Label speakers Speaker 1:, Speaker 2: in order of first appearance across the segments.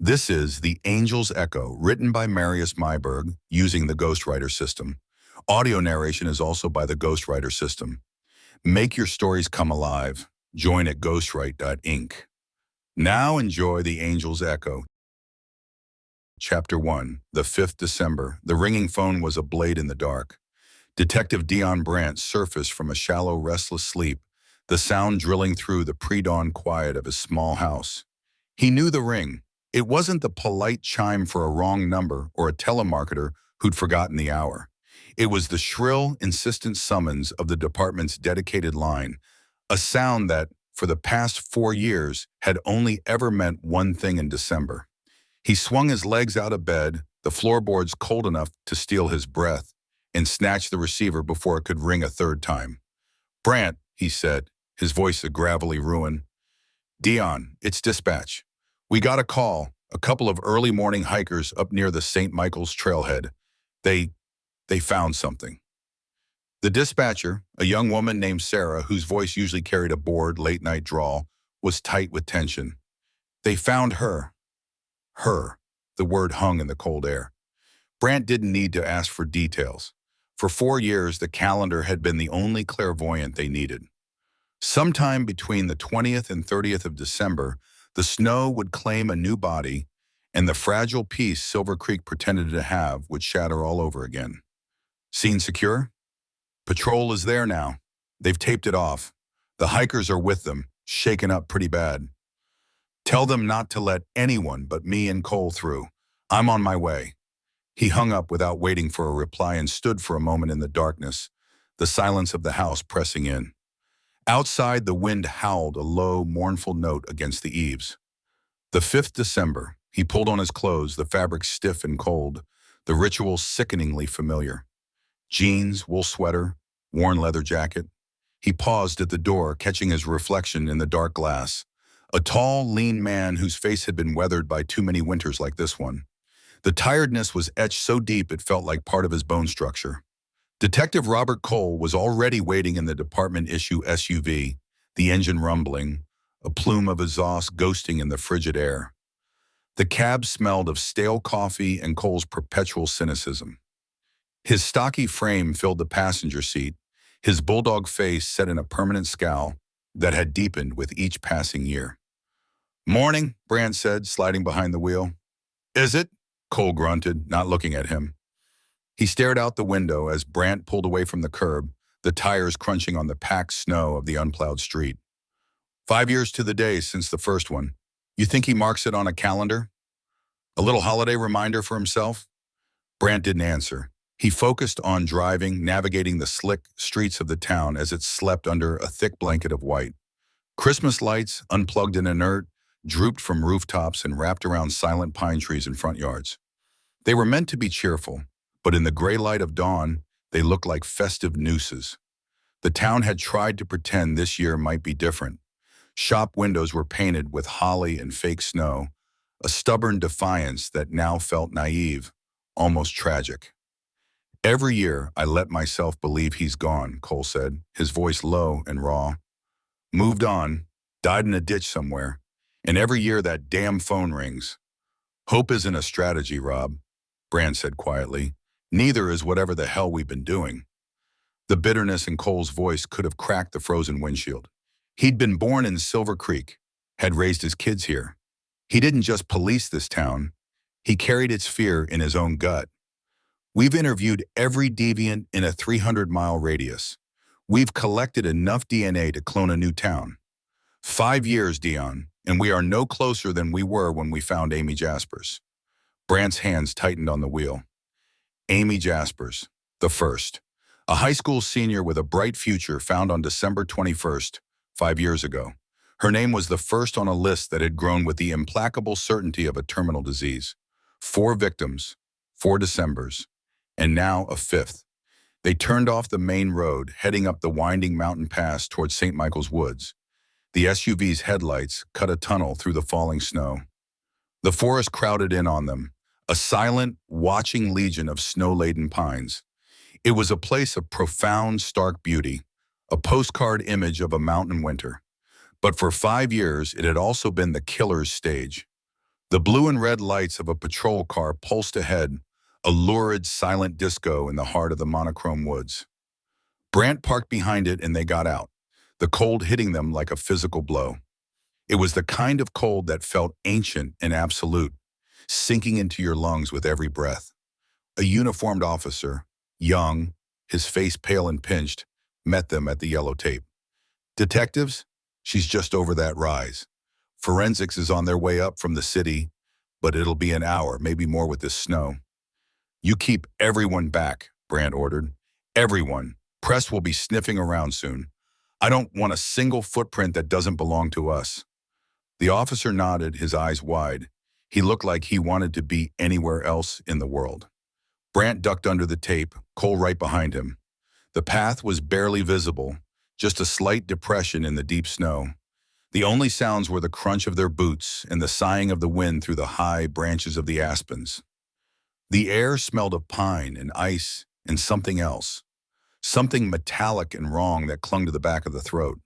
Speaker 1: This is The Angel's Echo, written by Marius Myberg using the Ghostwriter system. Audio narration is also by the Ghostwriter system. Make your stories come alive. Join at ghostwrite.inc. Now enjoy The Angel's Echo. Chapter 1, the 5th December. The ringing phone was a blade in the dark. Detective Dion Brandt surfaced from a shallow, restless sleep, the sound drilling through the pre-dawn quiet of his small house. He knew the ring. It wasn't the polite chime for a wrong number or a telemarketer who'd forgotten the hour. It was the shrill, insistent summons of the department's dedicated line, a sound that, for the past 4 years, had only ever meant one thing in December. He swung his legs out of bed, the floorboards cold enough to steal his breath, and snatched the receiver before it could ring a third time. "Brandt," he said, his voice a gravelly ruin. "Dion, it's dispatch. We got a call, a couple of early morning hikers up near the St. Michael's trailhead. They found something." The dispatcher, a young woman named Sarah, whose voice usually carried a bored, late-night drawl, was tight with tension. They found her. Her. The word hung in the cold air. Brandt didn't need to ask for details. For 4 years, the calendar had been the only clairvoyant they needed. Sometime between the 20th and 30th of December, the snow would claim a new body, and the fragile peace Silver Creek pretended to have would shatter all over again. Scene secure? Patrol is there now. They've taped it off. The hikers are with them, shaken up pretty bad. Tell them not to let anyone but me and Cole through. I'm on my way. He hung up without waiting for a reply and stood for a moment in the darkness, the silence of the house pressing in. Outside, the wind howled a low, mournful note against the eaves. The 5th December, he pulled on his clothes, the fabric stiff and cold, the ritual sickeningly familiar. Jeans, wool sweater, worn leather jacket. He paused at the door, catching his reflection in the dark glass. A tall, lean man whose face had been weathered by too many winters like this one. The tiredness was etched so deep it felt like part of his bone structure. Detective Robert Cole was already waiting in the department-issue SUV, the engine rumbling, a plume of exhaust ghosting in the frigid air. The cab smelled of stale coffee and Cole's perpetual cynicism. His stocky frame filled the passenger seat, his bulldog face set in a permanent scowl that had deepened with each passing year. "Morning," Brandt said, sliding behind the wheel. "Is it?" Cole grunted, not looking at him. He stared out the window as Brandt pulled away from the curb, the tires crunching on the packed snow of the unplowed street. 5 years to the day since the first one. You think he marks it on a calendar? A little holiday reminder for himself? Brandt didn't answer. He focused on driving, navigating the slick streets of the town as it slept under a thick blanket of white. Christmas lights, unplugged and inert, drooped from rooftops and wrapped around silent pine trees in front yards. They were meant to be cheerful, but in the gray light of dawn, they looked like festive nooses. The town had tried to pretend this year might be different. Shop windows were painted with holly and fake snow, a stubborn defiance that now felt naive, almost tragic. "Every year, I let myself believe he's gone," Cole said, his voice low and raw. "Moved on, died in a ditch somewhere, and every year that damn phone rings. Hope isn't a strategy, Rob," Brandt said quietly. "Neither is whatever the hell we've been doing." The bitterness in Cole's voice could have cracked the frozen windshield. He'd been born in Silver Creek, had raised his kids here. He didn't just police this town, he carried its fear in his own gut. "We've interviewed every deviant in a 300-mile radius. We've collected enough DNA to clone a new town. 5 years, Dion, and we are no closer than we were when we found Amy Jaspers." Brandt's hands tightened on the wheel. Amy Jaspers, the first. A high school senior with a bright future found on December 21st, 5 years ago. Her name was the first on a list that had grown with the implacable certainty of a terminal disease. 4 victims, 4 Decembers, and now a 5th. They turned off the main road, heading up the winding mountain pass towards St. Michael's Woods. The SUV's headlights cut a tunnel through the falling snow. The forest crowded in on them, a silent, watching legion of snow-laden pines. It was a place of profound, stark beauty, a postcard image of a mountain winter. But for 5 years, it had also been the killer's stage. The blue and red lights of a patrol car pulsed ahead, a lurid, silent disco in the heart of the monochrome woods. Brant parked behind it and they got out, the cold hitting them like a physical blow. It was the kind of cold that felt ancient and absolute, sinking into your lungs with every breath. A uniformed officer, young, his face pale and pinched, met them at the yellow tape. Detectives? She's just over that rise. Forensics is on their way up from the city, but it'll be an hour, maybe more with this snow. You keep everyone back, Brant ordered. Everyone. Press will be sniffing around soon. I don't want a single footprint that doesn't belong to us. The officer nodded, his eyes wide. He looked like he wanted to be anywhere else in the world. Brant ducked under the tape, Cole right behind him. The path was barely visible, just a slight depression in the deep snow. The only sounds were the crunch of their boots and the sighing of the wind through the high branches of the aspens. The air smelled of pine and ice and something else, something metallic and wrong that clung to the back of the throat.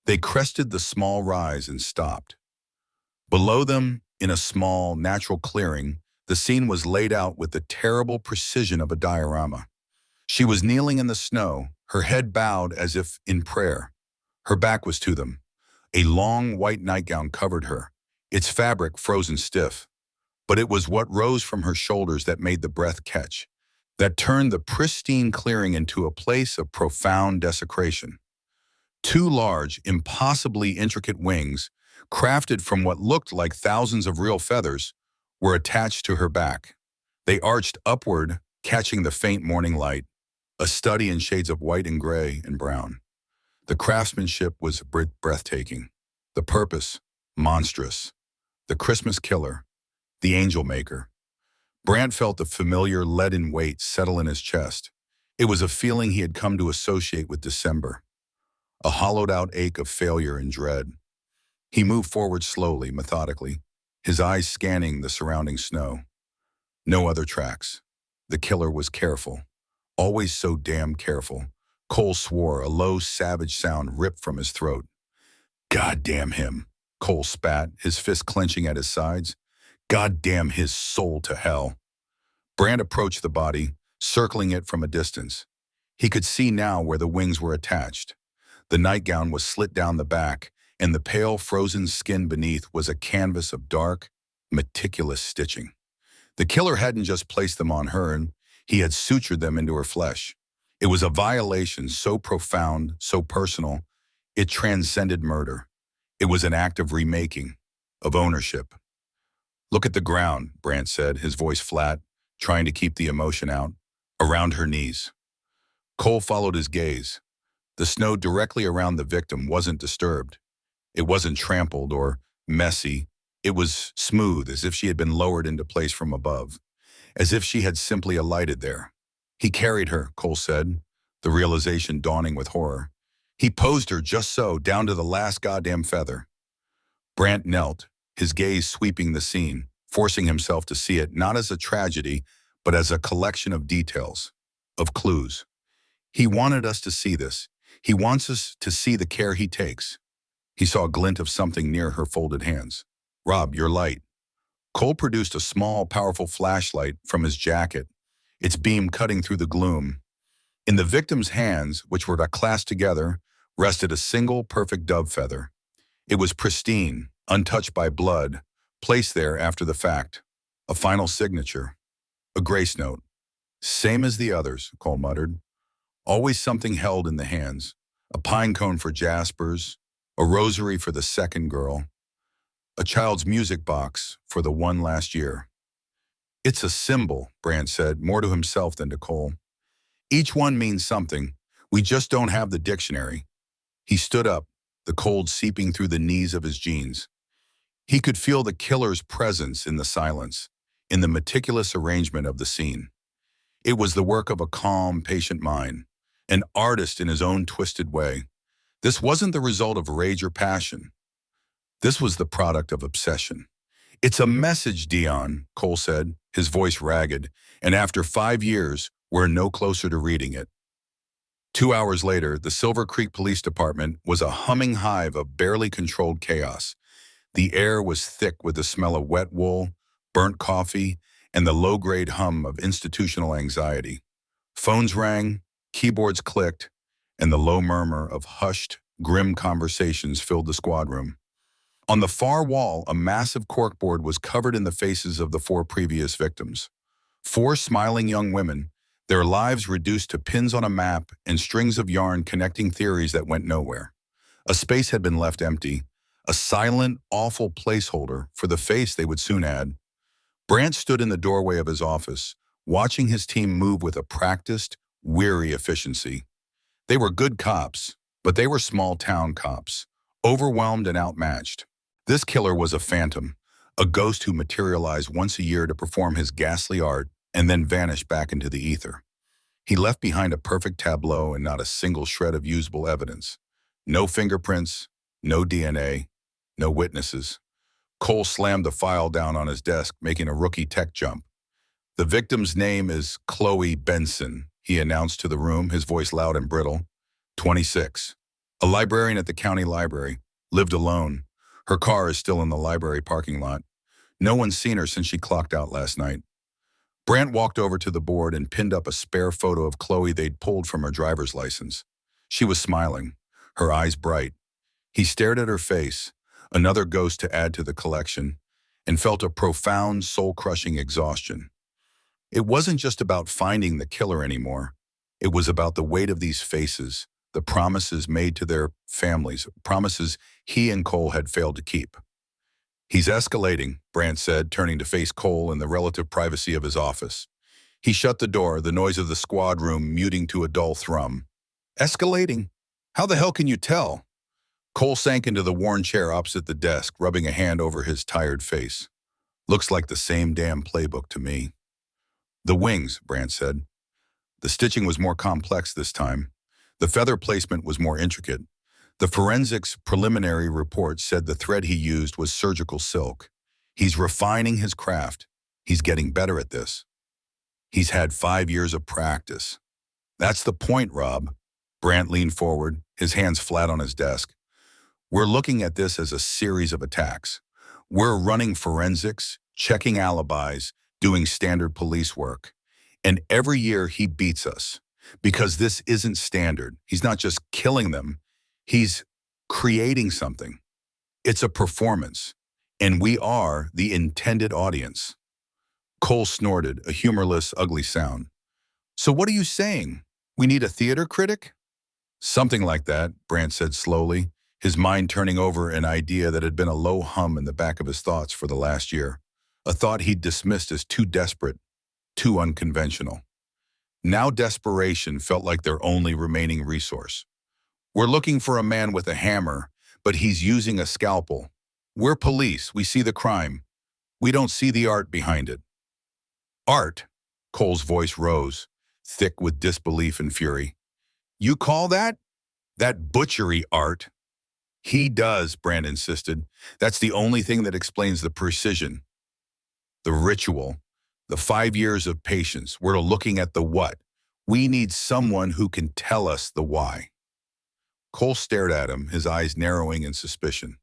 Speaker 1: They crested the small rise and stopped. Below them, in a small, natural clearing, the scene was laid out with the terrible precision of a diorama. She was kneeling in the snow, her head bowed as if in prayer. Her back was to them. A long white nightgown covered her, its fabric frozen stiff. But it was what rose from her shoulders that made the breath catch, that turned the pristine clearing into a place of profound desecration. Two large, impossibly intricate wings, crafted from what looked like thousands of real feathers, were attached to her back. They arched upward, catching the faint morning light, a study in shades of white and gray and brown. The craftsmanship was breathtaking. The purpose, monstrous. The Christmas killer, the angel maker. Brant felt the familiar leaden weight settle in his chest. It was a feeling he had come to associate with December, a hollowed-out ache of failure and dread. He moved forward slowly, methodically, his eyes scanning the surrounding snow. No other tracks. The killer was careful, always so damn careful. Cole swore, a low, savage sound ripped from his throat. God damn him, Cole spat, his fist clenching at his sides. God damn his soul to hell. Brant approached the body, circling it from a distance. He could see now where the wings were attached. The nightgown was slit down the back, and the pale, frozen skin beneath was a canvas of dark, meticulous stitching. The killer hadn't just placed them on her, he had sutured them into her flesh. It was a violation so profound, so personal, it transcended murder. It was an act of remaking, of ownership. Look at the ground, Brant said, his voice flat, trying to keep the emotion out. Around her knees. Cole followed his gaze. The snow directly around the victim wasn't disturbed. It wasn't trampled or messy. It was smooth, as if she had been lowered into place from above, as if she had simply alighted there. He carried her, Cole said, the realization dawning with horror. He posed her just so, down to the last goddamn feather. Brant knelt, his gaze sweeping the scene, forcing himself to see it not as a tragedy, but as a collection of details, of clues. He wanted us to see this. He wants us to see the care he takes. He saw a glint of something near her folded hands. Rob, your light. Cole produced a small, powerful flashlight from his jacket, its beam cutting through the gloom. In the victim's hands, which were clasped together, rested a single perfect dove feather. It was pristine, untouched by blood, placed there after the fact. A final signature. A grace note. Same as the others, Cole muttered. Always something held in the hands. A pine cone for Jaspers, a rosary for the second girl, a child's music box for the one last year. It's a symbol, Brant said, more to himself than to Cole. Each one means something. We just don't have the dictionary. He stood up, the cold seeping through the knees of his jeans. He could feel the killer's presence in the silence, in the meticulous arrangement of the scene. It was the work of a calm, patient mind, an artist in his own twisted way. This wasn't the result of rage or passion. This was the product of obsession. It's a message, Dion, Cole said, his voice ragged, and after 5 years, we're no closer to reading it. 2 hours later, the Silver Creek Police Department was a humming hive of barely controlled chaos. The air was thick with the smell of wet wool, burnt coffee, and the low-grade hum of institutional anxiety. Phones rang, keyboards clicked, and the low murmur of hushed, grim conversations filled the squad room. On the far wall, a massive corkboard was covered in the faces of the four previous victims. Four smiling young women, their lives reduced to pins on a map and strings of yarn connecting theories that went nowhere. A space had been left empty, a silent, awful placeholder for the face they would soon add. Brant stood in the doorway of his office, watching his team move with a practiced, weary efficiency. They were good cops, but they were small-town cops, overwhelmed and outmatched. This killer was a phantom, a ghost who materialized once a year to perform his ghastly art and then vanished back into the ether. He left behind a perfect tableau and not a single shred of usable evidence. No fingerprints, no DNA, no witnesses. Cole slammed the file down on his desk, making a rookie tech jump. "The victim's name is Chloe Benson," he announced to the room, his voice loud and brittle. 26. A librarian at the county library. Lived alone. Her car is still in the library parking lot. No one's seen her since she clocked out last night. Brant walked over to the board and pinned up a spare photo of Chloe they'd pulled from her driver's license. She was smiling, her eyes bright. He stared at her face, another ghost to add to the collection, and felt a profound, soul-crushing exhaustion. It wasn't just about finding the killer anymore. It was about the weight of these faces, the promises made to their families, promises he and Cole had failed to keep. "He's escalating," Brant said, turning to face Cole in the relative privacy of his office. He shut the door, the noise of the squad room muting to a dull thrum. "Escalating? How the hell can you tell?" Cole sank into the worn chair opposite the desk, rubbing a hand over his tired face. "Looks like the same damn playbook to me." "The wings," Brant said. The stitching was more complex this time. The feather placement was more intricate. The forensics preliminary report said the thread he used was surgical silk. He's refining his craft. He's getting better at this. He's had 5 years of practice. "That's the point, Rob." Brant leaned forward, his hands flat on his desk. "We're looking at this as a series of attacks. We're running forensics, checking alibis, doing standard police work. And every year he beats us. Because this isn't standard. He's not just killing them. He's creating something. It's a performance. And we are the intended audience." Cole snorted, a humorless, ugly sound. "So what are you saying? We need a theater critic?" "Something like that," Brant said slowly, his mind turning over an idea that had been a low hum in the back of his thoughts for the last year. A thought he'd dismissed as too desperate, too unconventional. Now desperation felt like their only remaining resource. "We're looking for a man with a hammer, but he's using a scalpel. We're police, we see the crime. We don't see the art behind it." "Art?" Cole's voice rose, thick with disbelief and fury. "You call that? That butchery art?" "He does," Brand insisted. "That's the only thing that explains the precision. The ritual. The 5 years of patience. We're looking at the what. We need someone who can tell us the why." Cole stared at him, his eyes narrowing in suspicion.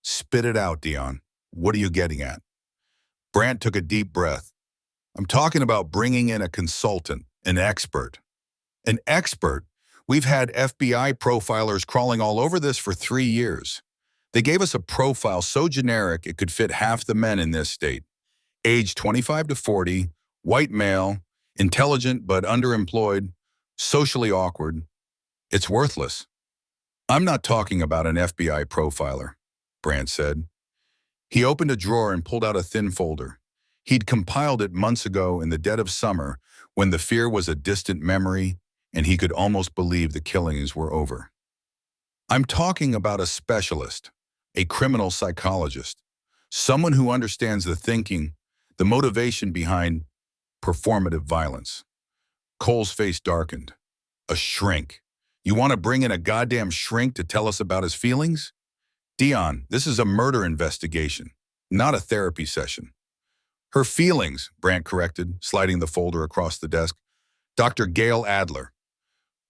Speaker 1: "Spit it out, Dion. What are you getting at?" Brant took a deep breath. "I'm talking about bringing in a consultant, an expert." "An expert? We've had FBI profilers crawling all over this for 3 years. They gave us a profile so generic it could fit half the men in this state. Age 25 to 40, white male, intelligent but underemployed, socially awkward. It's worthless." "I'm not talking about an FBI profiler," Brant said. He opened a drawer and pulled out a thin folder. He'd compiled it months ago in the dead of summer when the fear was a distant memory and he could almost believe the killings were over. "I'm talking about a specialist, a criminal psychologist, someone who understands the thinking, the motivation behind performative violence." Cole's face darkened. "A shrink. You want to bring in a goddamn shrink to tell us about his feelings? Dion, this is a murder investigation, not a therapy session." "Her feelings," Brant corrected, sliding the folder across the desk. "Dr. Gail Adler."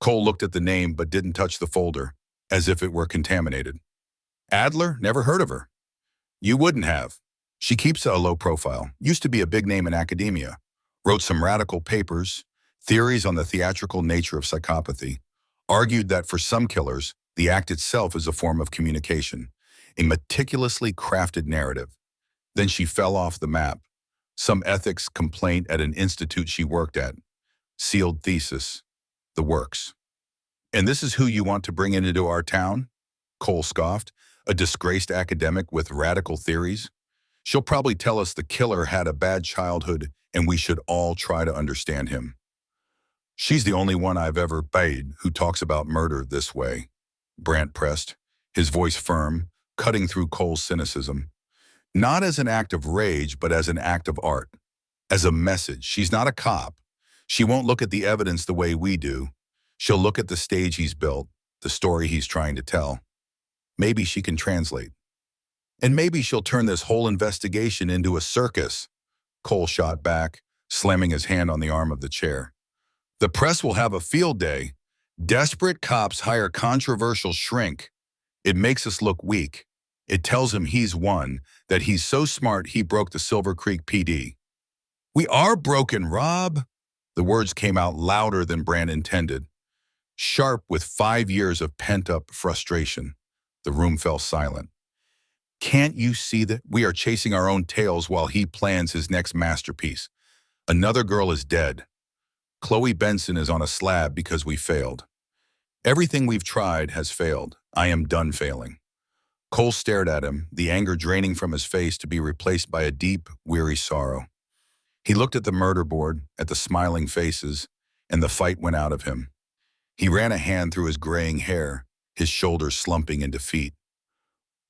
Speaker 1: Cole looked at the name but didn't touch the folder, as if it were contaminated. "Adler? Never heard of her." You wouldn't have. She keeps a low profile, used to be a big name in academia, wrote some radical papers, theories on the theatrical nature of psychopathy, argued that for some killers, the act itself is a form of communication, a meticulously crafted narrative. Then she fell off the map. Some ethics complaint at an institute she worked at. Sealed thesis. The works. And this is who you want to bring into our town? Cole scoffed. A disgraced academic with radical theories? She'll probably tell us the killer had a bad childhood and we should all try to understand him. She's the only one I've ever paid who talks about murder this way, Brant pressed, his voice firm, cutting through Cole's cynicism. Not as an act of rage, but as an act of art. As a message. She's not a cop. She won't look at the evidence the way we do. She'll look at the stage he's built, the story he's trying to tell. Maybe she can translate. And maybe she'll turn this whole investigation into a circus, Cole shot back, slamming his hand on the arm of the chair. The press will have a field day. Desperate cops hire controversial shrink. It makes us look weak. It tells him he's won, that he's so smart he broke the Silver Creek PD. We are broken, Rob. The words came out louder than Brand intended, sharp with 5 years of pent-up frustration. The room fell silent. Can't you see that we are chasing our own tails while he plans his next masterpiece? Another girl is dead. Chloe Benson is on a slab because we failed. Everything we've tried has failed. I am done failing. Cole stared at him, the anger draining from his face to be replaced by a deep, weary sorrow. He looked at the murder board, at the smiling faces, and the fight went out of him. He ran a hand through his graying hair, his shoulders slumping in defeat.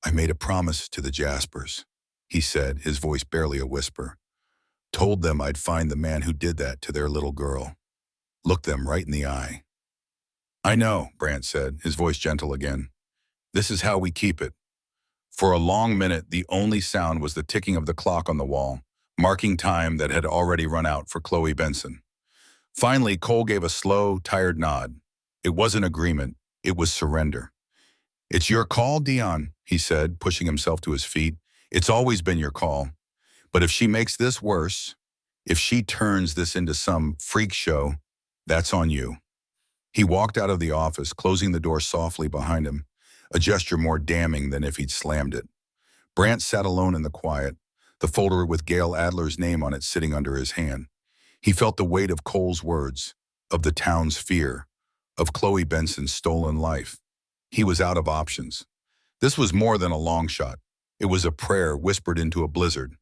Speaker 1: I made a promise to the Jaspers, he said, his voice barely a whisper. Told them I'd find the man who did that to their little girl. Looked them right in the eye. I know, Brant said, his voice gentle again. This is how we keep it. For a long minute, the only sound was the ticking of the clock on the wall, marking time that had already run out for Chloe Benson. Finally, Cole gave a slow, tired nod. It wasn't agreement. It was surrender. It's your call, Dion, he said, pushing himself to his feet. It's always been your call. But if she makes this worse, if she turns this into some freak show, that's on you. He walked out of the office, closing the door softly behind him, a gesture more damning than if he'd slammed it. Brant sat alone in the quiet, the folder with Gail Adler's name on it sitting under his hand. He felt the weight of Cole's words, of the town's fear, of Chloe Benson's stolen life. He was out of options. This was more than a long shot. It was a prayer whispered into a blizzard.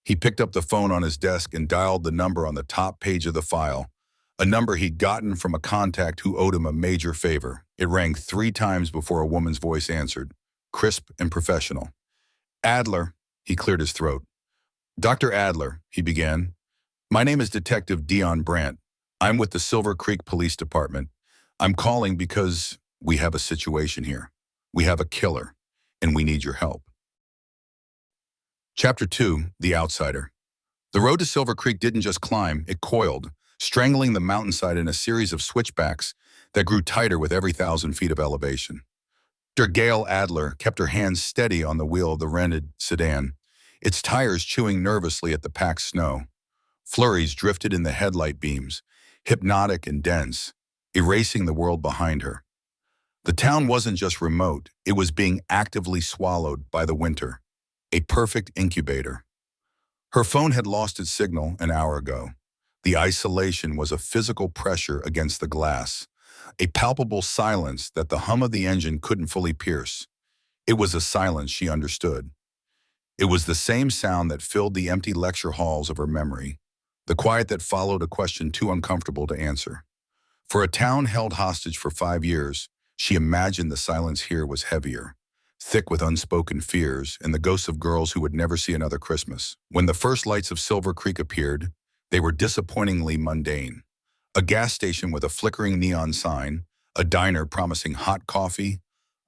Speaker 1: He picked up the phone on his desk and dialed the number on the top page of the file, a number he'd gotten from a contact who owed him a major favor. It rang 3 times before a woman's voice answered, crisp and professional. Adler, he cleared his throat. Dr. Adler, he began. My name is Detective Dion Brant. I'm with the Silver Creek Police Department. I'm calling because we have a situation here. We have a killer, and we need your help. Chapter 2, The Outsider. The road to Silver Creek didn't just climb, it coiled, strangling the mountainside in a series of switchbacks that grew tighter with every 1,000 feet of elevation. Dr. Gail Adler kept her hands steady on the wheel of the rented sedan, its tires chewing nervously at the packed snow. Flurries drifted in the headlight beams, hypnotic and dense, erasing the world behind her. The town wasn't just remote, it was being actively swallowed by the winter, a perfect incubator. Her phone had lost its signal an hour ago. The isolation was a physical pressure against the glass, a palpable silence that the hum of the engine couldn't fully pierce. It was a silence she understood. It was the same sound that filled the empty lecture halls of her memory, the quiet that followed a question too uncomfortable to answer. For a town held hostage for 5 years, she imagined the silence here was heavier, thick with unspoken fears and the ghosts of girls who would never see another Christmas. When the first lights of Silver Creek appeared, they were disappointingly mundane. A gas station with a flickering neon sign, a diner promising hot coffee,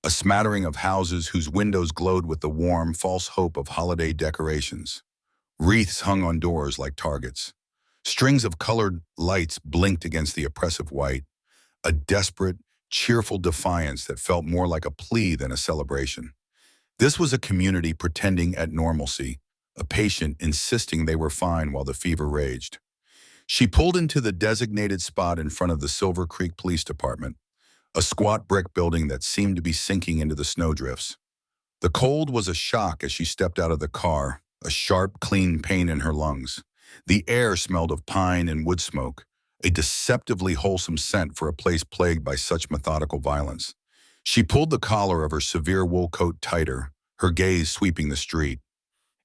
Speaker 1: a smattering of houses whose windows glowed with the warm, false hope of holiday decorations. Wreaths hung on doors like targets. Strings of colored lights blinked against the oppressive white, a desperate, cheerful defiance that felt more like a plea than a celebration. This was a community pretending at normalcy, a patient insisting they were fine while the fever raged. She pulled into the designated spot in front of the Silver Creek Police Department, a squat brick building that seemed to be sinking into the snowdrifts. The cold was a shock as she stepped out of the car, a sharp, clean pain in her lungs. The air smelled of pine and wood smoke, a deceptively wholesome scent for a place plagued by such methodical violence. She pulled the collar of her severe wool coat tighter, her gaze sweeping the street.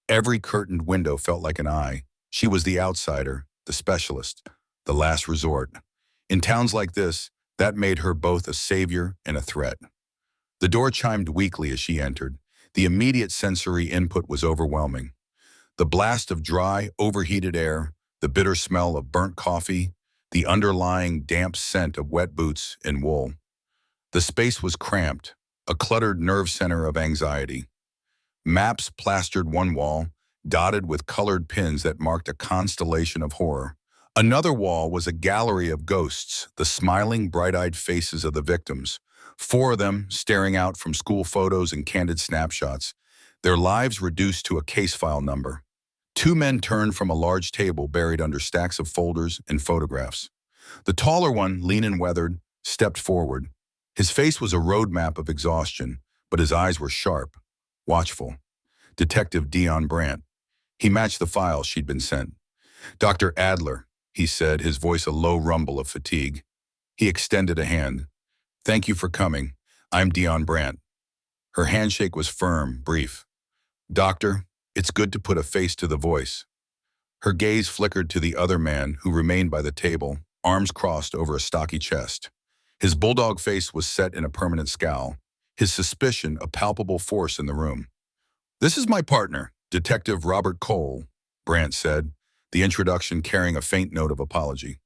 Speaker 1: Every curtained window felt like an eye. She was the outsider, the specialist, the last resort. In towns like this, that made her both a savior and a threat. The door chimed weakly as she entered. The immediate sensory input was overwhelming. The blast of dry, overheated air, the bitter smell of burnt coffee, the underlying damp scent of wet boots and wool. The space was cramped, a cluttered nerve center of anxiety. Maps plastered one wall, dotted with colored pins that marked a constellation of horror. Another wall was a gallery of ghosts, the smiling, bright-eyed faces of the victims, four of them staring out from school photos and candid snapshots, their lives reduced to a case file number. Two men turned from a large table buried under stacks of folders and photographs. The taller one, lean and weathered, stepped forward. His face was a roadmap of exhaustion, but his eyes were sharp, watchful. Detective Dion Brandt. He matched the files she'd been sent. Dr. Adler, he said, his voice a low rumble of fatigue. He extended a hand. Thank you for coming. I'm Dion Brandt. Her handshake was firm, brief. Doctor, it's good to put a face to the voice. Her gaze flickered to the other man who remained by the table, arms crossed over a stocky chest. His bulldog face was set in a permanent scowl, his suspicion a palpable force in the room. This is my partner, Detective Robert Cole, Brandt said, the introduction carrying a faint note of apology.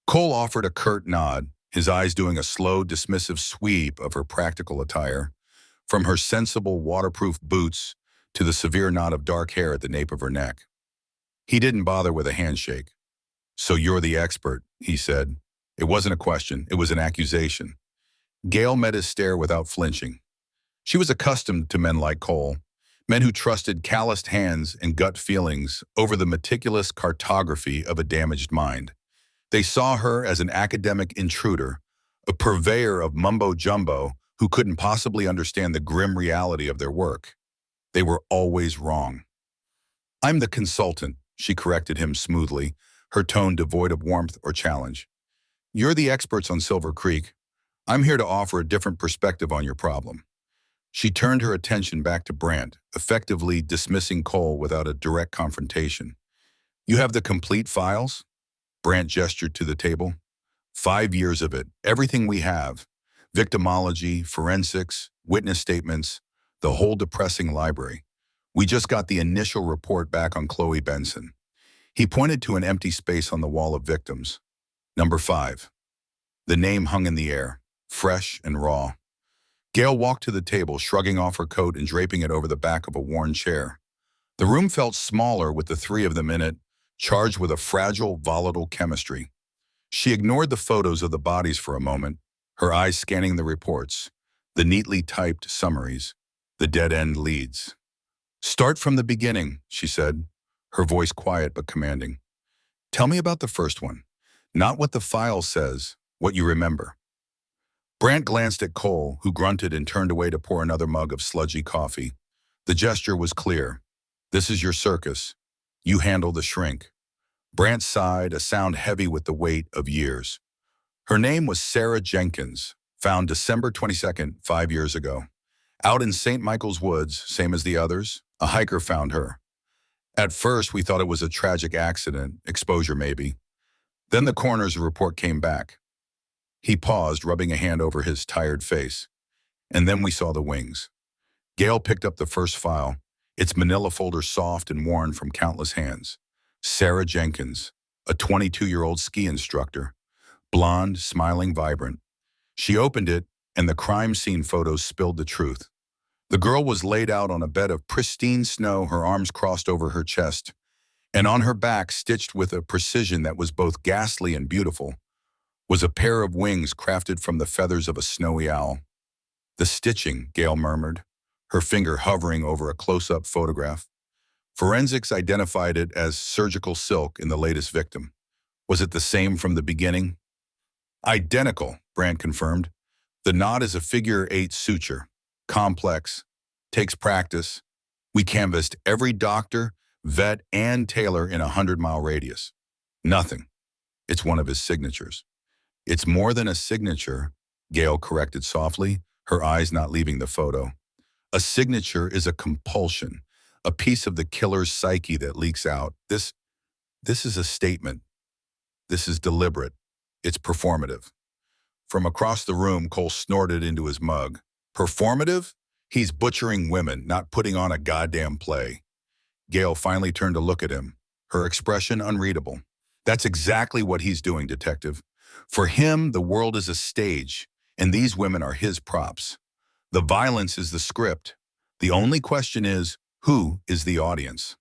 Speaker 1: Cole offered a curt nod, his eyes doing a slow, dismissive sweep of her practical attire, from her sensible, waterproof boots to the severe knot of dark hair at the nape of her neck. He didn't bother with a handshake. So you're the expert, he said. It wasn't a question, it was an accusation. Gail met his stare without flinching. She was accustomed to men like Cole, men who trusted calloused hands and gut feelings over the meticulous cartography of a damaged mind. They saw her as an academic intruder, a purveyor of mumbo-jumbo who couldn't possibly understand the grim reality of their work. They were always wrong. I'm the consultant, she corrected him smoothly, her tone devoid of warmth or challenge. You're the experts on Silver Creek. I'm here to offer a different perspective on your problem. She turned her attention back to Brandt, effectively dismissing Cole without a direct confrontation. You have the complete files? Brandt gestured to the table. 5 years of it, everything we have. Victimology, forensics, witness statements, the whole depressing library. We just got the initial report back on Chloe Benson. He pointed to an empty space on the wall of victims. Number 5. The name hung in the air, fresh and raw. Gail walked to the table, shrugging off her coat and draping it over the back of a worn chair. The room felt smaller with the three of them in it, charged with a fragile, volatile chemistry. She ignored the photos of the bodies for a moment, her eyes scanning the reports, the neatly typed summaries, the dead-end leads. Start from the beginning, she said, her voice quiet but commanding. Tell me about the first one. Not what the file says, what you remember. Brandt glanced at Cole, who grunted and turned away to pour another mug of sludgy coffee. The gesture was clear. This is your circus. You handle the shrink. Brandt sighed, a sound heavy with the weight of years. Her name was Sarah Jenkins, found December 22nd, 5 years ago. Out in St. Michael's Woods, same as the others, a hiker found her. At first, we thought it was a tragic accident, exposure maybe. Then the coroner's report came back. He paused, rubbing a hand over his tired face. And then we saw the wings. Gail picked up the first file, its manila folder soft and worn from countless hands. Sarah Jenkins, a 22-year-old ski instructor. Blonde, smiling, vibrant. She opened it, and the crime scene photos spilled the truth. The girl was laid out on a bed of pristine snow, her arms crossed over her chest, and on her back, stitched with a precision that was both ghastly and beautiful, was a pair of wings crafted from the feathers of a snowy owl. The stitching, Gail murmured, her finger hovering over a close-up photograph. Forensics identified it as surgical silk in the latest victim. Was it the same from the beginning? Identical, Brandt confirmed. The knot is a figure-8 suture. Complex. Takes practice. We canvassed every doctor, vet, and tailor in a 100-mile radius. Nothing. It's one of his signatures. It's more than a signature, Gail corrected softly, her eyes not leaving the photo. A signature is a compulsion, a piece of the killer's psyche that leaks out. This is a statement. This is deliberate. It's performative. From across the room, Cole snorted into his mug. Performative? He's butchering women, not putting on a goddamn play. Gail finally turned to look at him, her expression unreadable. That's exactly what he's doing, Detective. For him, the world is a stage, and these women are his props. The violence is the script. The only question is, who is the audience?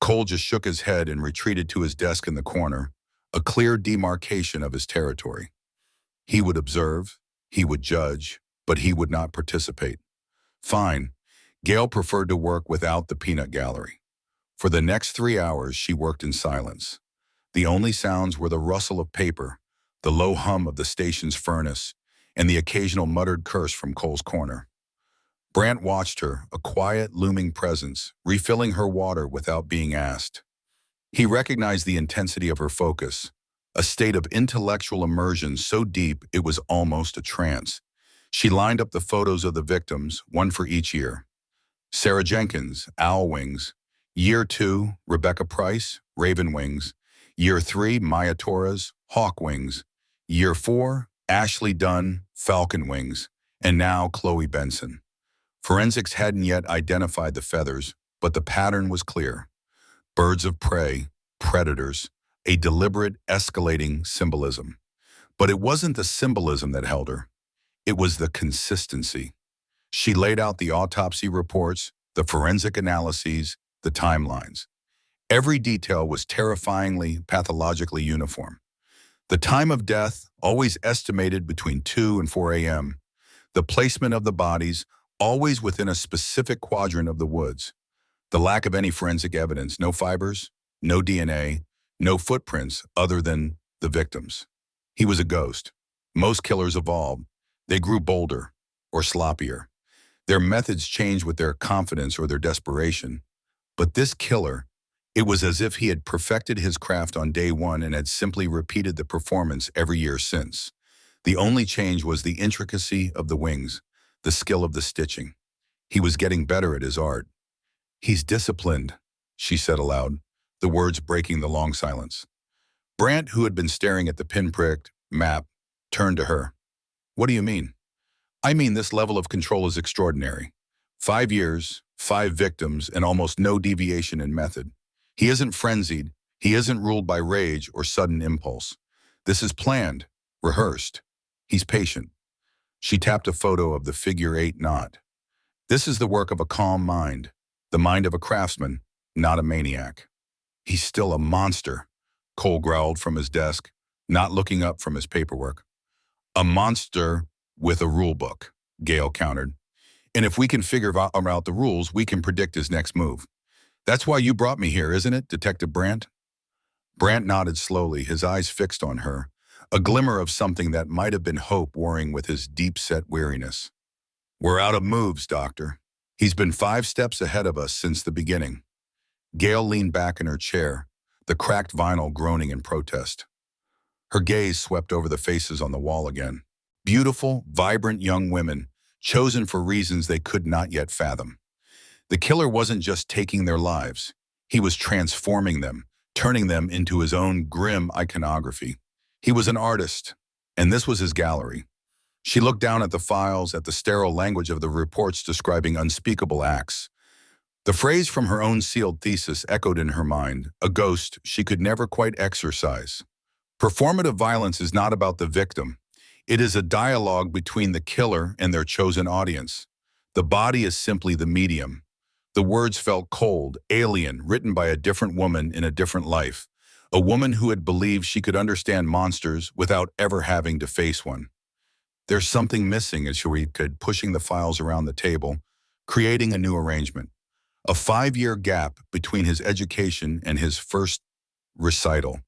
Speaker 1: Cole just shook his head and retreated to his desk in the corner, a clear demarcation of his territory. He would observe, he would judge, but he would not participate. Fine. Gail preferred to work without the peanut gallery. For the next 3 hours, she worked in silence. The only sounds were the rustle of paper, the low hum of the station's furnace, and the occasional muttered curse from Cole's corner. Brandt watched her, a quiet, looming presence, refilling her water without being asked. He recognized the intensity of her focus, a state of intellectual immersion so deep it was almost a trance. She lined up the photos of the victims, one for each year. Sarah Jenkins, Owl Wings. Year 2, Rebecca Price, Raven Wings. Year 3, Maya Torres, Hawk Wings. Year 4, Ashley Dunn, Falcon Wings. And now Chloe Benson. Forensics hadn't yet identified the feathers, but the pattern was clear. Birds of prey, predators, a deliberate, escalating symbolism. But it wasn't the symbolism that held her. It was the consistency. She laid out the autopsy reports, the forensic analyses, the timelines. Every detail was terrifyingly, pathologically uniform. The time of death, always estimated between 2 and 4 a.m. The placement of the bodies, always within a specific quadrant of the woods. The lack of any forensic evidence, no fibers, no DNA, no footprints other than the victims. He was a ghost. Most killers evolved. They grew bolder or sloppier. Their methods changed with their confidence or their desperation. But this killer, it was as if he had perfected his craft on day one and had simply repeated the performance every year since. The only change was the intricacy of the wings, the skill of the stitching. He was getting better at his art. "He's disciplined," she said aloud, the words breaking the long silence. Brandt, who had been staring at the pinpricked map, turned to her. "What do you mean?" "I mean this level of control is extraordinary. 5 years, 5 victims, and almost no deviation in method. He isn't frenzied. He isn't ruled by rage or sudden impulse. This is planned, rehearsed. He's patient." She tapped a photo of the figure-8 knot. "This is the work of a calm mind, the mind of a craftsman, not a maniac." "He's still a monster," Cole growled from his desk, not looking up from his paperwork. "A monster with a rule book," Gail countered. "And if we can figure out the rules, we can predict his next move. That's why you brought me here, isn't it, Detective Brandt?" Brandt nodded slowly, his eyes fixed on her, a glimmer of something that might have been hope warring with his deep-set weariness. "We're out of moves, Doctor. He's been 5 steps ahead of us since the beginning." Gail leaned back in her chair, the cracked vinyl groaning in protest. Her gaze swept over the faces on the wall again. Beautiful, vibrant young women, chosen for reasons they could not yet fathom. The killer wasn't just taking their lives. He was transforming them, turning them into his own grim iconography. He was an artist, and this was his gallery. She looked down at the files, at the sterile language of the reports describing unspeakable acts. The phrase from her own sealed thesis echoed in her mind, a ghost she could never quite exorcise. Performative violence is not about the victim. It is a dialogue between the killer and their chosen audience. The body is simply the medium. The words felt cold, alien, written by a different woman in a different life. A woman who had believed she could understand monsters without ever having to face one. "There's something missing," as she said, pushing the files around the table, creating a new arrangement. A 5-year gap between his education and his first recital.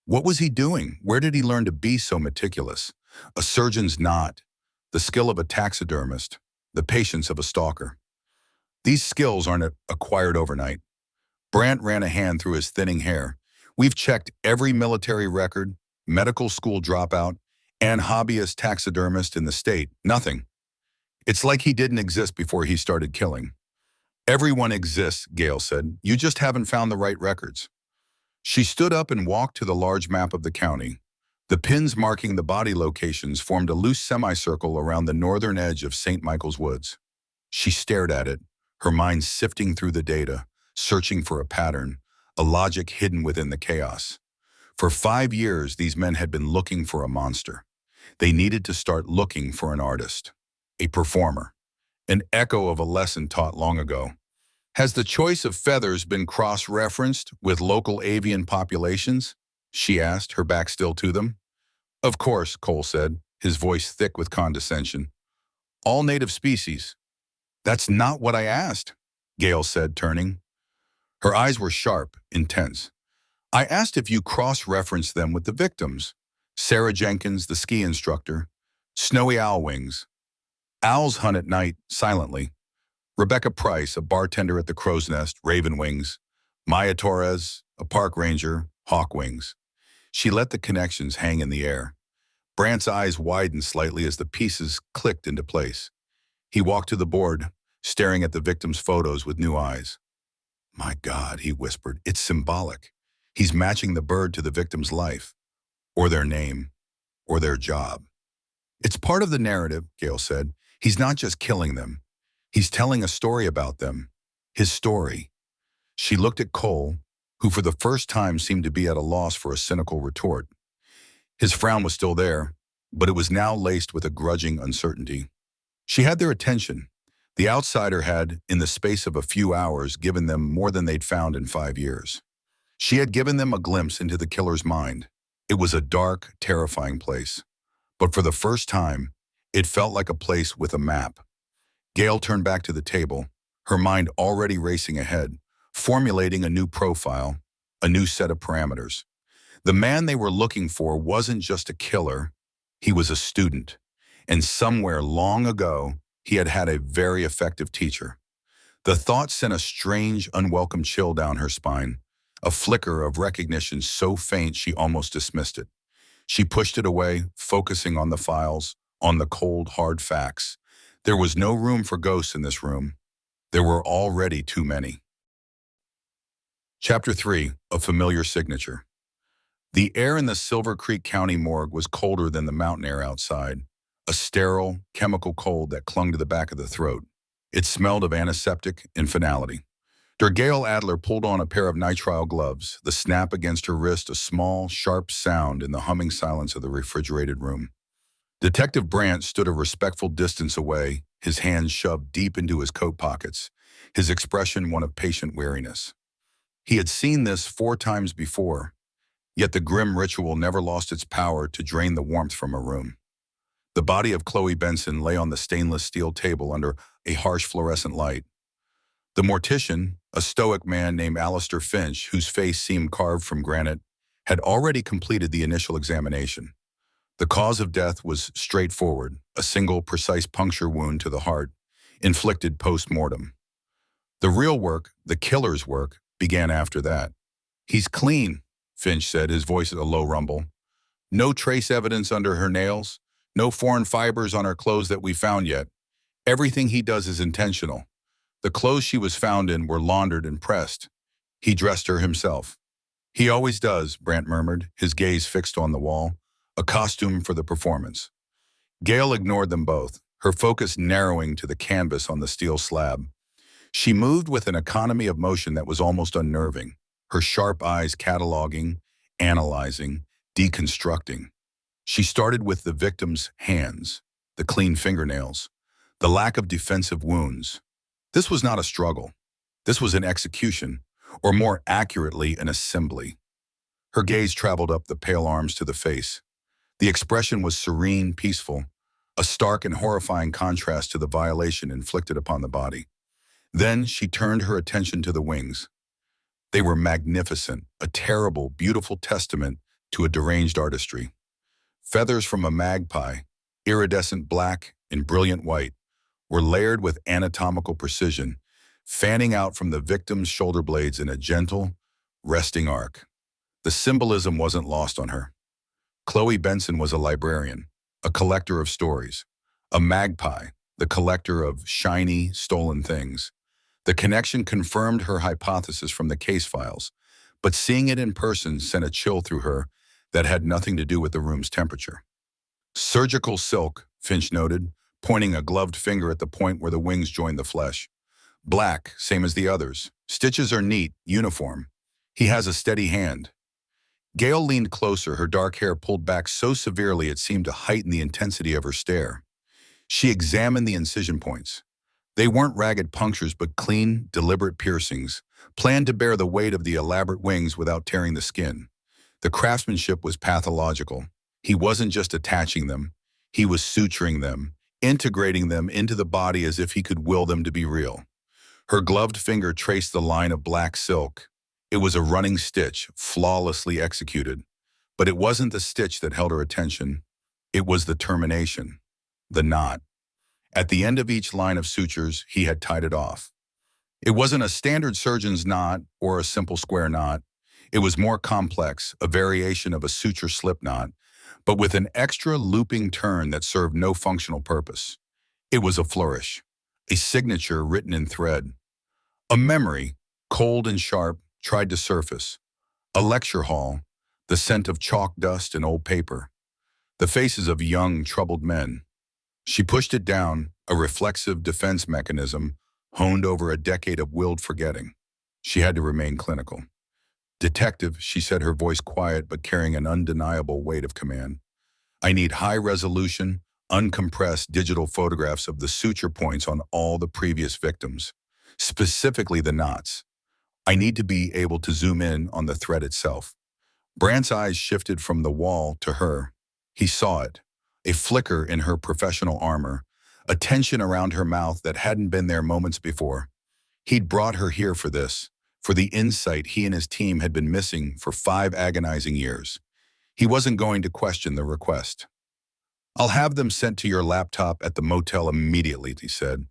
Speaker 1: What was he doing? Where did he learn to be so meticulous? A surgeon's knot, the skill of a taxidermist, the patience of a stalker. These skills aren't acquired overnight. Brandt ran a hand through his thinning hair. We've checked every military record, medical school dropout, and hobbyist taxidermist in the state. Nothing. It's like he didn't exist before he started killing. Everyone exists, Gail said. You just haven't found the right records. She stood up and walked to the large map of the county. The pins marking the body locations formed a loose semicircle around the northern edge of St. Michael's Woods. She stared at it, her mind sifting through the data, searching for a pattern, a logic hidden within the chaos. For 5 years, these men had been looking for a monster. They needed to start looking for an artist, a performer, an echo of a lesson taught long ago. Has the choice of feathers been cross-referenced with local avian populations? She asked, her back still to them. Of course, Cole said, his voice thick with condescension. All native species. That's not what I asked, Gail said, turning. Her eyes were sharp, intense. I asked if you cross-referenced them with the victims. Sarah Jenkins, the ski instructor. Snowy owl wings. Owls hunt at night, silently. Rebecca Price, a bartender at the Crow's Nest, Raven Wings. Maya Torres, a park ranger, Hawk Wings. She let the connections hang in the air. Brandt's eyes widened slightly as the pieces clicked into place. He walked to the board, staring at the victims' photos with new eyes. My God, he whispered, it's symbolic. He's matching the bird to the victim's life, or their name, or their job. It's part of the narrative, Gail said. He's not just killing them. He's telling a story about them. His story. She looked at Cole, who for the first time seemed to be at a loss for a cynical retort. His frown was still there, but it was now laced with a grudging uncertainty. She had their attention. The outsider had, in the space of a few hours, given them more than they'd found in 5 years. She had given them a glimpse into the killer's mind. It was a dark, terrifying place. But for the first time, it felt like a place with a map. Gail turned back to the table, her mind already racing ahead, formulating a new profile, a new set of parameters. The man they were looking for wasn't just a killer, he was a student. And somewhere long ago, he had had a very effective teacher. The thought sent a strange, unwelcome chill down her spine, a flicker of recognition so faint she almost dismissed it. She pushed it away, focusing on the files, on the cold, hard facts. There was no room for ghosts in this room. There were already too many. Chapter 3, A Familiar Signature. The air in the Silver Creek County morgue was colder than the mountain air outside, a sterile, chemical cold that clung to the back of the throat. It smelled of antiseptic and finality. Gail Adler pulled on a pair of nitrile gloves, the snap against her wrist a small, sharp sound in the humming silence of the refrigerated room. Detective Brandt stood a respectful distance away, his hands shoved deep into his coat pockets, his expression one of patient weariness. He had seen this 4 times before, yet the grim ritual never lost its power to drain the warmth from a room. The body of Chloe Benson lay on the stainless steel table under a harsh fluorescent light. The mortician, a stoic man named Alistair Finch, whose face seemed carved from granite, had already completed the initial examination. The cause of death was straightforward, a single precise puncture wound to the heart, inflicted post-mortem. The real work, the killer's work, began after that. He's clean, Finch said, his voice at a low rumble. No trace evidence under her nails, no foreign fibers on her clothes that we found yet. Everything he does is intentional. The clothes she was found in were laundered and pressed. He dressed her himself. He always does, Brandt murmured, his gaze fixed on the wall. A costume for the performance. Gail ignored them both, her focus narrowing to the canvas on the steel slab. She moved with an economy of motion that was almost unnerving, her sharp eyes cataloging, analyzing, deconstructing. She started with the victim's hands, the clean fingernails, the lack of defensive wounds. This was not a struggle. This was an execution, or more accurately, an assembly. Her gaze traveled up the pale arms to the face. The expression was serene, peaceful, a stark and horrifying contrast to the violation inflicted upon the body. Then she turned her attention to the wings. They were magnificent, a terrible, beautiful testament to a deranged artistry. Feathers from a magpie, iridescent black and brilliant white, were layered with anatomical precision, fanning out from the victim's shoulder blades in a gentle, resting arc. The symbolism wasn't lost on her. Chloe Benson was a librarian, a collector of stories, a magpie, the collector of shiny, stolen things. The connection confirmed her hypothesis from the case files, but seeing it in person sent a chill through her that had nothing to do with the room's temperature. Surgical silk, Finch noted, pointing a gloved finger at the point where the wings joined the flesh. Black, same as the others. Stitches are neat, uniform. He has a steady hand. Gail leaned closer, her dark hair pulled back so severely it seemed to heighten the intensity of her stare. She examined the incision points. They weren't ragged punctures but clean, deliberate piercings, planned to bear the weight of the elaborate wings without tearing the skin. The craftsmanship was pathological. He wasn't just attaching them, he was suturing them, integrating them into the body as if he could will them to be real. Her gloved finger traced the line of black silk. It was a running stitch, flawlessly executed. But it wasn't the stitch that held her attention. It was the termination, the knot. At the end of each line of sutures, he had tied it off. It wasn't a standard surgeon's knot or a simple square knot. It was more complex, a variation of a suture slip knot, but with an extra looping turn that served no functional purpose. It was a flourish, a signature written in thread. A memory, cold and sharp, tried to surface. A lecture hall, the scent of chalk dust and old paper. The faces of young, troubled men. She pushed it down, a reflexive defense mechanism honed over a decade of willed forgetting. She had to remain clinical. "Detective," she said, her voice quiet but carrying an undeniable weight of command. "I need high-resolution, uncompressed digital photographs of the suture points on all the previous victims, specifically the knots. I need to be able to zoom in on the thread itself." Brandt's eyes shifted from the wall to her. He saw it, a flicker in her professional armor, a tension around her mouth that hadn't been there moments before. He'd brought her here for this, for the insight he and his team had been missing for 5 agonizing years. He wasn't going to question the request. "I'll have them sent to your laptop at the motel immediately," he said.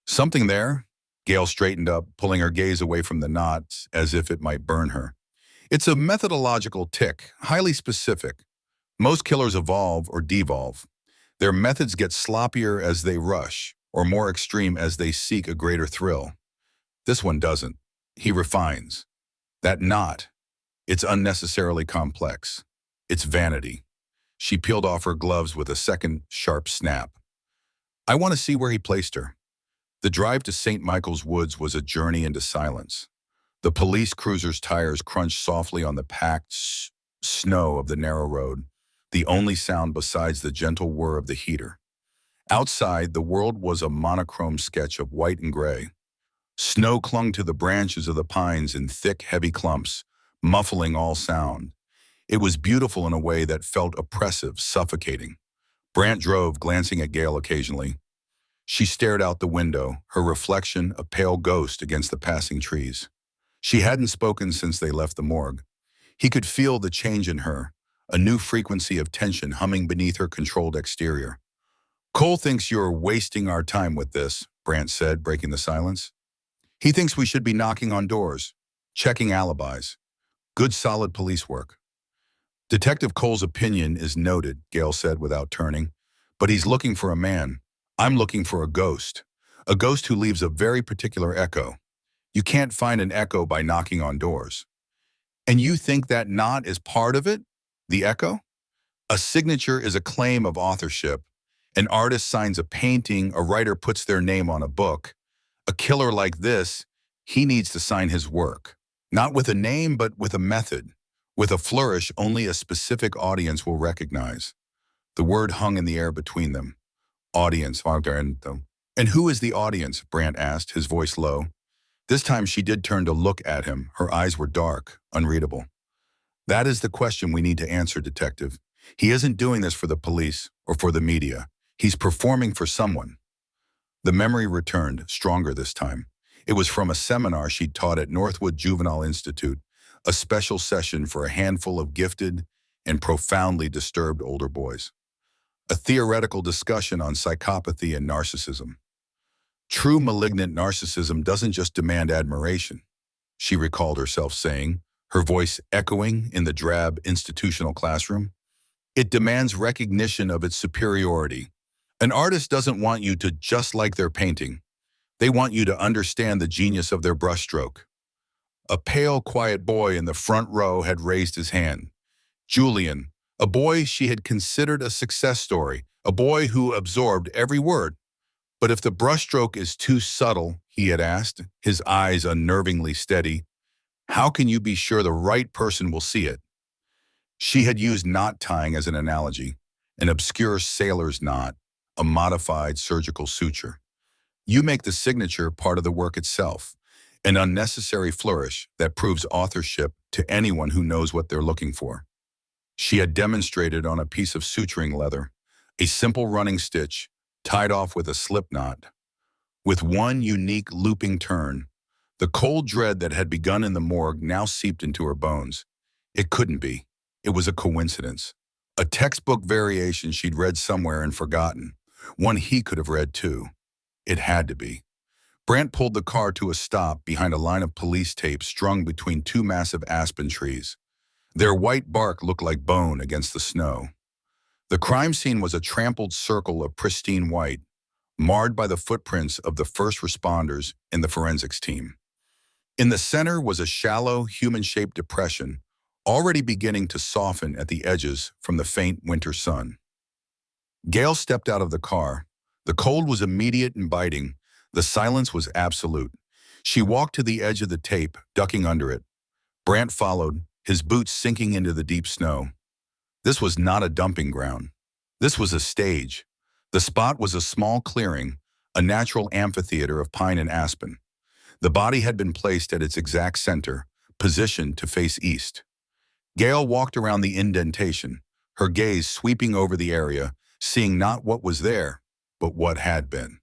Speaker 1: "Something there?" Gail straightened up, pulling her gaze away from the knots as if it might burn her. "It's a methodological tick, highly specific. Most killers evolve or devolve. Their methods get sloppier as they rush, or more extreme as they seek a greater thrill. This one doesn't. He refines. That knot, it's unnecessarily complex. It's vanity." She peeled off her gloves with a second sharp snap. "I want to see where he placed her." The drive to St. Michael's Woods was a journey into silence. The police cruiser's tires crunched softly on the packed snow of the narrow road, the only sound besides the gentle whir of the heater. Outside, the world was a monochrome sketch of white and gray. Snow clung to the branches of the pines in thick, heavy clumps, muffling all sound. It was beautiful in a way that felt oppressive, suffocating. Brandt drove, glancing at Gail occasionally. She stared out the window, her reflection a pale ghost against the passing trees. She hadn't spoken since they left the morgue. He could feel the change in her, a new frequency of tension humming beneath her controlled exterior. "Cole thinks you're wasting our time with this," Brandt said, breaking the silence. "He thinks we should be knocking on doors, checking alibis. Good solid police work." "Detective Cole's opinion is noted," Gail said without turning. "But he's looking for a man. I'm looking for a ghost who leaves a very particular echo. You can't find an echo by knocking on doors." "And you think that knot is part of it? The echo?" "A signature is a claim of authorship. An artist signs a painting, a writer puts their name on a book. A killer like this, he needs to sign his work. Not with a name, but with a method. With a flourish only a specific audience will recognize." The word hung in the air between them. Audience. "And who is the audience?" Brandt asked, his voice low. This time she did turn to look at him. Her eyes were dark, unreadable. "That is the question we need to answer, Detective. He isn't doing this for the police or for the media. He's performing for someone. The memory returned, stronger this time. It was from a seminar she'd taught at Northwood Juvenile Institute, a special session for a handful of gifted and profoundly disturbed older boys. A theoretical discussion on psychopathy and narcissism. True malignant narcissism doesn't just demand admiration, she recalled herself saying, her voice echoing in the drab institutional classroom. It demands recognition of its superiority. An artist doesn't want you to just like their painting. They want you to understand the genius of their brushstroke. A pale, quiet boy in the front row had raised his hand. Julian, a boy she had considered a success story, a boy who absorbed every word. But if the brushstroke is too subtle, he had asked, his eyes unnervingly steady, how can you be sure the right person will see it? She had used knot tying as an analogy, an obscure sailor's knot, a modified surgical suture. You make the signature part of the work itself, an unnecessary flourish that proves authorship to anyone who knows what they're looking for. She had demonstrated on a piece of suturing leather, a simple running stitch tied off with a slip knot. With one unique looping turn, the cold dread that had begun in the morgue now seeped into her bones. It couldn't be. It was a coincidence. A textbook variation she'd read somewhere and forgotten. One he could have read too. It had to be. Brant pulled the car to a stop behind a line of police tape strung between two massive aspen trees. Their white bark looked like bone against the snow. The crime scene was a trampled circle of pristine white, marred by the footprints of the first responders and the forensics team. In the center was a shallow, human-shaped depression, already beginning to soften at the edges from the faint winter sun. Gail stepped out of the car. The cold was immediate and biting. The silence was absolute. She walked to the edge of the tape, ducking under it. Brant followed, his boots sinking into the deep snow. This was not a dumping ground. This was a stage. The spot was a small clearing, a natural amphitheater of pine and aspen. The body had been placed at its exact center, positioned to face east. Gail walked around the indentation, her gaze sweeping over the area, seeing not what was there, but what had been.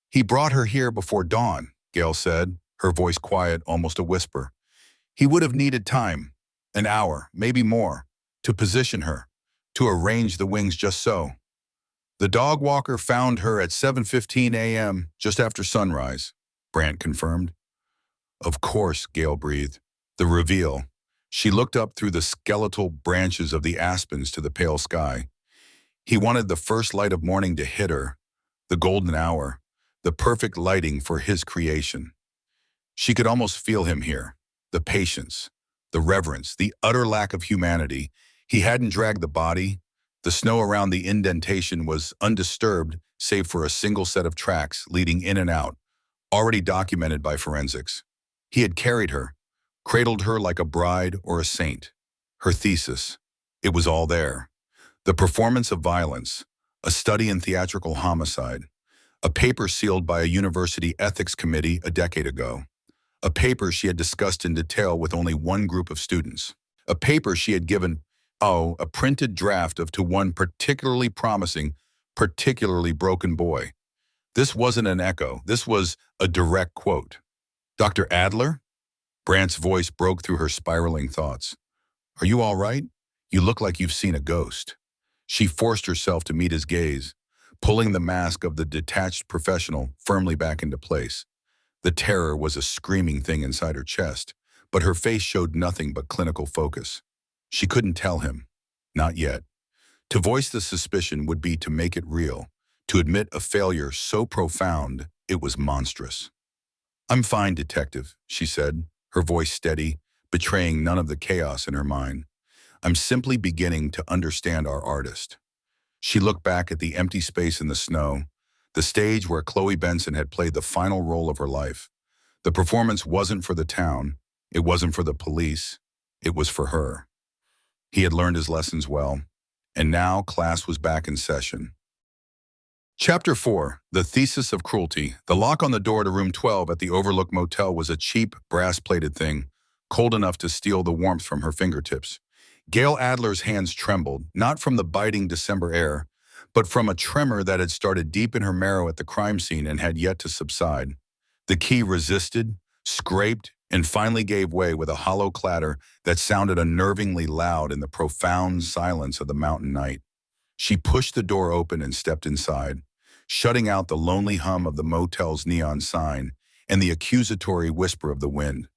Speaker 1: He brought her here before dawn, Gail said, her voice quiet, almost a whisper. He would have needed time, an hour, maybe more, to position her, to arrange the wings just so. The dog walker found her at 7:15 a.m., just after sunrise, Brant confirmed. Of course, Gail breathed. The reveal. She looked up through the skeletal branches of the aspens to the pale sky. He wanted the first light of morning to hit her, the golden hour, the perfect lighting for his creation. She could almost feel him here, the patience, the reverence, the utter lack of humanity. He hadn't dragged the body. The snow around the indentation was undisturbed, save for a single set of tracks leading in and out, already documented by forensics. He had carried her, cradled her like a bride or a saint. Her thesis. It was all there. The performance of violence, a study in theatrical homicide, a paper sealed by a university ethics committee a decade ago, a paper she had discussed in detail with only one group of students, a paper she had given, a printed draft of to one particularly promising, particularly broken boy. This wasn't an echo. This was a direct quote. Dr. Adler? Brant's voice broke through her spiraling thoughts. Are you all right? You look like you've seen a ghost. She forced herself to meet his gaze, pulling the mask of the detached professional firmly back into place. The terror was a screaming thing inside her chest, but her face showed nothing but clinical focus. She couldn't tell him. Not yet. To voice the suspicion would be to make it real, to admit a failure so profound it was monstrous. I'm fine, detective, she said, her voice steady, betraying none of the chaos in her mind. I'm simply beginning to understand our artist. She looked back at the empty space in the snow, the stage where Chloe Benson had played the final role of her life. The performance wasn't for the town, it wasn't for the police, it was for her. He had learned his lessons well, and now class was back in session. Chapter 4, The Thesis of Cruelty. The lock on the door to room 12 at the Overlook Motel was a cheap, brass-plated thing, cold enough to steal the warmth from her fingertips. Gail Adler's hands trembled, not from the biting December air, but from a tremor that had started deep in her marrow at the crime scene and had yet to subside. The key resisted, scraped, and finally gave way with a hollow clatter that sounded unnervingly loud in the profound silence of the mountain night. She pushed the door open and stepped inside, shutting out the lonely hum of the motel's neon sign and the accusatory whisper of the wind.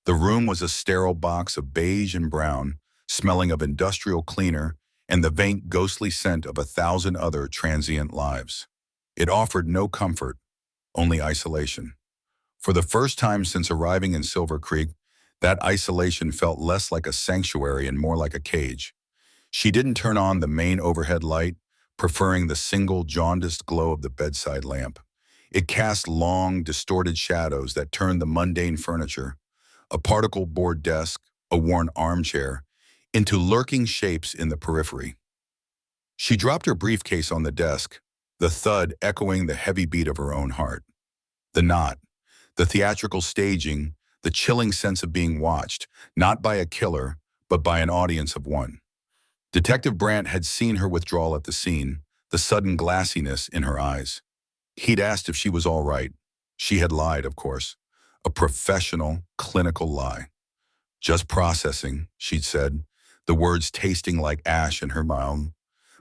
Speaker 1: The room was a sterile box of beige and brown, smelling of industrial cleaner and the faint ghostly scent of 1,000 other transient lives. It offered no comfort, only isolation. For the first time since arriving in Silver Creek, that isolation felt less like a sanctuary and more like a cage. She didn't turn on the main overhead light, preferring the single jaundiced glow of the bedside lamp. It cast long, distorted shadows that turned the mundane furniture, a particle board desk, a worn armchair, into lurking shapes in the periphery. She dropped her briefcase on the desk, the thud echoing the heavy beat of her own heart. The knot, the theatrical staging, the chilling sense of being watched, not by a killer, but by an audience of one. Detective Brandt had seen her withdrawal at the scene, the sudden glassiness in her eyes. He'd asked if she was all right. She had lied, of course. A professional, clinical lie. Just processing, she'd said, the words tasting like ash in her mouth.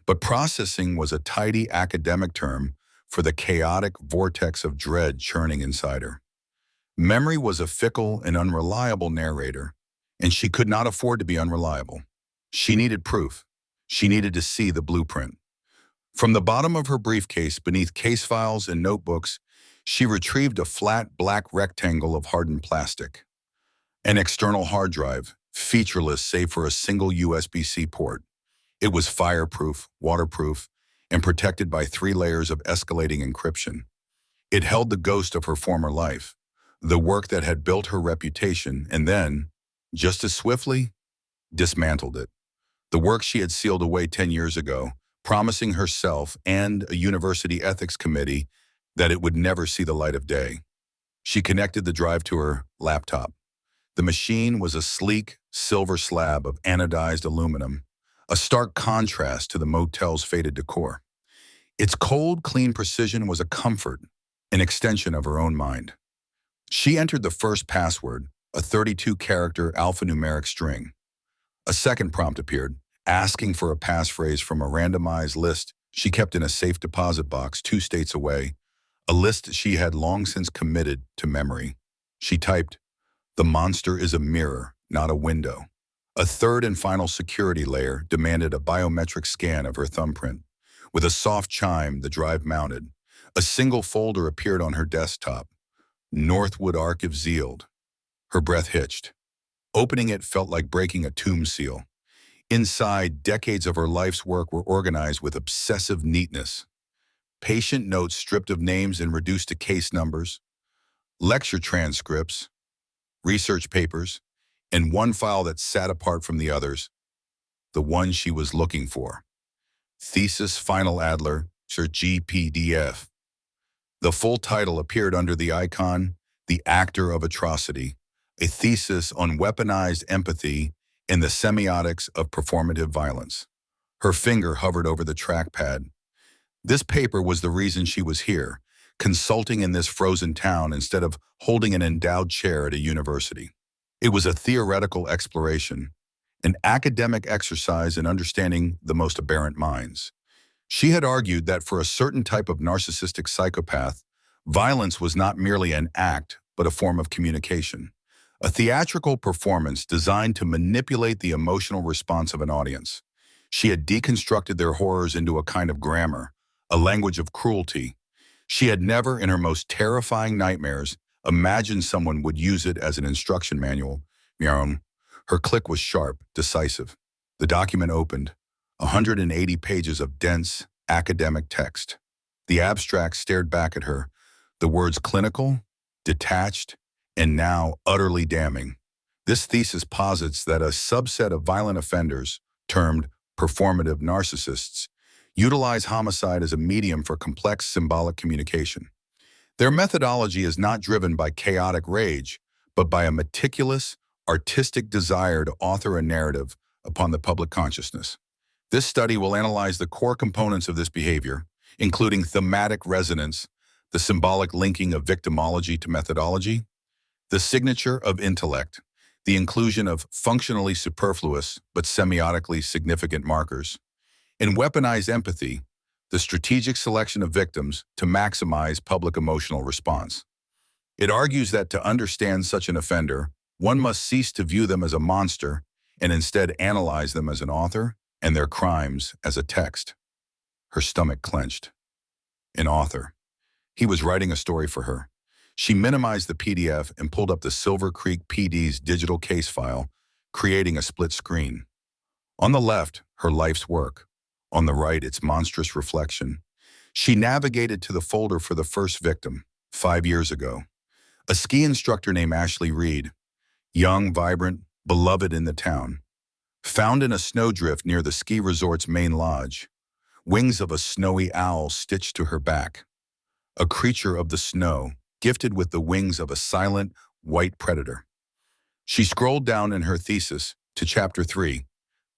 Speaker 1: But processing was a tidy academic term for the chaotic vortex of dread churning inside her. Memory was a fickle and unreliable narrator, and she could not afford to be unreliable. She needed proof. She needed to see the blueprint. From the bottom of her briefcase, beneath case files and notebooks, she retrieved a flat black rectangle of hardened plastic. An external hard drive, featureless save for a single USB-C port. It was fireproof, waterproof, and protected by 3 layers of escalating encryption. It held the ghost of her former life, the work that had built her reputation, and then, just as swiftly, dismantled it. The work she had sealed away 10 years ago, promising herself and a university ethics committee that it would never see the light of day. She connected the drive to her laptop. The machine was a sleek, silver slab of anodized aluminum, a stark contrast to the motel's faded decor. Its cold, clean precision was a comfort, an extension of her own mind. She entered the first password, a 32-character alphanumeric string. A second prompt appeared, asking for a passphrase from a randomized list she kept in a safe deposit box 2 states away, a list she had long since committed to memory. She typed, "The monster is a mirror, not a window." A third and final security layer demanded a biometric scan of her thumbprint. With a soft chime, the drive mounted. A single folder appeared on her desktop. Northwood Archive sealed. Her breath hitched. Opening it felt like breaking a tomb seal. Inside, decades of her life's work were organized with obsessive neatness. Patient notes stripped of names and reduced to case numbers, lecture transcripts, research papers, and one file that sat apart from the others, the one she was looking for. Thesis Final Adler, Sir GPDF. The full title appeared under the icon, The Actor of Atrocity, a thesis on weaponized empathy and the semiotics of performative violence. Her finger hovered over the trackpad. This paper was the reason she was here, consulting in this frozen town instead of holding an endowed chair at a university. It was a theoretical exploration, an academic exercise in understanding the most aberrant minds. She had argued that for a certain type of narcissistic psychopath, violence was not merely an act, but a form of communication. A theatrical performance designed to manipulate the emotional response of an audience. She had deconstructed their horrors into a kind of grammar, a language of cruelty. She had never, in her most terrifying nightmares, imagined someone would use it as an instruction manual. Meow. Her click was sharp, decisive. The document opened, 180 pages of dense, academic text. The abstract stared back at her, the words clinical, detached, and now utterly damning. This thesis posits that a subset of violent offenders, termed performative narcissists, utilize homicide as a medium for complex symbolic communication. Their methodology is not driven by chaotic rage, but by a meticulous, artistic desire to author a narrative upon the public consciousness. This study will analyze the core components of this behavior, including thematic resonance, the symbolic linking of victimology to methodology, the signature of intellect, the inclusion of functionally superfluous but semiotically significant markers, and weaponized empathy, the strategic selection of victims to maximize public emotional response. It argues that to understand such an offender, one must cease to view them as a monster and instead analyze them as an author and their crimes as a text. Her stomach clenched. An author. He was writing a story for her. She minimized the PDF and pulled up the Silver Creek PD's digital case file, creating a split screen. On the left, her life's work. On the right, its monstrous reflection. She navigated to the folder for the first victim, 5 years ago. A ski instructor named Ashley Reed, young, vibrant, beloved in the town. Found in a snowdrift near the ski resort's main lodge. Wings of a snowy owl stitched to her back. A creature of the snow, gifted with the wings of a silent, white predator. She scrolled down in her thesis to Chapter 3,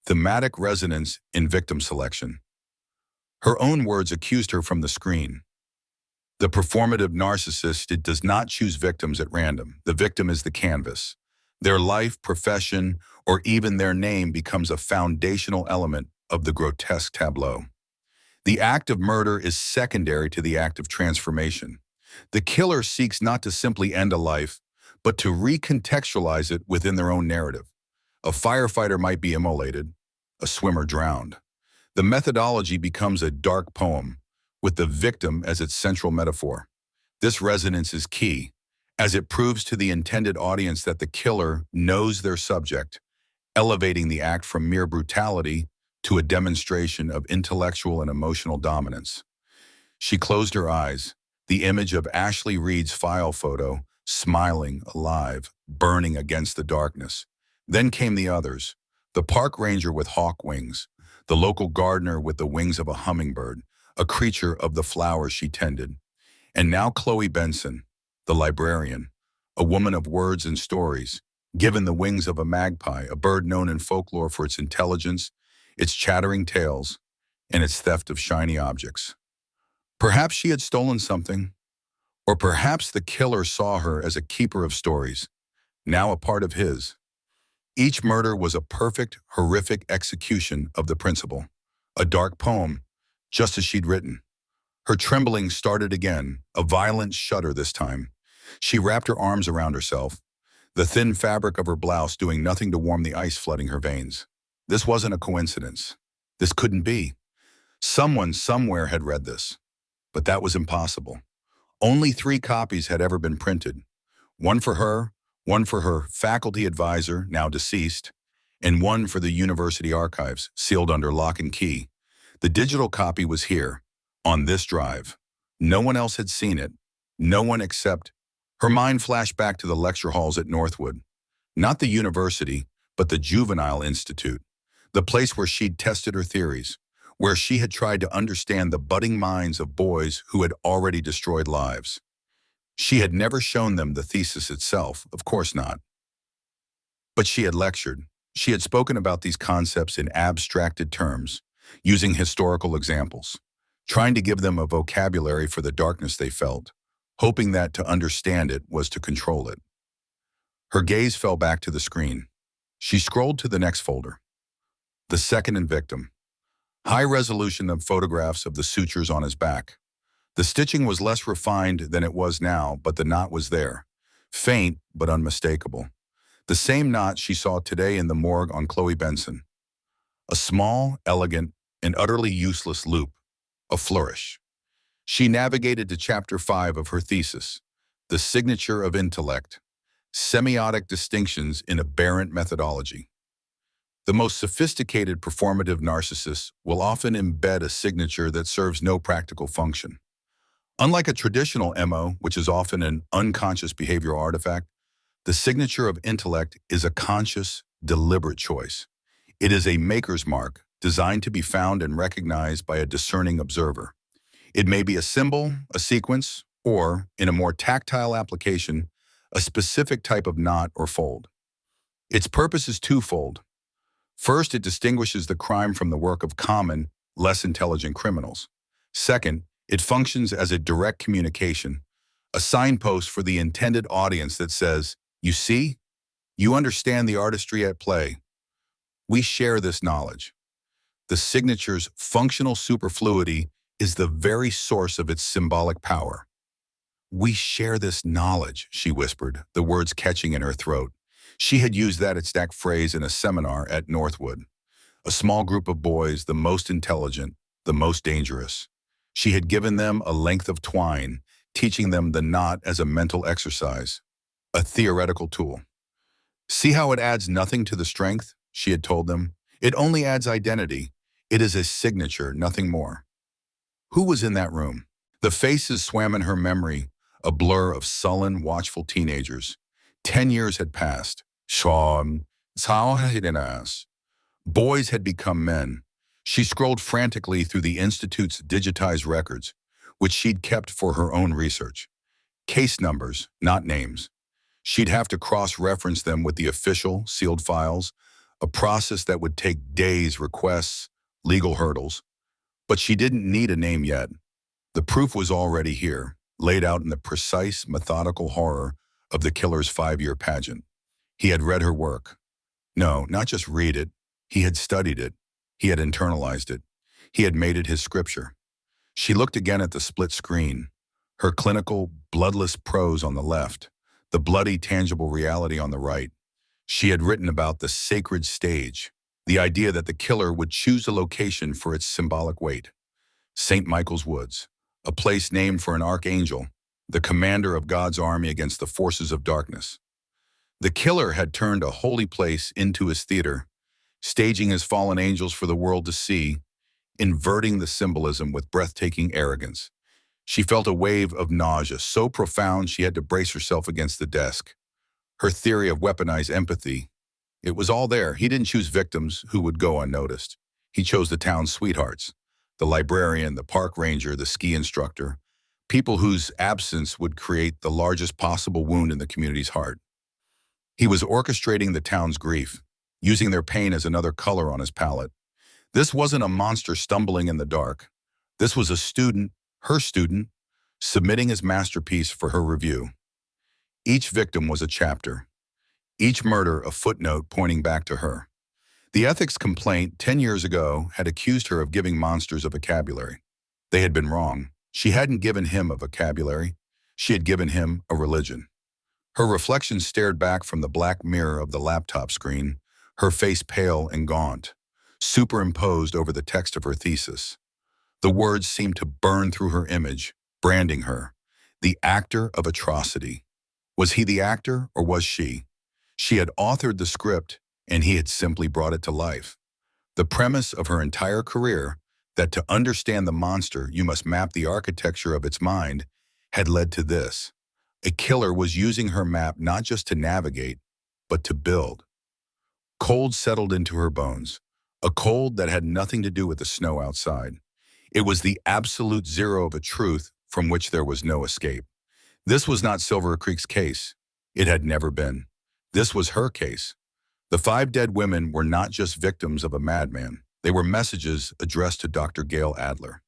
Speaker 1: Thematic Resonance in Victim Selection. Her own words accused her from the screen. The performative narcissist does not choose victims at random. The victim is the canvas. Their life, profession, or even their name becomes a foundational element of the grotesque tableau. The act of murder is secondary to the act of transformation. The killer seeks not to simply end a life, but to recontextualize it within their own narrative. A firefighter might be immolated, a swimmer drowned. The methodology becomes a dark poem, with the victim as its central metaphor. This resonance is key, as it proves to the intended audience that the killer knows their subject, elevating the act from mere brutality to a demonstration of intellectual and emotional dominance. She closed her eyes, the image of Ashley Reed's file photo, smiling, alive, burning against the darkness. Then came the others, the park ranger with hawk wings, the local gardener with the wings of a hummingbird, a creature of the flowers she tended. And now Chloe Benson, the librarian, a woman of words and stories, given the wings of a magpie, a bird known in folklore for its intelligence, its chattering tales, and its theft of shiny objects. Perhaps she had stolen something, or perhaps the killer saw her as a keeper of stories, now a part of his. Each murder was a perfect, horrific execution of the principle, a dark poem, just as she'd written. Her trembling started again, a violent shudder this time. She wrapped her arms around herself, the thin fabric of her blouse doing nothing to warm the ice flooding her veins. This wasn't a coincidence. This couldn't be. Someone somewhere had read this, but that was impossible. Only 3 copies had ever been printed. One for her faculty advisor, now deceased, and one for the university archives, sealed under lock and key. The digital copy was here, on this drive. No one else had seen it, no one except. Her mind flashed back to the lecture halls at Northwood. Not the university, but the Juvenile Institute, the place where she'd tested her theories, where she had tried to understand the budding minds of boys who had already destroyed lives. She had never shown them the thesis itself, of course not. But she had lectured. She had spoken about these concepts in abstracted terms, using historical examples, trying to give them a vocabulary for the darkness they felt, hoping that to understand it was to control it. Her gaze fell back to the screen. She scrolled to the next folder. The second and victim. High resolution of photographs of the sutures on his back. The stitching was less refined than it was now, but the knot was there. Faint, but unmistakable. The same knot she saw today in the morgue on Chloe Benson. A small, elegant, and utterly useless loop. A flourish. She navigated to Chapter 5 of her thesis, The Signature of Intellect, Semiotic Distinctions in Aberrant Methodology. The most sophisticated performative narcissists will often embed a signature that serves no practical function. Unlike a traditional MO, which is often an unconscious behavioral artifact, the signature of intellect is a conscious, deliberate choice. It is a maker's mark designed to be found and recognized by a discerning observer. It may be a symbol, a sequence, or, in a more tactile application, a specific type of knot or fold. Its purpose is twofold. First, it distinguishes the crime from the work of common, less intelligent criminals. Second, it functions as a direct communication, a signpost for the intended audience that says, "You see? You understand the artistry at play. We share this knowledge." The signature's functional superfluity is the very source of its symbolic power. "We share this knowledge," she whispered, the words catching in her throat. She had used that exact phrase in a seminar at Northwood. A small group of boys, the most intelligent, the most dangerous. She had given them a length of twine, teaching them the knot as a mental exercise, a theoretical tool. "See how it adds nothing to the strength?" she had told them. "It only adds identity. It is a signature, nothing more." Who was in that room? The faces swam in her memory, a blur of sullen, watchful teenagers. 10 years had passed. Sean, boys had become men. She scrolled frantically through the Institute's digitized records, which she'd kept for her own research. Case numbers, not names. She'd have to cross-reference them with the official, sealed files, a process that would take days, requests, legal hurdles. But she didn't need a name yet. The proof was already here, laid out in the precise, methodical horror of the killer's 5-year pageant. He had read her work. No, not just read it. He had studied it. He had internalized it. He had made it his scripture. She looked again at the split screen, her clinical, bloodless prose on the left, the bloody, tangible reality on the right. She had written about the sacred stage, the idea that the killer would choose a location for its symbolic weight. St. Michael's Woods, a place named for an archangel, the commander of God's army against the forces of darkness. The killer had turned a holy place into his theater, staging his fallen angels for the world to see, inverting the symbolism with breathtaking arrogance. She felt a wave of nausea so profound she had to brace herself against the desk. Her theory of weaponized empathy. It was all there. He didn't choose victims who would go unnoticed. He chose the town's sweethearts, the librarian, the park ranger, the ski instructor, people whose absence would create the largest possible wound in the community's heart. He was orchestrating the town's grief, using their pain as another color on his palette. This wasn't a monster stumbling in the dark. This was a student, her student, submitting his masterpiece for her review. Each victim was a chapter. Each murder a footnote pointing back to her. The ethics complaint 10 years ago had accused her of giving monsters a vocabulary. They had been wrong. She hadn't given him a vocabulary. She had given him a religion. Her reflection stared back from the black mirror of the laptop screen, her face pale and gaunt, superimposed over the text of her thesis. The words seemed to burn through her image, branding her, the actor of atrocity. Was he the actor, or was she? She had authored the script, and he had simply brought it to life. The premise of her entire career, that to understand the monster you must map the architecture of its mind, had led to this. A killer was using her map not just to navigate, but to build. Cold settled into her bones, a cold that had nothing to do with the snow outside. It was the absolute zero of a truth from which there was no escape. This was not Silver Creek's case. It had never been. This was her case. The 5 dead women were not just victims of a madman. They were messages addressed to Dr. Gail Adler.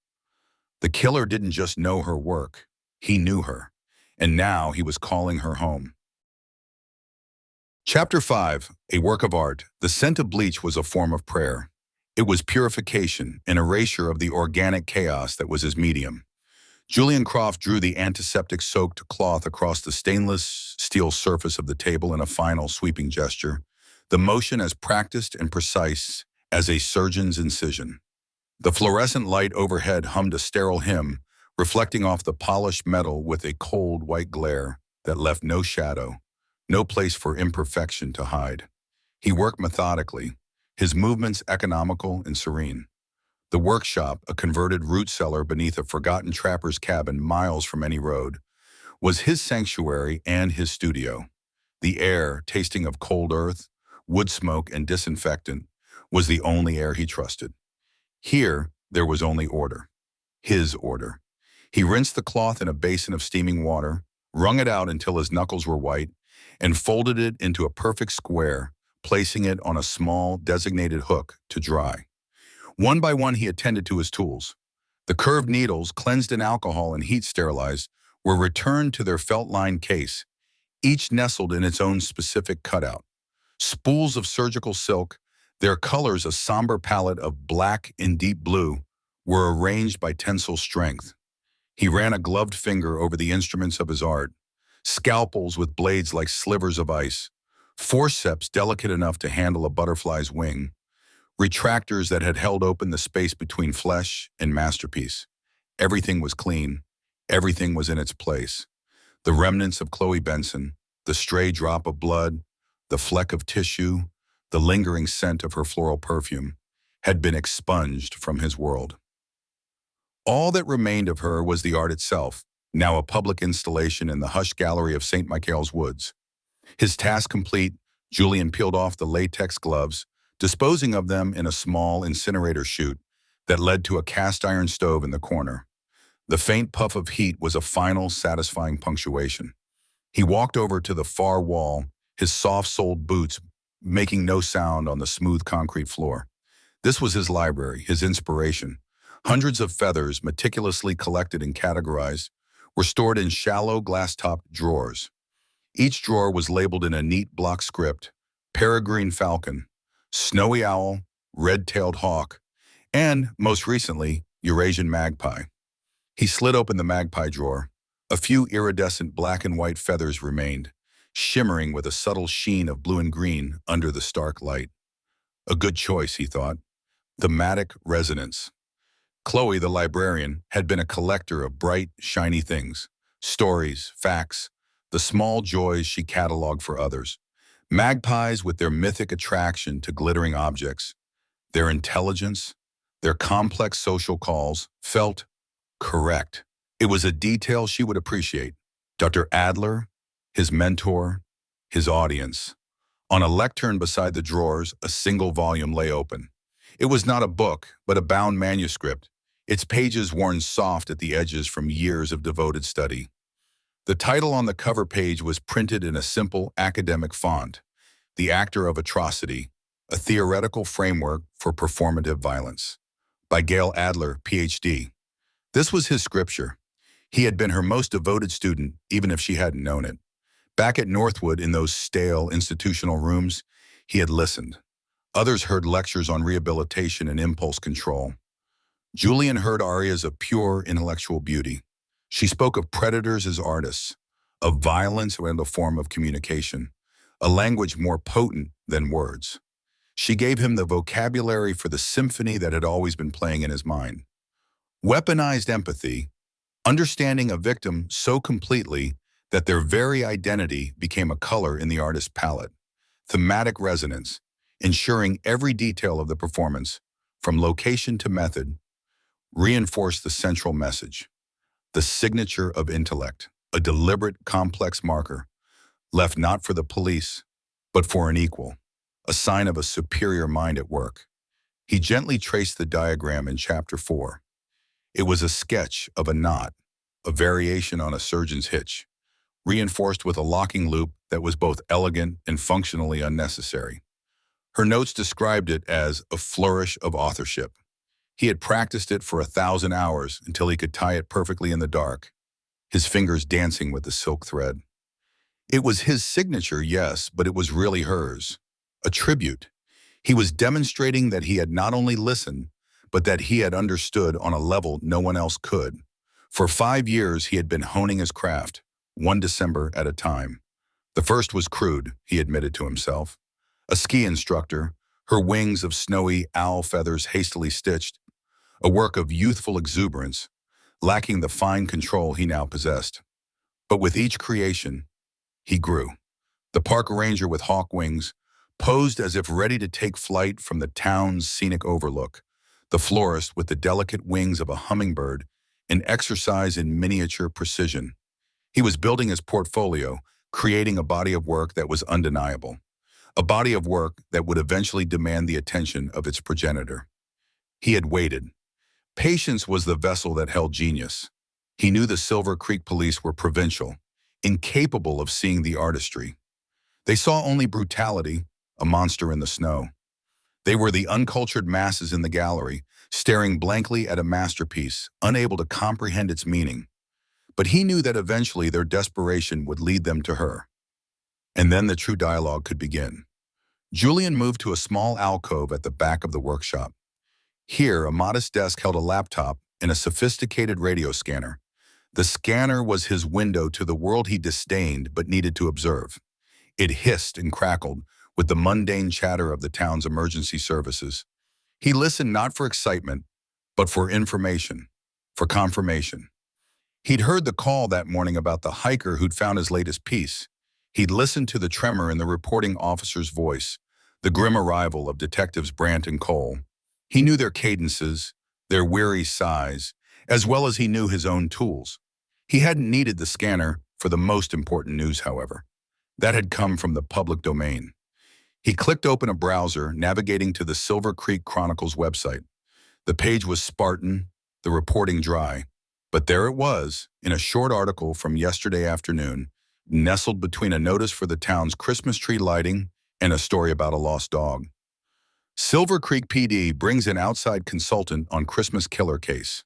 Speaker 1: The killer didn't just know her work. He knew her. And now he was calling her home. Chapter 5, A Work of Art. The scent of bleach was a form of prayer. It was purification, an erasure of the organic chaos that was his medium. Julian Croft drew the antiseptic-soaked cloth across the stainless steel surface of the table in a final sweeping gesture, the motion as practiced and precise as a surgeon's incision. The fluorescent light overhead hummed a sterile hymn, reflecting off the polished metal with a cold white glare that left no shadow, no place for imperfection to hide. He worked methodically, his movements economical and serene. The workshop, a converted root cellar beneath a forgotten trapper's cabin miles from any road, was his sanctuary and his studio. The air, tasting of cold earth, wood smoke, and disinfectant, was the only air he trusted. Here, there was only order. His order. He rinsed the cloth in a basin of steaming water, wrung it out until his knuckles were white, and folded it into a perfect square, placing it on a small, designated hook to dry. One by one, he attended to his tools. The curved needles, cleansed in alcohol and heat sterilized, were returned to their felt-lined case, each nestled in its own specific cutout. Spools of surgical silk, their colors a somber palette of black and deep blue, were arranged by tensile strength. He ran a gloved finger over the instruments of his art, scalpels with blades like slivers of ice, forceps delicate enough to handle a butterfly's wing, retractors that had held open the space between flesh and masterpiece. Everything was clean. Everything was in its place. The remnants of Chloe Benson, the stray drop of blood, the fleck of tissue, the lingering scent of her floral perfume, had been expunged from his world. All that remained of her was the art itself, now a public installation in the hushed gallery of St. Michael's Woods. His task complete, Julian peeled off the latex gloves, disposing of them in a small incinerator chute that led to a cast-iron stove in the corner. The faint puff of heat was a final, satisfying punctuation. He walked over to the far wall, his soft-soled boots making no sound on the smooth concrete floor. This was his library, his inspiration. Hundreds of feathers, meticulously collected and categorized, were stored in shallow, glass-topped drawers. Each drawer was labeled in a neat block script: peregrine falcon, snowy owl, red-tailed hawk, and, most recently, Eurasian magpie. He slid open the magpie drawer. A few iridescent black and white feathers remained, shimmering with a subtle sheen of blue and green under the stark light. A good choice, he thought. Thematic resonance. Chloe, the librarian, had been a collector of bright, shiny things, stories, facts, the small joys she cataloged for others. Magpies with their mythic attraction to glittering objects, their intelligence, their complex social calls, felt correct. It was a detail she would appreciate. Dr. Adler, his mentor, his audience. On a lectern beside the drawers, a single volume lay open. It was not a book, but a bound manuscript, its pages worn soft at the edges from years of devoted study. The title on the cover page was printed in a simple academic font: The Actor of Atrocity, a Theoretical Framework for Performative Violence, by Gail Adler, Ph.D. This was his scripture. He had been her most devoted student, even if she hadn't known it. Back at Northwood, in those stale institutional rooms, he had listened. Others heard lectures on rehabilitation and impulse control. Julian heard arias of pure intellectual beauty. She spoke of predators as artists, of violence as a form of communication, a language more potent than words. She gave him the vocabulary for the symphony that had always been playing in his mind. Weaponized empathy, understanding a victim so completely that their very identity became a color in the artist's palette. Thematic resonance, ensuring every detail of the performance, from location to method, reinforced the central message. The signature of intellect, a deliberate, complex marker, left not for the police, but for an equal, a sign of a superior mind at work. He gently traced the diagram in Chapter 4. It was a sketch of a knot, a variation on a surgeon's hitch, reinforced with a locking loop that was both elegant and functionally unnecessary. Her notes described it as a flourish of authorship. He had practiced it for 1,000 hours until he could tie it perfectly in the dark, his fingers dancing with the silk thread. It was his signature, yes, but it was really hers. A tribute. He was demonstrating that he had not only listened, but that he had understood on a level no one else could. For 5 years, he had been honing his craft, one December at a time. The first was crude, he admitted to himself. A ski instructor, her wings of snowy owl feathers hastily stitched, a work of youthful exuberance, lacking the fine control he now possessed. But with each creation, he grew. The park ranger with hawk wings, posed as if ready to take flight from the town's scenic overlook. The florist with the delicate wings of a hummingbird, an exercise in miniature precision. He was building his portfolio, creating a body of work that was undeniable. A body of work that would eventually demand the attention of its progenitor. He had waited. Patience was the vessel that held genius. He knew the Silver Creek police were provincial, incapable of seeing the artistry. They saw only brutality, a monster in the snow. They were the uncultured masses in the gallery, staring blankly at a masterpiece, unable to comprehend its meaning. But he knew that eventually their desperation would lead them to her. And then the true dialogue could begin. Julian moved to a small alcove at the back of the workshop. Here, a modest desk held a laptop and a sophisticated radio scanner. The scanner was his window to the world he disdained but needed to observe. It hissed and crackled with the mundane chatter of the town's emergency services. He listened not for excitement, but for information, for confirmation. He'd heard the call that morning about the hiker who'd found his latest piece. He'd listened to the tremor in the reporting officer's voice, the grim arrival of detectives Brandt and Cole. He knew their cadences, their weary sighs, as well as he knew his own tools. He hadn't needed the scanner for the most important news, however. That had come from the public domain. He clicked open a browser, navigating to the Silver Creek Chronicle's website. The page was Spartan, the reporting dry. But there it was, in a short article from yesterday afternoon, nestled between a notice for the town's Christmas tree lighting and a story about a lost dog. Silver Creek PD brings an outside consultant on Christmas killer case.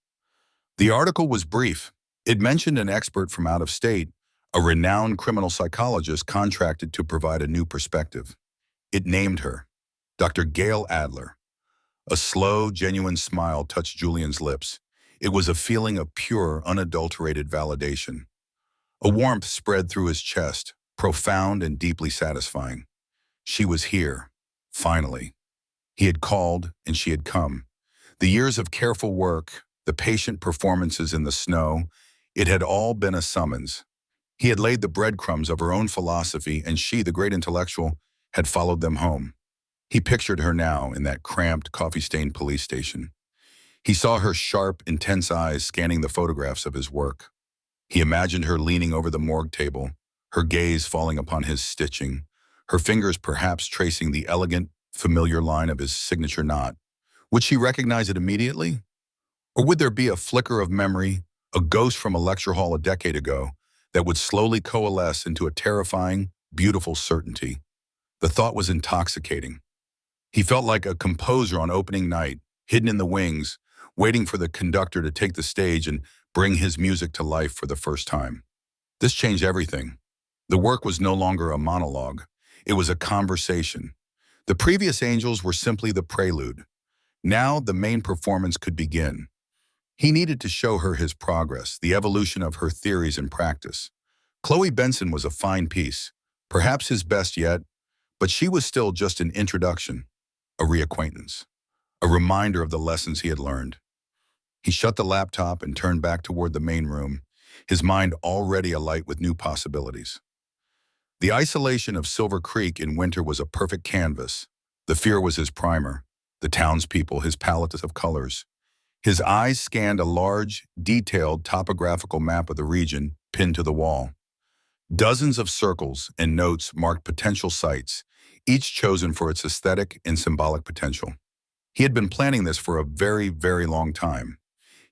Speaker 1: The article was brief. It mentioned an expert from out of state, a renowned criminal psychologist contracted to provide a new perspective. It named her, Dr. Gail Adler. A slow, genuine smile touched Julian's lips. It was a feeling of pure, unadulterated validation. A warmth spread through his chest, profound and deeply satisfying. She was here, finally. He had called, and she had come. The years of careful work, the patient performances in the snow, it had all been a summons. He had laid the breadcrumbs of her own philosophy, and she, the great intellectual, had followed them home. He pictured her now in that cramped, coffee-stained police station. He saw her sharp, intense eyes scanning the photographs of his work. He imagined her leaning over the morgue table, her gaze falling upon his stitching, her fingers perhaps tracing the elegant, familiar line of his signature knot. Would she recognize it immediately? Or would there be a flicker of memory, a ghost from a lecture hall a decade ago, that would slowly coalesce into a terrifying, beautiful certainty? The thought was intoxicating. He felt like a composer on opening night, hidden in the wings, waiting for the conductor to take the stage and bring his music to life for the first time. This changed everything. The work was no longer a monologue. It was a conversation. The previous angels were simply the prelude. Now the main performance could begin. He needed to show her his progress, the evolution of her theories and practice. Chloe Benson was a fine piece, perhaps his best yet, but she was still just an introduction, a reacquaintance, a reminder of the lessons he had learned. He shut the laptop and turned back toward the main room, his mind already alight with new possibilities. The isolation of Silver Creek in winter was a perfect canvas. The fear was his primer, the townspeople his palette of colors. His eyes scanned a large, detailed topographical map of the region pinned to the wall. Dozens of circles and notes marked potential sites, each chosen for its aesthetic and symbolic potential. He had been planning this for a very, very long time.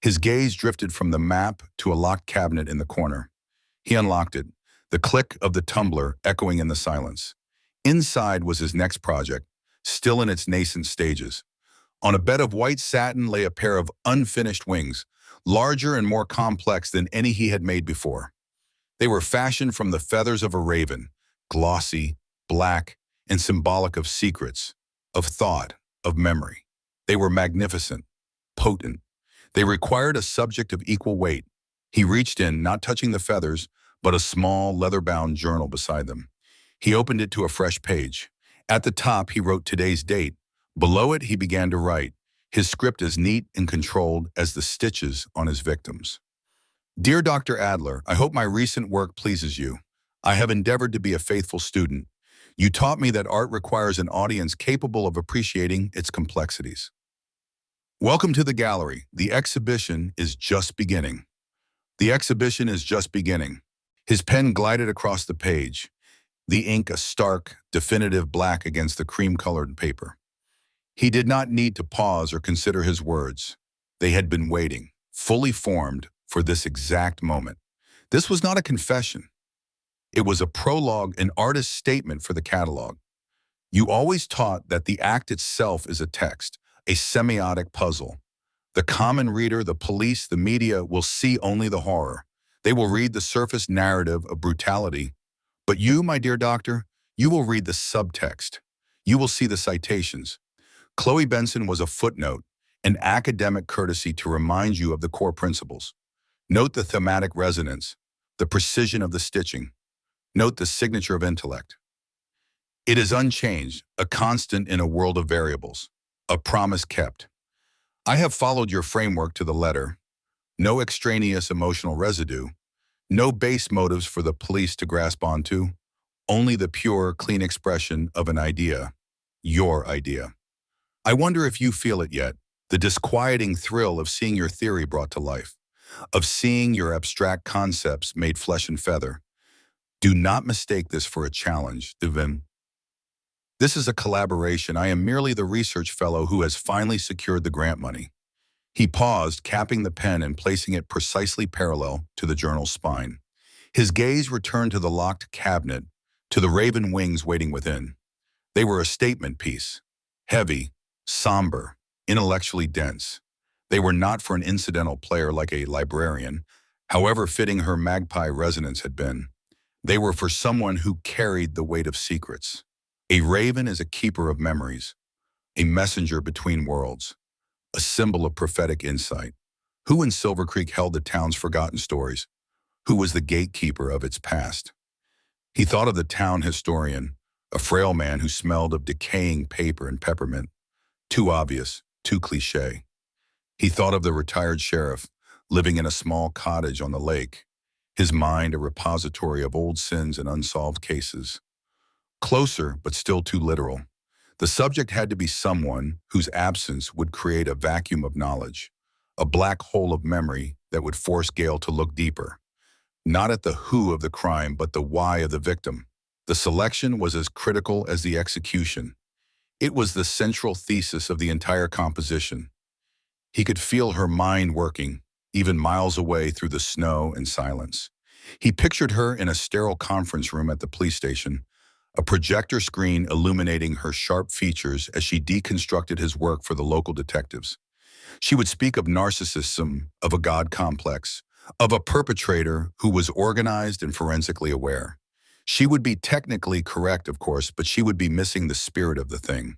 Speaker 1: His gaze drifted from the map to a locked cabinet in the corner. He unlocked it, the click of the tumbler echoing in the silence. Inside was his next project, still in its nascent stages. On a bed of white satin lay a pair of unfinished wings, larger and more complex than any he had made before. They were fashioned from the feathers of a raven, glossy, black, and symbolic of secrets, of thought, of memory. They were magnificent, potent. They required a subject of equal weight. He reached in, not touching the feathers, but a small, leather-bound journal beside them. He opened it to a fresh page. At the top, he wrote today's date. Below it, he began to write, his script as neat and controlled as the stitches on his victims. Dear Dr. Adler, I hope my recent work pleases you. I have endeavored to be a faithful student. You taught me that art requires an audience capable of appreciating its complexities. Welcome to the gallery. The exhibition is just beginning. The exhibition is just beginning. His pen glided across the page, the ink a stark, definitive black against the cream-colored paper. He did not need to pause or consider his words. They had been waiting, fully formed, for this exact moment. This was not a confession. It was a prologue, an artist's statement for the catalog. You always taught that the act itself is a text, a semiotic puzzle. The common reader, the police, the media will see only the horror. They will read the surface narrative of brutality. But you, my dear doctor, you will read the subtext. You will see the citations. Chloe Benson was a footnote, an academic courtesy to remind you of the core principles. Note the thematic resonance, the precision of the stitching. Note the signature of intellect. It is unchanged, a constant in a world of variables, a promise kept. I have followed your framework to the letter. No extraneous emotional residue, no base motives for the police to grasp onto, only the pure, clean expression of an idea, your idea. I wonder if you feel it yet, the disquieting thrill of seeing your theory brought to life, of seeing your abstract concepts made flesh and feather. Do not mistake this for a challenge, Divin. This is a collaboration. I am merely the research fellow who has finally secured the grant money. He paused, capping the pen and placing it precisely parallel to the journal's spine. His gaze returned to the locked cabinet, to the raven wings waiting within. They were a statement piece, heavy, somber, intellectually dense. They were not for an incidental player like a librarian, however fitting her magpie resonance had been. They were for someone who carried the weight of secrets. A raven is a keeper of memories, a messenger between worlds, a symbol of prophetic insight. Who in Silver Creek held the town's forgotten stories? Who was the gatekeeper of its past? He thought of the town historian, a frail man who smelled of decaying paper and peppermint. Too obvious, too cliché. He thought of the retired sheriff, living in a small cottage on the lake, his mind a repository of old sins and unsolved cases. Closer, but still too literal. The subject had to be someone whose absence would create a vacuum of knowledge, a black hole of memory that would force Gale to look deeper. Not at the who of the crime, but the why of the victim. The selection was as critical as the execution. It was the central thesis of the entire composition. He could feel her mind working, even miles away through the snow and silence. He pictured her in a sterile conference room at the police station, a projector screen illuminating her sharp features as she deconstructed his work for the local detectives. She would speak of narcissism, of a God complex, of a perpetrator who was organized and forensically aware. She would be technically correct, of course, but she would be missing the spirit of the thing.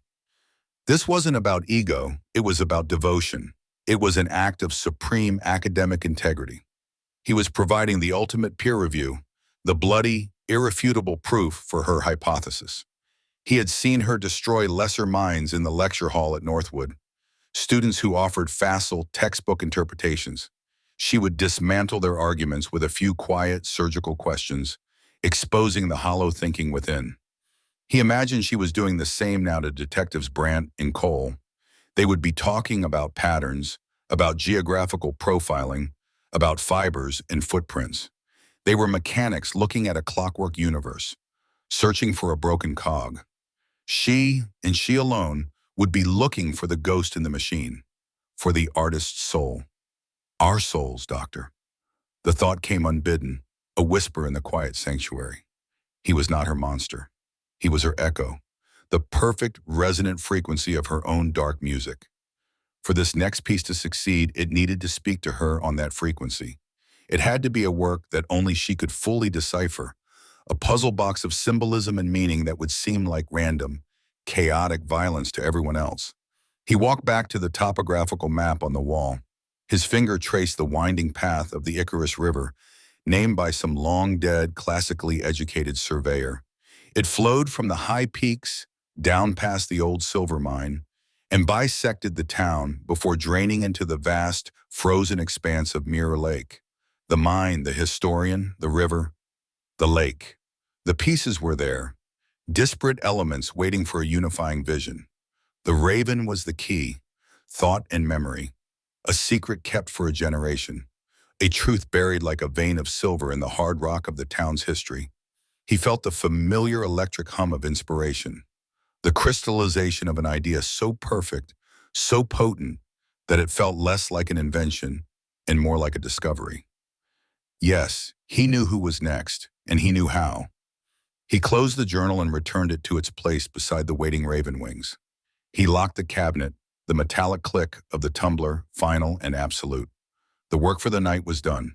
Speaker 1: This wasn't about ego, it was about devotion. It was an act of supreme academic integrity. He was providing the ultimate peer review, the bloody, irrefutable proof for her hypothesis. He had seen her destroy lesser minds in the lecture hall at Northwood, students who offered facile textbook interpretations. She would dismantle their arguments with a few quiet, surgical questions, exposing the hollow thinking within. He imagined she was doing the same now to Detectives Brandt and Cole. They would be talking about patterns, about geographical profiling, about fibers and footprints. They were mechanics looking at a clockwork universe, searching for a broken cog. She, and she alone, would be looking for the ghost in the machine, for the artist's soul. Our souls, Doctor. The thought came unbidden, a whisper in the quiet sanctuary. He was not her monster. He was her echo, the perfect resonant frequency of her own dark music. For this next piece to succeed, it needed to speak to her on that frequency. It had to be a work that only she could fully decipher, a puzzle box of symbolism and meaning that would seem like random, chaotic violence to everyone else. He walked back to the topographical map on the wall. His finger traced the winding path of the Icarus River, named by some long-dead, classically educated surveyor. It flowed from the high peaks down past the old silver mine and bisected the town before draining into the vast, frozen expanse of Mirror Lake. The mine, the historian, the river, the lake. The pieces were there, disparate elements waiting for a unifying vision. The raven was the key, thought and memory, a secret kept for a generation, a truth buried like a vein of silver in the hard rock of the town's history. He felt the familiar electric hum of inspiration, the crystallization of an idea so perfect, so potent, that it felt less like an invention and more like a discovery. Yes, he knew who was next, and he knew how. He closed the journal and returned it to its place beside the waiting raven wings. He locked the cabinet, the metallic click of the tumbler, final and absolute. The work for the night was done.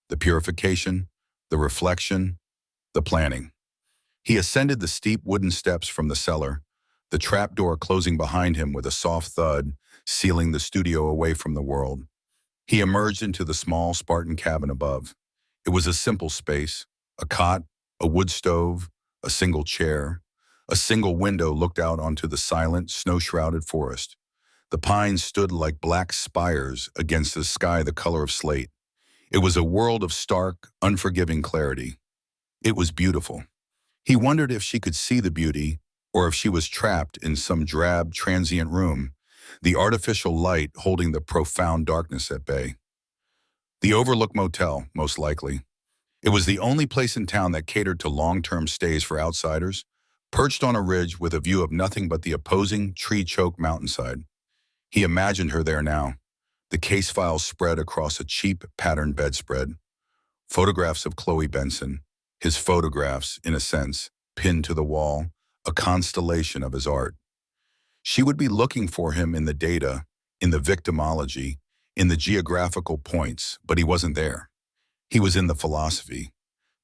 Speaker 1: The purification, the reflection, the planning. He ascended the steep wooden steps from the cellar, the trapdoor closing behind him with a soft thud, sealing the studio away from the world. He emerged into the small Spartan cabin above. It was a simple space, a cot, a wood stove, a single chair. A single window looked out onto the silent, snow-shrouded forest. The pines stood like black spires against a sky the color of slate. It was a world of stark, unforgiving clarity. It was beautiful. He wondered if she could see the beauty, or if she was trapped in some drab, transient room, the artificial light holding the profound darkness at bay. The Overlook Motel, most likely. It was the only place in town that catered to long-term stays for outsiders, perched on a ridge with a view of nothing but the opposing, tree-choked mountainside. He imagined her there now, the case files spread across a cheap, patterned bedspread, photographs of Chloe Benson, his photographs, in a sense, pinned to the wall, a constellation of his art. She would be looking for him in the data, in the victimology, in the geographical points, but he wasn't there. He was in the philosophy.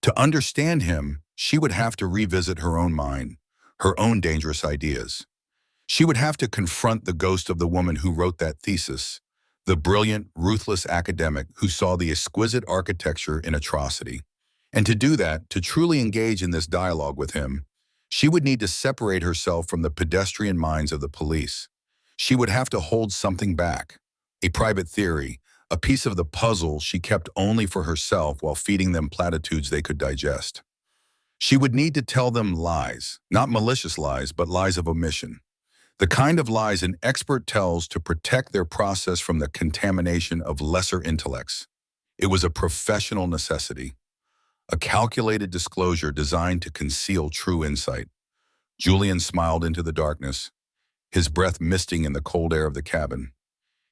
Speaker 1: To understand him, she would have to revisit her own mind, her own dangerous ideas. She would have to confront the ghost of the woman who wrote that thesis, the brilliant, ruthless academic who saw the exquisite architecture in atrocity. And to do that, to truly engage in this dialogue with him, she would need to separate herself from the pedestrian minds of the police. She would have to hold something back, a private theory, a piece of the puzzle she kept only for herself while feeding them platitudes they could digest. She would need to tell them lies, not malicious lies, but lies of omission. The kind of lies an expert tells to protect their process from the contamination of lesser intellects. It was a professional necessity, a calculated disclosure designed to conceal true insight. Julian smiled into the darkness, his breath misting in the cold air of the cabin.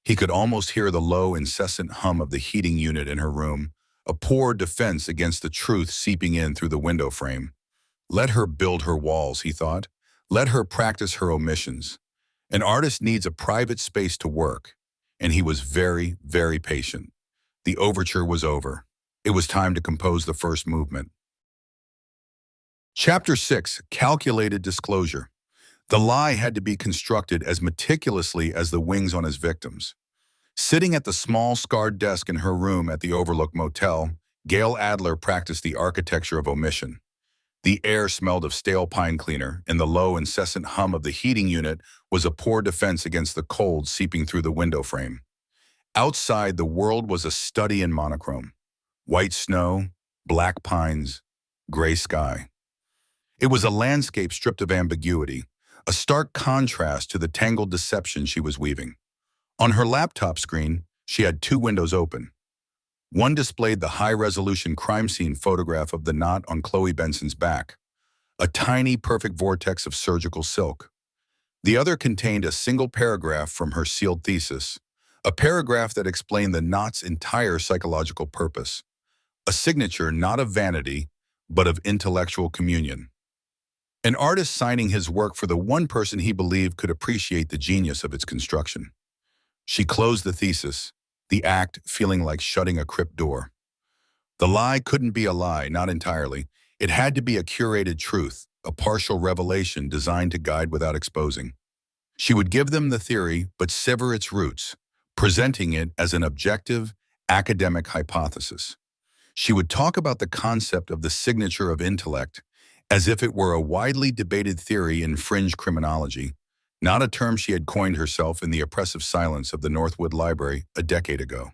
Speaker 1: He could almost hear the low, incessant hum of the heating unit in her room, a poor defense against the truth seeping in through the window frame. Let her build her walls, he thought. Let her practice her omissions. An artist needs a private space to work, and he was very, very patient. The overture was over. It was time to compose the first movement. Chapter 6, Calculated Disclosure. The lie had to be constructed as meticulously as the wings on his victims. Sitting at the small, scarred desk in her room at the Overlook Motel, Gail Adler practiced the architecture of omission. The air smelled of stale pine cleaner, and the low, incessant hum of the heating unit was a poor defense against the cold seeping through the window frame. Outside, the world was a study in monochrome. White snow, black pines, gray sky. It was a landscape stripped of ambiguity, a stark contrast to the tangled deception she was weaving. On her laptop screen, she had two windows open. One displayed the high-resolution crime scene photograph of the knot on Chloe Benson's back, a tiny, perfect vortex of surgical silk. The other contained a single paragraph from her sealed thesis, a paragraph that explained the knot's entire psychological purpose, a signature not of vanity, but of intellectual communion. An artist signing his work for the one person he believed could appreciate the genius of its construction. She closed the thesis, the act feeling like shutting a crypt door. The lie couldn't be a lie, not entirely. It had to be a curated truth, a partial revelation designed to guide without exposing. She would give them the theory, but sever its roots, presenting it as an objective, academic hypothesis. She would talk about the concept of the signature of intellect as if it were a widely debated theory in fringe criminology, not a term she had coined herself in the oppressive silence of the Northwood Library a decade ago.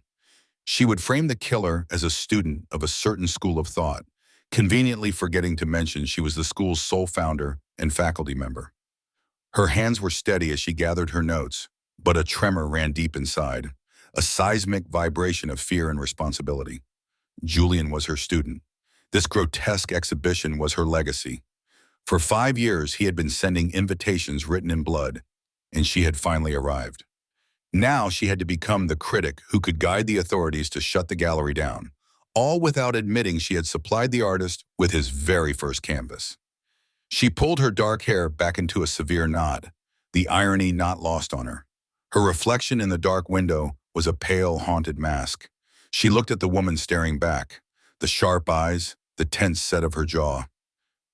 Speaker 1: She would frame the killer as a student of a certain school of thought, conveniently forgetting to mention she was the school's sole founder and faculty member. Her hands were steady as she gathered her notes, but a tremor ran deep inside, a seismic vibration of fear and responsibility. Julian was her student. This grotesque exhibition was her legacy. For 5 years, he had been sending invitations written in blood, and she had finally arrived. Now she had to become the critic who could guide the authorities to shut the gallery down, all without admitting she had supplied the artist with his very first canvas. She pulled her dark hair back into a severe knot, the irony not lost on her. Her reflection in the dark window was a pale, haunted mask. She looked at the woman staring back, the sharp eyes, the tense set of her jaw.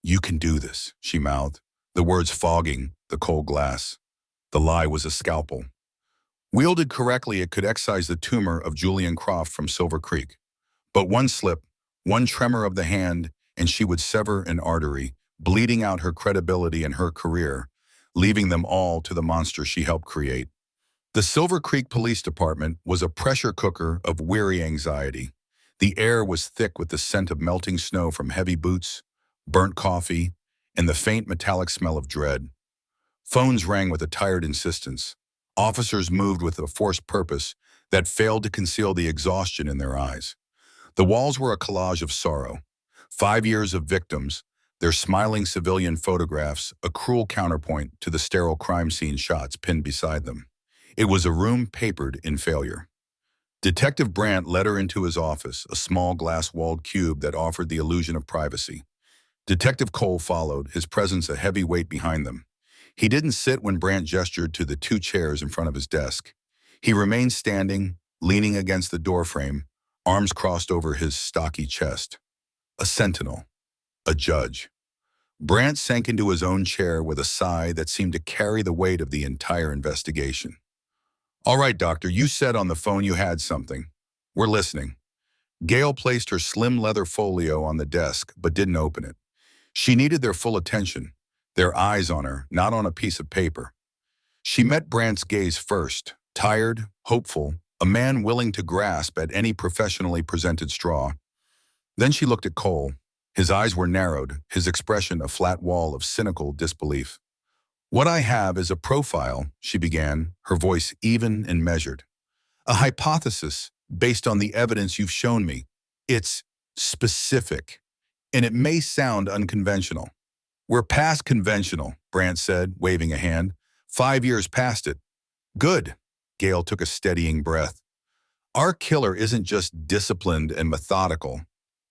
Speaker 1: "You can do this," she mouthed, the words fogging the cold glass. The lie was a scalpel. Wielded correctly, it could excise the tumor of Julian Croft from Silver Creek. But one slip, one tremor of the hand, and she would sever an artery, bleeding out her credibility and her career, leaving them all to the monster she helped create. The Silver Creek Police Department was a pressure cooker of weary anxiety. The air was thick with the scent of melting snow from heavy boots, burnt coffee, and the faint metallic smell of dread. Phones rang with a tired insistence. Officers moved with a forced purpose that failed to conceal the exhaustion in their eyes. The walls were a collage of sorrow. 5 years of victims, their smiling civilian photographs, a cruel counterpoint to the sterile crime scene shots pinned beside them. It was a room papered in failure. Detective Brandt led her into his office, a small glass-walled cube that offered the illusion of privacy. Detective Cole followed, his presence a heavy weight behind them. He didn't sit when Brandt gestured to the 2 chairs in front of his desk. He remained standing, leaning against the doorframe, arms crossed over his stocky chest. A sentinel. A judge. Brandt sank into his own chair with a sigh that seemed to carry the weight of the entire investigation. "All right, doctor, you said on the phone you had something. We're listening." Gail placed her slim leather folio on the desk, but didn't open it. She needed their full attention, their eyes on her, not on a piece of paper. She met Brandt's gaze first, tired, hopeful, a man willing to grasp at any professionally presented straw. Then she looked at Cole. His eyes were narrowed, his expression a flat wall of cynical disbelief. "What I have is a profile," she began, her voice even and measured. "A hypothesis based on the evidence you've shown me. It's specific, and it may sound unconventional." "We're past conventional," Brandt said, waving a hand. 5 years past it. "Good." Gail took a steadying breath. "Our killer isn't just disciplined and methodical.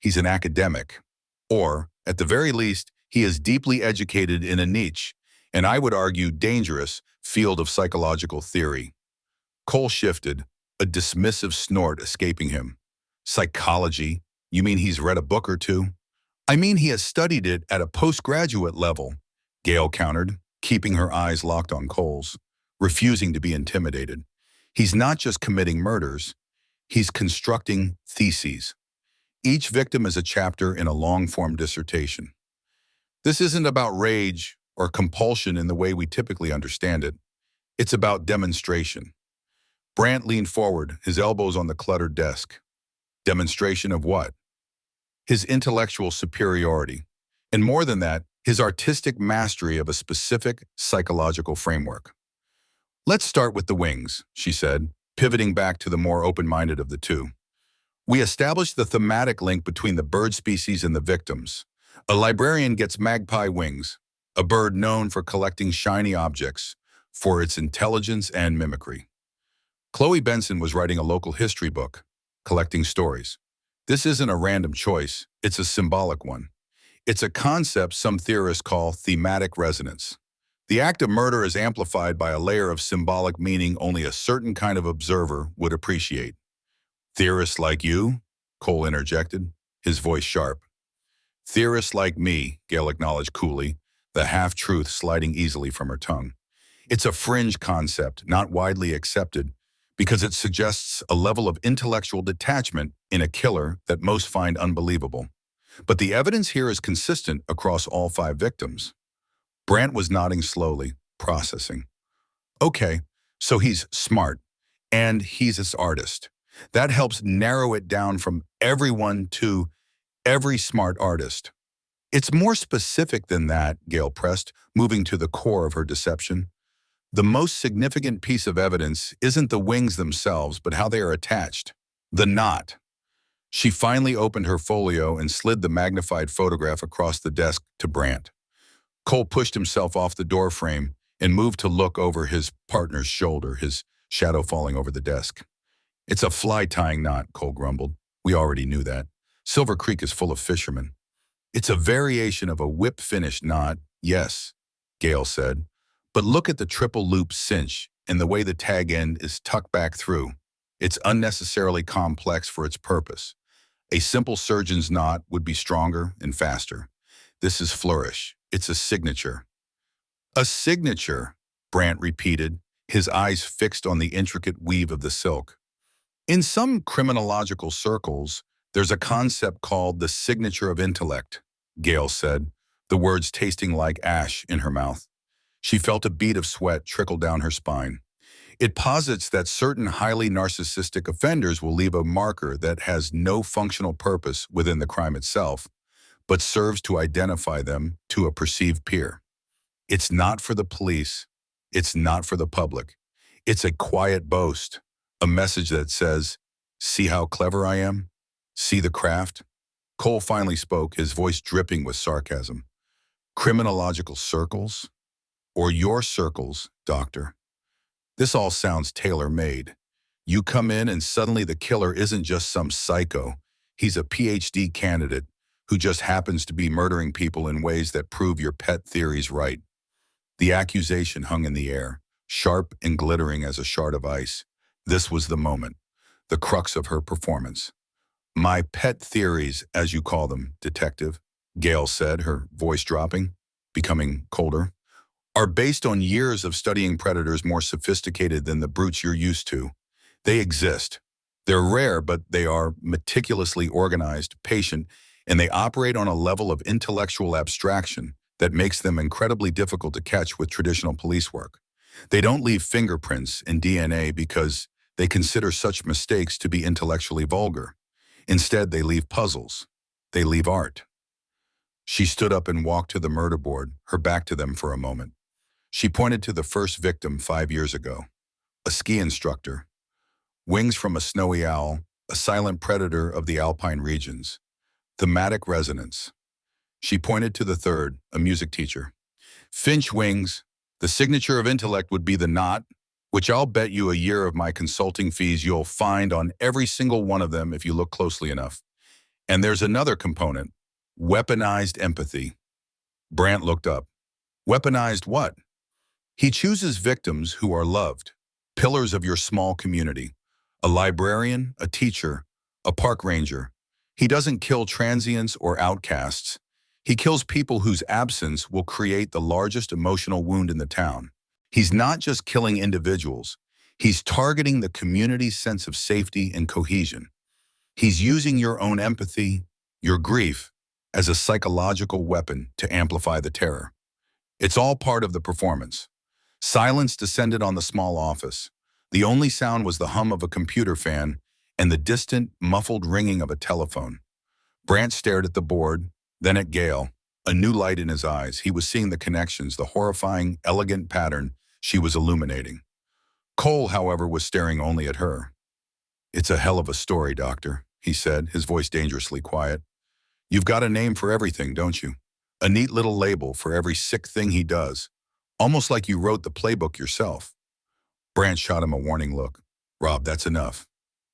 Speaker 1: He's an academic. Or, at the very least, he is deeply educated in a niche, and I would argue dangerous, field of psychological theory." Cole shifted, a dismissive snort escaping him. "Psychology? You mean he's read a book or two?" "I mean he has studied it at a postgraduate level," Gail countered, keeping her eyes locked on Cole's, refusing to be intimidated. "He's not just committing murders, he's constructing theses. Each victim is a chapter in a long-form dissertation. This isn't about rage or compulsion in the way we typically understand it. It's about demonstration." Brandt leaned forward, his elbows on the cluttered desk. Demonstration of what? His intellectual superiority. And more than that, his artistic mastery of a specific psychological framework. "Let's start with the wings," she said, pivoting back to the more open-minded of the two. "We established the thematic link between the bird species and the victims. A librarian gets magpie wings, a bird known for collecting shiny objects, for its intelligence and mimicry. Chloe Benson was writing a local history book, collecting stories. This isn't a random choice, it's a symbolic one. It's a concept some theorists call thematic resonance. The act of murder is amplified by a layer of symbolic meaning only a certain kind of observer would appreciate." "Theorists like you?" Cole interjected, his voice sharp. "Theorists like me," Gail acknowledged coolly, the half-truth sliding easily from her tongue. "It's a fringe concept, not widely accepted, because it suggests a level of intellectual detachment in a killer that most find unbelievable. But the evidence here is consistent across all 5 victims." Brandt was nodding slowly, processing. "Okay, so he's smart, and he's an artist. That helps narrow it down from everyone to every smart artist." "It's more specific than that," Gail pressed, moving to the core of her deception. "The most significant piece of evidence isn't the wings themselves, but how they are attached. The knot." She finally opened her folio and slid the magnified photograph across the desk to Brandt. Cole pushed himself off the doorframe and moved to look over his partner's shoulder, his shadow falling over the desk. "It's a fly-tying knot," Cole grumbled. "We already knew that. Silver Creek is full of fishermen. It's a variation of a whip-finish knot, Yes, Gale said. But look at the triple loop cinch and the way the tag end is tucked back through. It's unnecessarily complex for its purpose. A simple surgeon's knot would be stronger and faster. This is flourish. It's a signature. A signature, Brant repeated, his eyes fixed on the intricate weave of the silk. In some criminological circles, there's a concept called the signature of intellect, Gale said, the words tasting like ash in her mouth. She felt a bead of sweat trickle down her spine. It posits that certain highly narcissistic offenders will leave a marker that has no functional purpose within the crime itself, but serves to identify them to a perceived peer. It's not for the police. It's not for the public. It's a quiet boast, a message that says, see how clever I am? See the craft? Cole finally spoke, his voice dripping with sarcasm. Criminological circles? Or your circles, doctor? This all sounds tailor-made. You come in and suddenly the killer isn't just some psycho. He's a PhD candidate who just happens to be murdering people in ways that prove your pet theories right. The accusation hung in the air, sharp and glittering as a shard of ice. This was the moment, the crux of her performance. My pet theories, as you call them, detective, Gale said, her voice dropping, becoming colder, are based on years of studying predators more sophisticated than the brutes you're used to. They exist. They're rare, but they are meticulously organized, patient, and they operate on a level of intellectual abstraction that makes them incredibly difficult to catch with traditional police work. They don't leave fingerprints and DNA because they consider such mistakes to be intellectually vulgar. Instead, they leave puzzles. They leave art. She stood up and walked to the murder board, her back to them for a moment. She pointed to the first victim 5 years ago, a ski instructor. Wings from a snowy owl, a silent predator of the alpine regions. Thematic resonance. She pointed to the third, a music teacher. Finch wings, the signature of intellect would be the knot, which I'll bet you a year of my consulting fees you'll find on every single one of them if you look closely enough. And there's another component, weaponized empathy. Brant looked up. Weaponized what? He chooses victims who are loved, pillars of your small community. A librarian, a teacher, a park ranger. He doesn't kill transients or outcasts. He kills people whose absence will create the largest emotional wound in the town. He's not just killing individuals. He's targeting the community's sense of safety and cohesion. He's using your own empathy, your grief, as a psychological weapon to amplify the terror. It's all part of the performance. Silence descended on the small office. The only sound was the hum of a computer fan and the distant, muffled ringing of a telephone. Brant stared at the board, then at Gale, a new light in his eyes. He was seeing the connections, the horrifying, elegant pattern she was illuminating. Cole, however, was staring only at her. It's a hell of a story, Doctor, he said, his voice dangerously quiet. You've got a name for everything, don't you? A neat little label for every sick thing he does. Almost like you wrote the playbook yourself. Brant shot him a warning look. Rob, that's enough.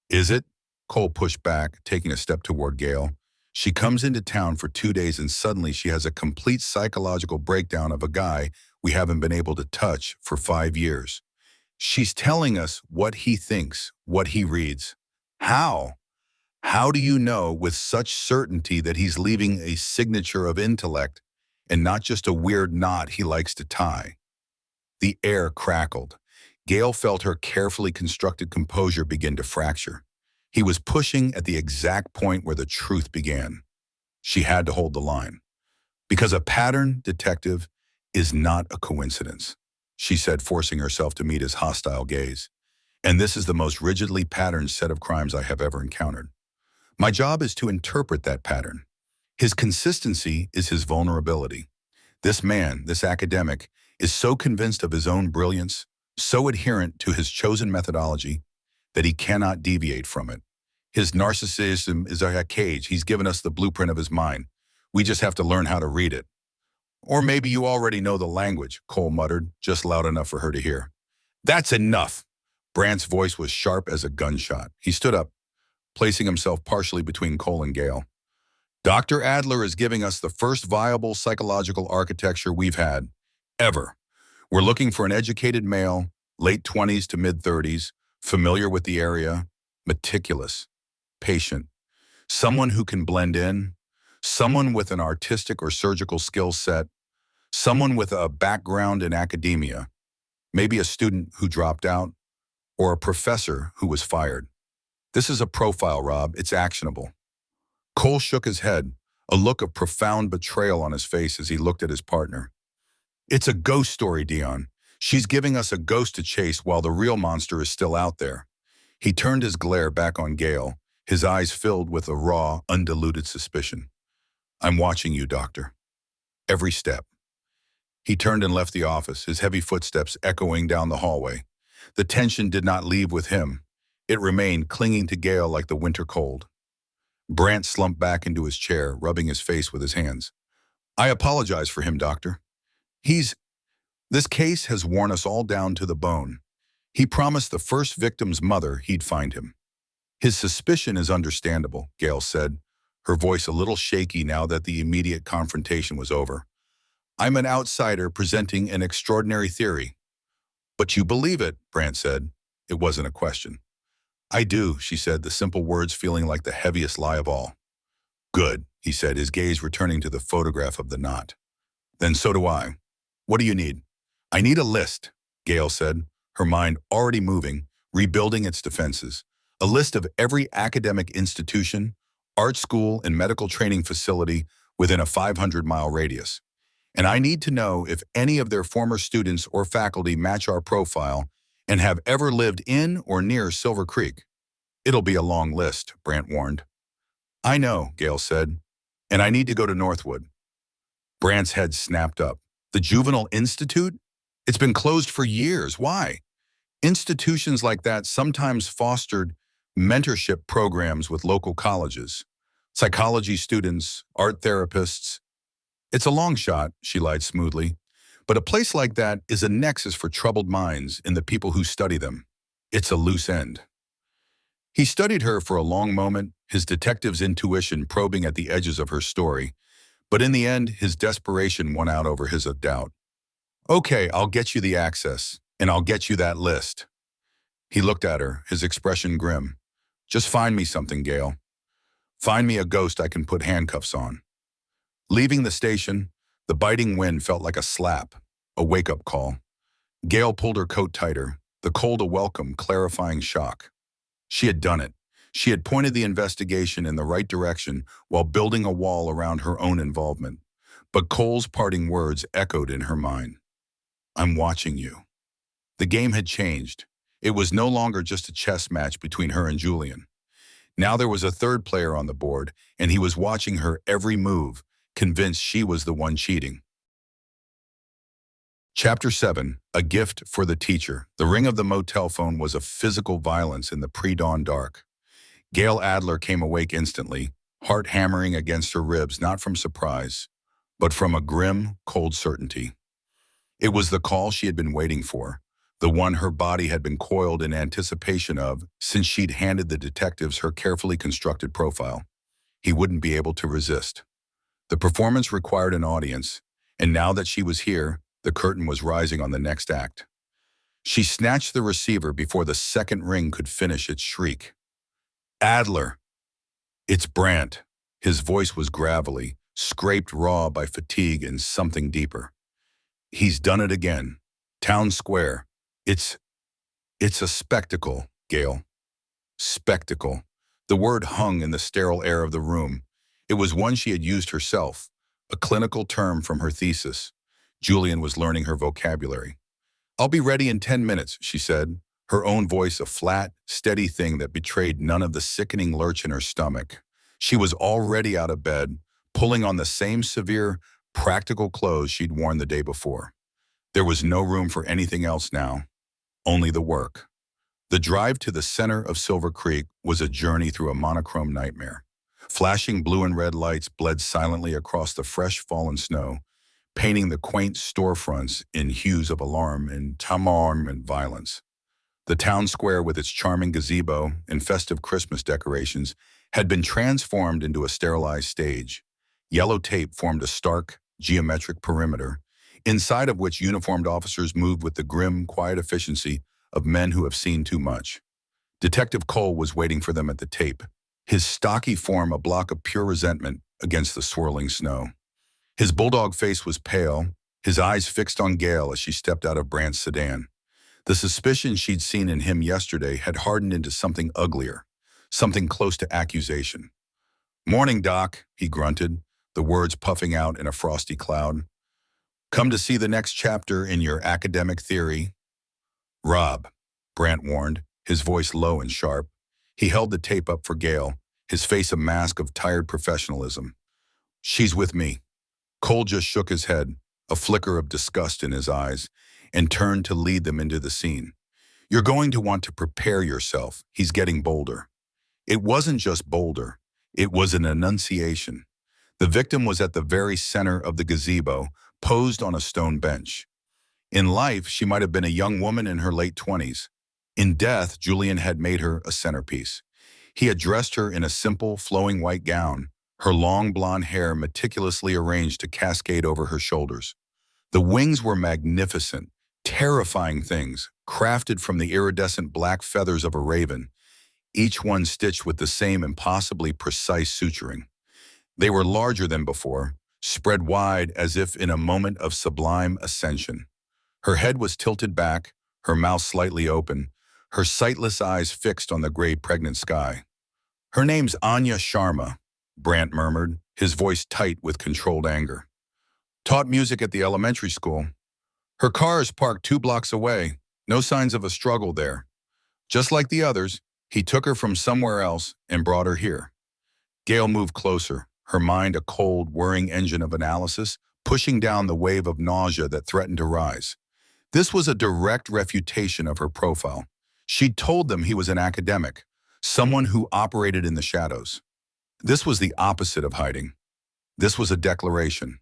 Speaker 1: Is it? Cole pushed back, taking a step toward Gale. She comes into town for 2 days and suddenly she has a complete psychological breakdown of a guy we haven't been able to touch for 5 years. She's telling us what he thinks, what he reads. How? How do you know with such certainty that he's leaving a signature of intellect and not just a weird knot he likes to tie? The air crackled. Gale felt her carefully constructed composure begin to fracture. He was pushing at the exact point where the truth began. She had to hold the line. Because a pattern, detective, is not a coincidence, she said, forcing herself to meet his hostile gaze. And this is the most rigidly patterned set of crimes I have ever encountered. My job is to interpret that pattern. His consistency is his vulnerability. This man, this academic, is so convinced of his own brilliance, so adherent to his chosen methodology, that he cannot deviate from it. His narcissism is a cage. He's given us the blueprint of his mind. We just have to learn how to read it. Or maybe you already know the language, Cole muttered, just loud enough for her to hear. That's enough. Brant's voice was sharp as a gunshot. He stood up, placing himself partially between Cole and Gale. Dr. Adler is giving us the first viable psychological architecture we've had, ever. We're looking for an educated male, late 20s to mid-30s, familiar with the area, meticulous, patient, someone who can blend in, someone with an artistic or surgical skill set, someone with a background in academia, maybe a student who dropped out, or a professor who was fired. This is a profile, Rob. It's actionable. Cole shook his head, a look of profound betrayal on his face as he looked at his partner. It's a ghost story, Dion. She's giving us a ghost to chase while the real monster is still out there. He turned his glare back on Gale, his eyes filled with a raw, undiluted suspicion. I'm watching you, Doctor. Every step. He turned and left the office, his heavy footsteps echoing down the hallway. The tension did not leave with him. It remained, clinging to Gale like the winter cold. Brant slumped back into his chair, rubbing his face with his hands. I apologize for him, Doctor. This case has worn us all down to the bone. He promised the first victim's mother he'd find him. His suspicion is understandable, Gale said, her voice a little shaky now that the immediate confrontation was over. I'm an outsider presenting an extraordinary theory. But you believe it, Brant said. It wasn't a question. I do, she said, the simple words feeling like the heaviest lie of all. Good, he said, his gaze returning to the photograph of the knot. Then so do I. What do you need? I need a list, Gale said, her mind already moving, rebuilding its defenses. A list of every academic institution, art school, and medical training facility within a 500-mile radius. And I need to know if any of their former students or faculty match our profile and have ever lived in or near Silver Creek. It'll be a long list, Brant warned. I know, Gale said, and I need to go to Northwood. Brant's head snapped up. The Juvenile Institute? It's been closed for years. Why? Institutions like that sometimes fostered mentorship programs with local colleges, psychology students, art therapists. It's a long shot, she lied smoothly, but a place like that is a nexus for troubled minds and the people who study them. It's a loose end. He studied her for a long moment, his detective's intuition probing at the edges of her story, but in the end, his desperation won out over his doubt. Okay, I'll get you the access, and I'll get you that list. He looked at her, his expression grim. Just find me something, Gale. Find me a ghost I can put handcuffs on. Leaving the station, the biting wind felt like a slap, a wake-up call. Gale pulled her coat tighter, the cold a welcome, clarifying shock. She had done it. She had pointed the investigation in the right direction while building a wall around her own involvement. But Cole's parting words echoed in her mind. I'm watching you. The game had changed. It was no longer just a chess match between her and Julian. Now there was a third player on the board, and he was watching her every move, convinced she was the one cheating. Chapter 7, A Gift for the Teacher. The ring of the motel phone was a physical violence in the pre-dawn dark. Gale Adler came awake instantly, heart hammering against her ribs, not from surprise, but from a grim, cold certainty. It was the call she had been waiting for, the one her body had been coiled in anticipation of since she'd handed the detectives her carefully constructed profile. He wouldn't be able to resist. The performance required an audience, and now that she was here, the curtain was rising on the next act. She snatched the receiver before the second ring could finish its shriek. Adler! It's Brant. His voice was gravelly, scraped raw by fatigue and something deeper. He's done it again. Town Square. It's a spectacle, Gale. Spectacle. The word hung in the sterile air of the room. It was one she had used herself, a clinical term from her thesis. Julian was learning her vocabulary. I'll be ready in 10 minutes, she said, her own voice a flat, steady thing that betrayed none of the sickening lurch in her stomach. She was already out of bed, pulling on the same severe, practical clothes she'd worn the day before. There was no room for anything else now, only the work. The drive to the center of Silver Creek was a journey through a monochrome nightmare. Flashing blue and red lights bled silently across the fresh fallen snow, painting the quaint storefronts in hues of alarm and violence. The town square with its charming gazebo and festive Christmas decorations had been transformed into a sterilized stage. Yellow tape formed a stark, geometric perimeter, inside of which uniformed officers moved with the grim, quiet efficiency of men who have seen too much. Detective Cole was waiting for them at the tape, his stocky form a block of pure resentment against the swirling snow. His bulldog face was pale, his eyes fixed on Gail as she stepped out of Brant's sedan. The suspicion she'd seen in him yesterday had hardened into something uglier, something close to accusation. "Morning, Doc," he grunted, the words puffing out in a frosty cloud. "Come to see the next chapter in your academic theory?" "Rob," Brant warned, his voice low and sharp. He held the tape up for Gail, his face a mask of tired professionalism. "She's with me." Cole just shook his head, a flicker of disgust in his eyes, and turned to lead them into the scene. "You're going to want to prepare yourself." He's getting bolder. It wasn't just bolder. It was an enunciation. The victim was at the very center of the gazebo, posed on a stone bench. In life, she might have been a young woman in her late 20s. In death, Julian had made her a centerpiece. He had dressed her in a simple, flowing white gown, her long blonde hair meticulously arranged to cascade over her shoulders. The wings were magnificent, terrifying things, crafted from the iridescent black feathers of a raven, each one stitched with the same impossibly precise suturing. They were larger than before, spread wide as if in a moment of sublime ascension. Her head was tilted back, her mouth slightly open, her sightless eyes fixed on the gray pregnant sky. "Her name's Anya Sharma," Brant murmured, his voice tight with controlled anger. "Taught music at the elementary school. Her car is parked 2 blocks away, no signs of a struggle there. Just like the others, he took her from somewhere else and brought her here." Gail moved closer, her mind a cold, whirring engine of analysis, pushing down the wave of nausea that threatened to rise. This was a direct refutation of her profile. She'd told them he was an academic, someone who operated in the shadows. This was the opposite of hiding. This was a declaration.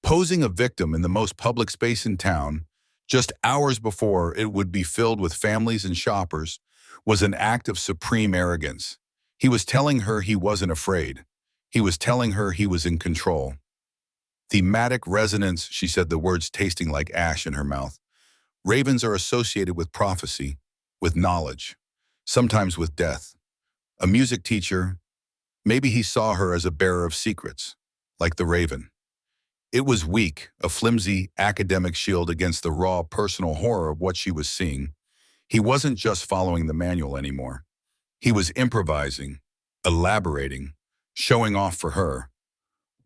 Speaker 1: Posing a victim in the most public space in town, just hours before it would be filled with families and shoppers, was an act of supreme arrogance. He was telling her he wasn't afraid. He was telling her he was in control. "Thematic resonance," she said, the words tasting like ash in her mouth. "Ravens are associated with prophecy, with knowledge, sometimes with death. A music teacher, maybe he saw her as a bearer of secrets, like the raven." It was weak, a flimsy academic shield against the raw personal horror of what she was seeing. He wasn't just following the manual anymore. He was improvising, elaborating, showing off for her.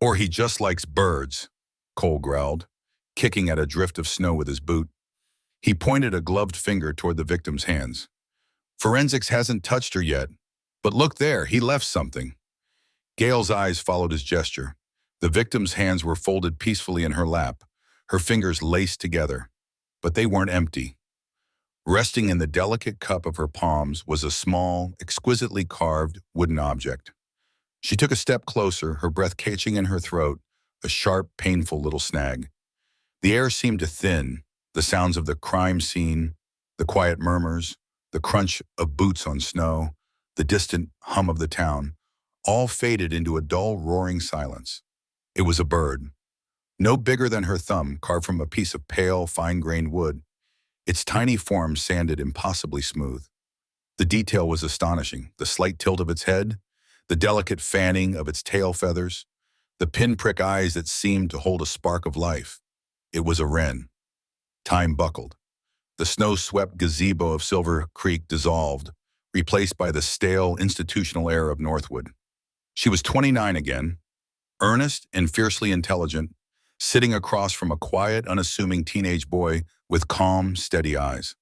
Speaker 1: "Or he just likes birds," Cole growled, kicking at a drift of snow with his boot. He pointed a gloved finger toward the victim's hands. "Forensics hasn't touched her yet, but look there, he left something." Gail's eyes followed his gesture. The victim's hands were folded peacefully in her lap, her fingers laced together, but they weren't empty. Resting in the delicate cup of her palms was a small, exquisitely carved wooden object. She took a step closer, her breath catching in her throat, a sharp, painful little snag. The air seemed to thin, the sounds of the crime scene, the quiet murmurs, the crunch of boots on snow, the distant hum of the town, all faded into a dull, roaring silence. It was a bird, no bigger than her thumb, carved from a piece of pale, fine-grained wood, its tiny form sanded impossibly smooth. The detail was astonishing, the slight tilt of its head, the delicate fanning of its tail feathers, the pinprick eyes that seemed to hold a spark of life. It was a wren. Time buckled. The snow-swept gazebo of Silver Creek dissolved, replaced by the stale, institutional air of Northwood. She was 29 again, earnest and fiercely intelligent, sitting across from a quiet, unassuming teenage boy with calm, steady eyes.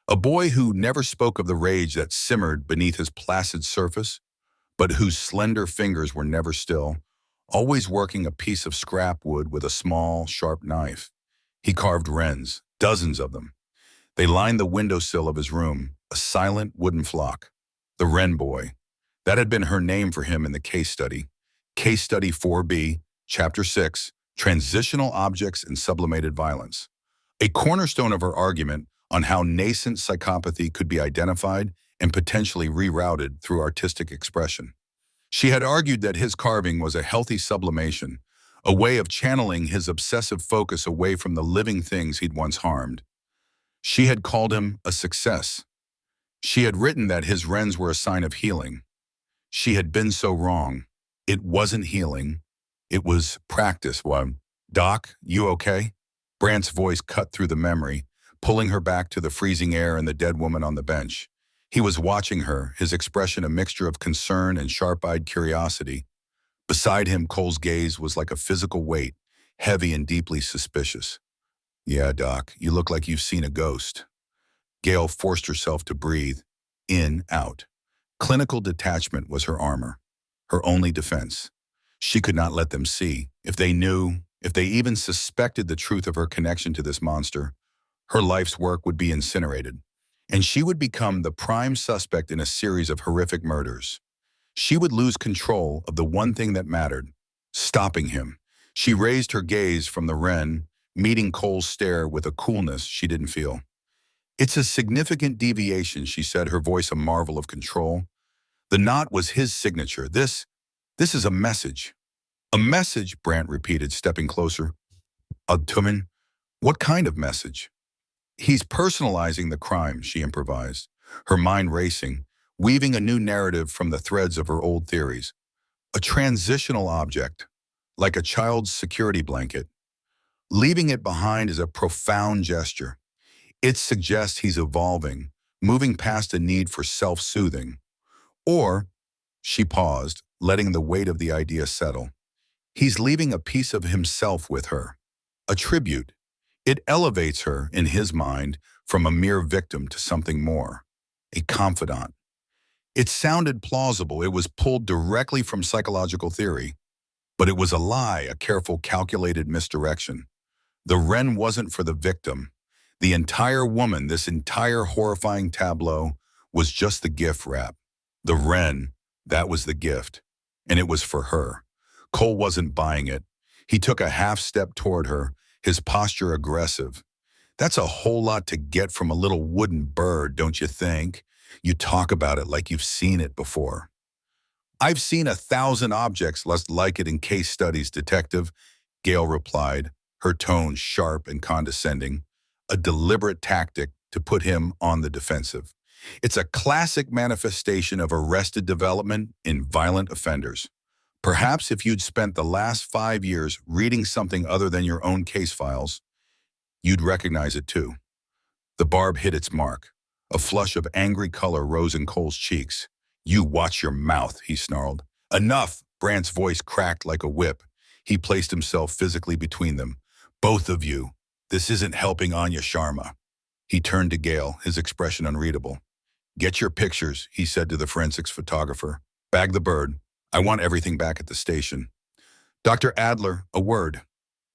Speaker 1: A boy who never spoke of the rage that simmered beneath his placid surface, but whose slender fingers were never still, always working a piece of scrap wood with a small, sharp knife. He carved wrens, dozens of them. They lined the windowsill of his room, a silent wooden flock. The Wren Boy. That had been her name for him in the case study. Case Study 4B, Chapter 6, Transitional Objects and Sublimated Violence. A cornerstone of her argument, on how nascent psychopathy could be identified and potentially rerouted through artistic expression. She had argued that his carving was a healthy sublimation, a way of channeling his obsessive focus away from the living things he'd once harmed. She had called him a success. She had written that his wrens were a sign of healing. She had been so wrong. It wasn't healing. It was practice. What? Doc, you okay? Brant's voice cut through the memory, pulling her back to the freezing air and the dead woman on the bench. He was watching her, his expression a mixture of concern and sharp-eyed curiosity. Beside him, Cole's gaze was like a physical weight, heavy and deeply suspicious. Yeah, Doc, you look like you've seen a ghost. Gail forced herself to breathe, in, out. Clinical detachment was her armor, her only defense. She could not let them see. If they knew, if they even suspected the truth of her connection to this monster, her life's work would be incinerated, and she would become the prime suspect in a series of horrific murders. She would lose control of the one thing that mattered, stopping him. She raised her gaze from the wren, meeting Cole's stare with a coolness she didn't feel. It's a significant deviation, she said, her voice a marvel of control. The knot was his signature. This is a message. A message, Brant repeated, stepping closer. Tumen, what kind of message? He's personalizing the crime, she improvised, her mind racing, weaving a new narrative from the threads of her old theories. A transitional object, like a child's security blanket. Leaving it behind is a profound gesture. It suggests he's evolving, moving past a need for self-soothing. Or, she paused, letting the weight of the idea settle. He's leaving a piece of himself with her. A tribute. It elevates her, in his mind, from a mere victim to something more. A confidant. It sounded plausible. It was pulled directly from psychological theory. But it was a lie, a careful, calculated misdirection. The wren wasn't for the victim. The entire woman, this entire horrifying tableau, was just the gift wrap. The wren, that was the gift. And it was for her. Cole wasn't buying it. He took a half step toward her, his posture aggressive. That's a whole lot to get from a little wooden bird, don't you think? You talk about it like you've seen it before. I've seen 1,000 objects less like it in case studies, Detective, Gail replied, her tone sharp and condescending, a deliberate tactic to put him on the defensive. It's a classic manifestation of arrested development in violent offenders. Perhaps if you'd spent the last 5 years reading something other than your own case files, you'd recognize it too. The barb hit its mark. A flush of angry color rose in Cole's cheeks. You watch your mouth, he snarled. Enough, Brant's voice cracked like a whip. He placed himself physically between them. Both of you. This isn't helping Anya Sharma. He turned to Gail, his expression unreadable. Get your pictures, he said to the forensics photographer. Bag the bird. I want everything back at the station. Dr. Adler, a word.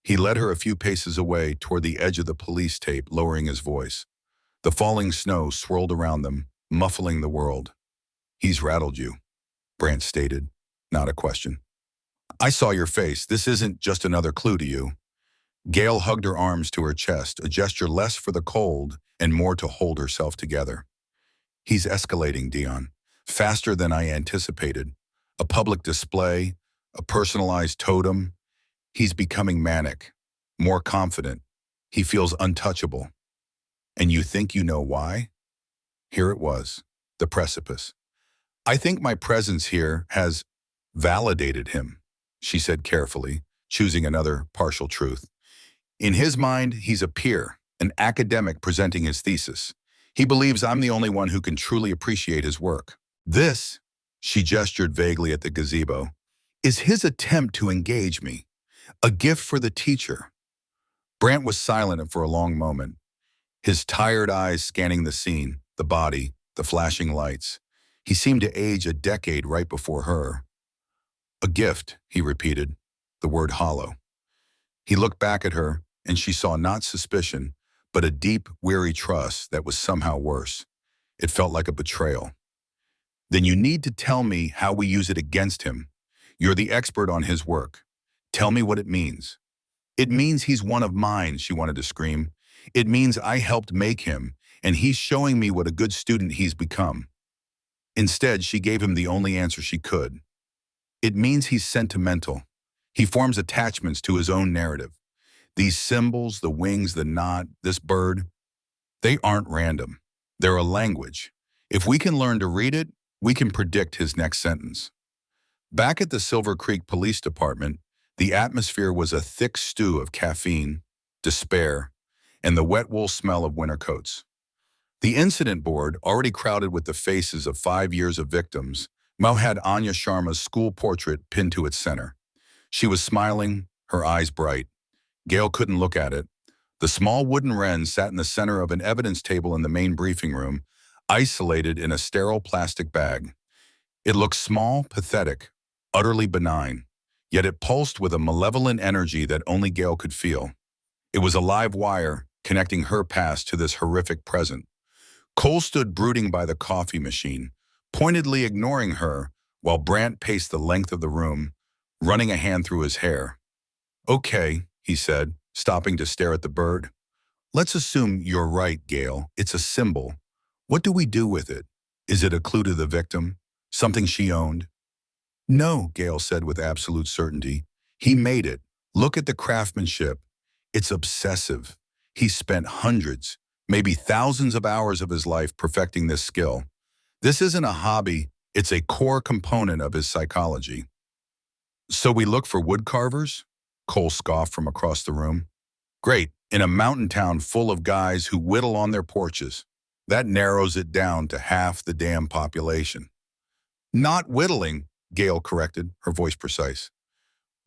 Speaker 1: He led her a few paces away toward the edge of the police tape, lowering his voice. The falling snow swirled around them, muffling the world. He's rattled you, Brant stated, not a question. I saw your face. This isn't just another clue to you. Gail hugged her arms to her chest, a gesture less for the cold and more to hold herself together. He's escalating, Dion, faster than I anticipated. A public display, a personalized totem. He's becoming manic, more confident. He feels untouchable. And you think you know why? Here it was, the precipice. I think my presence here has validated him, she said carefully, choosing another partial truth. In his mind, he's a peer, an academic presenting his thesis. He believes I'm the only one who can truly appreciate his work. This, she gestured vaguely at the gazebo, is his attempt to engage me, a gift for the teacher. Brant was silent for a long moment, his tired eyes scanning the scene, the body, the flashing lights. He seemed to age a decade right before her. A gift, he repeated, the word hollow. He looked back at her, and she saw not suspicion, but a deep, weary trust that was somehow worse. It felt like a betrayal. Then you need to tell me how we use it against him. You're the expert on his work. Tell me what it means. It means he's one of mine, she wanted to scream. It means I helped make him. and he's showing me what a good student he's become. Instead, she gave him the only answer she could. It means he's sentimental. He forms attachments to his own narrative. These symbols, the wings, the knot, this bird, they aren't random. They're a language. If we can learn to read it, we can predict his next sentence. Back at the Silver Creek Police Department, the atmosphere was a thick stew of caffeine, despair, and the wet wool smell of winter coats. The incident board, already crowded with the faces of 5 years of victims, now had Anya Sharma's school portrait pinned to its center. She was smiling, her eyes bright. Gail couldn't look at it. The small wooden wren sat in the center of an evidence table in the main briefing room, isolated in a sterile plastic bag. It looked small, pathetic, utterly benign, yet it pulsed with a malevolent energy that only Gail could feel. It was a live wire connecting her past to this horrific present. Cole stood brooding by the coffee machine, pointedly ignoring her, while Brant paced the length of the room, running a hand through his hair. "Okay," he said, stopping to stare at the bird. "Let's assume you're right, Gail. It's a symbol. What do we do with it? Is it a clue to the victim? Something she owned?" "No," Gail said with absolute certainty. "He made it. Look at the craftsmanship. It's obsessive. He spent hundreds, maybe thousands of hours of his life perfecting this skill. This isn't a hobby, it's a core component of his psychology." "So we look for wood carvers?" Cole scoffed from across the room. "Great, in a mountain town full of guys who whittle on their porches. That narrows it down to half the damn population." "Not whittling," Gail corrected, her voice precise.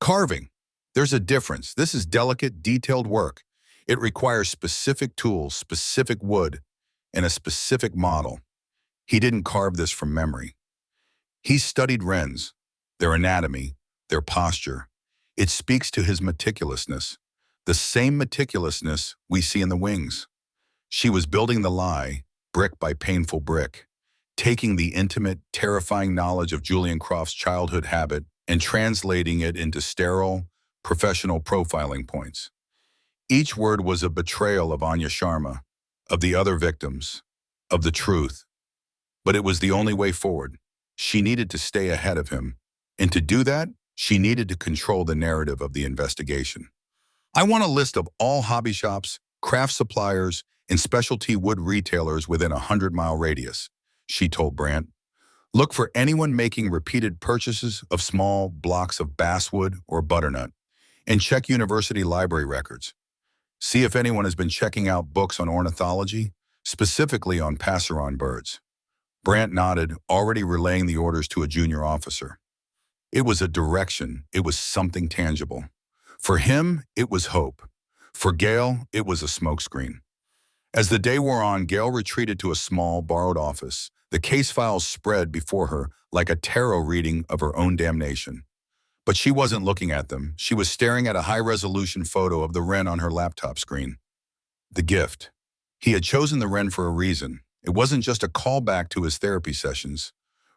Speaker 1: "Carving. There's a difference. This is delicate, detailed work. It requires specific tools, specific wood, and a specific model. He didn't carve this from memory. He studied wrens, their anatomy, their posture. It speaks to his meticulousness, the same meticulousness we see in the wings. She was building the lie, brick by painful brick, taking the intimate, terrifying knowledge of Julian Croft's childhood habit and translating it into sterile, professional profiling points. Each word was a betrayal of Anya Sharma, of the other victims, of the truth. But it was the only way forward. She needed to stay ahead of him, and to do that, she needed to control the narrative of the investigation. "I want a list of all hobby shops, craft suppliers, and specialty wood retailers within a 100-mile radius," she told Brant. "Look for anyone making repeated purchases of small blocks of basswood or butternut, and check university library records. See if anyone has been checking out books on ornithology, specifically on passerine birds." Brant nodded, already relaying the orders to a junior officer. It was a direction, it was something tangible. For him, it was hope. For Gail, it was a smokescreen. As the day wore on, Gail retreated to a small, borrowed office. The case files spread before her like a tarot reading of her own damnation. But she wasn't looking at them. She was staring at a high-resolution photo of the wren on her laptop screen. The gift. He had chosen the wren for a reason. It wasn't just a callback to his therapy sessions.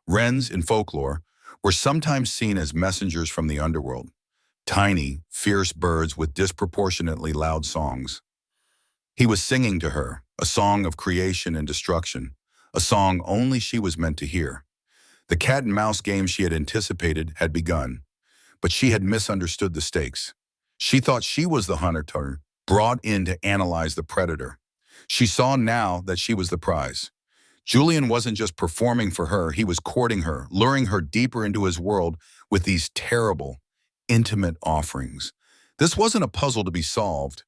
Speaker 1: Wrens, in folklore, were sometimes seen as messengers from the underworld. Tiny, fierce birds with disproportionately loud songs. He was singing to her, a song of creation and destruction, a song only she was meant to hear. The cat and mouse game she had anticipated had begun, but she had misunderstood the stakes. She thought she was the hunter, brought in to analyze the predator. She saw now that she was the prize. Julian wasn't just performing for her, he was courting her, luring her deeper into his world with these terrible, intimate offerings. This wasn't a puzzle to be solved.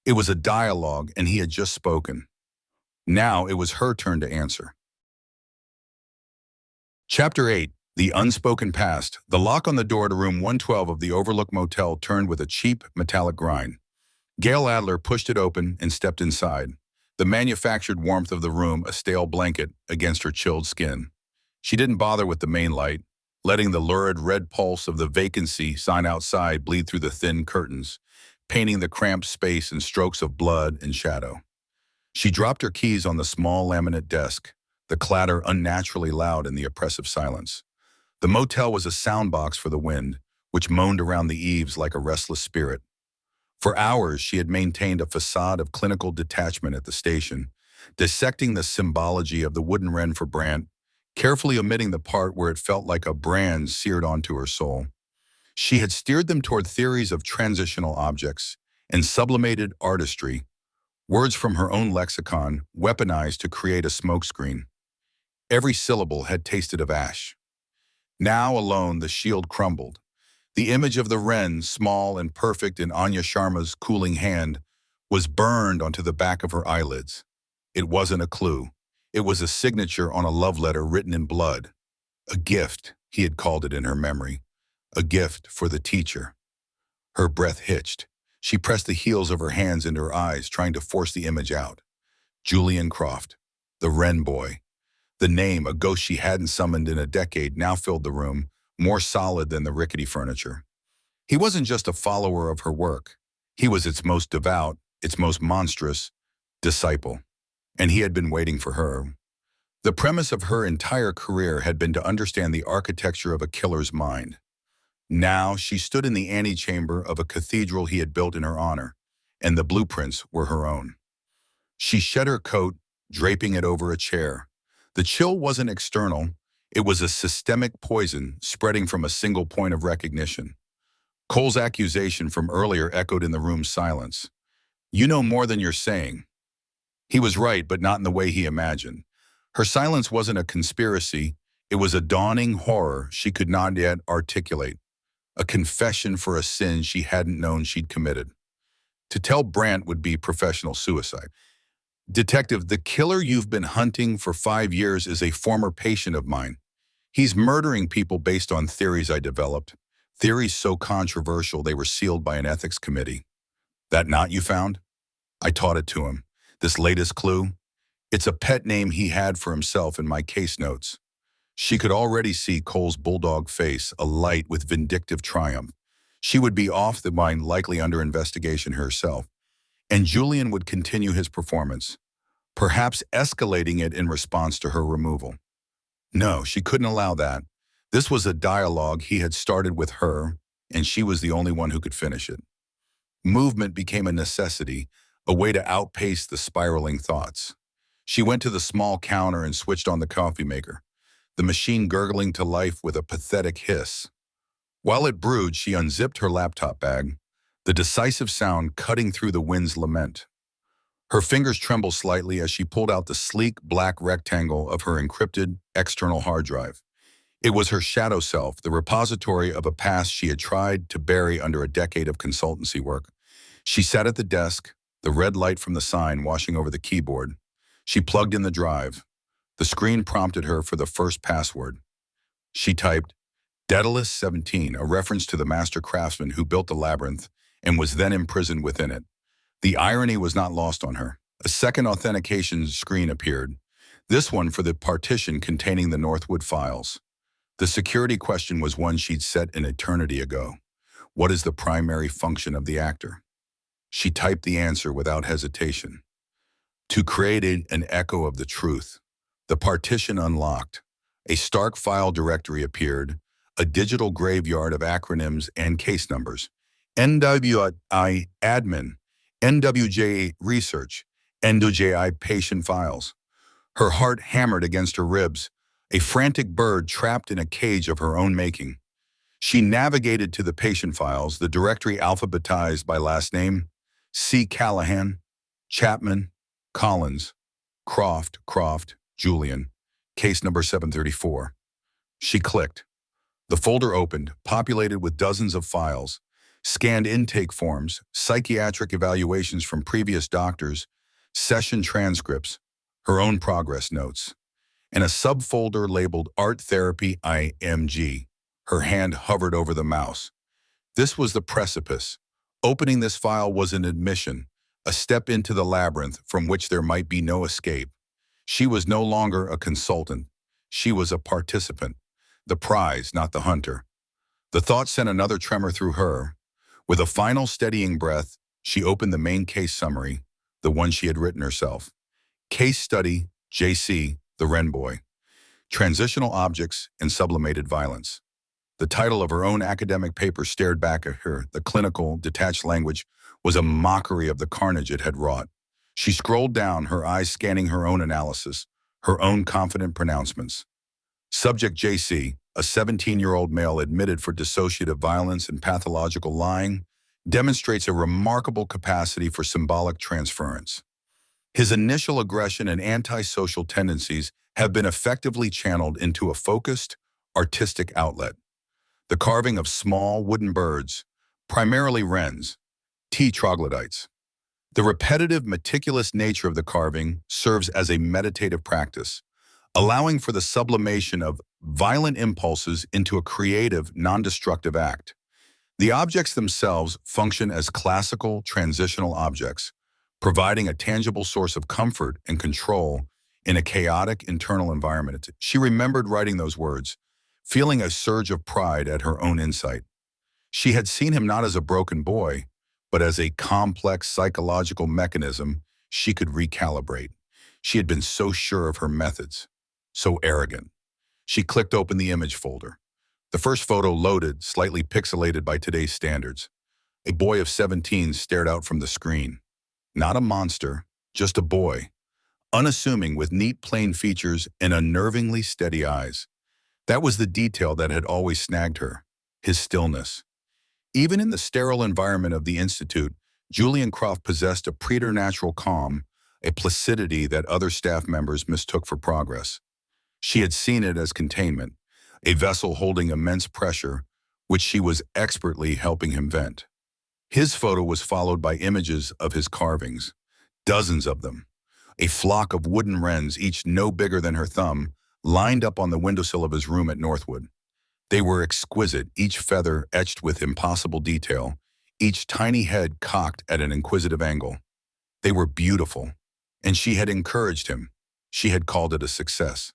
Speaker 1: It was a dialogue, and he had just spoken. Now it was her turn to answer. Chapter 8. The Unspoken Past. The lock on the door to room 112 of the Overlook Motel turned with a cheap, metallic grind. Gail Adler pushed it open and stepped inside, the manufactured warmth of the room a stale blanket against her chilled skin. She didn't bother with the main light, letting the lurid red pulse of the vacancy sign outside bleed through the thin curtains, painting the cramped space in strokes of blood and shadow. She dropped her keys on the small laminate desk, the clatter unnaturally loud in the oppressive silence. The motel was a soundbox for the wind, which moaned around the eaves like a restless spirit. For hours, she had maintained a facade of clinical detachment at the station, dissecting the symbology of the wooden wren for Brant, carefully omitting the part where it felt like a brand seared onto her soul. She had steered them toward theories of transitional objects and sublimated artistry, words from her own lexicon weaponized to create a smokescreen. Every syllable had tasted of ash. Now alone the shield crumbled. The image of the wren, small and perfect in Anya Sharma's cooling hand, was burned onto the back of her eyelids. It wasn't a clue. It was a signature on a love letter written in blood. A gift, he had called it in her memory. A gift for the teacher. Her breath hitched. She pressed the heels of her hands into her eyes, trying to force the image out. Julian Croft, the Wren boy. The name, a ghost she hadn't summoned in a decade, now filled the room, more solid than the rickety furniture. He wasn't just a follower of her work. He was its most devout, its most monstrous disciple. And he had been waiting for her. The premise of her entire career had been to understand the architecture of a killer's mind. Now she stood in the antechamber of a cathedral he had built in her honor, and the blueprints were her own. She shed her coat, draping it over a chair. The chill wasn't external. It was a systemic poison spreading from a single point of recognition. Cole's accusation from earlier echoed in the room's silence. "You know more than you're saying." He was right, but not in the way he imagined. Her silence wasn't a conspiracy. It was a dawning horror she could not yet articulate. A confession for a sin she hadn't known she'd committed. To tell Brant would be professional suicide. "Detective, the killer you've been hunting for 5 years is a former patient of mine. He's murdering people based on theories I developed. Theories so controversial they were sealed by an ethics committee." "That knot you found?" I taught it to him. "This latest clue? It's a pet name he had for himself in my case notes." She could already see Cole's bulldog face alight with vindictive triumph. She would be off the line, likely under investigation herself. And Julian would continue his performance, perhaps escalating it in response to her removal. No, she couldn't allow that. This was a dialogue he had started with her, and she was the only one who could finish it. Movement became a necessity, a way to outpace the spiraling thoughts. She went to the small counter and switched on the coffee maker, the machine gurgling to life with a pathetic hiss. While it brewed, she unzipped her laptop bag, the decisive sound cutting through the wind's lament. Her fingers trembled slightly as she pulled out the sleek black rectangle of her encrypted external hard drive. It was her shadow self, the repository of a past she had tried to bury under a decade of consultancy work. She sat at the desk, the red light from the sign washing over the keyboard. She plugged in the drive. The screen prompted her for the first password. She typed, Daedalus 17, a reference to the master craftsman who built the labyrinth and was then imprisoned within it. The irony was not lost on her. A second authentication screen appeared, this one for the partition containing the Northwood files. The security question was one she'd set an eternity ago. What is the primary function of the actor? She typed the answer without hesitation. To create an echo of the truth. The partition unlocked. A stark file directory appeared, a digital graveyard of acronyms and case numbers. NWI admin, NWJ research, NWJI patient files. Her heart hammered against her ribs, a frantic bird trapped in a cage of her own making. She navigated to the patient files, the directory alphabetized by last name: C. Callahan, Chapman, Collins, Croft, Julian, case number 734. She clicked. The folder opened, populated with dozens of files, scanned intake forms, psychiatric evaluations from previous doctors, session transcripts, her own progress notes, and a subfolder labeled Art Therapy IMG. Her hand hovered over the mouse. This was the precipice. Opening this file was an admission, a step into the labyrinth from which there might be no escape. She was no longer a consultant. She was a participant. The prize, not the hunter. The thought sent another tremor through her. With a final steadying breath, she opened the main case summary, the one she had written herself. Case Study, JC, the Wren Boy. Transitional Objects and Sublimated Violence. The title of her own academic paper stared back at her. The clinical, detached language was a mockery of the carnage it had wrought. She scrolled down, her eyes scanning her own analysis, her own confident pronouncements. Subject JC, a 17-year-old male admitted for dissociative violence and pathological lying, demonstrates a remarkable capacity for symbolic transference. His initial aggression and antisocial tendencies have been effectively channeled into a focused, artistic outlet. The carving of small wooden birds, primarily wrens, T. troglodytes. The repetitive, meticulous nature of the carving serves as a meditative practice, allowing for the sublimation of violent impulses into a creative, non-destructive act. The objects themselves function as classical, transitional objects, providing a tangible source of comfort and control in a chaotic internal environment. She remembered writing those words, feeling a surge of pride at her own insight. She had seen him not as a broken boy, but as a complex psychological mechanism she could recalibrate. She had been so sure of her methods, so arrogant. She clicked open the image folder. The first photo loaded, slightly pixelated by today's standards. A boy of 17 stared out from the screen. Not a monster, just a boy, unassuming with neat plain features and unnervingly steady eyes. That was the detail that had always snagged her, his stillness. Even in the sterile environment of the Institute, Julian Croft possessed a preternatural calm, a placidity that other staff members mistook for progress. She had seen it as containment, a vessel holding immense pressure, which she was expertly helping him vent. His photo was followed by images of his carvings, dozens of them. A flock of wooden wrens, each no bigger than her thumb, lined up on the windowsill of his room at Northwood. They were exquisite, each feather etched with impossible detail, each tiny head cocked at an inquisitive angle. They were beautiful, and she had encouraged him. She had called it a success.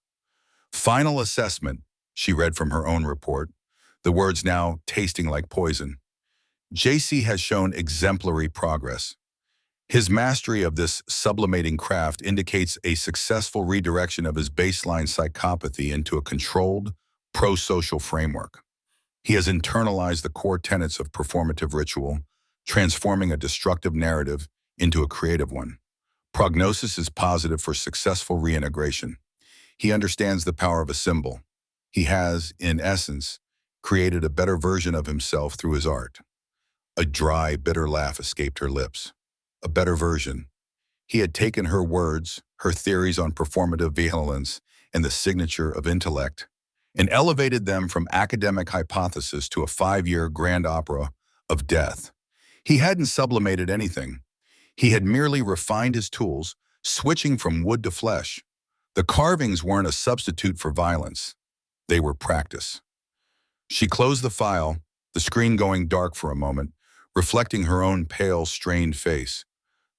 Speaker 1: Final assessment, she read from her own report, the words now tasting like poison. JC has shown exemplary progress. His mastery of this sublimating craft indicates a successful redirection of his baseline psychopathy into a controlled, pro-social framework. He has internalized the core tenets of performative ritual, transforming a destructive narrative into a creative one. Prognosis is positive for successful reintegration. He understands the power of a symbol. He has, in essence, created a better version of himself through his art. A dry, bitter laugh escaped her lips. A better version. He had taken her words, her theories on performative violence, and the signature of intellect, and elevated them from academic hypothesis to a 5-year grand opera of death. He hadn't sublimated anything. He had merely refined his tools, switching from wood to flesh. The carvings weren't a substitute for violence. They were practice. She closed the file, the screen going dark for a moment, reflecting her own pale, strained face.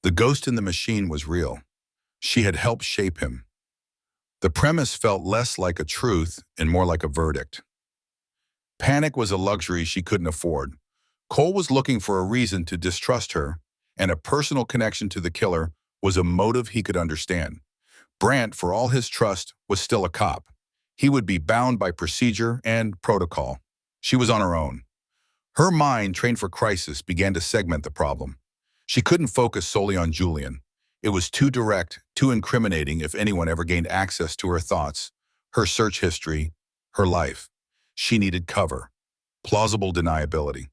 Speaker 1: The ghost in the machine was real. She had helped shape him. The premise felt less like a truth and more like a verdict. Panic was a luxury she couldn't afford. Cole was looking for a reason to distrust her, and a personal connection to the killer was a motive he could understand. Brandt, for all his trust, was still a cop. He would be bound by procedure and protocol. She was on her own. Her mind, trained for crisis, began to segment the problem. She couldn't focus solely on Julian. It was too direct, too incriminating if anyone ever gained access to her thoughts, her search history, her life. She needed cover, plausible deniability.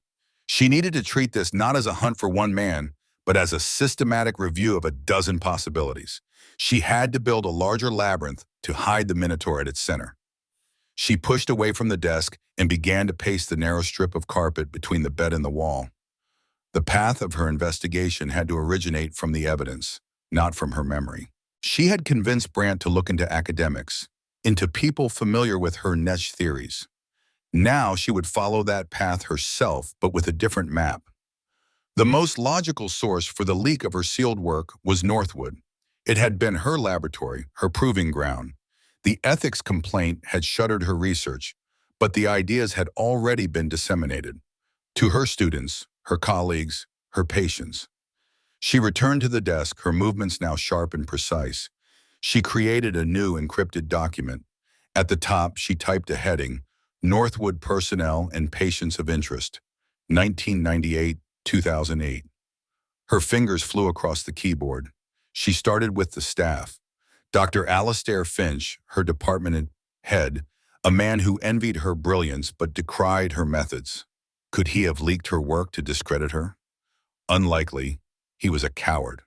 Speaker 1: She needed to treat this not as a hunt for one man, but as a systematic review of a dozen possibilities. She had to build a larger labyrinth to hide the Minotaur at its center. She pushed away from the desk and began to pace the narrow strip of carpet between the bed and the wall. The path of her investigation had to originate from the evidence, not from her memory. She had convinced Brandt to look into academics, into people familiar with her niche theories. Now she would follow that path herself, but with a different map. The most logical source for the leak of her sealed work was Northwood. It had been her laboratory, her proving ground. The ethics complaint had shuttered her research, but the ideas had already been disseminated to her students, her colleagues, her patients. She returned to the desk, her movements now sharp and precise. She created a new encrypted document. At the top, she typed a heading, Northwood Personnel and Patients of Interest, 1998-2008. Her fingers flew across the keyboard. She started with the staff. Dr. Alastair Finch, her department head, a man who envied her brilliance but decried her methods. Could he have leaked her work to discredit her? Unlikely. He was a coward.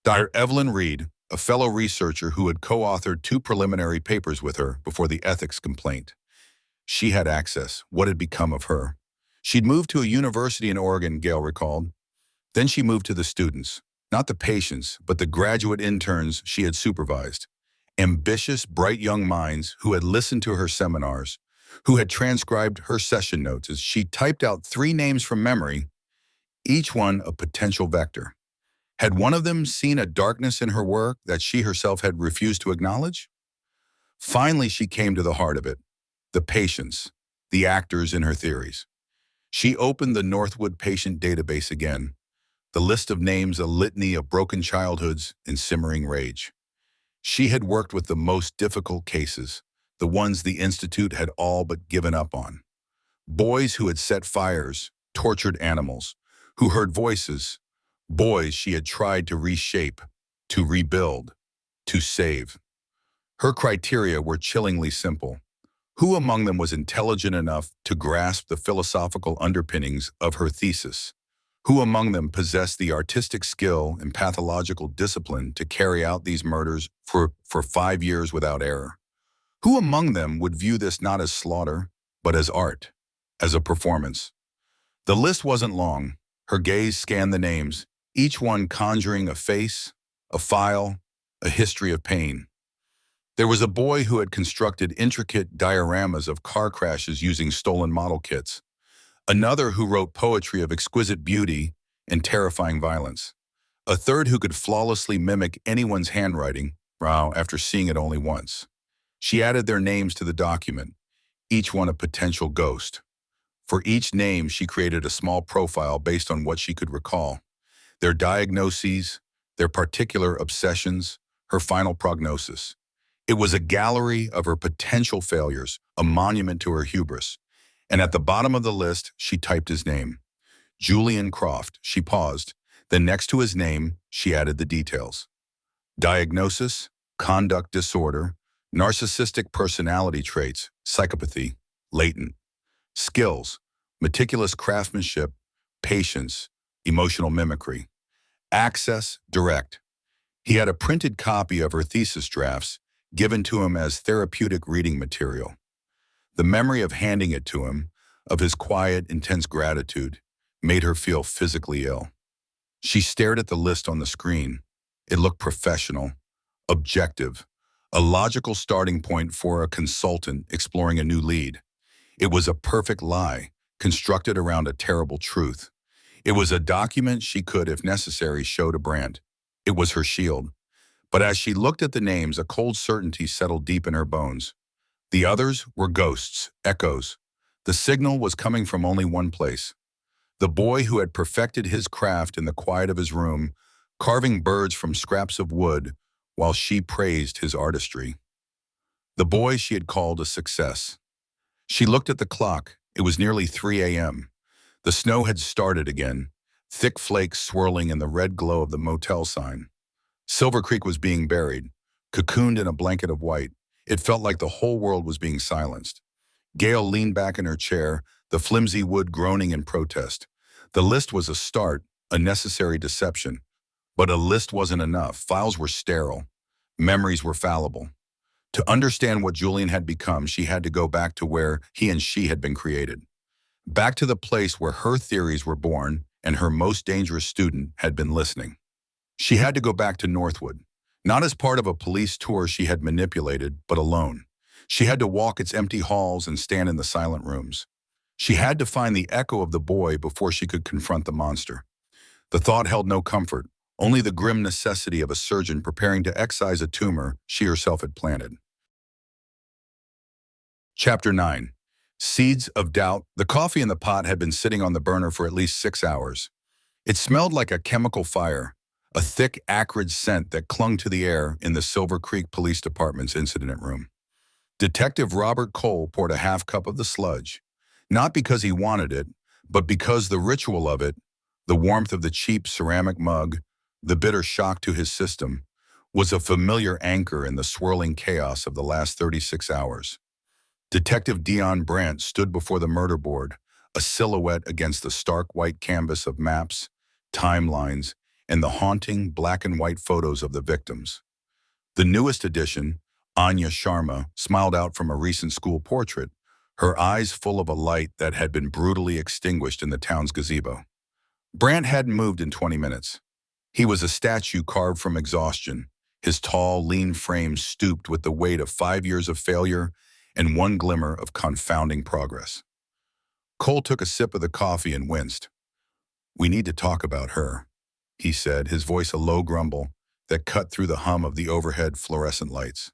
Speaker 1: Dr. Evelyn Reed, a fellow researcher who had co-authored 2 preliminary papers with her before the ethics complaint. She had access. What had become of her? She'd moved to a university in Oregon, Gail recalled. Then she moved to the students, not the patients, but the graduate interns she had supervised. Ambitious, bright young minds who had listened to her seminars, who had transcribed her session notes as she typed out 3 names from memory, each one a potential vector. Had one of them seen a darkness in her work that she herself had refused to acknowledge? Finally, she came to the heart of it, the patients, the actors in her theories. She opened the Northwood patient database again, the list of names a litany of broken childhoods and simmering rage. She had worked with the most difficult cases, the ones the Institute had all but given up on. Boys who had set fires, tortured animals, who heard voices, boys she had tried to reshape, to rebuild, to save. Her criteria were chillingly simple. Who among them was intelligent enough to grasp the philosophical underpinnings of her thesis? Who among them possessed the artistic skill and pathological discipline to carry out these murders for 5 years without error? Who among them would view this not as slaughter, but as art, as a performance? The list wasn't long. Her gaze scanned the names, each one conjuring a face, a file, a history of pain. There was a boy who had constructed intricate dioramas of car crashes using stolen model kits. Another who wrote poetry of exquisite beauty and terrifying violence. A third who could flawlessly mimic anyone's handwriting, after seeing it only once. She added their names to the document, each one a potential ghost. For each name, she created a small profile based on what she could recall. Their diagnoses, their particular obsessions, her final prognosis. It was a gallery of her potential failures, a monument to her hubris. And at the bottom of the list, she typed his name. Julian Croft. She paused. Then next to his name, she added the details. Diagnosis, conduct disorder, narcissistic personality traits, psychopathy, latent. Skills, meticulous craftsmanship, patience, emotional mimicry. Access, direct. He had a printed copy of her thesis drafts given to him as therapeutic reading material. The memory of handing it to him, of his quiet, intense gratitude, made her feel physically ill. She stared at the list on the screen. It looked professional, objective, a logical starting point for a consultant exploring a new lead. It was a perfect lie, constructed around a terrible truth. It was a document she could, if necessary, show to Brandt. It was her shield. But as she looked at the names, a cold certainty settled deep in her bones. The others were ghosts, echoes. The signal was coming from only one place. The boy who had perfected his craft in the quiet of his room, carving birds from scraps of wood while she praised his artistry. The boy she had called a success. She looked at the clock. It was nearly 3 a.m. The snow had started again, thick flakes swirling in the red glow of the motel sign. Silver Creek was being buried, cocooned in a blanket of white. It felt like the whole world was being silenced. Gail leaned back in her chair, the flimsy wood groaning in protest. The list was a start, a necessary deception. But a list wasn't enough. Files were sterile. Memories were fallible. To understand what Julian had become, she had to go back to where he and she had been created. Back to the place where her theories were born and her most dangerous student had been listening. She had to go back to Northwood, not as part of a police tour she had manipulated, but alone. She had to walk its empty halls and stand in the silent rooms. She had to find the echo of the boy before she could confront the monster. The thought held no comfort, only the grim necessity of a surgeon preparing to excise a tumor she herself had planted. Chapter 9. Seeds of Doubt. The coffee in the pot had been sitting on the burner for at least 6 hours. It smelled like a chemical fire, a thick, acrid scent that clung to the air in the Silver Creek Police Department's incident room. Detective Robert Cole poured a half cup of the sludge, not because he wanted it, but because the ritual of it, the warmth of the cheap ceramic mug, The bitter shock to his system was a familiar anchor in the swirling chaos of the last 36 hours. Detective Dion Brandt stood before the murder board, a silhouette against the stark white canvas of maps, timelines, and the haunting black and white photos of the victims. The newest addition, Anya Sharma, smiled out from a recent school portrait, her eyes full of a light that had been brutally extinguished in the town's gazebo. Brandt hadn't moved in 20 minutes. He was a statue carved from exhaustion, his tall, lean frame stooped with the weight of 5 years of failure and one glimmer of confounding progress. Cole took a sip of the coffee and winced. "We need to talk about her," he said, his voice a low grumble that cut through the hum of the overhead fluorescent lights.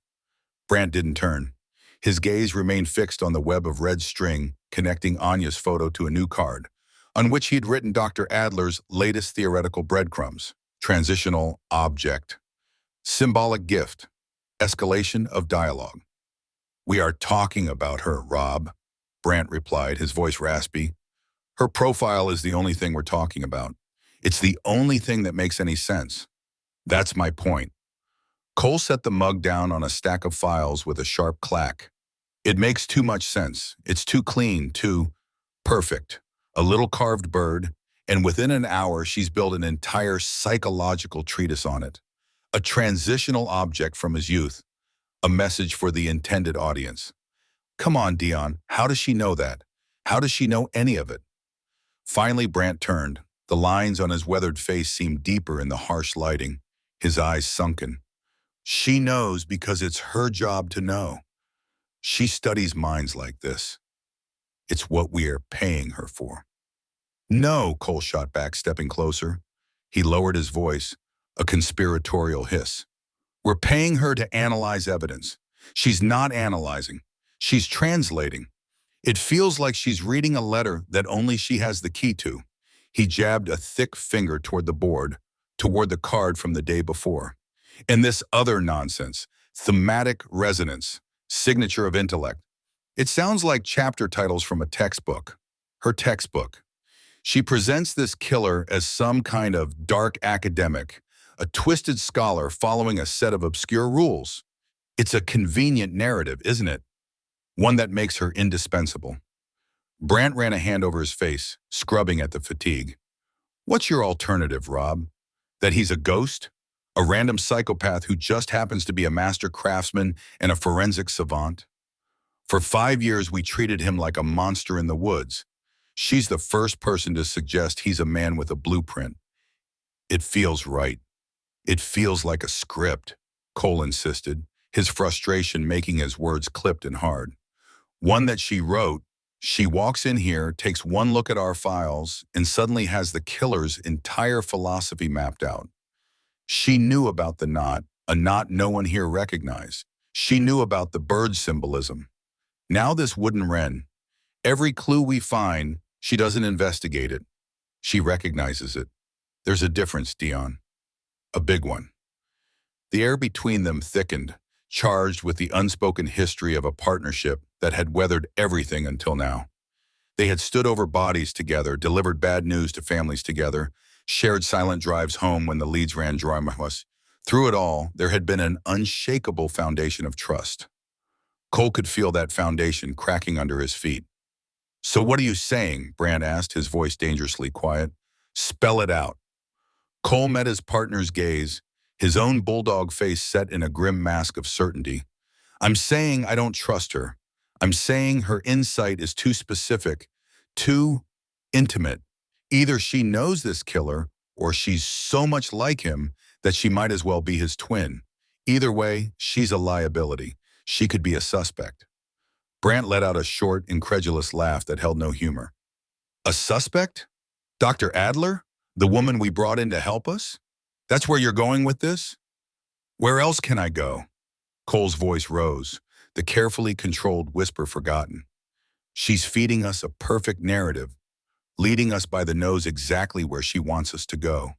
Speaker 1: Brandt didn't turn. His gaze remained fixed on the web of red string connecting Anya's photo to a new card, on which he'd written Dr. Adler's latest theoretical breadcrumbs: transitional object, symbolic gift, escalation of dialogue. "We are talking about her, Rob," Brandt replied, his voice raspy. "Her profile is the only thing we're talking about. It's the only thing that makes any sense. That's my point." Cole set the mug down on a stack of files with a sharp clack. "It makes too much sense. It's too clean, too perfect. A little carved bird, and within an hour she's built an entire psychological treatise on it. A transitional object from his youth. A message for the intended audience. Come on, Dion, how does she know that? How does she know any of it?" Finally, Brandt turned. The lines on his weathered face seemed deeper in the harsh lighting, his eyes sunken. "She knows because it's her job to know. She studies minds like this. It's what we are paying her for." "No," Cole shot back, stepping closer. He lowered his voice, a conspiratorial hiss. "We're paying her to analyze evidence. She's not analyzing. She's translating. It feels like she's reading a letter that only she has the key to." He jabbed a thick finger toward the board, toward the card from the day before. "And this other nonsense, thematic resonance, signature of intellect. It sounds like chapter titles from a textbook. Her textbook. She presents this killer as some kind of dark academic, a twisted scholar following a set of obscure rules. It's a convenient narrative, isn't it? One that makes her indispensable." Brandt ran a hand over his face, scrubbing at the fatigue. "What's your alternative, Rob? That he's a ghost? A random psychopath who just happens to be a master craftsman and a forensic savant? For 5 years we treated him like a monster in the woods. She's the first person to suggest he's a man with a blueprint. It feels right. It feels like a script," Cole insisted, his frustration making his words clipped and hard. "One that she wrote. She walks in here, takes one look at our files, and suddenly has the killer's entire philosophy mapped out. She knew about the knot, a knot no one here recognized. She knew about the bird symbolism. Now this wooden wren. Every clue we find, she doesn't investigate it. She recognizes it. There's a difference, Dion. A big one." The air between them thickened, charged with the unspoken history of a partnership that had weathered everything until now. They had stood over bodies together, delivered bad news to families together, shared silent drives home when the leads ran dry. Through it all, there had been an unshakable foundation of trust. Cole could feel that foundation cracking under his feet. "So what are you saying?" Brandt asked, his voice dangerously quiet. "Spell it out." Cole met his partner's gaze, his own bulldog face set in a grim mask of certainty. "I'm saying I don't trust her. I'm saying her insight is too specific, too intimate. Either she knows this killer, or she's so much like him that she might as well be his twin. Either way, she's a liability. She could be a suspect." Brandt let out a short, incredulous laugh that held no humor. "A suspect? Dr. Adler? The woman we brought in to help us? That's where you're going with this?" "Where else can I go?" Cole's voice rose, the carefully controlled whisper forgotten. "She's feeding us a perfect narrative, leading us by the nose exactly where she wants us to go.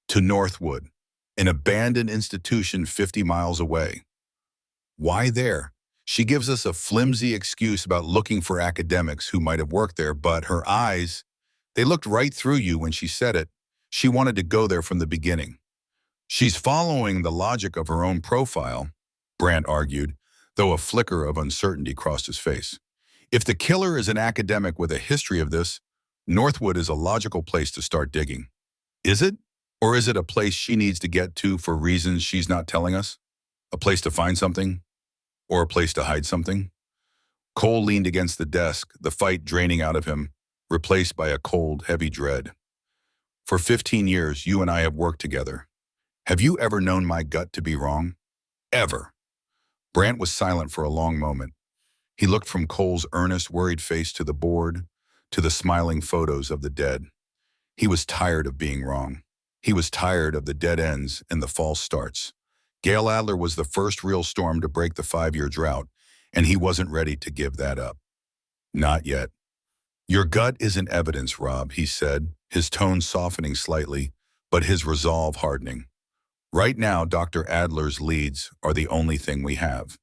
Speaker 1: To Northwood, an abandoned institution 50 miles away. Why there? She gives us a flimsy excuse about looking for academics who might have worked there, but her eyes, they looked right through you when she said it. She wanted to go there from the beginning. She's following the logic of her own profile, Brandt argued, though a flicker of uncertainty crossed his face. If the killer is an academic with a history of this, Northwood is a logical place to start digging. Is it? Or is it a place she needs to get to for reasons she's not telling us? A place to find something? Or a place to hide something? Cole leaned against the desk, the fight draining out of him, replaced by a cold, heavy dread. For 15 years, you and I have worked together. Have you ever known my gut to be wrong? Ever. Brandt was silent for a long moment. He looked from Cole's earnest, worried face to the board, to the smiling photos of the dead. He was tired of being wrong. He was tired of the dead ends and the false starts. Gail Adler was the first real storm to break the 5-year drought, and he wasn't ready to give that up. Not yet. Your gut isn't evidence, Rob, he said, his tone softening slightly, but his resolve hardening. Right now, Dr. Adler's leads are the only thing we have.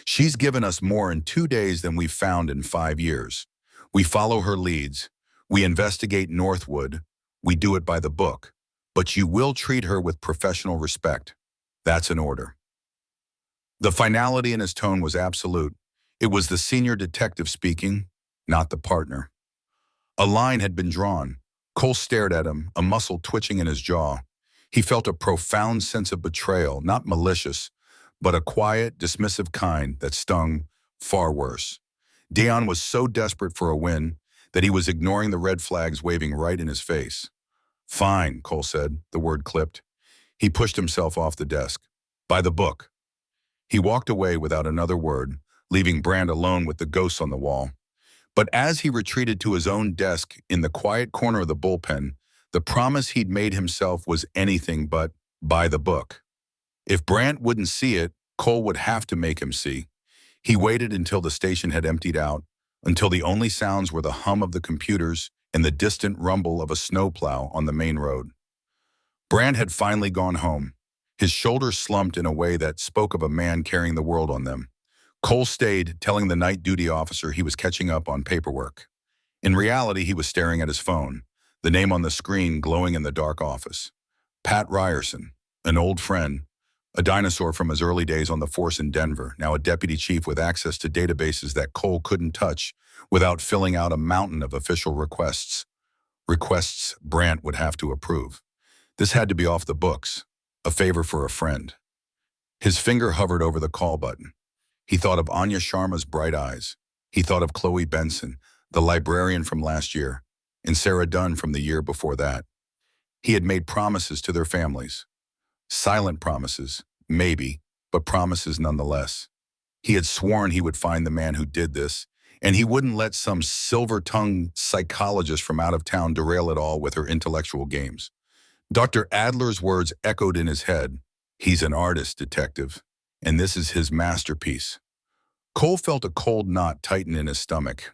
Speaker 1: She's given us more in 2 days than we've found in 5 years. We follow her leads. We investigate Northwood. We do it by the book. But you will treat her with professional respect. That's an order. The finality in his tone was absolute. It was the senior detective speaking, not the partner. A line had been drawn. Cole stared at him, a muscle twitching in his jaw. He felt a profound sense of betrayal, not malicious, but a quiet, dismissive kind that stung far worse. Dion was so desperate for a win that he was ignoring the red flags waving right in his face. Fine, Cole said, the word clipped. He pushed himself off the desk. By the book. He walked away without another word, leaving Brandt alone with the ghosts on the wall. But as he retreated to his own desk in the quiet corner of the bullpen, the promise he'd made himself was anything but by the book. If Brandt wouldn't see it, Cole would have to make him see. He waited until the station had emptied out, until the only sounds were the hum of the computers and the distant rumble of a snowplow on the main road. Brandt had finally gone home. His shoulders slumped in a way that spoke of a man carrying the world on them. Cole stayed, telling the night duty officer he was catching up on paperwork. In reality, he was staring at his phone, the name on the screen glowing in the dark office. Pat Ryerson, an old friend, a dinosaur from his early days on the force in Denver, now a deputy chief with access to databases that Cole couldn't touch without filling out a mountain of official requests. Requests Brandt would have to approve. This had to be off the books, a favor for a friend. His finger hovered over the call button. He thought of Anya Sharma's bright eyes. He thought of Chloe Benson, the librarian from last year, and Sarah Dunn from the year before that. He had made promises to their families. Silent promises, maybe, but promises nonetheless. He had sworn he would find the man who did this, and he wouldn't let some silver-tongued psychologist from out of town derail it all with her intellectual games. Dr. Adler's words echoed in his head. He's an artist, detective, and this is his masterpiece. Cole felt a cold knot tighten in his stomach.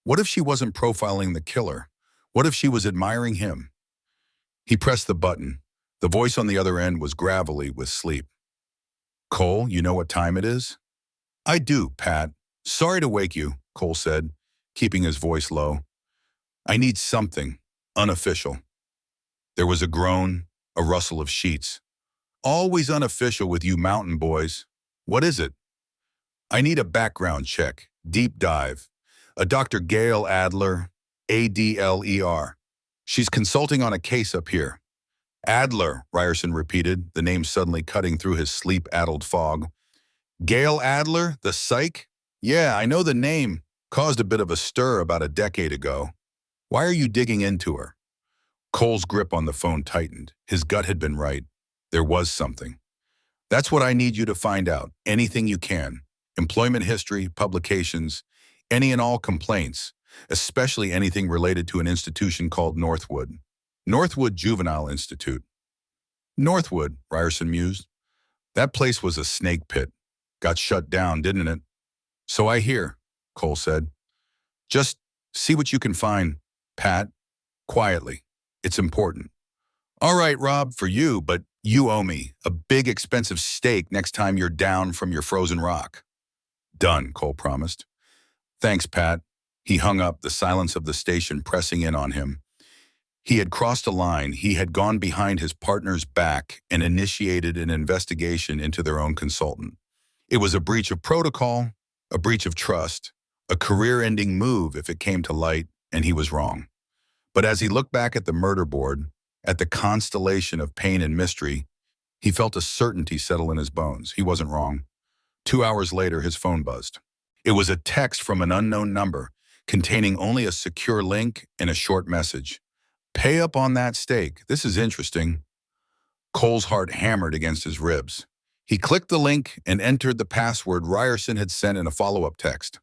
Speaker 1: What if she wasn't profiling the killer? What if she was admiring him? He pressed the button. The voice on the other end was gravelly with sleep. Cole, you know what time it is? I do, Pat. Sorry to wake you, Cole said, keeping his voice low. I need something unofficial. There was a groan, a rustle of sheets. Always unofficial with you mountain boys. What is it? I need a background check, deep dive. A Dr. Gail Adler, Adler. She's consulting on a case up here. Adler, Ryerson repeated, the name suddenly cutting through his sleep-addled fog. Gail Adler, the psych? Yeah, I know the name. Caused a bit of a stir about a decade ago. Why are you digging into her? Cole's grip on the phone tightened. His gut had been right. There was something. That's what I need you to find out. Anything you can. Employment history, publications, any and all complaints, especially anything related to an institution called Northwood. Northwood Juvenile Institute. Northwood, Ryerson mused. That place was a snake pit. Got shut down, didn't it? So I hear, Cole said. Just see what you can find, Pat. Quietly. It's important. All right, Rob, for you, but you owe me a big, expensive steak next time you're down from your frozen rock. Done, Cole promised. Thanks, Pat. He hung up, the silence of the station pressing in on him. He had crossed a line. He had gone behind his partner's back and initiated an investigation into their own consultant. It was a breach of protocol, a breach of trust, a career-ending move if it came to light, and he was wrong. But as he looked back at the murder board, at the constellation of pain and mystery, he felt a certainty settle in his bones. He wasn't wrong. 2 hours later, his phone buzzed. It was a text from an unknown number, containing only a secure link and a short message. "Pay up on that steak. This is interesting." Cole's heart hammered against his ribs. He clicked the link and entered the password Ryerson had sent in a follow-up text.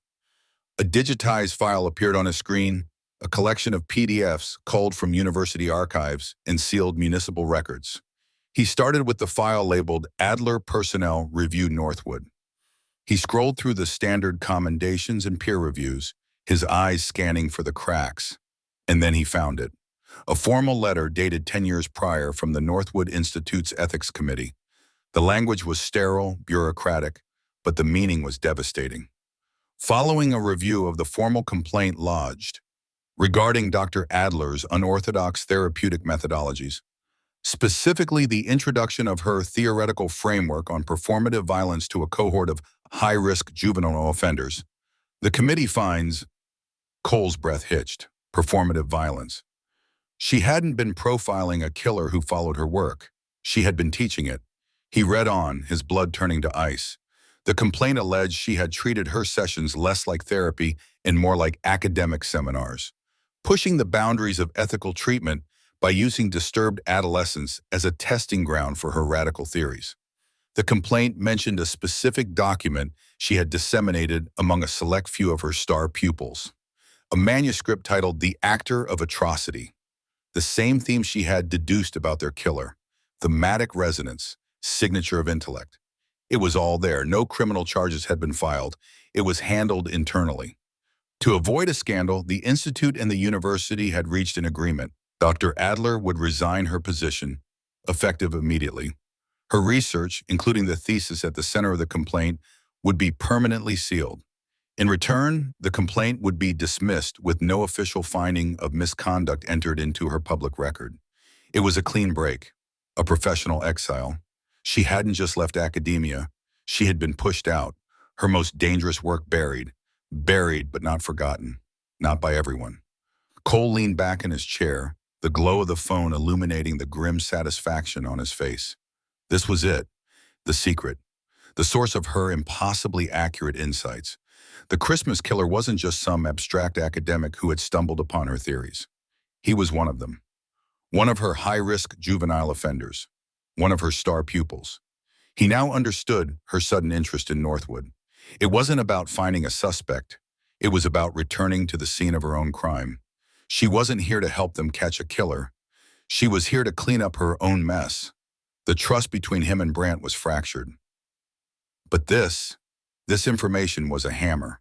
Speaker 1: A digitized file appeared on his screen, a collection of PDFs culled from university archives and sealed municipal records. He started with the file labeled Adler Personnel Review Northwood. He scrolled through the standard commendations and peer reviews, his eyes scanning for the cracks. And then he found it. A formal letter dated 10 years prior from the Northwood Institute's Ethics Committee. The language was sterile, bureaucratic, but the meaning was devastating. Following a review of the formal complaint lodged regarding Dr. Adler's unorthodox therapeutic methodologies, specifically the introduction of her theoretical framework on performative violence to a cohort of high-risk juvenile offenders, the committee finds Cole's breath hitched. Performative violence. She hadn't been profiling a killer who followed her work. She had been teaching it. He read on, his blood turning to ice. The complaint alleged she had treated her sessions less like therapy and more like academic seminars, pushing the boundaries of ethical treatment by using disturbed adolescents as a testing ground for her radical theories. The complaint mentioned a specific document she had disseminated among a select few of her star pupils, a manuscript titled The Actor of Atrocity, the same theme she had deduced about their killer, thematic resonance, signature of intellect. It was all there. No criminal charges had been filed. It was handled internally. To avoid a scandal, the Institute and the university had reached an agreement. Dr. Adler would resign her position, effective immediately. Her research, including the thesis at the center of the complaint, would be permanently sealed. In return, the complaint would be dismissed with no official finding of misconduct entered into her public record. It was a clean break, a professional exile. She hadn't just left academia. She had been pushed out, her most dangerous work buried but not forgotten, not by everyone. Cole leaned back in his chair, the glow of the phone illuminating the grim satisfaction on his face. This was it, the secret, the source of her impossibly accurate insights. The Christmas killer wasn't just some abstract academic who had stumbled upon her theories. He was one of them, one of her high-risk juvenile offenders, one of her star pupils. He now understood her sudden interest in Northwood. It wasn't about finding a suspect. It was about returning to the scene of her own crime. She wasn't here to help them catch a killer. She was here to clean up her own mess. The trust between him and Brandt was fractured. But this information was a hammer.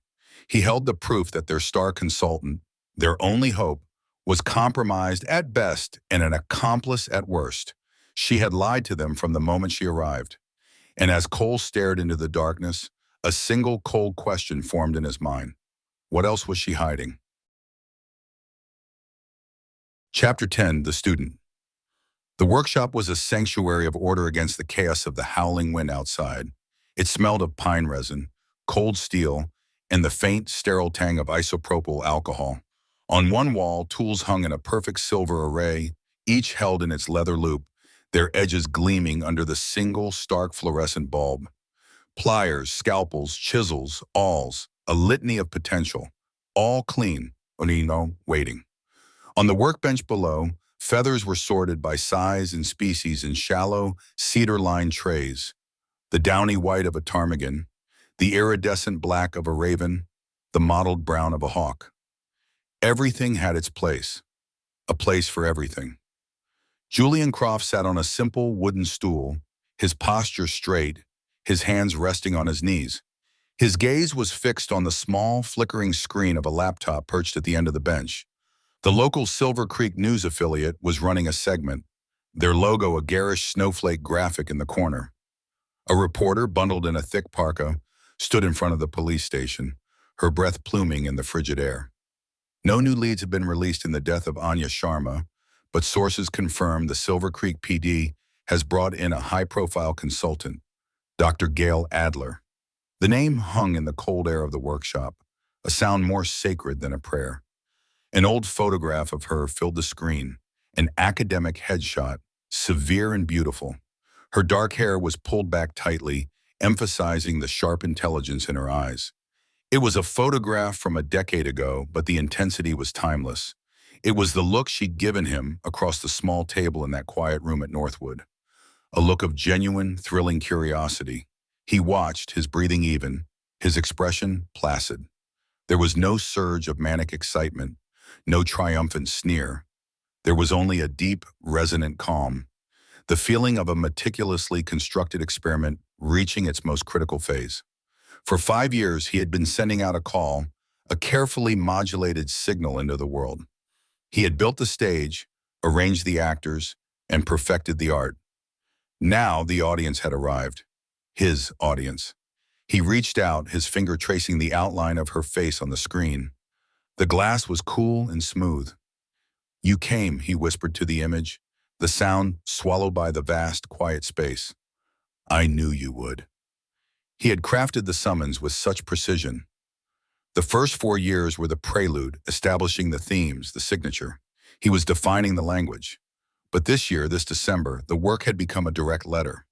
Speaker 1: He held the proof that their star consultant, their only hope, was compromised at best and an accomplice at worst. She had lied to them from the moment she arrived. And as Cole stared into the darkness, a single cold question formed in his mind. What else was she hiding? Chapter 10, The Student. The workshop was a sanctuary of order against the chaos of the howling wind outside. It smelled of pine resin, cold steel, and the faint, sterile tang of isopropyl alcohol. On one wall, tools hung in a perfect silver array, each held in its leather loop, their edges gleaming under the single stark fluorescent bulb. Pliers, scalpels, chisels, awls, a litany of potential, all clean, waiting. On the workbench below, feathers were sorted by size and species in shallow, cedar-lined trays. The downy white of a ptarmigan, the iridescent black of a raven, the mottled brown of a hawk. Everything had its place, a place for everything. Julian Croft sat on a simple wooden stool, his posture straight, his hands resting on his knees. His gaze was fixed on the small, flickering screen of a laptop perched at the end of the bench. The local Silver Creek News affiliate was running a segment, their logo a garish snowflake graphic in the corner. A reporter, bundled in a thick parka, stood in front of the police station, her breath pluming in the frigid air. No new leads had been released in the death of Anya Sharma, but sources confirm the Silver Creek PD has brought in a high-profile consultant, Dr. Gail Adler. The name hung in the cold air of the workshop, a sound more sacred than a prayer. An old photograph of her filled the screen, an academic headshot, severe and beautiful. Her dark hair was pulled back tightly, emphasizing the sharp intelligence in her eyes. It was a photograph from a decade ago, but the intensity was timeless. It was the look she'd given him across the small table in that quiet room at Northwood. A look of genuine, thrilling curiosity. He watched, his breathing even, his expression placid. There was no surge of manic excitement, no triumphant sneer. There was only a deep, resonant calm, the feeling of a meticulously constructed experiment reaching its most critical phase. For 5 years, he had been sending out a call, a carefully modulated signal into the world. He had built the stage, arranged the actors, and perfected the art. Now the audience had arrived. His audience. He reached out, his finger tracing the outline of her face on the screen. The glass was cool and smooth. "You came," he whispered to the image, the sound swallowed by the vast, quiet space. "I knew you would." He had crafted the summons with such precision. The first 4 years were the prelude, establishing the themes, the signature. He was defining the language. But this year, this December, the work had become a direct letter.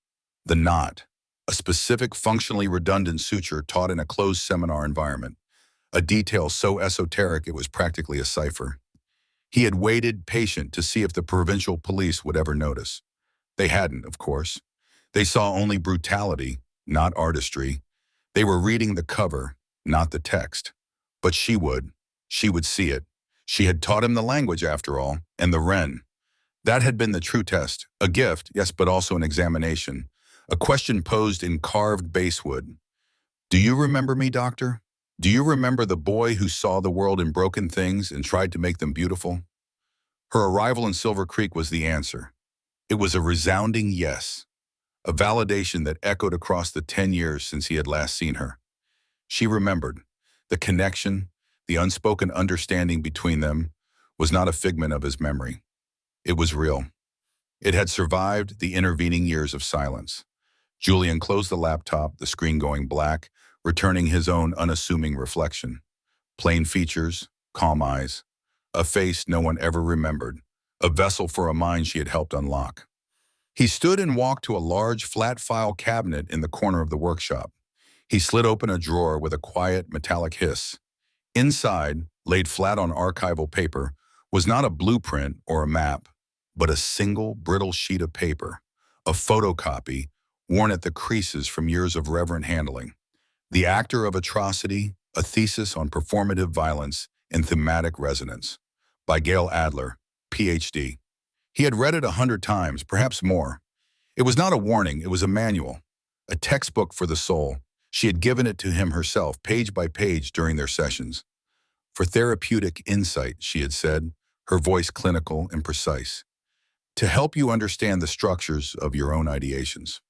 Speaker 1: The knot, a specific functionally redundant suture taught in a closed seminar environment, a detail so esoteric it was practically a cipher. He had waited, patient, to see if the provincial police would ever notice. They hadn't, of course. They saw only brutality, not artistry. They were reading the cover, not the text. But she would. She would see it. She had taught him the language, after all, and the Wren. That had been the true test, a gift, yes, but also an examination, a question posed in carved basswood. "Do you remember me, Doctor? Do you remember the boy who saw the world in broken things and tried to make them beautiful?" Her arrival in Silver Creek was the answer. It was a resounding yes, a validation that echoed across the 10 years since he had last seen her. She remembered. The connection, the unspoken understanding between them, was not a figment of his memory. It was real. It had survived the intervening years of silence. Julian closed the laptop, the screen going black, returning his own unassuming reflection. Plain features, calm eyes, a face no one ever remembered, a vessel for a mind she had helped unlock. He stood and walked to a large flat file cabinet in the corner of the workshop. He slid open a drawer with a quiet metallic hiss. Inside, laid flat on archival paper, was not a blueprint or a map, but a single brittle sheet of paper, a photocopy worn at the creases from years of reverent handling. The Actor of Atrocity, a thesis on performative violence and thematic resonance, by Gail Adler, Ph.D. He had read it 100 times, perhaps more. It was not a warning, it was a manual, a textbook for the soul. She had given it to him herself, page by page, during their sessions. "For therapeutic insight," she had said, her voice clinical and precise, "to help you understand the structures of your own ideations."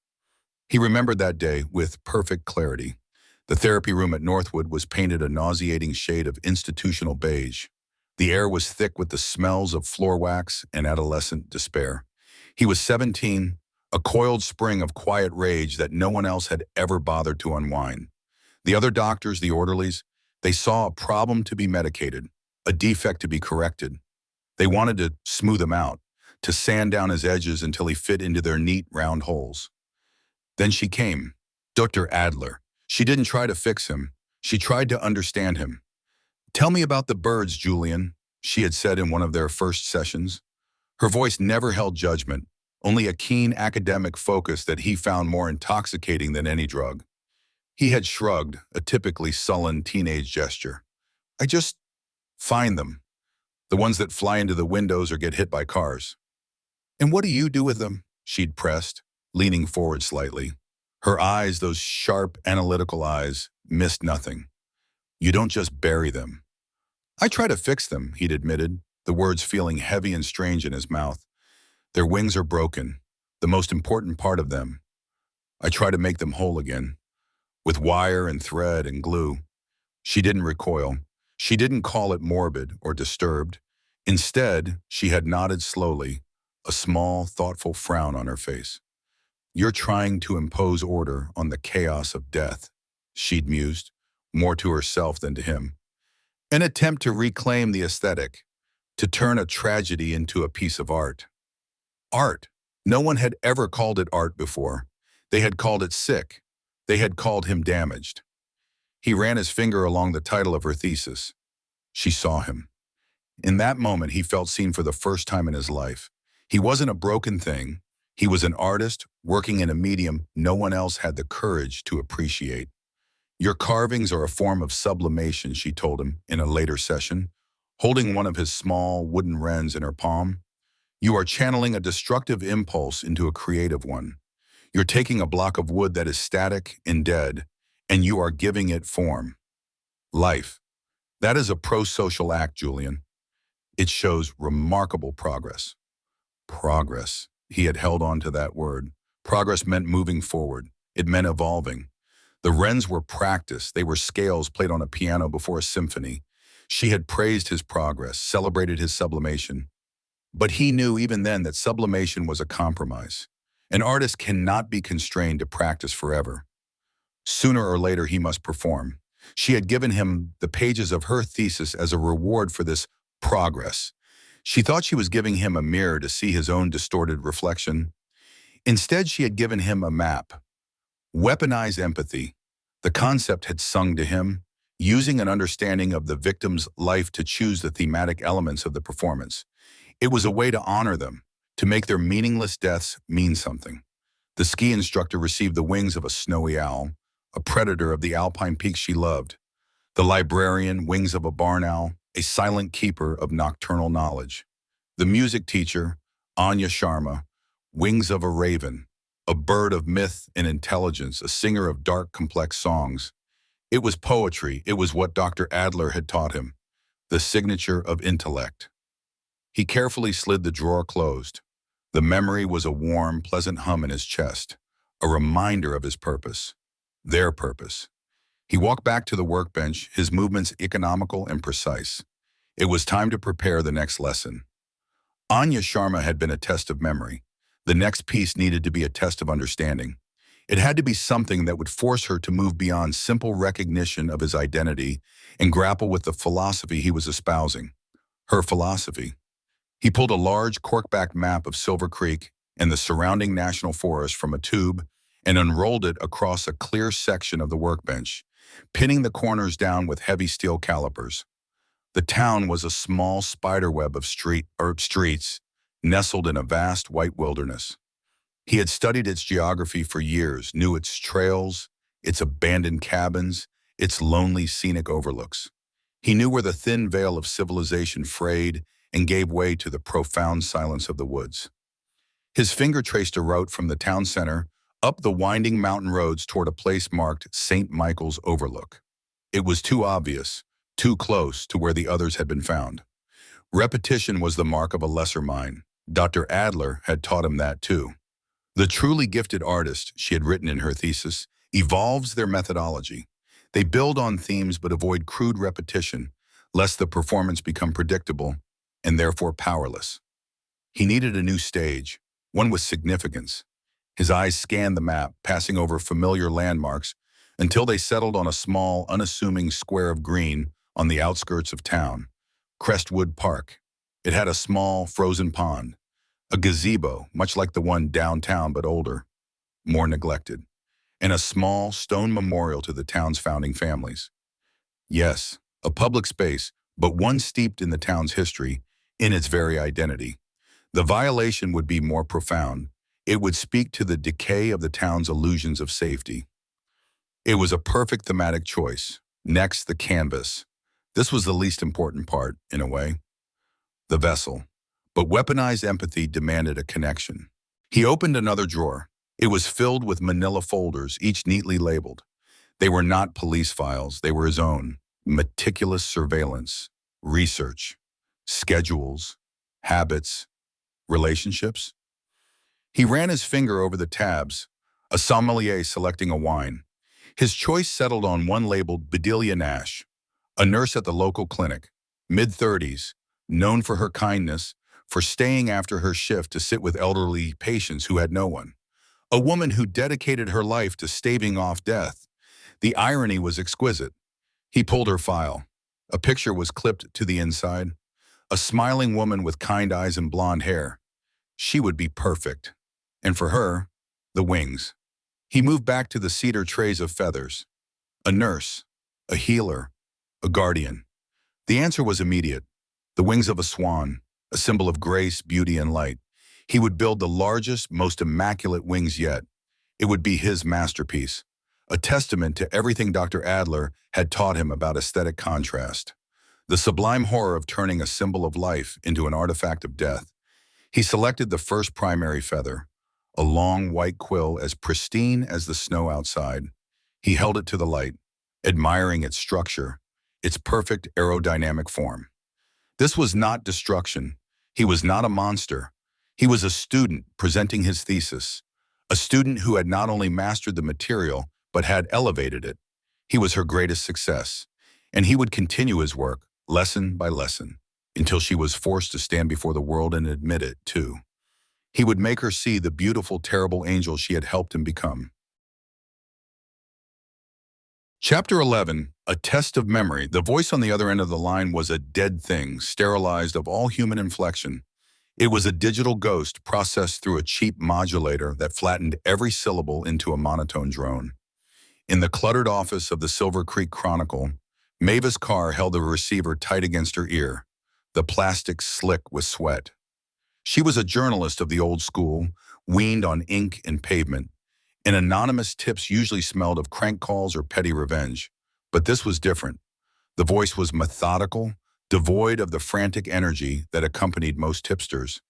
Speaker 1: He remembered that day with perfect clarity. The therapy room at Northwood was painted a nauseating shade of institutional beige. The air was thick with the smells of floor wax and adolescent despair. He was 17, a coiled spring of quiet rage that no one else had ever bothered to unwind. The other doctors, the orderlies, they saw a problem to be medicated, a defect to be corrected. They wanted to smooth him out, to sand down his edges until he fit into their neat, round holes. Then she came, Dr. Adler. She didn't try to fix him. She tried to understand him. "Tell me about the birds, Julian," she had said in one of their first sessions. Her voice never held judgment, only a keen academic focus that he found more intoxicating than any drug. He had shrugged, a typically sullen teenage gesture. "I just find them, the ones that fly into the windows or get hit by cars." "And what do you do with them?" she'd pressed, leaning forward slightly. Her eyes, those sharp, analytical eyes, missed nothing. "You don't just bury them." "I try to fix them," he'd admitted, the words feeling heavy and strange in his mouth. "Their wings are broken, the most important part of them. I try to make them whole again, with wire and thread and glue." She didn't recoil. She didn't call it morbid or disturbed. Instead, she had nodded slowly, a small, thoughtful frown on her face. "You're trying to impose order on the chaos of death," she'd mused, more to herself than to him. An attempt to reclaim the aesthetic, to turn a tragedy into a piece of art. Art. No one had ever called it art before. They had called it sick. They had called him damaged. He ran his finger along the title of her thesis. She saw him. In that moment, he felt seen for the first time in his life. He wasn't a broken thing. He was an artist working in a medium no one else had the courage to appreciate. "Your carvings are a form of sublimation," she told him in a later session, holding one of his small wooden wrens in her palm. "You are channeling a destructive impulse into a creative one. You're taking a block of wood that is static and dead, and you are giving it form. Life. That is a pro-social act, Julian. It shows remarkable progress." Progress. He had held on to that word. Progress meant moving forward. It meant evolving. The wrens were practice. They were scales played on a piano before a symphony. She had praised his progress, celebrated his sublimation. But he knew even then that sublimation was a compromise. An artist cannot be constrained to practice forever. Sooner or later, he must perform. She had given him the pages of her thesis as a reward for this progress. She thought she was giving him a mirror to see his own distorted reflection. Instead, she had given him a map. Weaponize empathy. The concept had sung to him, using an understanding of the victim's life to choose the thematic elements of the performance. It was a way to honor them, to make their meaningless deaths mean something. The ski instructor received the wings of a snowy owl, a predator of the alpine peaks she loved. The librarian, wings of a barn owl, a silent keeper of nocturnal knowledge. The music teacher, Anya Sharma, wings of a raven, a bird of myth and intelligence, a singer of dark, complex songs. It was poetry. It was what Dr. Adler had taught him, the signature of intellect. He carefully slid the drawer closed. The memory was a warm, pleasant hum in his chest, a reminder of his purpose, their purpose. He walked back to the workbench, his movements economical and precise. It was time to prepare the next lesson. Anya Sharma had been a test of memory. The next piece needed to be a test of understanding. It had to be something that would force her to move beyond simple recognition of his identity and grapple with the philosophy he was espousing. Her philosophy. He pulled a large cork-backed map of Silver Creek and the surrounding national forest from a tube and unrolled it across a clear section of the workbench, pinning the corners down with heavy steel calipers. The town was a small spiderweb of streets, nestled in a vast white wilderness. He had studied its geography for years, knew its trails, its abandoned cabins, its lonely scenic overlooks. He knew where the thin veil of civilization frayed and gave way to the profound silence of the woods. His finger traced a route from the town center up the winding mountain roads toward a place marked St. Michael's Overlook. It was too obvious, too close to where the others had been found. Repetition was the mark of a lesser mind. Dr. Adler had taught him that too. The truly gifted artist, she had written in her thesis, evolves their methodology. They build on themes but avoid crude repetition, lest the performance become predictable and therefore powerless. He needed a new stage, one with significance. His eyes scanned the map, passing over familiar landmarks until they settled on a small, unassuming square of green on the outskirts of town, Crestwood Park. It had a small, frozen pond, a gazebo, much like the one downtown but older, more neglected, and a small stone memorial to the town's founding families. Yes, a public space, but one steeped in the town's history, in its very identity. The violation would be more profound. It would speak to the decay of the town's illusions of safety. It was a perfect thematic choice. Next, the canvas. This was the least important part, in a way. The vessel. But weaponized empathy demanded a connection. He opened another drawer. It was filled with manila folders, each neatly labeled. They were not police files, they were his own. Meticulous surveillance, research, schedules, habits, relationships. He ran his finger over the tabs, a sommelier selecting a wine. His choice settled on one labeled Bedelia Nash, a nurse at the local clinic, mid-30s, known for her kindness, for staying after her shift to sit with elderly patients who had no one. A woman who dedicated her life to staving off death. The irony was exquisite. He pulled her file. A picture was clipped to the inside. A smiling woman with kind eyes and blonde hair. She would be perfect. And for her, the wings. He moved back to the cedar trays of feathers. A nurse, a healer, a guardian. The answer was immediate. The wings of a swan, a symbol of grace, beauty, and light. He would build the largest, most immaculate wings yet. It would be his masterpiece, a testament to everything Dr. Adler had taught him about aesthetic contrast, the sublime horror of turning a symbol of life into an artifact of death. He selected the first primary feather, a long white quill as pristine as the snow outside. He held it to the light, admiring its structure, its perfect aerodynamic form. This was not destruction. He was not a monster. He was a student presenting his thesis, a student who had not only mastered the material, but had elevated it. He was her greatest success, and he would continue his work, lesson by lesson, until she was forced to stand before the world and admit it, too. He would make her see the beautiful, terrible angel she had helped him become. Chapter 11, A Test of Memory. The voice on the other end of the line was a dead thing, sterilized of all human inflection. It was a digital ghost processed through a cheap modulator that flattened every syllable into a monotone drone. In the cluttered office of the Silver Creek Chronicle, Mavis Carr held the receiver tight against her ear, the plastic slick with sweat. She was a journalist of the old school, weaned on ink and pavement, and anonymous tips usually smelled of crank calls or petty revenge. But this was different. The voice was methodical, devoid of the frantic energy that accompanied most tipsters.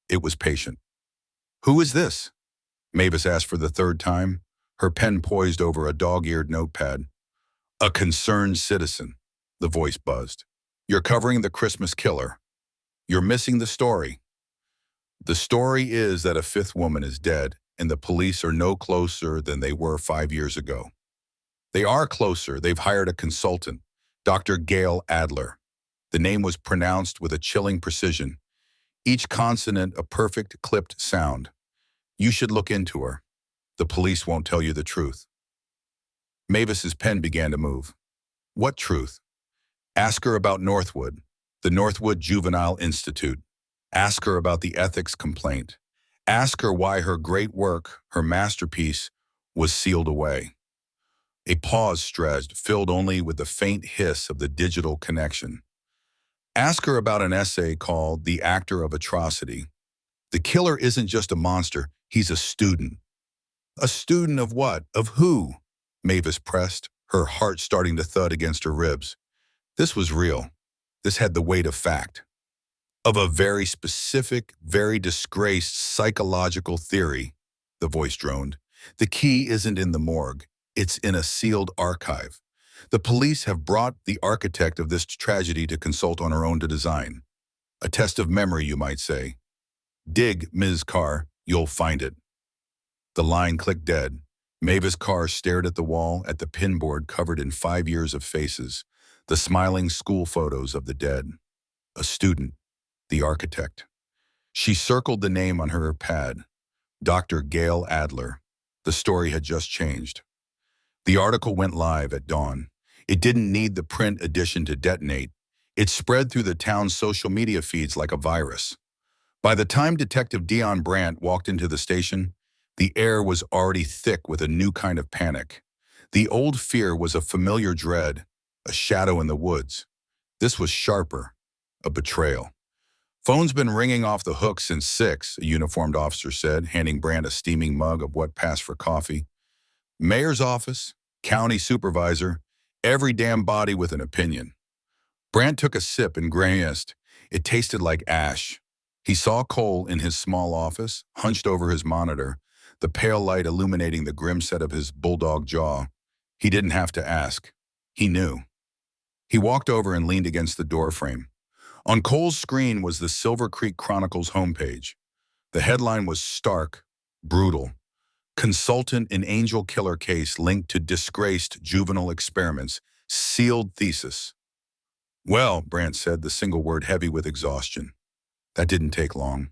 Speaker 1: It was patient. "Who is this?" Mavis asked for the third time, her pen poised over a dog-eared notepad. "A concerned citizen," the voice buzzed. "You're covering the Christmas killer. You're missing the story. The story is that a fifth woman is dead, and the police are no closer than they were 5 years ago. They are closer. They've hired a consultant, Dr. Gail Adler." The name was pronounced with a chilling precision, each consonant a perfect clipped sound. "You should look into her. The police won't tell you the truth." Mavis's pen began to move. "What truth?" "Ask her about Northwood, the Northwood Juvenile Institute. Ask her about the ethics complaint. Ask her why her great work, her masterpiece, was sealed away." A pause stretched, filled only with the faint hiss of the digital connection. "Ask her about an essay called The Actor of Atrocity. The killer isn't just a monster, he's a student." "A student of what? Of who?" Mavis pressed, her heart starting to thud against her ribs. This was real. This had the weight of fact. "Of a very specific, very disgraced psychological theory," the voice droned. "The key isn't in the morgue. It's in a sealed archive. The police have brought the architect of this tragedy to consult on her own design. A test of memory, you might say. Dig, Ms. Carr, you'll find it." The line clicked dead. Mavis Carr stared at the wall, at the pinboard covered in 5 years of faces, the smiling school photos of the dead. A student, the architect. She circled the name on her pad, Dr. Gail Adler. The story had just changed. The article went live at dawn. It didn't need the print edition to detonate. It spread through the town's social media feeds like a virus. By the time Detective Dion Brandt walked into the station, the air was already thick with a new kind of panic. The old fear was a familiar dread, a shadow in the woods. This was sharper, a betrayal. "Phone's been ringing off the hook since 6, a uniformed officer said, handing Brandt a steaming mug of what passed for coffee. "Mayor's office, county supervisor, every damn body with an opinion." Brandt took a sip and grimaced. It tasted like ash. He saw Cole in his small office, hunched over his monitor, the pale light illuminating the grim set of his bulldog jaw. He didn't have to ask. He knew. He walked over and leaned against the doorframe. On Cole's screen was the Silver Creek Chronicle's homepage. The headline was stark, brutal. "Consultant in angel killer case linked to disgraced juvenile experiments. Sealed thesis." Well, Brandt said, the single word heavy with exhaustion. That didn't take long.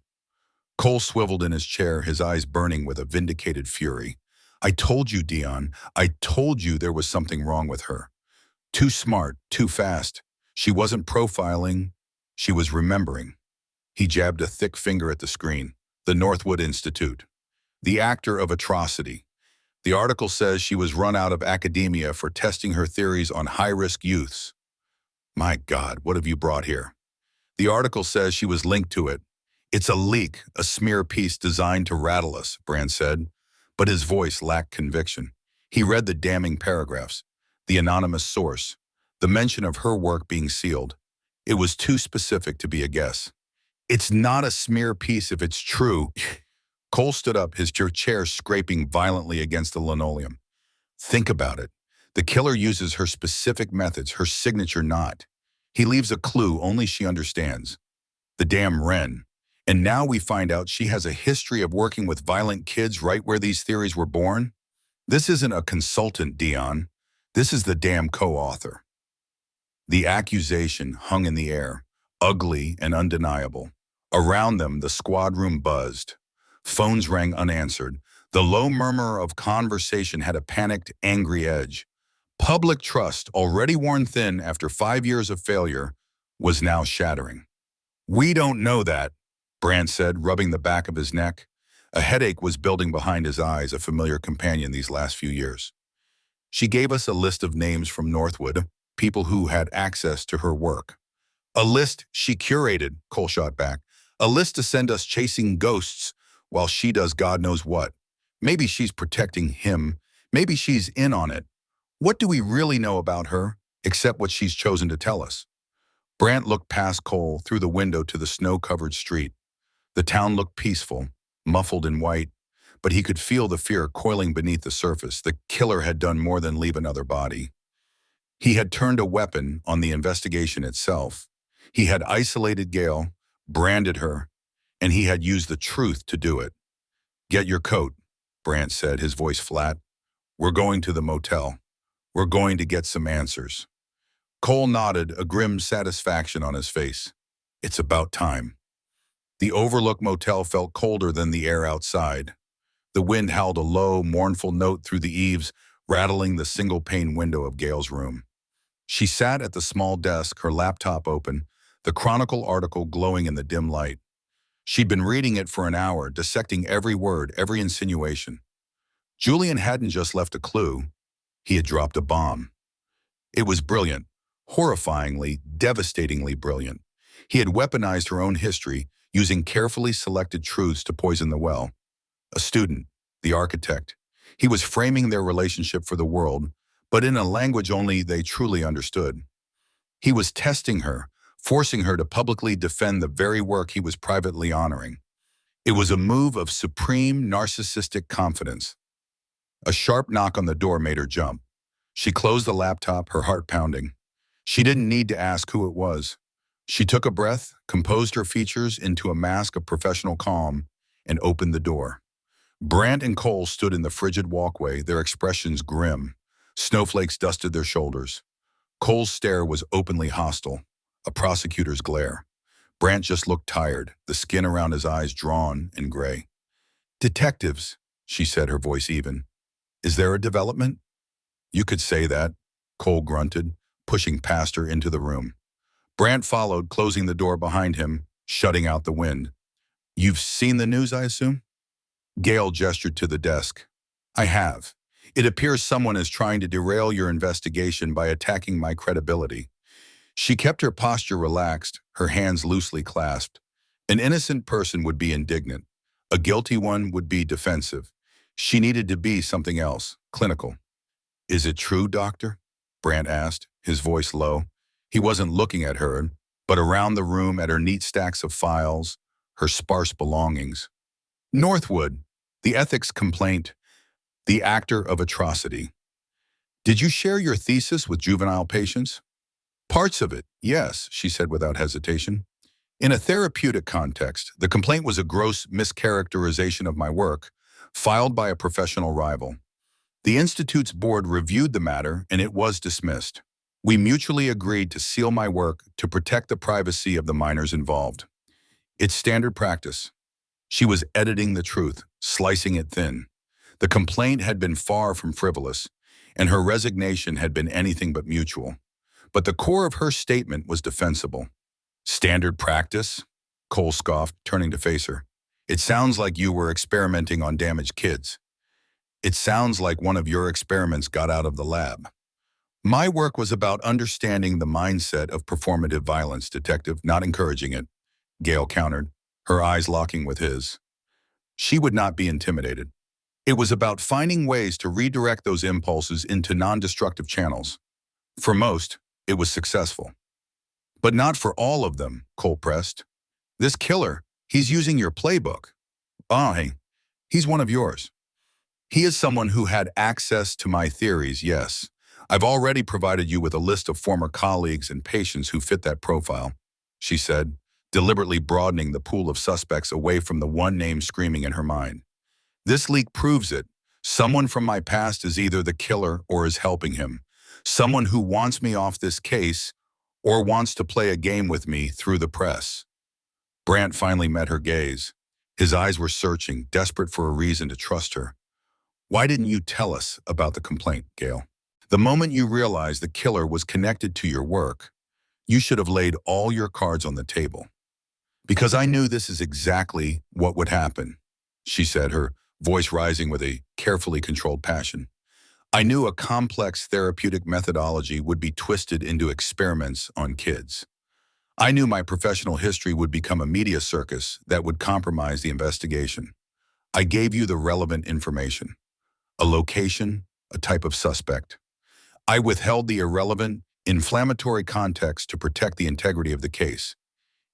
Speaker 1: Cole swiveled in his chair, his eyes burning with a vindicated fury. I told you, Dion. I told you there was something wrong with her. Too smart, too fast. She wasn't profiling. She was remembering. He jabbed a thick finger at the screen. The Northwood Institute. The actor of atrocity. The article says she was run out of academia for testing her theories on high-risk youths. My God, what have you brought here? The article says she was linked to it. It's a leak, a smear piece designed to rattle us, Brand said. But his voice lacked conviction. He read the damning paragraphs, the anonymous source, the mention of her work being sealed. It was too specific to be a guess. It's not a smear piece if it's true. Cole stood up, his chair scraping violently against the linoleum. Think about it. The killer uses her specific methods, her signature knot. He leaves a clue only she understands. The damn Wren. And now we find out she has a history of working with violent kids right where these theories were born. This isn't a consultant, Dion. This is the damn co-author. The accusation hung in the air, ugly and undeniable. Around them, the squad room buzzed. Phones rang unanswered. The low murmur of conversation had a panicked, angry edge. Public trust, already worn thin after 5 years of failure, was now shattering. We don't know that, Brandt said, rubbing the back of his neck. A headache was building behind his eyes, a familiar companion these last few years. She gave us a list of names from Northwood, people who had access to her work. A list she curated, Cole shot back. A list to send us chasing ghosts while she does God knows what. Maybe she's protecting him. Maybe she's in on it. What do we really know about her, except what she's chosen to tell us? Brandt looked past Cole through the window to the snow-covered street. The town looked peaceful, muffled in white, but he could feel the fear coiling beneath the surface. The killer had done more than leave another body. He had turned a weapon on the investigation itself. He had isolated Gail, branded her, and he had used the truth to do it. Get your coat, Brandt said, his voice flat. We're going to the motel. We're going to get some answers. Cole nodded, a grim satisfaction on his face. It's about time. The Overlook Motel felt colder than the air outside. The wind howled a low, mournful note through the eaves, rattling the single-pane window of Gail's room. She sat at the small desk, her laptop open, the Chronicle article glowing in the dim light. She'd been reading it for an hour, dissecting every word, every insinuation. Julian hadn't just left a clue. He had dropped a bomb. It was brilliant, horrifyingly, devastatingly brilliant. He had weaponized her own history, using carefully selected truths to poison the well. A student, the architect. He was framing their relationship for the world, but in a language only they truly understood. He was testing her, forcing her to publicly defend the very work he was privately honoring. It was a move of supreme narcissistic confidence. A sharp knock on the door made her jump. She closed the laptop, her heart pounding. She didn't need to ask who it was. She took a breath, composed her features into a mask of professional calm, and opened the door. Brandt and Cole stood in the frigid walkway, their expressions grim. Snowflakes dusted their shoulders. Cole's stare was openly hostile, a prosecutor's glare. Brandt just looked tired, the skin around his eyes drawn and gray. Detectives, she said, her voice even. Is there a development? You could say that, Cole grunted, pushing past her into the room. Brandt followed, closing the door behind him, shutting out the wind. You've seen the news, I assume? Gail gestured to the desk. I have. It appears someone is trying to derail your investigation by attacking my credibility. She kept her posture relaxed, her hands loosely clasped. An innocent person would be indignant. A guilty one would be defensive. She needed to be something else, clinical. Is it true, doctor? Brandt asked, his voice low. He wasn't looking at her, but around the room at her neat stacks of files, her sparse belongings. Northwood, the ethics complaint, the actor of atrocity. Did you share your thesis with juvenile patients? Parts of it, yes, she said without hesitation. In a therapeutic context, the complaint was a gross mischaracterization of my work, filed by a professional rival. The Institute's board reviewed the matter, and it was dismissed. We mutually agreed to seal my work to protect the privacy of the minors involved. It's standard practice. She was editing the truth, slicing it thin. The complaint had been far from frivolous, and her resignation had been anything but mutual. But the core of her statement was defensible. Standard practice? Cole scoffed, turning to face her. It sounds like you were experimenting on damaged kids. It sounds like one of your experiments got out of the lab. My work was about understanding the mindset of performative violence, detective, not encouraging it, Gail countered, her eyes locking with his. She would not be intimidated. It was about finding ways to redirect those impulses into non-destructive channels. For most, it was successful. But not for all of them, Cole pressed. This killer, he's using your playbook. Hey, he's one of yours. He is someone who had access to my theories, yes. I've already provided you with a list of former colleagues and patients who fit that profile, she said, deliberately broadening the pool of suspects away from the one name screaming in her mind. This leak proves it. Someone from my past is either the killer or is helping him. Someone who wants me off this case or wants to play a game with me through the press. Brant finally met her gaze. His eyes were searching, desperate for a reason to trust her. Why didn't you tell us about the complaint, Gail? The moment you realized the killer was connected to your work, you should have laid all your cards on the table. Because I knew this is exactly what would happen, she said, her voice rising with a carefully controlled passion. I knew a complex therapeutic methodology would be twisted into experiments on kids. I knew my professional history would become a media circus that would compromise the investigation. I gave you the relevant information. A location, a type of suspect. I withheld the irrelevant, inflammatory context to protect the integrity of the case.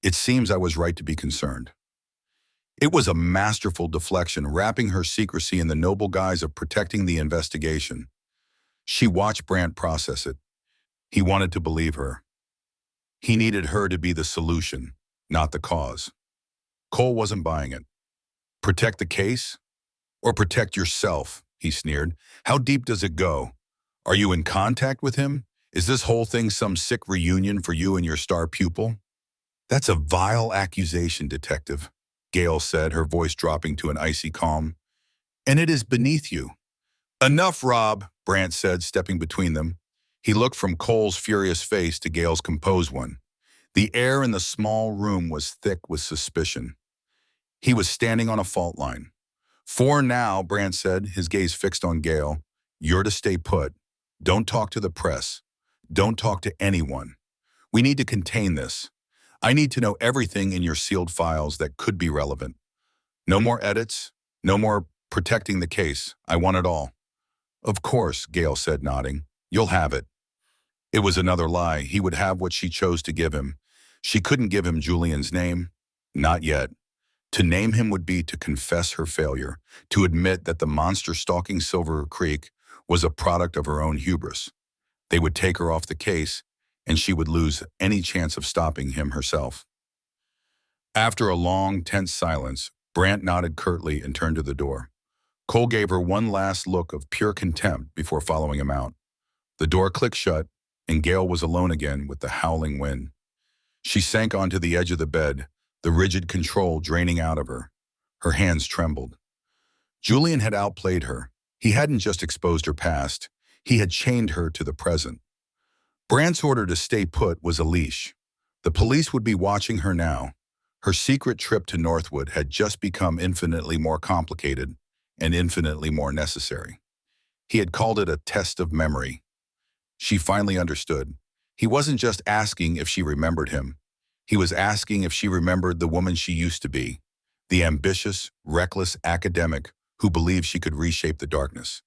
Speaker 1: It seems I was right to be concerned. It was a masterful deflection, wrapping her secrecy in the noble guise of protecting the investigation. She watched Brant process it. He wanted to believe her. He needed her to be the solution, not the cause. Cole wasn't buying it. Protect the case? Or protect yourself, he sneered. How deep does it go? Are you in contact with him? Is this whole thing some sick reunion for you and your star pupil? That's a vile accusation, detective, Gail said, her voice dropping to an icy calm. And it is beneath you. Enough, Rob, Brant said, stepping between them. He looked from Cole's furious face to Gail's composed one. The air in the small room was thick with suspicion. He was standing on a fault line. For now, Brant said, his gaze fixed on Gail, you're to stay put. Don't talk to the press. Don't talk to anyone. We need to contain this. I need to know everything in your sealed files that could be relevant. No more edits, no more protecting the case. I want it all. Of course, Gail said, nodding. You'll have it. It was another lie. He would have what she chose to give him. She couldn't give him Julian's name. Not yet. To name him would be to confess her failure, to admit that the monster stalking Silver Creek was a product of her own hubris. They would take her off the case, and she would lose any chance of stopping him herself. After a long, tense silence, Brant nodded curtly and turned to the door. Cole gave her one last look of pure contempt before following him out. The door clicked shut, and Gail was alone again with the howling wind. She sank onto the edge of the bed, the rigid control draining out of her. Her hands trembled. Julian had outplayed her. He hadn't just exposed her past, he had chained her to the present. Brant's order to stay put was a leash. The police would be watching her now. Her secret trip to Northwood had just become infinitely more complicated and infinitely more necessary. He had called it a test of memory. She finally understood. He wasn't just asking if she remembered him. He was asking if she remembered the woman she used to be, the ambitious, reckless academic who believed she could reshape the darkness.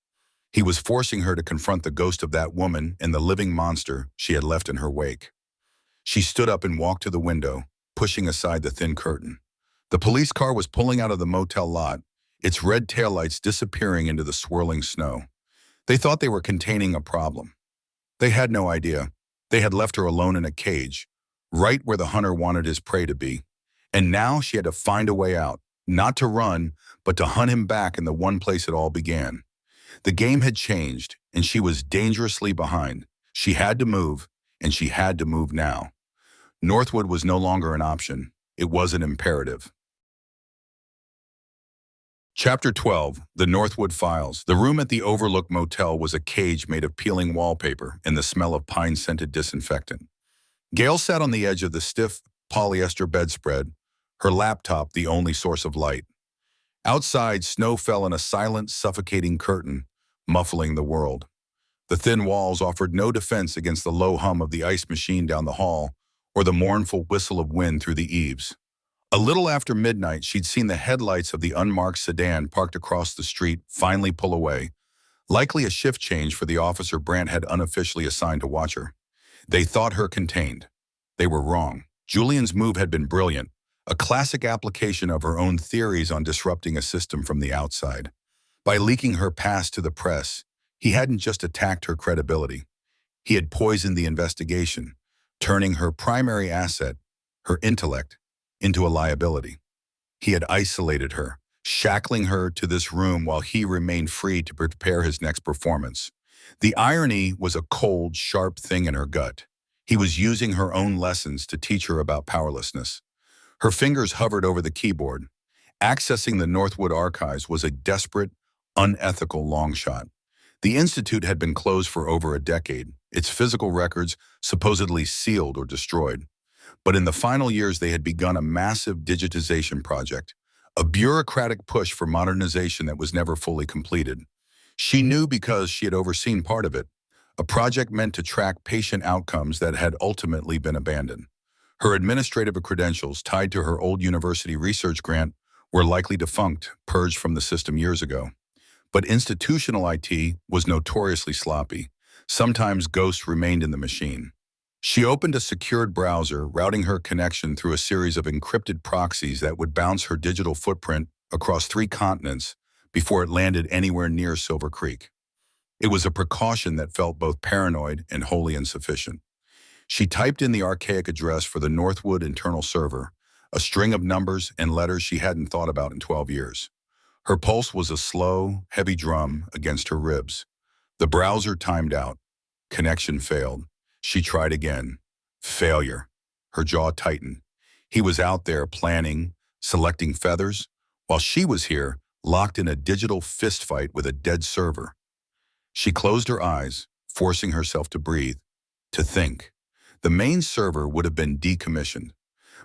Speaker 1: He was forcing her to confront the ghost of that woman and the living monster she had left in her wake. She stood up and walked to the window, pushing aside the thin curtain. The police car was pulling out of the motel lot, its red taillights disappearing into the swirling snow. They thought they were containing a problem. They had no idea. They had left her alone in a cage, right where the hunter wanted his prey to be. And now she had to find a way out, not to run, but to hunt him back in the one place it all began. The game had changed, and she was dangerously behind. She had to move, and she had to move now. Northwood was no longer an option. It was an imperative. Chapter 12, The Northwood Files. The room at the Overlook Motel was a cage made of peeling wallpaper and the smell of pine-scented disinfectant. Gail sat on the edge of the stiff polyester bedspread, her laptop the only source of light. Outside, snow fell in a silent, suffocating curtain, muffling the world. The thin walls offered no defense against the low hum of the ice machine down the hall or the mournful whistle of wind through the eaves. A little after midnight, she'd seen the headlights of the unmarked sedan parked across the street finally pull away, likely a shift change for the officer Brandt had unofficially assigned to watch her. They thought her contained. They were wrong. Julian's move had been brilliant, a classic application of her own theories on disrupting a system from the outside. By leaking her past to the press, he hadn't just attacked her credibility. He had poisoned the investigation, turning her primary asset, her intellect, into a liability. He had isolated her, shackling her to this room while he remained free to prepare his next performance. The irony was a cold, sharp thing in her gut. He was using her own lessons to teach her about powerlessness. Her fingers hovered over the keyboard. Accessing the Northwood archives was a desperate, unethical long shot. The Institute had been closed for over a decade, its physical records supposedly sealed or destroyed. But in the final years, they had begun a massive digitization project, a bureaucratic push for modernization that was never fully completed. She knew because she had overseen part of it, a project meant to track patient outcomes that had ultimately been abandoned. Her administrative credentials tied to her old university research grant were likely defunct, purged from the system years ago. But institutional IT was notoriously sloppy. Sometimes ghosts remained in the machine. She opened a secured browser, routing her connection through a series of encrypted proxies that would bounce her digital footprint across 3 continents before it landed anywhere near Silver Creek. It was a precaution that felt both paranoid and wholly insufficient. She typed in the archaic address for the Northwood internal server, a string of numbers and letters she hadn't thought about in 12 years. Her pulse was a slow, heavy drum against her ribs. The browser timed out. Connection failed. She tried again. Failure. Her jaw tightened. He was out there planning, selecting feathers, while she was here, locked in a digital fistfight with a dead server. She closed her eyes, forcing herself to breathe, to think. The main server would have been decommissioned,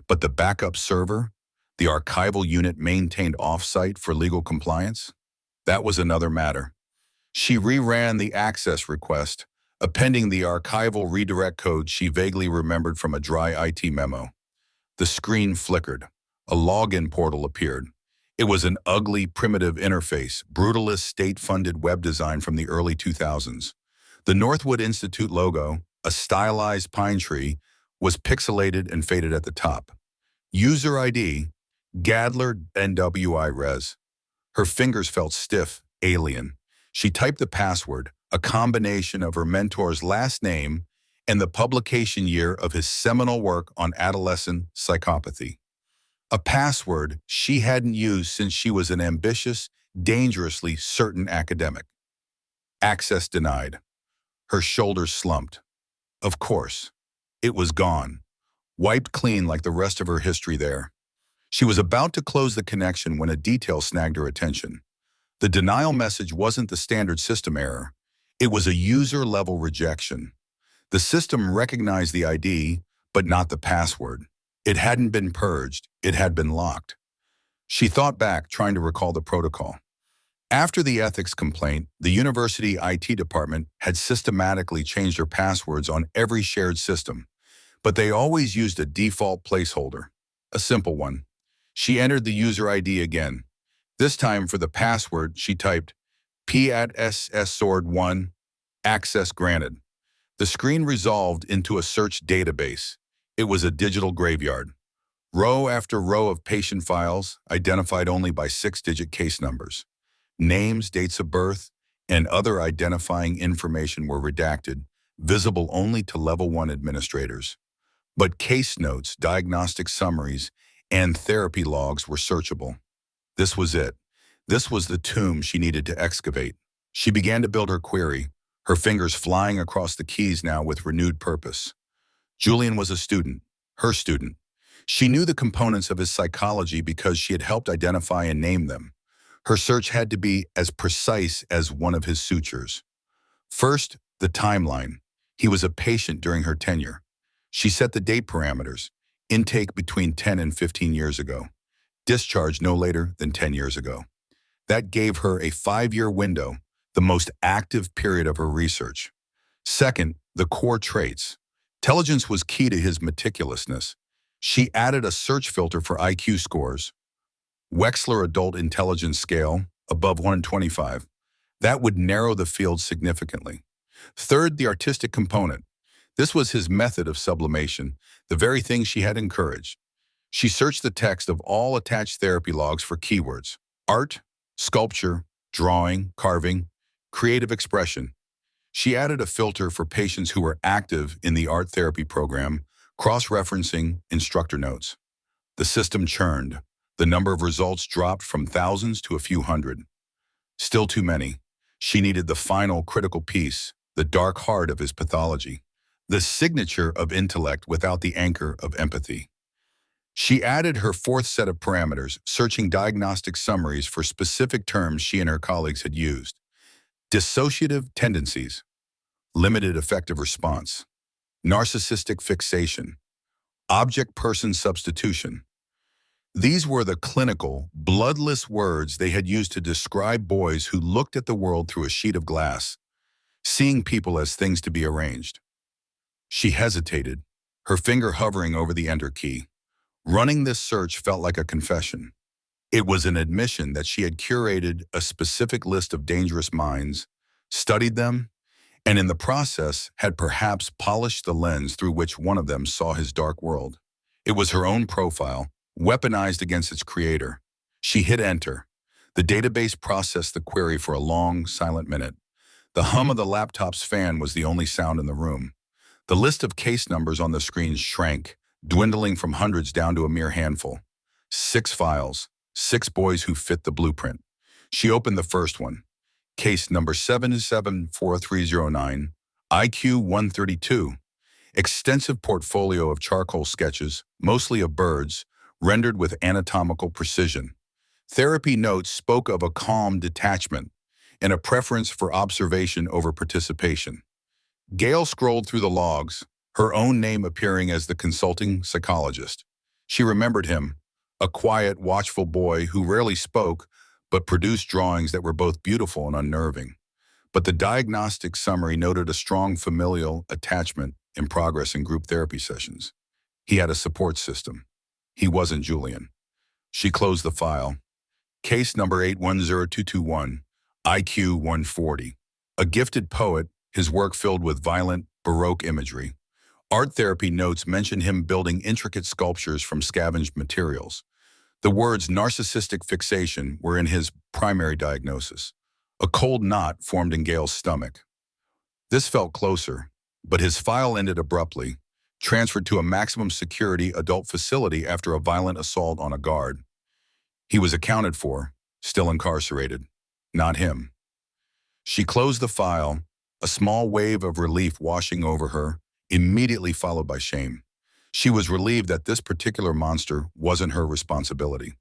Speaker 1: but the backup server, the archival unit maintained off-site for legal compliance, that was another matter. She reran the access request, appending the archival redirect code she vaguely remembered from a dry IT memo. The screen flickered. A login portal appeared. It was an ugly, primitive interface, brutalist state-funded web design from the early 2000s. The Northwood Institute logo, a stylized pine tree, was pixelated and faded at the top. User ID, Gadler NWI Res. Her fingers felt stiff, alien. She typed the password, a combination of her mentor's last name and the publication year of his seminal work on adolescent psychopathy. A password she hadn't used since she was an ambitious, dangerously certain academic. Access denied. Her shoulders slumped. Of course. It was gone. Wiped clean like the rest of her history there. She was about to close the connection when a detail snagged her attention. The denial message wasn't the standard system error. It was a user-level rejection. The system recognized the ID, but not the password. It hadn't been purged. It had been locked. She thought back, trying to recall the protocol. After the ethics complaint, the university IT department had systematically changed her passwords on every shared system, but they always used a default placeholder, a simple one. She entered the user ID again. This time for the password, she typed P@SSword1, access granted. The screen resolved into a search database. It was a digital graveyard. Row after row of patient files, identified only by 6-digit case numbers. Names, dates of birth, and other identifying information were redacted, visible only to Level 1 administrators. But case notes, diagnostic summaries, and therapy logs were searchable. This was it. This was the tomb she needed to excavate. She began to build her query, her fingers flying across the keys now with renewed purpose. Julian was a student, her student. She knew the components of his psychology because she had helped identify and name them. Her search had to be as precise as one of his sutures. First, the timeline. He was a patient during her tenure. She set the date parameters, intake between 10 and 15 years ago, discharge no later than 10 years ago. That gave her a 5-year window, the most active period of her research. Second, the core traits. Intelligence was key to his meticulousness. She added a search filter for IQ scores. Wechsler Adult Intelligence Scale, above 1 in 25. That would narrow the field significantly. Third, the artistic component. This was his method of sublimation, the very thing she had encouraged. She searched the text of all attached therapy logs for keywords: art, sculpture, drawing, carving, creative expression. She added a filter for patients who were active in the art therapy program, cross-referencing instructor notes. The system churned. The number of results dropped from thousands to a few hundred. Still too many. She needed the final critical piece, the dark heart of his pathology, the signature of intellect without the anchor of empathy. She added her fourth set of parameters, searching diagnostic summaries for specific terms she and her colleagues had used. Dissociative tendencies, limited effective response, narcissistic fixation, object-person substitution. These were the clinical, bloodless words they had used to describe boys who looked at the world through a sheet of glass, seeing people as things to be arranged. She hesitated, her finger hovering over the enter key. Running this search felt like a confession. It was an admission that she had curated a specific list of dangerous minds, studied them, and in the process had perhaps polished the lens through which one of them saw his dark world. It was her own profile, weaponized against its creator. She hit enter. The database processed the query for a long, silent minute. The hum of the laptop's fan was the only sound in the room. The list of case numbers on the screen shrank, dwindling from hundreds down to a mere handful. 6 files, 6 boys who fit the blueprint. She opened the first one. Case number 774309, IQ 132. Extensive portfolio of charcoal sketches, mostly of birds, rendered with anatomical precision. Therapy notes spoke of a calm detachment and a preference for observation over participation. Gail scrolled through the logs, her own name appearing as the consulting psychologist. She remembered him, a quiet, watchful boy who rarely spoke but produced drawings that were both beautiful and unnerving. But the diagnostic summary noted a strong familial attachment in progress in group therapy sessions. He had a support system. He wasn't Julian. She closed the file. Case number 810221, IQ 140. A gifted poet, his work filled with violent, Baroque imagery. Art therapy notes mention him building intricate sculptures from scavenged materials. The words narcissistic fixation were in his primary diagnosis. A cold knot formed in Gail's stomach. This felt closer, but his file ended abruptly, transferred to a maximum security adult facility after a violent assault on a guard. He was accounted for, still incarcerated. Not him. She closed the file, a small wave of relief washing over her, immediately followed by shame. She was relieved that this particular monster wasn't her responsibility.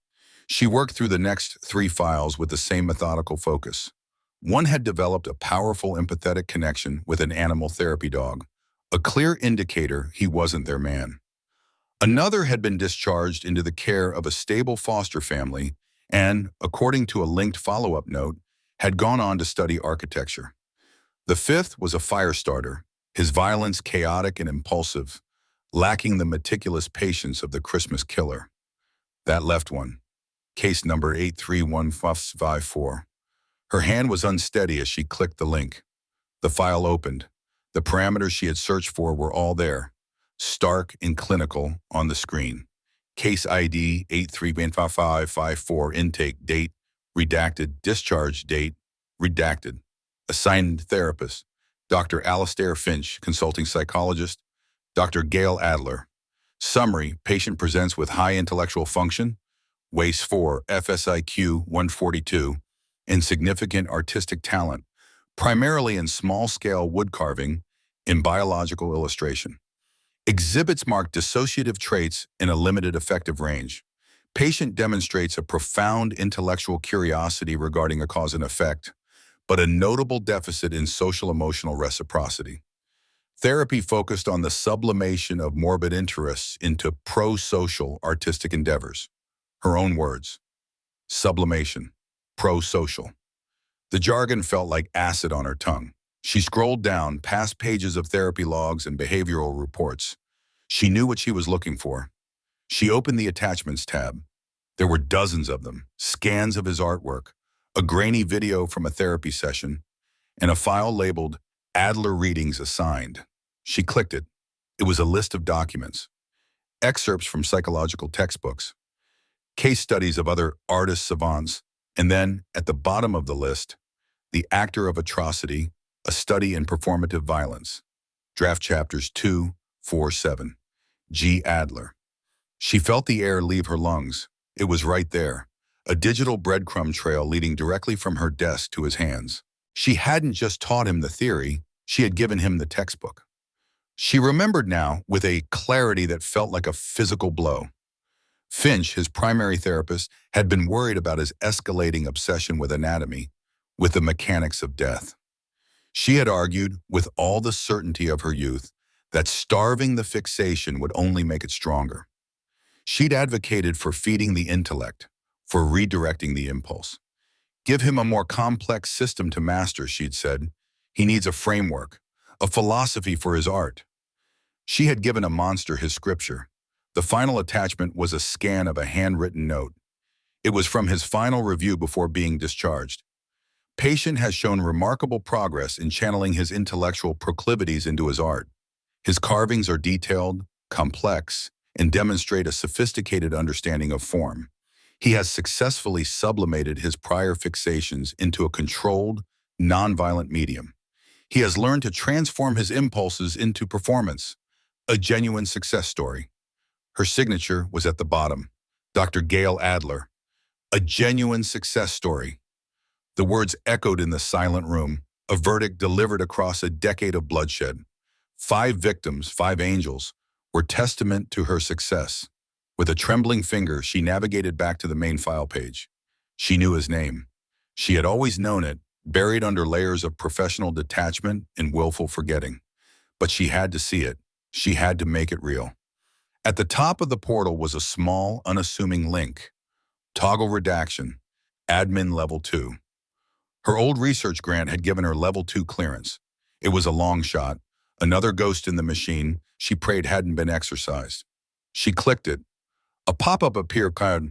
Speaker 1: She worked through the next 3 files with the same methodical focus. One had developed a powerful empathetic connection with an animal therapy dog, a clear indicator he wasn't their man. Another had been discharged into the care of a stable foster family and, according to a linked follow-up note, had gone on to study architecture. The 5th was a fire starter, his violence chaotic and impulsive, lacking the meticulous patience of the Christmas killer. That left one. Case number 831554. Her hand was unsteady as she clicked the link. The file opened. The parameters she had searched for were all there, stark and clinical on the screen. Case ID 835554, intake date, redacted, discharge date, redacted. Assigned therapist, Dr. Alastair Finch, consulting psychologist, Dr. Gail Adler. Summary, patient presents with high intellectual function, WAIS 4, FSIQ 142, and significant artistic talent, primarily in small-scale wood carving in biological illustration. Exhibits mark dissociative traits in a limited effective range. Patient demonstrates a profound intellectual curiosity regarding a cause and effect, but a notable deficit in social-emotional reciprocity. Therapy focused on the sublimation of morbid interests into pro-social artistic endeavors. Her own words, sublimation, pro-social. The jargon felt like acid on her tongue. She scrolled down past pages of therapy logs and behavioral reports. She knew what she was looking for. She opened the attachments tab. There were dozens of them, scans of his artwork, a grainy video from a therapy session, and a file labeled Adler Readings Assigned. She clicked it. It was a list of documents, excerpts from psychological textbooks, case studies of other artist savants, and then, at the bottom of the list, The Actor of Atrocity, A Study in Performative Violence. Draft chapters 2, 4, 7. G. Adler. She felt the air leave her lungs. It was right there, a digital breadcrumb trail leading directly from her desk to his hands. She hadn't just taught him the theory, she had given him the textbook. She remembered now with a clarity that felt like a physical blow. Finch, his primary therapist, had been worried about his escalating obsession with anatomy, with the mechanics of death. She had argued, with all the certainty of her youth, that starving the fixation would only make it stronger. She'd advocated for feeding the intellect, for redirecting the impulse. Give him a more complex system to master, she'd said. He needs a framework, a philosophy for his art. She had given a monster his scripture. The final attachment was a scan of a handwritten note. It was from his final review before being discharged. Patient has shown remarkable progress in channeling his intellectual proclivities into his art. His carvings are detailed, complex, and demonstrate a sophisticated understanding of form. He has successfully sublimated his prior fixations into a controlled, nonviolent medium. He has learned to transform his impulses into performance, a genuine success story. Her signature was at the bottom, Dr. Gail Adler, a genuine success story. The words echoed in the silent room, a verdict delivered across a decade of bloodshed. 5 victims, 5 angels, were testament to her success. With a trembling finger, she navigated back to the main file page. She knew his name. She had always known it, buried under layers of professional detachment and willful forgetting. But she had to see it. She had to make it real. At the top of the portal was a small, unassuming link. Toggle redaction. Admin Level 2. Her old research grant had given her Level 2 clearance. It was a long shot. Another ghost in the machine she prayed hadn't been exercised. She clicked it. A pop-up appeared called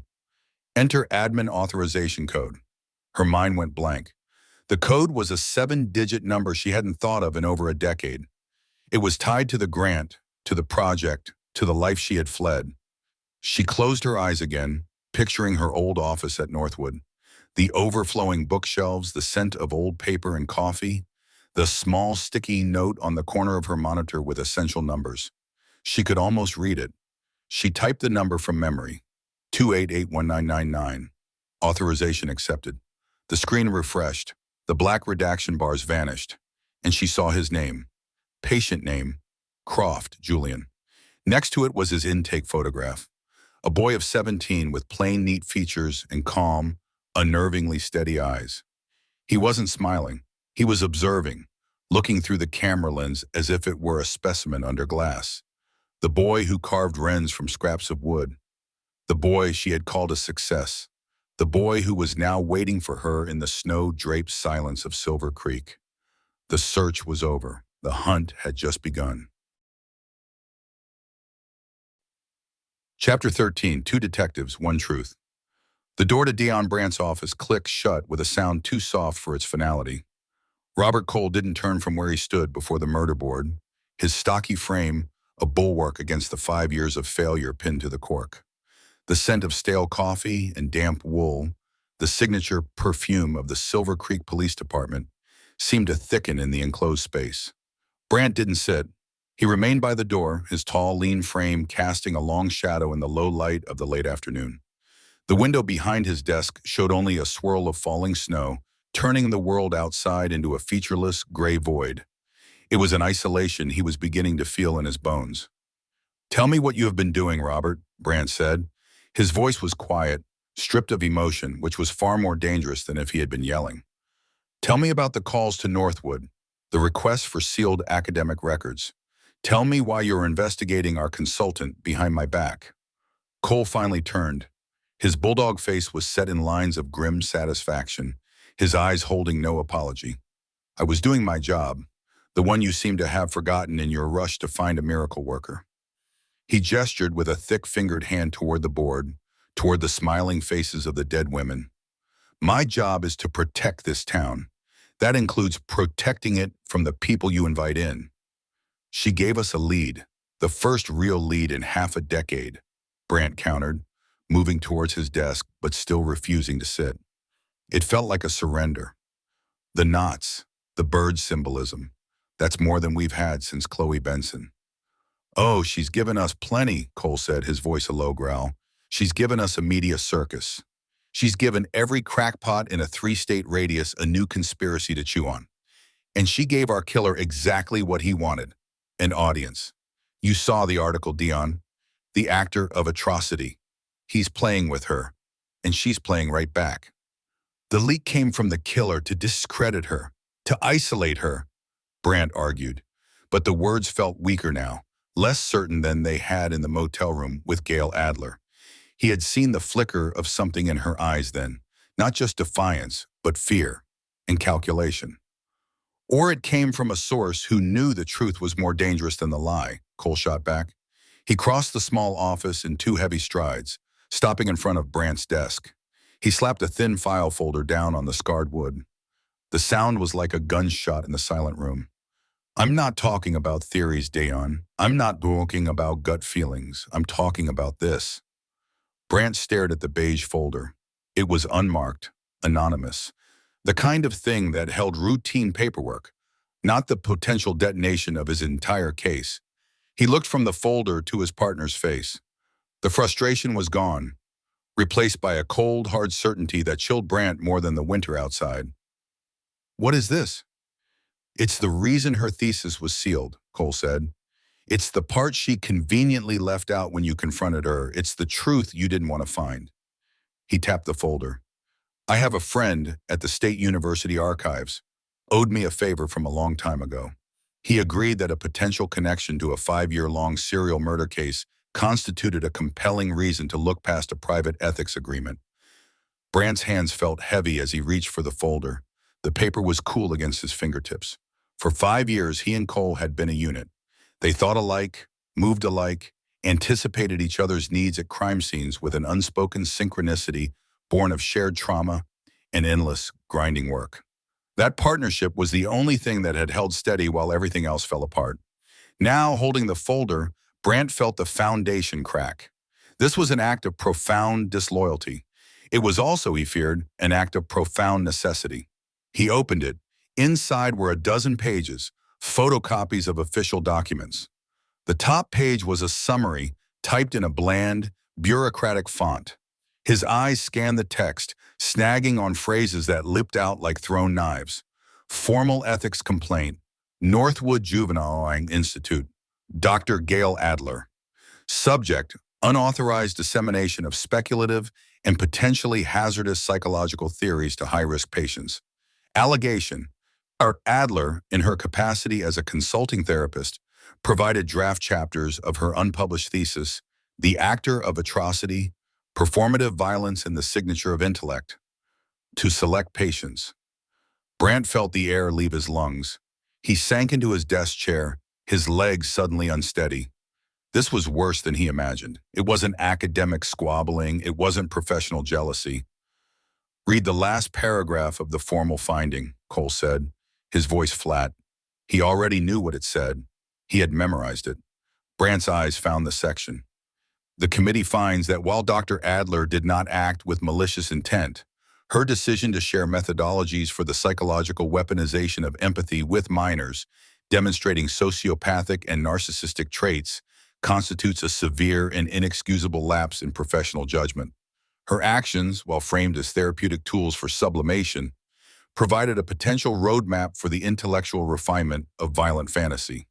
Speaker 1: Enter Admin Authorization Code. Her mind went blank. The code was a 7-digit number she hadn't thought of in over a decade. It was tied to the grant, to the project, to the life she had fled. She closed her eyes again, picturing her old office at Northwood. The overflowing bookshelves, the scent of old paper and coffee, the small sticky note on the corner of her monitor with essential numbers. She could almost read it. She typed the number from memory, 2881999. Authorization accepted. The screen refreshed. The black redaction bars vanished, and she saw his name. Patient name, Croft Julian. Next to it was his intake photograph. A boy of 17 with plain, neat features and calm, unnervingly steady eyes. He wasn't smiling. He was observing, looking through the camera lens as if it were a specimen under glass. The boy who carved wrens from scraps of wood. The boy she had called a success. The boy who was now waiting for her in the snow-draped silence of Silver Creek. The search was over. The hunt had just begun. Chapter 13, 2 Detectives, 1 Truth. The door to Dion Brandt's office clicked shut with a sound too soft for its finality. Robert Cole didn't turn from where he stood before the murder board, his stocky frame a bulwark against the 5 years of failure pinned to the cork. The scent of stale coffee and damp wool, the signature perfume of the Silver Creek Police Department, seemed to thicken in the enclosed space. Brandt didn't sit. He remained by the door, his tall, lean frame casting a long shadow in the low light of the late afternoon. The window behind his desk showed only a swirl of falling snow, turning the world outside into a featureless, gray void. It was an isolation he was beginning to feel in his bones. "Tell me what you have been doing, Robert," Brandt said. His voice was quiet, stripped of emotion, which was far more dangerous than if he had been yelling. "Tell me about the calls to Northwood, the requests for sealed academic records. Tell me why you're investigating our consultant behind my back." Cole finally turned. His bulldog face was set in lines of grim satisfaction, his eyes holding no apology. "I was doing my job, the one you seem to have forgotten in your rush to find a miracle worker." He gestured with a thick-fingered hand toward the board, toward the smiling faces of the dead women. "My job is to protect this town. That includes protecting it from the people you invite in." "She gave us a lead, the first real lead in half a decade," Brandt countered, moving towards his desk but still refusing to sit. It felt like a surrender. "The knots, the bird symbolism, that's more than we've had since Chloe Benson." "Oh, she's given us plenty," Cole said, his voice a low growl. "She's given us a media circus. She's given every crackpot in a 3-state radius a new conspiracy to chew on. And she gave our killer exactly what he wanted, an audience. You saw the article, Dion. The actor of atrocity. He's playing with her, and she's playing right back. The leak came from the killer to discredit her, to isolate her," Brandt argued. But the words felt weaker now, less certain than they had in the motel room with Gail Adler. He had seen the flicker of something in her eyes then, not just defiance, but fear and calculation. "Or it came from a source who knew the truth was more dangerous than the lie," Cole shot back. He crossed the small office in 2 heavy strides, stopping in front of Brandt's desk. He slapped a thin file folder down on the scarred wood. The sound was like a gunshot in the silent room. "I'm not talking about theories, Dayon. I'm not talking about gut feelings. I'm talking about this." Brandt stared at the beige folder. It was unmarked, anonymous, the kind of thing that held routine paperwork, not the potential detonation of his entire case. He looked from the folder to his partner's face. The frustration was gone, replaced by a cold, hard certainty that chilled Brandt more than the winter outside. "What is this?" "It's the reason her thesis was sealed," Cole said. "It's the part she conveniently left out when you confronted her. It's the truth you didn't want to find." He tapped the folder. "I have a friend at the State University Archives. Owed me a favor from a long time ago. He agreed that a potential connection to a 5-year-long serial murder case constituted a compelling reason to look past a private ethics agreement." Brandt's hands felt heavy as he reached for the folder. The paper was cool against his fingertips. For 5 years, he and Cole had been a unit. They thought alike, moved alike, anticipated each other's needs at crime scenes with an unspoken synchronicity born of shared trauma and endless, grinding work. That partnership was the only thing that had held steady while everything else fell apart. Now, holding the folder, Brandt felt the foundation crack. This was an act of profound disloyalty. It was also, he feared, an act of profound necessity. He opened it. Inside were a dozen pages, photocopies of official documents. The top page was a summary typed in a bland, bureaucratic font. His eyes scanned the text, snagging on phrases that leapt out like thrown knives. Formal ethics complaint, Northwood Juvenile Institute, Dr. Gail Adler. Subject, unauthorized dissemination of speculative and potentially hazardous psychological theories to high-risk patients. Allegation, Adler, in her capacity as a consulting therapist, provided draft chapters of her unpublished thesis, The Actor of Atrocity, Performative Violence in the Signature of Intellect, to select patients. Brandt felt the air leave his lungs. He sank into his desk chair, his legs suddenly unsteady. This was worse than he imagined. It wasn't academic squabbling. It wasn't professional jealousy. "Read the last paragraph of the formal finding," Cole said, his voice flat. He already knew what it said. He had memorized it. Brandt's eyes found the section. "The committee finds that while Dr. Adler did not act with malicious intent, her decision to share methodologies for the psychological weaponization of empathy with minors, demonstrating sociopathic and narcissistic traits, constitutes a severe and inexcusable lapse in professional judgment. Her actions, while framed as therapeutic tools for sublimation, provided a potential roadmap for the intellectual refinement of violent fantasy.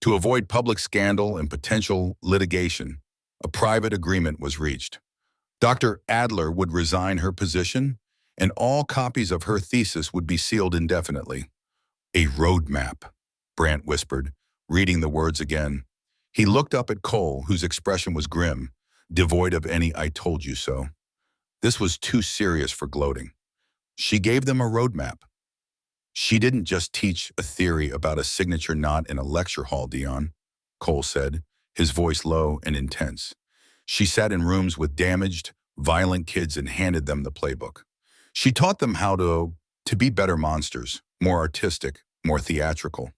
Speaker 1: To avoid public scandal and potential litigation, a private agreement was reached. Dr. Adler would resign her position, and all copies of her thesis would be sealed indefinitely. A roadmap, Brandt whispered, reading the words again. He looked up at Cole, whose expression was grim, devoid of any "I told you so." This was too serious for gloating. She gave them a roadmap. She didn't just teach a theory about a signature knot in a lecture hall, Dion, Cole said, his voice low and intense. She sat in rooms with damaged, violent kids and handed them the playbook. She taught them how to be better monsters, more artistic, more theatrical.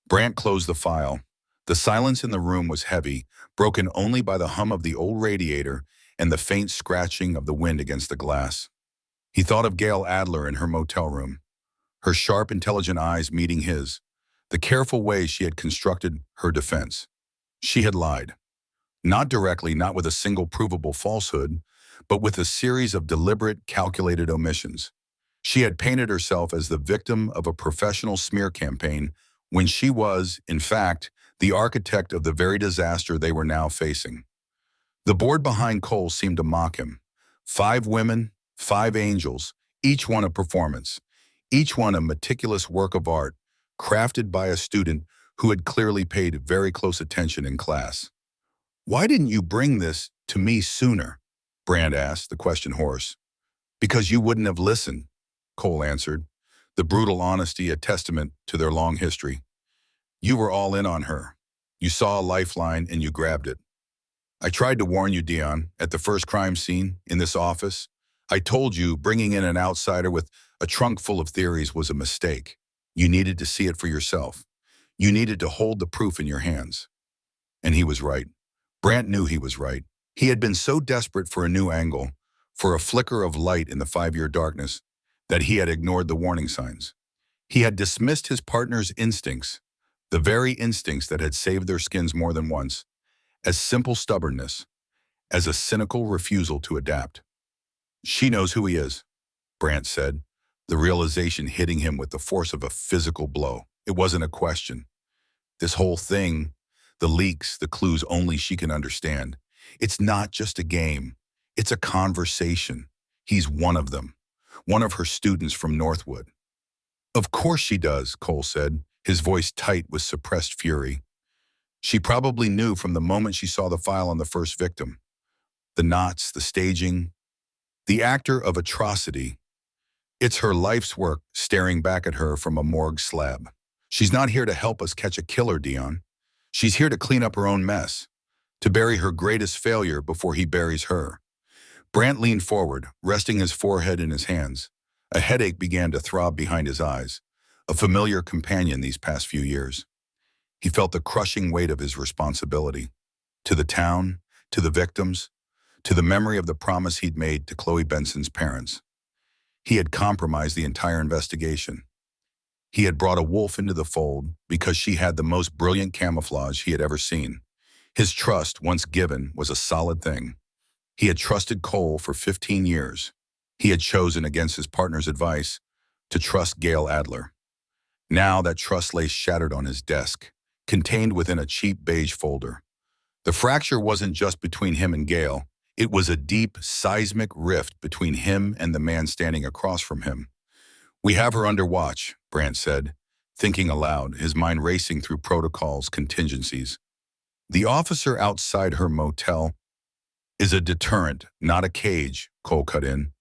Speaker 1: Brandt closed the file. The silence in the room was heavy, broken only by the hum of the old radiator and the faint scratching of the wind against the glass. He thought of Gail Adler in her motel room, her sharp, intelligent eyes meeting his, the careful way she had constructed her defense. She had lied. Not directly, not with a single provable falsehood, but with a series of deliberate, calculated omissions. She had painted herself as the victim of a professional smear campaign when she was, in fact, the architect of the very disaster they were now facing. The board behind Cole seemed to mock him. 5 women, 5 angels, each one a performance, each one a meticulous work of art, crafted by a student who had clearly paid very close attention in class. "Why didn't you bring this to me sooner?" Brandt asked, the question hoarse. "Because you wouldn't have listened," Cole answered, the brutal honesty a testament to their long history. "You were all in on her. You saw a lifeline and you grabbed it. I tried to warn you, Dion, at the first crime scene, in this office. I told you bringing in an outsider with a trunk full of theories was a mistake. You needed to see it for yourself. You needed to hold the proof in your hands." And he was right. Brandt knew he was right. He had been so desperate for a new angle, for a flicker of light in the 5-year darkness, that he had ignored the warning signs. He had dismissed his partner's instincts, the very instincts that had saved their skins more than once, as simple stubbornness, as a cynical refusal to adapt. "She knows who he is," Brandt said, the realization hitting him with the force of a physical blow. It wasn't a question. This whole thing, the leaks, the clues only she can understand. It's not just a game. It's a conversation. He's one of them, one of her students from Northwood. "Of course she does," Cole said, his voice tight with suppressed fury. "She probably knew from the moment she saw the file on the first victim. The knots, the staging, the actor of atrocity. It's her life's work staring back at her from a morgue slab. She's not here to help us catch a killer, Dion. She's here to clean up her own mess, to bury her greatest failure before he buries her." Brandt leaned forward, resting his forehead in his hands. A headache began to throb behind his eyes, a familiar companion these past few years. He felt the crushing weight of his responsibility. To the town, to the victims, to the memory of the promise he'd made to Chloe Benson's parents. He had compromised the entire investigation. He had brought a wolf into the fold because she had the most brilliant camouflage he had ever seen. His trust, once given, was a solid thing. He had trusted Cole for 15 years. He had chosen, against his partner's advice, to trust Gail Adler. Now that trust lay shattered on his desk, contained within a cheap beige folder. The fracture wasn't just between him and Gail. It was a deep, seismic rift between him and the man standing across from him. "We have her under watch," Brandt said, thinking aloud, his mind racing through protocols, contingencies. "The officer outside her motel is a deterrent, not a cage," Cole cut in.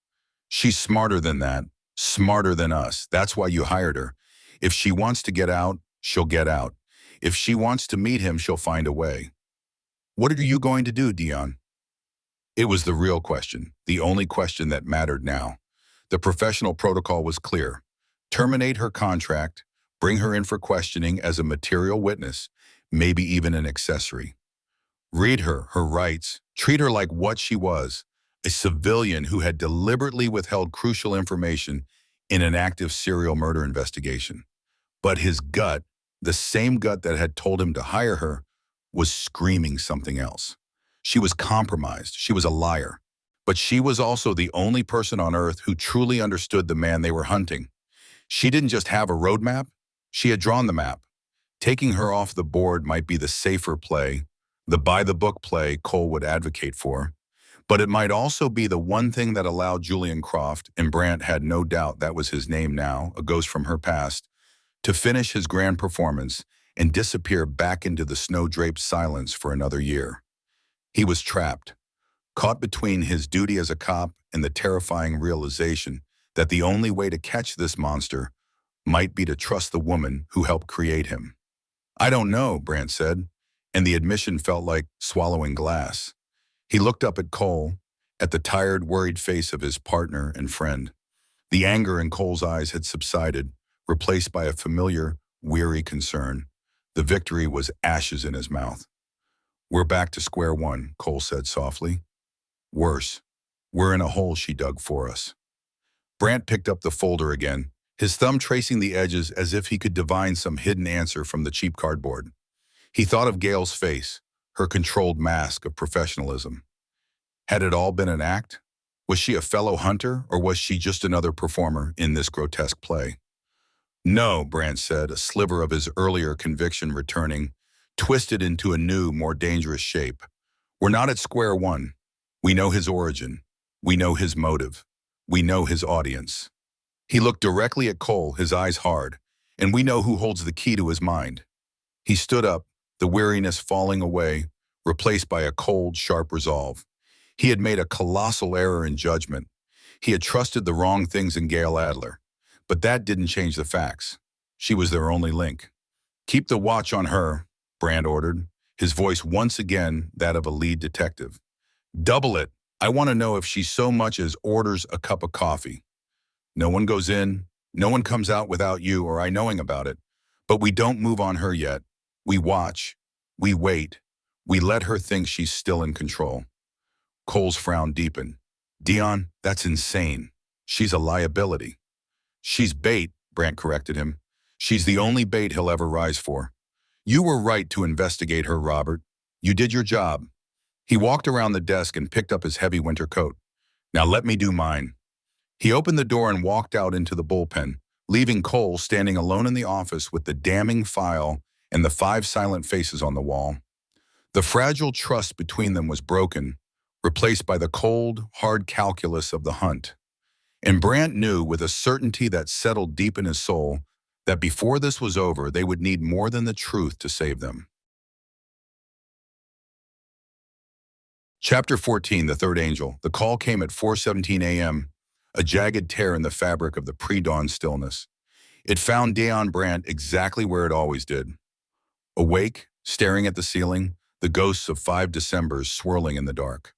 Speaker 1: "She's smarter than that, smarter than us. That's why you hired her. If she wants to get out, she'll get out. If she wants to meet him, she'll find a way." "What are you going to do, Dion?" It was the real question, the only question that mattered now. The professional protocol was clear. Terminate her contract, bring her in for questioning as a material witness, maybe even an accessory. Read her rights, treat her like what she was, a civilian who had deliberately withheld crucial information in an active serial murder investigation. But his gut, the same gut that had told him to hire her, was screaming something else. She was compromised. She was a liar. But she was also the only person on Earth who truly understood the man they were hunting. She didn't just have a roadmap, she had drawn the map. Taking her off the board might be the safer play, the by-the-book play Cole would advocate for. But it might also be the one thing that allowed Julian Croft, and Brandt had no doubt that was his name now, a ghost from her past, to finish his grand performance and disappear back into the snow-draped silence for another year. He was trapped, caught between his duty as a cop and the terrifying realization that the only way to catch this monster might be to trust the woman who helped create him. "I don't know," Brandt said, and the admission felt like swallowing glass. He looked up at Cole, at the tired, worried face of his partner and friend. The anger in Cole's eyes had subsided, replaced by a familiar, weary concern. The victory was ashes in his mouth. "We're back to square one," Cole said softly. "Worse. We're in a hole she dug for us." Brandt picked up the folder again, his thumb tracing the edges as if he could divine some hidden answer from the cheap cardboard. He thought of Gail's face, her controlled mask of professionalism. Had it all been an act? Was she a fellow hunter, or was she just another performer in this grotesque play? "No," Brandt said, a sliver of his earlier conviction returning, twisted into a new, more dangerous shape. "We're not at square one. We know his origin. We know his motive. We know his audience." He looked directly at Cole, his eyes hard, "and we know who holds the key to his mind." He stood up, the weariness falling away, replaced by a cold, sharp resolve. He had made a colossal error in judgment. He had trusted the wrong things in Gail Adler. But that didn't change the facts. She was their only link. "Keep the watch on her," Brandt ordered, his voice once again that of a lead detective. "Double it. I want to know if she so much as orders a cup of coffee. No one goes in, no one comes out without you or I knowing about it. But we don't move on her yet. We watch. We wait. We let her think she's still in control." Cole's frown deepened. "Dion, that's insane. She's a liability." "She's bait," Brandt corrected him. "She's the only bait he'll ever rise for. You were right to investigate her, Robert. You did your job." He walked around the desk and picked up his heavy winter coat. "Now let me do mine." He opened the door and walked out into the bullpen, leaving Cole standing alone in the office with the damning file and the 5 silent faces on the wall. The fragile trust between them was broken, replaced by the cold, hard calculus of the hunt. And Brandt knew with a certainty that settled deep in his soul that before this was over, they would need more than the truth to save them. Chapter 14, The Third Angel. The call came at 4:17 a.m., a jagged tear in the fabric of the pre-dawn stillness. It found Dion Brandt exactly where it always did. Awake, staring at the ceiling, the ghosts of 5 Decembers swirling in the dark.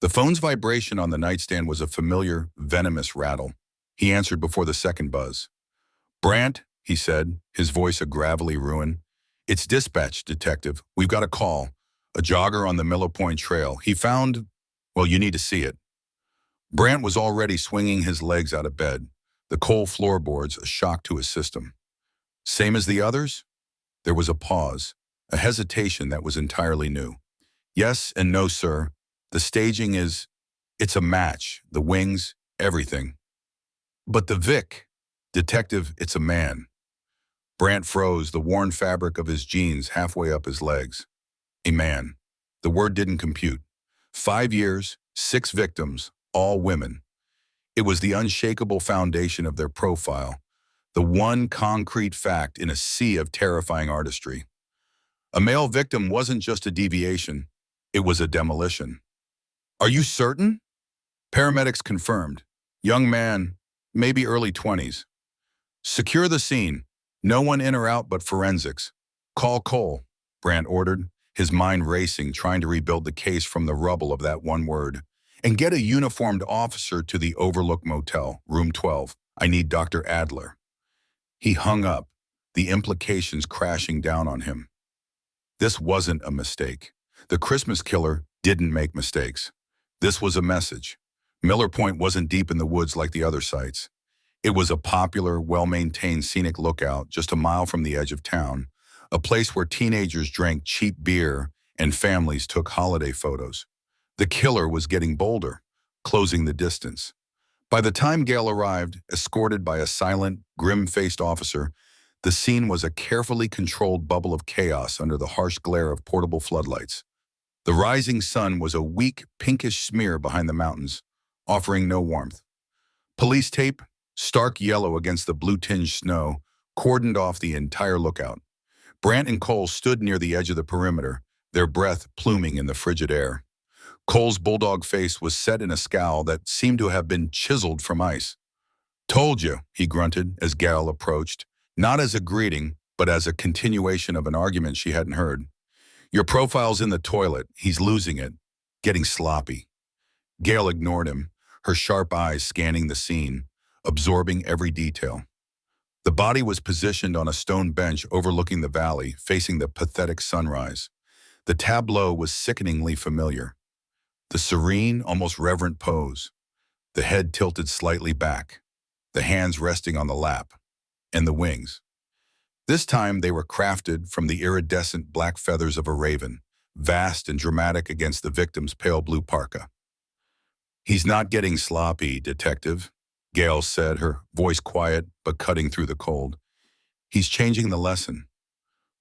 Speaker 1: The phone's vibration on the nightstand was a familiar, venomous rattle. He answered before the second buzz. "Brandt," he said, his voice a gravelly ruin. "It's dispatch, detective. We've got a call. A jogger on the Miller Point Trail. He found... well, you need to see it." Brandt was already swinging his legs out of bed, the cold floorboards a shock to his system. "Same as the others?" There was a pause, a hesitation that was entirely new. "Yes and no, sir. The staging is... it's a match, the wings, everything." "But the Vic..." "Detective, it's a man." Brandt froze, the worn fabric of his jeans halfway up his legs. A man. The word didn't compute. 5 years, 6 victims, all women. It was the unshakable foundation of their profile, the one concrete fact in a sea of terrifying artistry. A male victim wasn't just a deviation, it was a demolition. "Are you certain?" Paramedics confirmed. Young man, maybe early 20s. "Secure the scene. No one in or out but forensics. Call Cole," Brandt ordered, his mind racing, trying to rebuild the case from the rubble of that one word. "And get a uniformed officer to the Overlook Motel, room 12. I need Dr. Adler." He hung up, the implications crashing down on him. This wasn't a mistake. The Christmas killer didn't make mistakes. This was a message. Miller Point wasn't deep in the woods like the other sites. It was a popular, well-maintained scenic lookout just a mile from the edge of town, a place where teenagers drank cheap beer and families took holiday photos. The killer was getting bolder, closing the distance. By the time Gale arrived, escorted by a silent, grim-faced officer, the scene was a carefully controlled bubble of chaos under the harsh glare of portable floodlights. The rising sun was a weak, pinkish smear behind the mountains, offering no warmth. Police tape, stark yellow against the blue-tinged snow, cordoned off the entire lookout. Brant and Cole stood near the edge of the perimeter, their breath pluming in the frigid air. Cole's bulldog face was set in a scowl that seemed to have been chiseled from ice. "Told you," he grunted as Gale approached, not as a greeting, but as a continuation of an argument she hadn't heard. "Your profile's in the toilet. He's losing it. Getting sloppy." Gale ignored him, her sharp eyes scanning the scene, absorbing every detail. The body was positioned on a stone bench overlooking the valley, facing the pathetic sunrise. The tableau was sickeningly familiar. The serene, almost reverent pose, the head tilted slightly back, the hands resting on the lap, and the wings. This time they were crafted from the iridescent black feathers of a raven, vast and dramatic against the victim's pale blue parka. "He's not getting sloppy, Detective," Gale said, her voice quiet but cutting through the cold. "He's changing the lesson."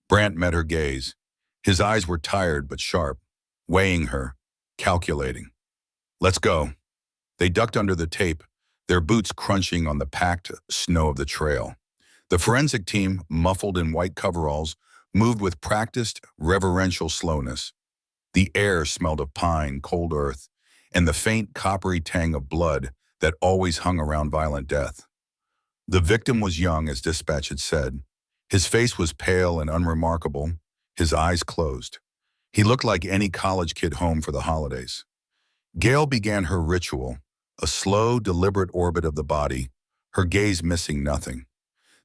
Speaker 1: Brant met her gaze. His eyes were tired but sharp, weighing her, calculating. "Let's go." They ducked under the tape, their boots crunching on the packed snow of the trail. The forensic team, muffled in white coveralls, moved with practiced, reverential slowness. The air smelled of pine, cold earth, and the faint coppery tang of blood that always hung around violent death. The victim was young, as dispatch had said. His face was pale and unremarkable, his eyes closed. He looked like any college kid home for the holidays. Gale began her ritual, a slow, deliberate orbit of the body, her gaze missing nothing.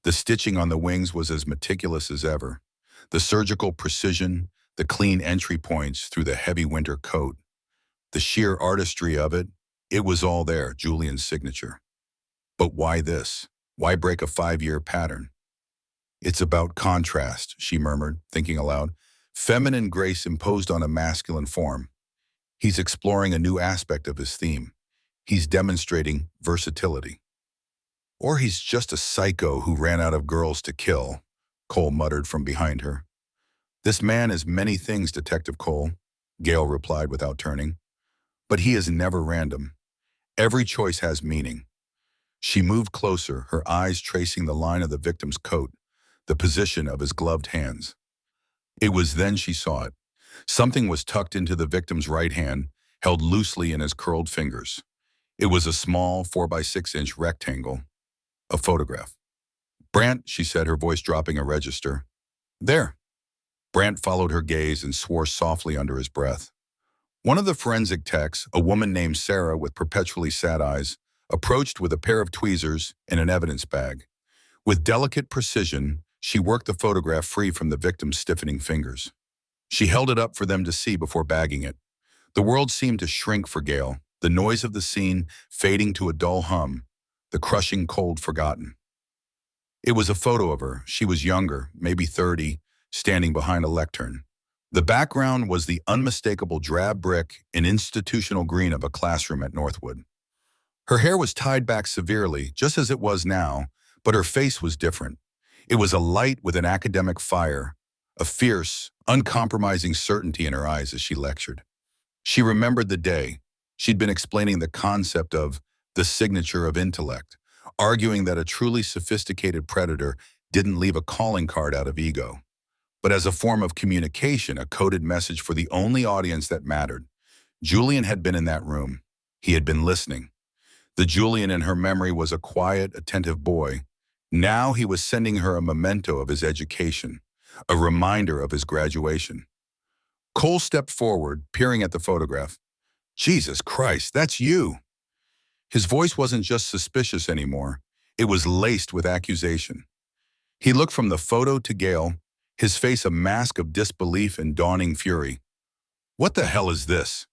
Speaker 1: The stitching on the wings was as meticulous as ever. The surgical precision, the clean entry points through the heavy winter coat. The sheer artistry of it, it was all there, Julian's signature. But why this? Why break a 5-year pattern? "It's about contrast," she murmured, thinking aloud. Feminine grace imposed on a masculine form. He's exploring a new aspect of his theme. He's demonstrating versatility. "Or he's just a psycho who ran out of girls to kill," Cole muttered from behind her. "This man is many things, Detective Cole," Gale replied without turning. "But he is never random. Every choice has meaning." She moved closer, her eyes tracing the line of the victim's coat, the position of his gloved hands. It was then she saw it. Something was tucked into the victim's right hand, held loosely in his curled fingers. It was a small 4x6-inch rectangle, a photograph. "Brant," she said, her voice dropping a register. "There." Brant followed her gaze and swore softly under his breath. One of the forensic techs, a woman named Sarah with perpetually sad eyes, approached with a pair of tweezers and an evidence bag. With delicate precision, she worked the photograph free from the victim's stiffening fingers. She held it up for them to see before bagging it. The world seemed to shrink for Gale, the noise of the scene fading to a dull hum, the crushing cold forgotten. It was a photo of her. She was younger, maybe 30, standing behind a lectern. The background was the unmistakable drab brick and institutional green of a classroom at Northwood. Her hair was tied back severely, just as it was now, but her face was different. It was a light with an academic fire, a fierce, uncompromising certainty in her eyes as she lectured. She remembered the day. She'd been explaining the concept of the signature of intellect, arguing that a truly sophisticated predator didn't leave a calling card out of ego, but as a form of communication, a coded message for the only audience that mattered. Julian had been in that room. He had been listening. The Julian in her memory was a quiet, attentive boy. Now he was sending her a memento of his education, a reminder of his graduation. Cole stepped forward, peering at the photograph. "Jesus Christ, that's you!" His voice wasn't just suspicious anymore. It was laced with accusation. He looked from the photo to Gale, his face a mask of disbelief and dawning fury. "What the hell is this?"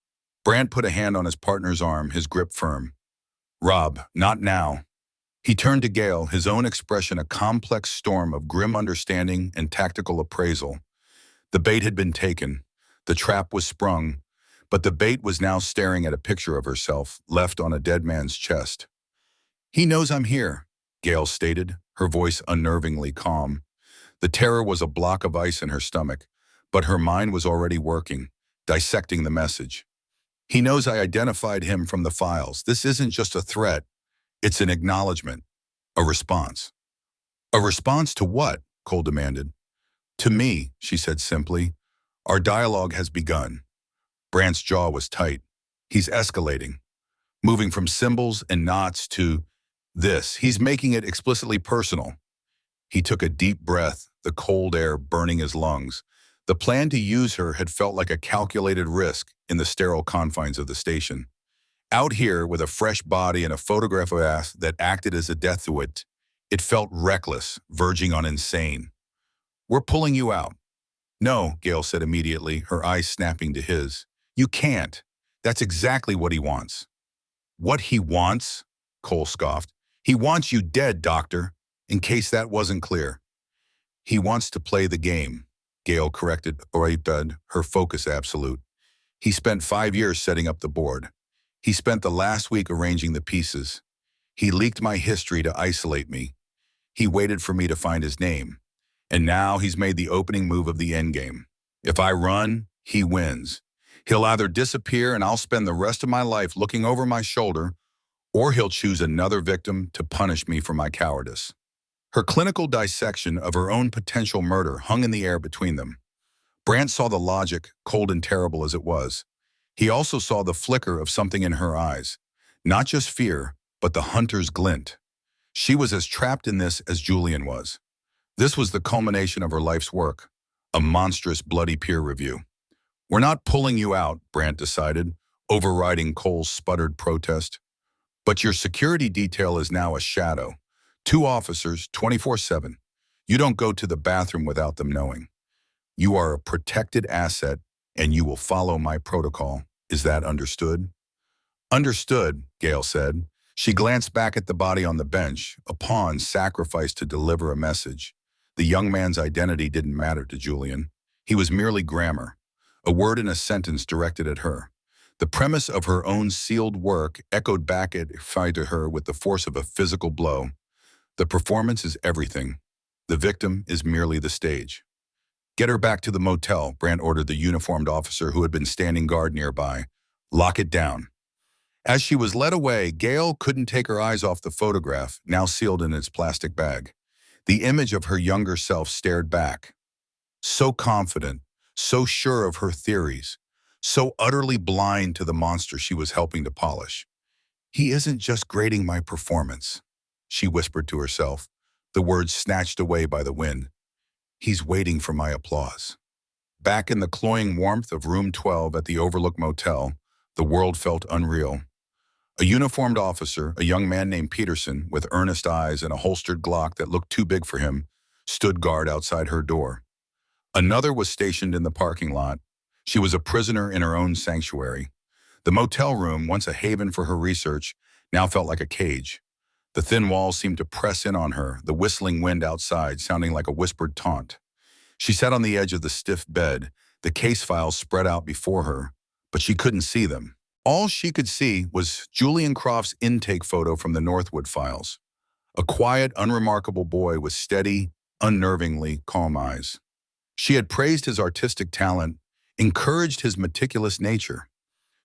Speaker 1: Brant put a hand on his partner's arm, his grip firm. "Rob, not now." He turned to Gale, his own expression a complex storm of grim understanding and tactical appraisal. The bait had been taken. The trap was sprung. But the bait was now staring at a picture of herself left on a dead man's chest. "He knows I'm here," Gail stated, her voice unnervingly calm. The terror was a block of ice in her stomach, but her mind was already working, dissecting the message. "He knows I identified him from the files. This isn't just a threat, it's an acknowledgement, a response." "A response to what?" Cole demanded. "To me," she said simply. "Our dialogue has begun." Brant's jaw was tight. He's escalating, moving from symbols and knots to this. He's making it explicitly personal. He took a deep breath, the cold air burning his lungs. The plan to use her had felt like a calculated risk in the sterile confines of the station. Out here, with a fresh body and a photograph of ass that acted as a death to it, it felt reckless, verging on insane. "We're pulling you out." "No," Gail said immediately, her eyes snapping to his. "You can't. That's exactly what he wants." "What he wants?" Cole scoffed. "He wants you dead, Doctor, in case that wasn't clear." "He wants to play the game," Gail corrected, her focus absolute. "He spent 5 years setting up the board. He spent the last week arranging the pieces. He leaked my history to isolate me. He waited for me to find his name. And now he's made the opening move of the endgame. If I run, he wins. He'll either disappear and I'll spend the rest of my life looking over my shoulder, or he'll choose another victim to punish me for my cowardice." Her clinical dissection of her own potential murder hung in the air between them. Brant saw the logic, cold and terrible as it was. He also saw the flicker of something in her eyes. Not just fear, but the hunter's glint. She was as trapped in this as Julian was. This was the culmination of her life's work, a monstrous, bloody peer review. "We're not pulling you out," Brant decided, overriding Cole's sputtered protest. "But your security detail is now a shadow. 2 officers, 24/7. You don't go to the bathroom without them knowing. You are a protected asset, and you will follow my protocol. Is that understood?" "Understood," Gail said. She glanced back at the body on the bench, a pawn sacrificed to deliver a message. The young man's identity didn't matter to Julian. He was merely grammar, a word in a sentence directed at her. The premise of her own sealed work echoed back at her with the force of a physical blow. The performance is everything. The victim is merely the stage. "Get her back to the motel," Brant ordered the uniformed officer who had been standing guard nearby. "Lock it down." As she was led away, Gail couldn't take her eyes off the photograph, now sealed in its plastic bag. The image of her younger self stared back. So confident, so sure of her theories, so utterly blind to the monster she was helping to polish. "He isn't just grading my performance," she whispered to herself, the words snatched away by the wind. "He's waiting for my applause." Back in the cloying warmth of room 12 at the Overlook Motel, the world felt unreal. A uniformed officer, a young man named Peterson, with earnest eyes and a holstered Glock that looked too big for him, stood guard outside her door. Another was stationed in the parking lot. She was a prisoner in her own sanctuary. The motel room, once a haven for her research, now felt like a cage. The thin walls seemed to press in on her, the whistling wind outside sounding like a whispered taunt. She sat on the edge of the stiff bed, the case files spread out before her, but she couldn't see them. All she could see was Julian Croft's intake photo from the Northwood files. A quiet, unremarkable boy with steady, unnervingly calm eyes. She had praised his artistic talent, encouraged his meticulous nature.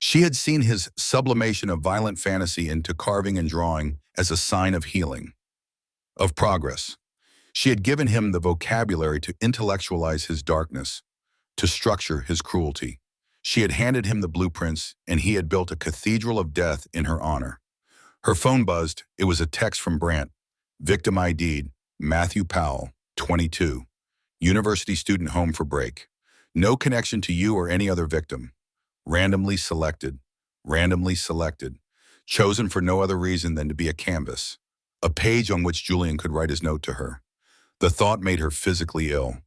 Speaker 1: She had seen his sublimation of violent fantasy into carving and drawing as a sign of healing, of progress. She had given him the vocabulary to intellectualize his darkness, to structure his cruelty. She had handed him the blueprints, and he had built a cathedral of death in her honor. Her phone buzzed. It was a text from Brant. "Victim ID'd, Matthew Powell, 22. University student home for break. No connection to you or any other victim. Randomly selected. Randomly selected. Chosen for no other reason than to be a canvas. A page on which Julian could write his note to her." The thought made her physically ill.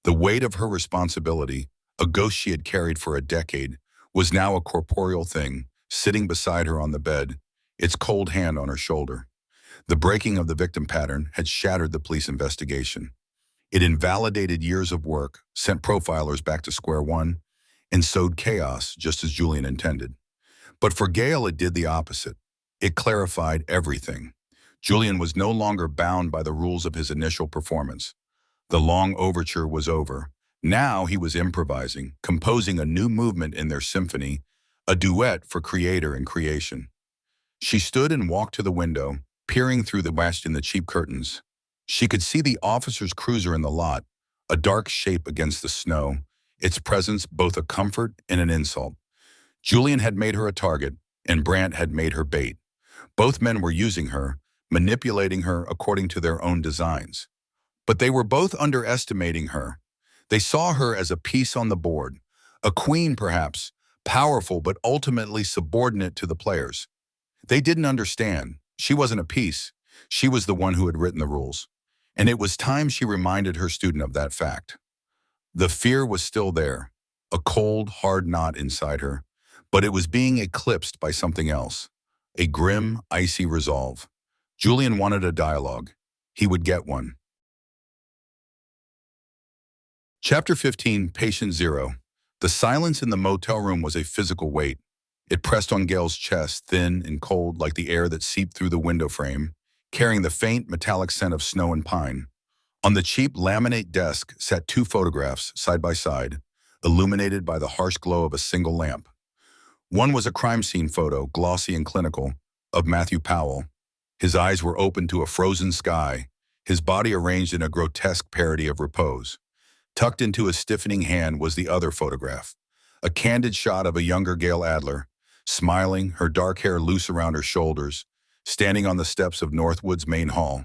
Speaker 1: The weight of her responsibility, a ghost she had carried for a decade, was now a corporeal thing, sitting beside her on the bed, its cold hand on her shoulder. The breaking of the victim pattern had shattered the police investigation. It invalidated years of work, sent profilers back to square one, and sowed chaos just as Julian intended. But for Gale, it did the opposite. It clarified everything. Julian was no longer bound by the rules of his initial performance. The long overture was over. Now he was improvising, composing a new movement in their symphony, a duet for creator and creation. She stood and walked to the window, peering through the west in the cheap curtains. She could see the officer's cruiser in the lot, a dark shape against the snow, its presence both a comfort and an insult. Julian had made her a target, and Brandt had made her bait. Both men were using her, manipulating her according to their own designs. But they were both underestimating her. They saw her as a piece on the board, a queen perhaps, powerful but ultimately subordinate to the players. They didn't understand. She wasn't a piece. She was the one who had written the rules. And it was time she reminded her student of that fact. The fear was still there, a cold, hard knot inside her, but it was being eclipsed by something else, a grim, icy resolve. Julian wanted a dialogue. He would get one. Chapter 15, Patient Zero. The silence in the motel room was a physical weight. It pressed on Gale's chest, thin and cold like the air that seeped through the window frame, carrying the faint, metallic scent of snow and pine. On the cheap laminate desk sat two photographs, side by side, illuminated by the harsh glow of a single lamp. One was a crime scene photo, glossy and clinical, of Matthew Powell. His eyes were open to a frozen sky, his body arranged in a grotesque parody of repose. Tucked into a stiffening hand was the other photograph, a candid shot of a younger Gale Adler, smiling, her dark hair loose around her shoulders, standing on the steps of Northwood's main hall.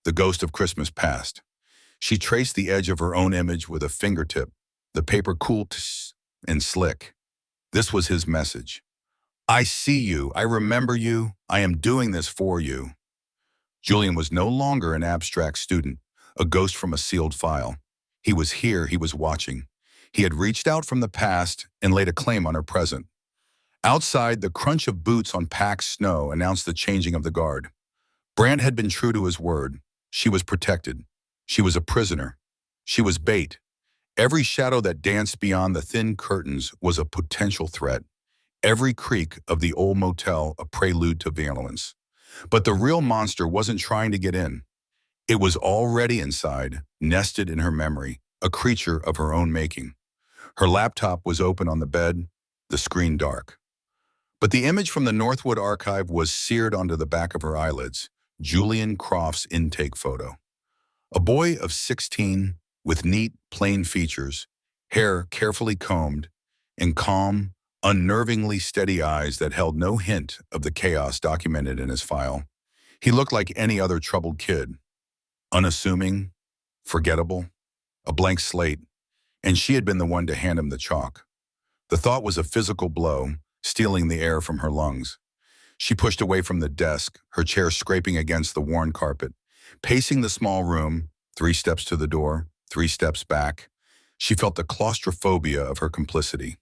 Speaker 1: The ghost of Christmas past. She traced the edge of her own image with a fingertip, the paper cool and slick. This was his message. I see you, I remember you, I am doing this for you. Julian was no longer an abstract student, a ghost from a sealed file. He was here, he was watching. He had reached out from the past and laid a claim on her present. Outside, the crunch of boots on packed snow announced the changing of the guard. Brandt had been true to his word. She was protected. She was a prisoner. She was bait. Every shadow that danced beyond the thin curtains was a potential threat. Every creak of the old motel a prelude to violence. But the real monster wasn't trying to get in. It was already inside, nested in her memory, a creature of her own making. Her laptop was open on the bed, the screen dark. But the image from the Northwood archive was seared onto the back of her eyelids, Julian Croft's intake photo. A boy of 16, with neat, plain features, hair carefully combed, and calm, unnervingly steady eyes that held no hint of the chaos documented in his file. He looked like any other troubled kid, unassuming, forgettable, a blank slate, and she had been the one to hand him the chalk. The thought was a physical blow, stealing the air from her lungs. She pushed away from the desk, her chair scraping against the worn carpet. Pacing the small room, 3 steps to the door, 3 steps back, she felt the claustrophobia of her complicity.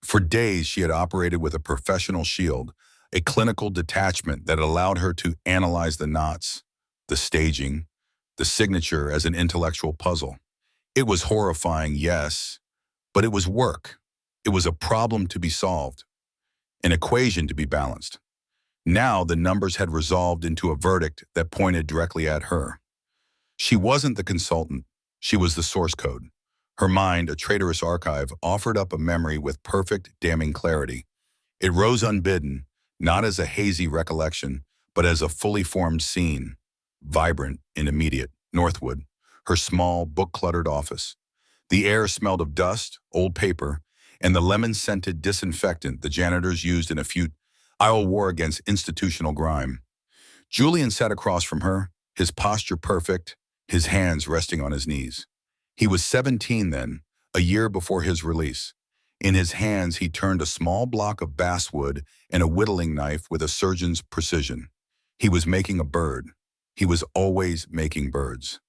Speaker 1: For days, she had operated with a professional shield, a clinical detachment that allowed her to analyze the knots, the staging, the signature as an intellectual puzzle. It was horrifying, yes, but it was work. It was a problem to be solved, an equation to be balanced. Now the numbers had resolved into a verdict that pointed directly at her. She wasn't the consultant. She was the source code. Her mind, a traitorous archive, offered up a memory with perfect, damning clarity. It rose unbidden, not as a hazy recollection, but as a fully formed scene, vibrant and immediate. Northwood, her small, book-cluttered office. The air smelled of dust, old paper, and the lemon-scented disinfectant the janitors used in a futile war against institutional grime. Julian sat across from her, his posture perfect, his hands resting on his knees. He was 17 then, a year before his release. In his hands, he turned a small block of basswood and a whittling knife with a surgeon's precision. He was making a bird. He was always making birds.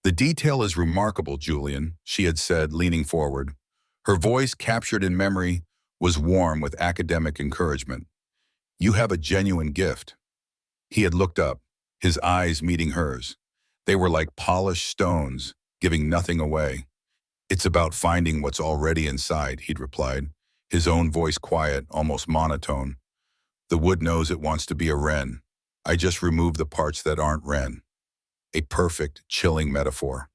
Speaker 1: The detail is remarkable, Julian, she had said, leaning forward. Her voice, captured in memory, was warm with academic encouragement. You have a genuine gift. He had looked up, his eyes meeting hers. They were like polished stones, giving nothing away. It's about finding what's already inside, he'd replied, his own voice quiet, almost monotone. The wood knows it wants to be a wren. I just remove the parts that aren't wren. A perfect, chilling metaphor.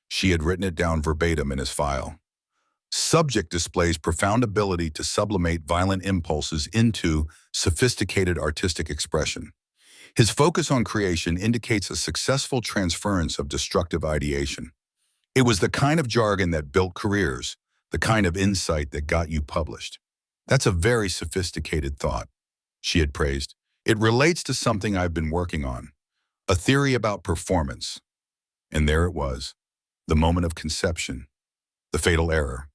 Speaker 1: She had written it down verbatim in his file. Subject displays profound ability to sublimate violent impulses into sophisticated artistic expression. His focus on creation indicates a successful transference of destructive ideation. It was the kind of jargon that built careers, the kind of insight that got you published. That's a very sophisticated thought, she had praised. It relates to something I've been working on, a theory about performance. And there it was, the moment of conception, the fatal error.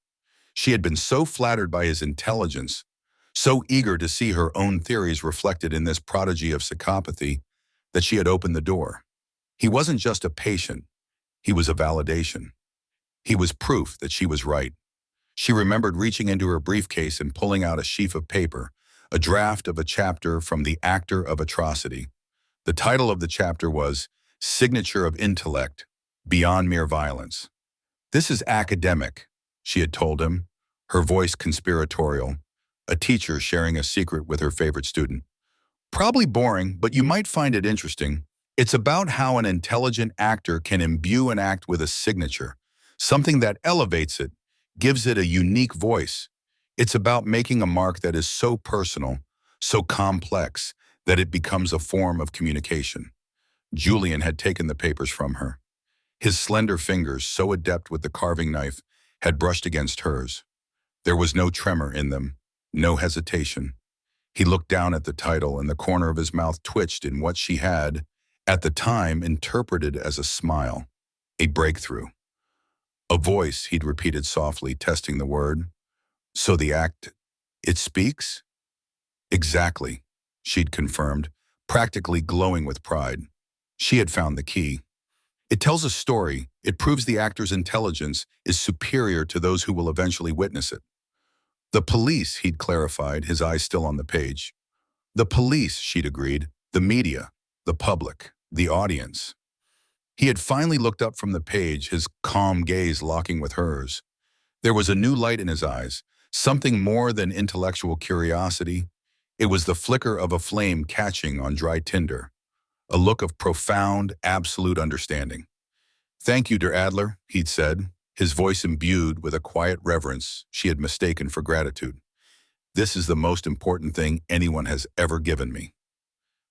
Speaker 1: She had been so flattered by his intelligence, so eager to see her own theories reflected in this prodigy of psychopathy, that she had opened the door. He wasn't just a patient, he was a validation. He was proof that she was right. She remembered reaching into her briefcase and pulling out a sheaf of paper, a draft of a chapter from The Actor of Atrocity. The title of the chapter was Signature of Intellect, Beyond Mere Violence. This is academic, she had told him, her voice conspiratorial, a teacher sharing a secret with her favorite student. Probably boring, but you might find it interesting. It's about how an intelligent actor can imbue an act with a signature, something that elevates it, gives it a unique voice. It's about making a mark that is so personal, so complex, that it becomes a form of communication. Julian had taken the papers from her. His slender fingers, so adept with the carving knife, had brushed against hers. There was no tremor in them, no hesitation. He looked down at the title, and the corner of his mouth twitched in what she had, at the time, interpreted as a smile, a breakthrough. A voice, he'd repeated softly, testing the word. So the act, it speaks? Exactly, she'd confirmed, practically glowing with pride. She had found the key. It tells a story. It proves the actor's intelligence is superior to those who will eventually witness it. The police, he'd clarified, his eyes still on the page. The police, she'd agreed, the media, the public, the audience. He had finally looked up from the page, his calm gaze locking with hers. There was a new light in his eyes, something more than intellectual curiosity. It was the flicker of a flame catching on dry tinder, a look of profound, absolute understanding. Thank you, Der Adler, he'd said, his voice imbued with a quiet reverence she had mistaken for gratitude. This is the most important thing anyone has ever given me.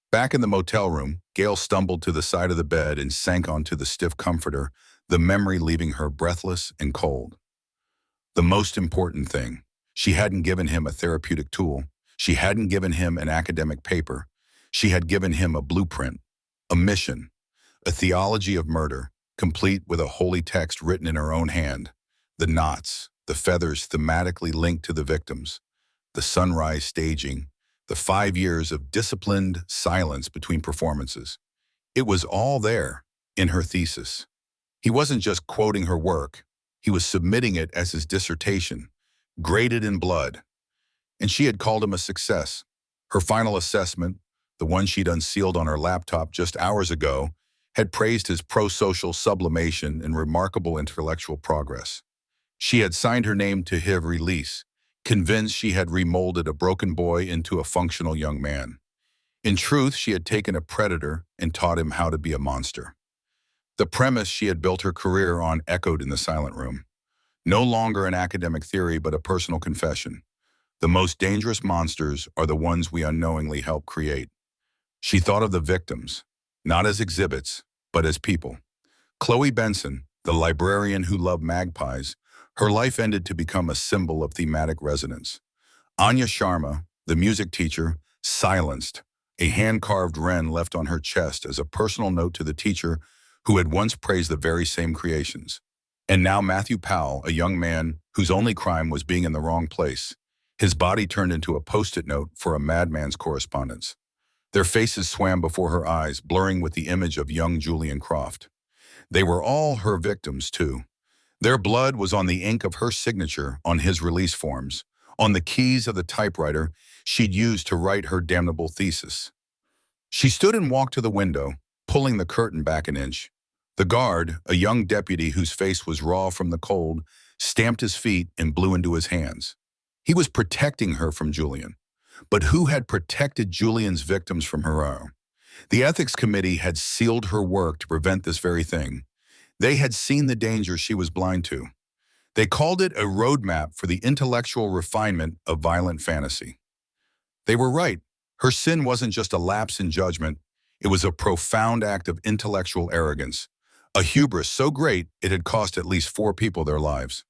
Speaker 1: Back in the motel room, Gail stumbled to the side of the bed and sank onto the stiff comforter, the memory leaving her breathless and cold. The most important thing. She hadn't given him a therapeutic tool. She hadn't given him an academic paper. She had given him a blueprint, a mission, a theology of murder, complete with a holy text written in her own hand. The knots, the feathers thematically linked to the victims, the sunrise staging, the 5 years of disciplined silence between performances. It was all there, in her thesis. He wasn't just quoting her work, he was submitting it as his dissertation, graded in blood. And she had called him a success. Her final assessment, the one she'd unsealed on her laptop just hours ago, had praised his pro-social sublimation and remarkable intellectual progress. She had signed her name to his release, convinced she had remolded a broken boy into a functional young man. In truth, she had taken a predator and taught him how to be a monster. The premise she had built her career on echoed in the silent room. No longer an academic theory, but a personal confession. The most dangerous monsters are the ones we unknowingly help create. She thought of the victims, not as exhibits, but as people. Chloe Benson, the librarian who loved magpies, her life ended to become a symbol of thematic resonance. Anya Sharma, the music teacher, silenced, a hand-carved wren left on her chest as a personal note to the teacher who had once praised the very same creations. And now Matthew Powell, a young man whose only crime was being in the wrong place, his body turned into a post-it note for a madman's correspondence. Their faces swam before her eyes, blurring with the image of young Julian Croft. They were all her victims, too. Their blood was on the ink of her signature on his release forms, on the keys of the typewriter she'd used to write her damnable thesis. She stood and walked to the window, pulling the curtain back an inch. The guard, a young deputy whose face was raw from the cold, stamped his feet and blew into his hands. He was protecting her from Julian. But who had protected Julian's victims from her own? The ethics committee had sealed her work to prevent this very thing. They had seen the danger she was blind to. They called it a roadmap for the intellectual refinement of violent fantasy. They were right. Her sin wasn't just a lapse in judgment. It was a profound act of intellectual arrogance, a hubris so great it had cost at least 4 people their lives.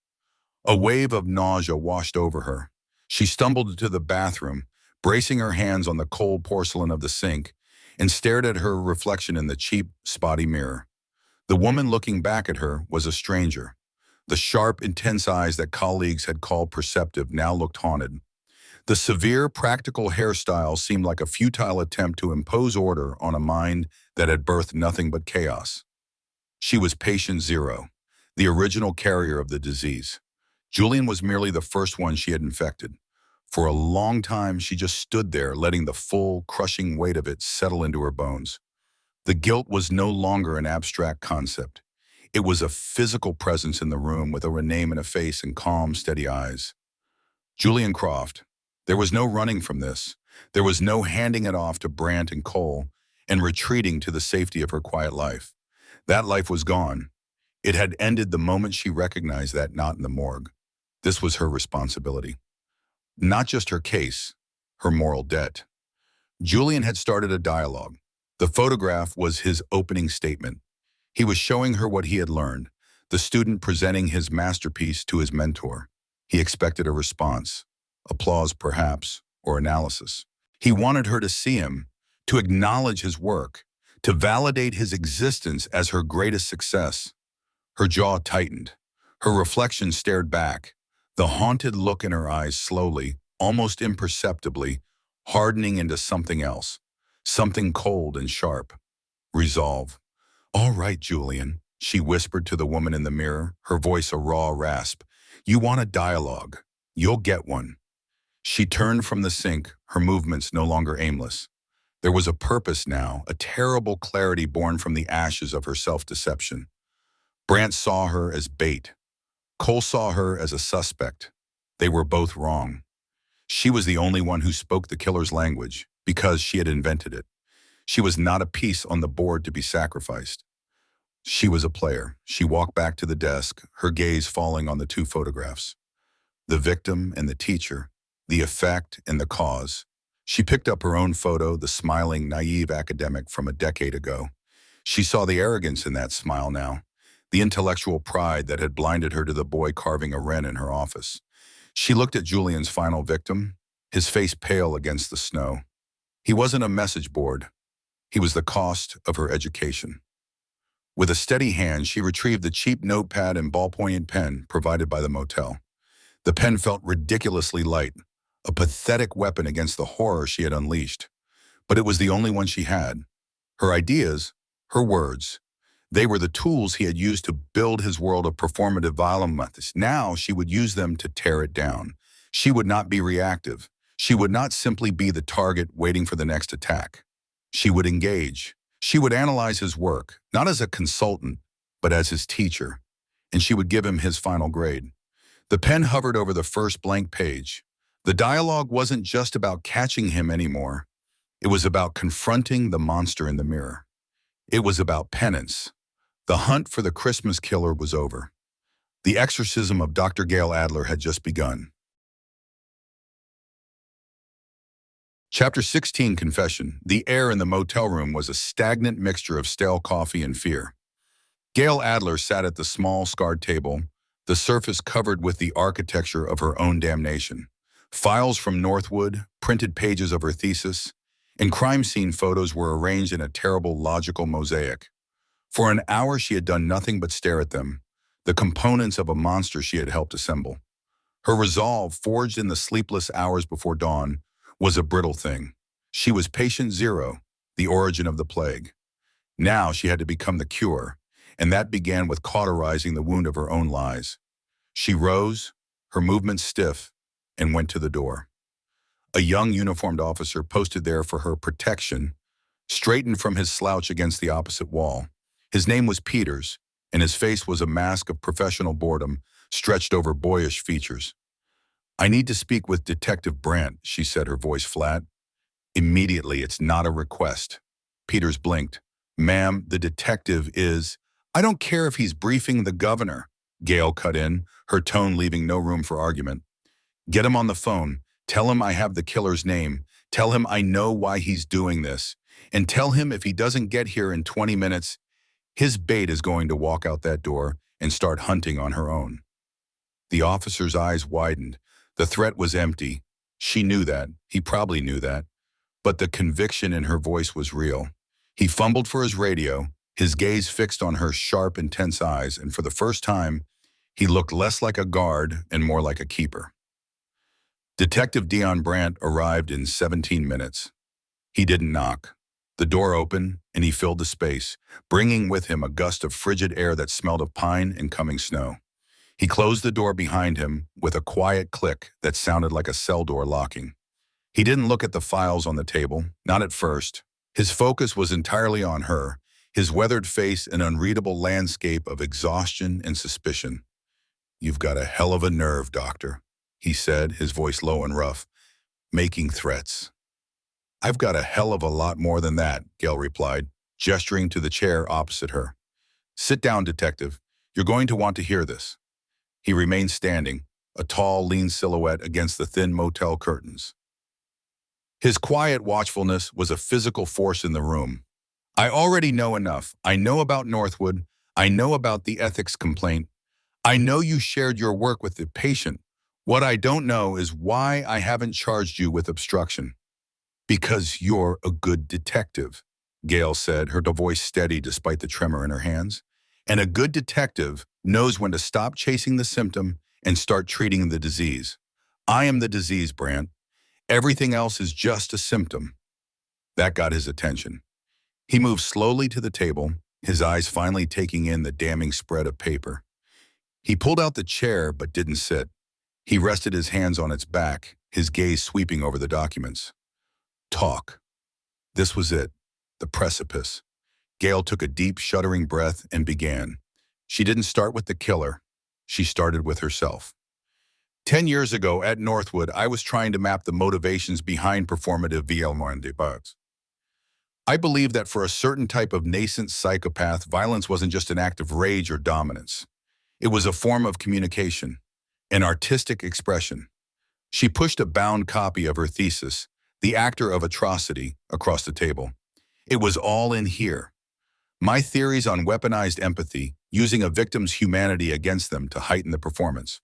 Speaker 1: A wave of nausea washed over her. She stumbled into the bathroom, bracing her hands on the cold porcelain of the sink, and stared at her reflection in the cheap, spotty mirror. The woman looking back at her was a stranger. The sharp, intense eyes that colleagues had called perceptive now looked haunted. The severe, practical hairstyle seemed like a futile attempt to impose order on a mind that had birthed nothing but chaos. She was patient zero, the original carrier of the disease. Julian was merely the first one she had infected. For a long time, she just stood there, letting the full, crushing weight of it settle into her bones. The guilt was no longer an abstract concept. It was a physical presence in the room with a name and a face and calm, steady eyes. Julian Croft. There was no running from this. There was no handing it off to Brandt and Cole and retreating to the safety of her quiet life. That life was gone. It had ended the moment she recognized that knot in the morgue. This was her responsibility. Not just her case, her moral debt. Julian had started a dialogue. The photograph was his opening statement. He was showing her what he had learned, the student presenting his masterpiece to his mentor. He expected a response, applause perhaps, or analysis. He wanted her to see him, to acknowledge his work, to validate his existence as her greatest success. Her jaw tightened. Her reflection stared back, the haunted look in her eyes slowly, almost imperceptibly, hardening into something else, something cold and sharp. Resolve. "All right, Julian," she whispered to the woman in the mirror, her voice a raw rasp. "You want a dialogue. You'll get one." She turned from the sink, her movements no longer aimless. There was a purpose now, a terrible clarity born from the ashes of her self-deception. Brandt saw her as bait. Cole saw her as a suspect. They were both wrong. She was the only one who spoke the killer's language, because she had invented it. She was not a piece on the board to be sacrificed. She was a player. She walked back to the desk, her gaze falling on the 2 photographs. The victim and the teacher, the effect and the cause. She picked up her own photo, the smiling, naive academic from a decade ago. She saw the arrogance in that smile now, the intellectual pride that had blinded her to the boy carving a wren in her office. She looked at Julian's final victim, his face pale against the snow. He wasn't a message board. He was the cost of her education. With a steady hand, she retrieved the cheap notepad and ballpoint pen provided by the motel. The pen felt ridiculously light, a pathetic weapon against the horror she had unleashed. But it was the only one she had. Her ideas, her words, they were the tools he had used to build his world of performative violence. Now she would use them to tear it down. She would not be reactive. She would not simply be the target waiting for the next attack. She would engage. She would analyze his work, not as a consultant, but as his teacher. And she would give him his final grade. The pen hovered over the first blank page. The dialogue wasn't just about catching him anymore. It was about confronting the monster in the mirror. It was about penance. The hunt for the Christmas killer was over. The exorcism of Dr. Gail Adler had just begun. Chapter 16, Confession. The air in the motel room was a stagnant mixture of stale coffee and fear. Gail Adler sat at the small, scarred table, the surface covered with the architecture of her own damnation. Files from Northwood, printed pages of her thesis, and crime scene photos were arranged in a terrible logical mosaic. For an hour she had done nothing but stare at them, the components of a monster she had helped assemble. Her resolve, forged in the sleepless hours before dawn, was a brittle thing. She was patient zero, the origin of the plague. Now she had to become the cure, and that began with cauterizing the wound of her own lies. She rose, her movements stiff, and went to the door. A young uniformed officer posted there for her protection, straightened from his slouch against the opposite wall. His name was Peters, and his face was a mask of professional boredom stretched over boyish features. "I need to speak with Detective Brandt," she said, her voice flat. "Immediately, it's not a request." Peters blinked. "Ma'am, the detective is—" "I don't care if he's briefing the governor," Gail cut in, her tone leaving no room for argument. "Get him on the phone. Tell him I have the killer's name. Tell him I know why he's doing this. And tell him if he doesn't get here in 20 minutes, his bait is going to walk out that door and start hunting on her own." The officer's eyes widened. The threat was empty. She knew that. He probably knew that. But the conviction in her voice was real. He fumbled for his radio, his gaze fixed on her sharp, intense eyes, and for the first time, he looked less like a guard and more like a keeper. Detective Dion Brandt arrived in 17 minutes. He didn't knock. The door opened, and he filled the space, bringing with him a gust of frigid air that smelled of pine and coming snow. He closed the door behind him with a quiet click that sounded like a cell door locking. He didn't look at the files on the table, not at first. His focus was entirely on her, his weathered face an unreadable landscape of exhaustion and suspicion. "You've got a hell of a nerve, Doctor," he said, his voice low and rough, "making threats." "I've got a hell of a lot more than that," Gail replied, gesturing to the chair opposite her. "Sit down, Detective. You're going to want to hear this." He remained standing, a tall, lean silhouette against the thin motel curtains. His quiet watchfulness was a physical force in the room. "I already know enough. I know about Northwood. I know about the ethics complaint. I know you shared your work with the patient. What I don't know is why I haven't charged you with obstruction." "Because you're a good detective," Gail said, her voice steady despite the tremor in her hands. "And a good detective knows when to stop chasing the symptom and start treating the disease. I am the disease, Brandt. Everything else is just a symptom." That got his attention. He moved slowly to the table, his eyes finally taking in the damning spread of paper. He pulled out the chair but didn't sit. He rested his hands on its back, his gaze sweeping over the documents. Talk. This was it, the precipice. Gail took a deep, shuddering breath and began. She didn't start with the killer. She started with herself. 10 years ago at Northwood, I was trying to map the motivations behind performative VLM. I believe that for a certain type of nascent psychopath, violence wasn't just an act of rage or dominance. It was a form of communication, an artistic expression. She pushed a bound copy of her thesis, The Actor of Atrocity, across the table. It was all in here. My theories on weaponized empathy, using a victim's humanity against them to heighten the performance.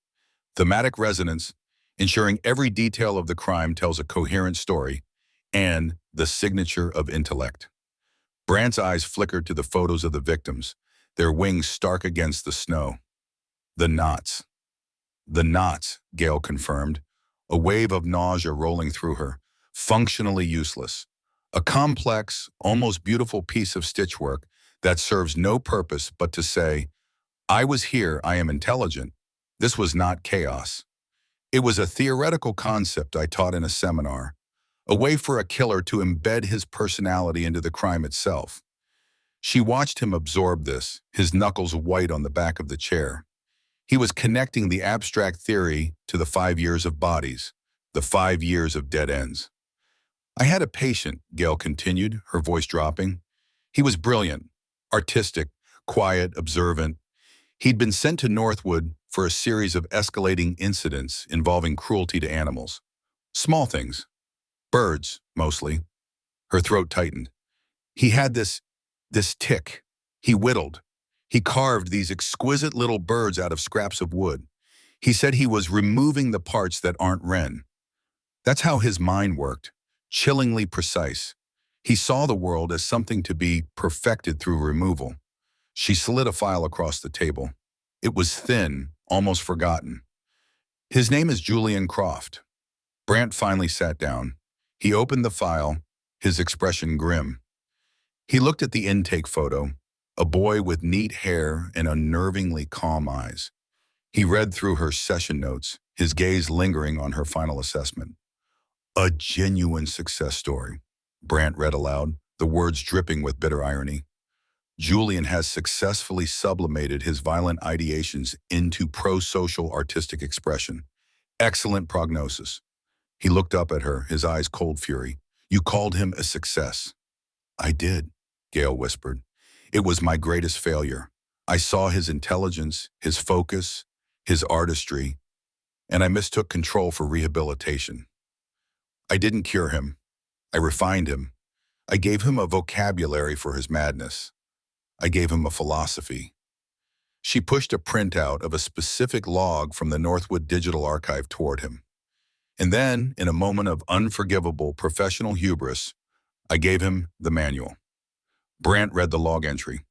Speaker 1: Thematic resonance, ensuring every detail of the crime tells a coherent story, and the signature of intellect. Brandt's eyes flickered to the photos of the victims, their wings stark against the snow. The knots. The knots, Gail confirmed, a wave of nausea rolling through her, functionally useless. A complex, almost beautiful piece of stitchwork that serves no purpose but to say, I was here, I am intelligent. This was not chaos. It was a theoretical concept I taught in a seminar, a way for a killer to embed his personality into the crime itself. She watched him absorb this, his knuckles white on the back of the chair. He was connecting the abstract theory to the 5 years of bodies, the 5 years of dead ends. I had a patient, Gail continued, her voice dropping. He was brilliant, artistic, quiet, observant. He'd been sent to Northwood for a series of escalating incidents involving cruelty to animals. Small things. Birds, mostly. Her throat tightened. He had this tick. He whittled. He carved these exquisite little birds out of scraps of wood. He said he was removing the parts that aren't Wren. That's how his mind worked, chillingly precise. He saw the world as something to be perfected through removal. She slid a file across the table. It was thin, almost forgotten. His name is Julian Croft. Brandt finally sat down. He opened the file, his expression grim. He looked at the intake photo, a boy with neat hair and unnervingly calm eyes. He read through her session notes, his gaze lingering on her final assessment. A genuine success story, Brandt read aloud, the words dripping with bitter irony. Julian has successfully sublimated his violent ideations into pro-social artistic expression. Excellent prognosis. He looked up at her, his eyes cold fury. You called him a success. I did, Gail whispered. It was my greatest failure. I saw his intelligence, his focus, his artistry, and I mistook control for rehabilitation. I didn't cure him. I refined him. I gave him a vocabulary for his madness. I gave him a philosophy. She pushed a printout of a specific log from the Northwood Digital Archive toward him. And then, in a moment of unforgivable professional hubris, I gave him the manual. Brant read the log entry,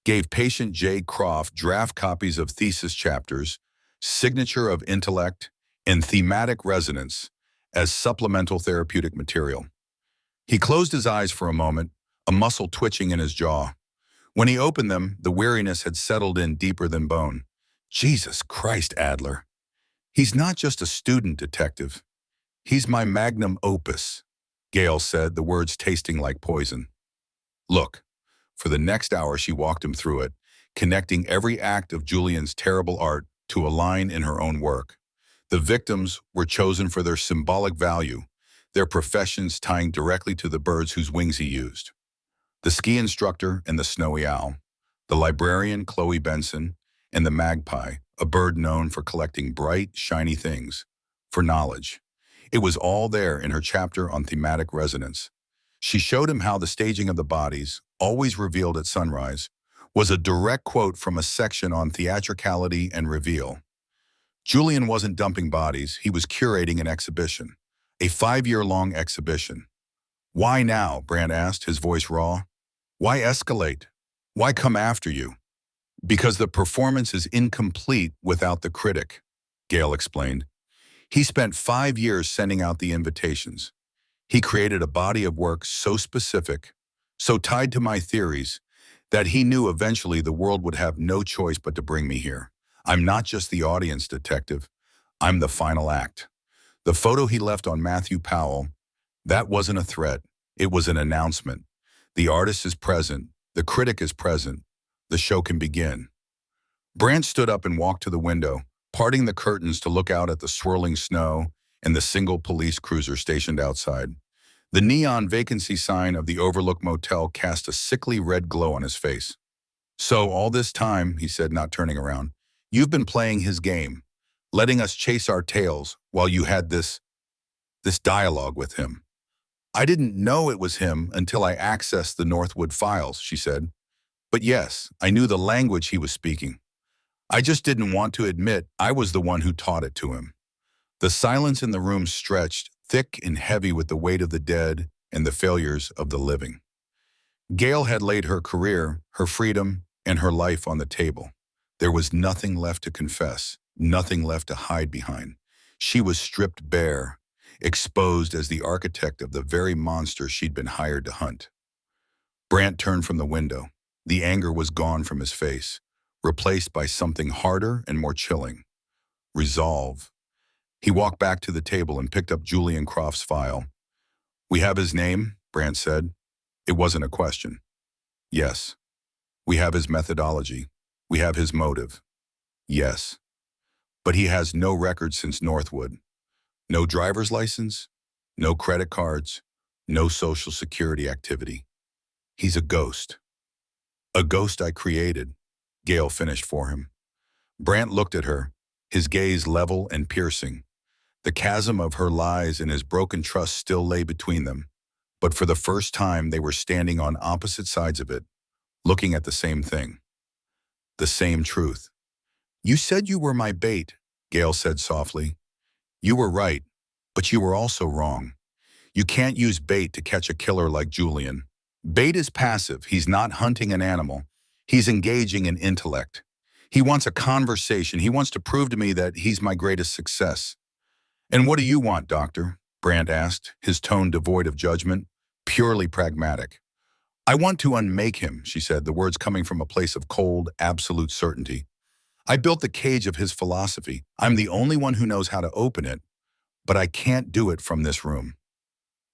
Speaker 1: gave patient J. Croft draft copies of thesis chapters, signature of intellect, and thematic resonance as supplemental therapeutic material. He closed his eyes for a moment, a muscle twitching in his jaw. When he opened them, the weariness had settled in deeper than bone. Jesus Christ, Adler. He's not just a student detective. He's my magnum opus, Gail said, the words tasting like poison. Look. For the next hour, she walked him through it, connecting every act of Julian's terrible art to a line in her own work. The victims were chosen for their symbolic value, their professions tying directly to the birds whose wings he used. The ski instructor and the snowy owl, the librarian Chloe Benson, and the magpie, a bird known for collecting bright, shiny things, for knowledge. It was all there in her chapter on thematic resonance. She showed him how the staging of the bodies, always revealed at sunrise, was a direct quote from a section on theatricality and reveal. Julian wasn't dumping bodies, he was curating an exhibition, a 5-year-long exhibition. Why now? Brant asked, his voice raw. Why escalate? Why come after you? Because the performance is incomplete without the critic, Gail explained. He spent 5 years sending out the invitations. He created a body of work so specific, so tied to my theories, that he knew eventually the world would have no choice but to bring me here. I'm not just the audience detective, I'm the final act. The photo he left on Matthew Powell, that wasn't a threat, it was an announcement. The artist is present, the critic is present, the show can begin. Brant stood up and walked to the window, parting the curtains to look out at the swirling snow and the single police cruiser stationed outside. The neon vacancy sign of the Overlook Motel cast a sickly red glow on his face. So all this time, he said, not turning around, you've been playing his game, letting us chase our tails while you had this dialogue with him. I didn't know it was him until I accessed the Northwood files, she said. But yes, I knew the language he was speaking. I just didn't want to admit I was the one who taught it to him. The silence in the room stretched, thick and heavy with the weight of the dead and the failures of the living. Gail had laid her career, her freedom, and her life on the table. There was nothing left to confess, nothing left to hide behind. She was stripped bare, exposed as the architect of the very monster she'd been hired to hunt. Brant turned from the window. The anger was gone from his face, replaced by something harder and more chilling. Resolve. He walked back to the table and picked up Julian Croft's file. We have his name, Brant said. It wasn't a question. Yes. We have his methodology. We have his motive. Yes. But he has no record since Northwood. No driver's license, no credit cards, no social security activity. He's a ghost. A ghost I created, Gail finished for him. Brant looked at her, his gaze level and piercing. The chasm of her lies and his broken trust still lay between them, but for the first time they were standing on opposite sides of it, looking at the same thing. The same truth. You said you were my bait, Gail said softly. You were right, but you were also wrong. You can't use bait to catch a killer like Julian. Bait is passive. He's not hunting an animal. He's engaging in intellect. He wants a conversation. He wants to prove to me that he's my greatest success. And what do you want, Doctor? Brant asked, his tone devoid of judgment, purely pragmatic. I want to unmake him, she said, the words coming from a place of cold, absolute certainty. I built the cage of his philosophy. I'm the only one who knows how to open it, but I can't do it from this room.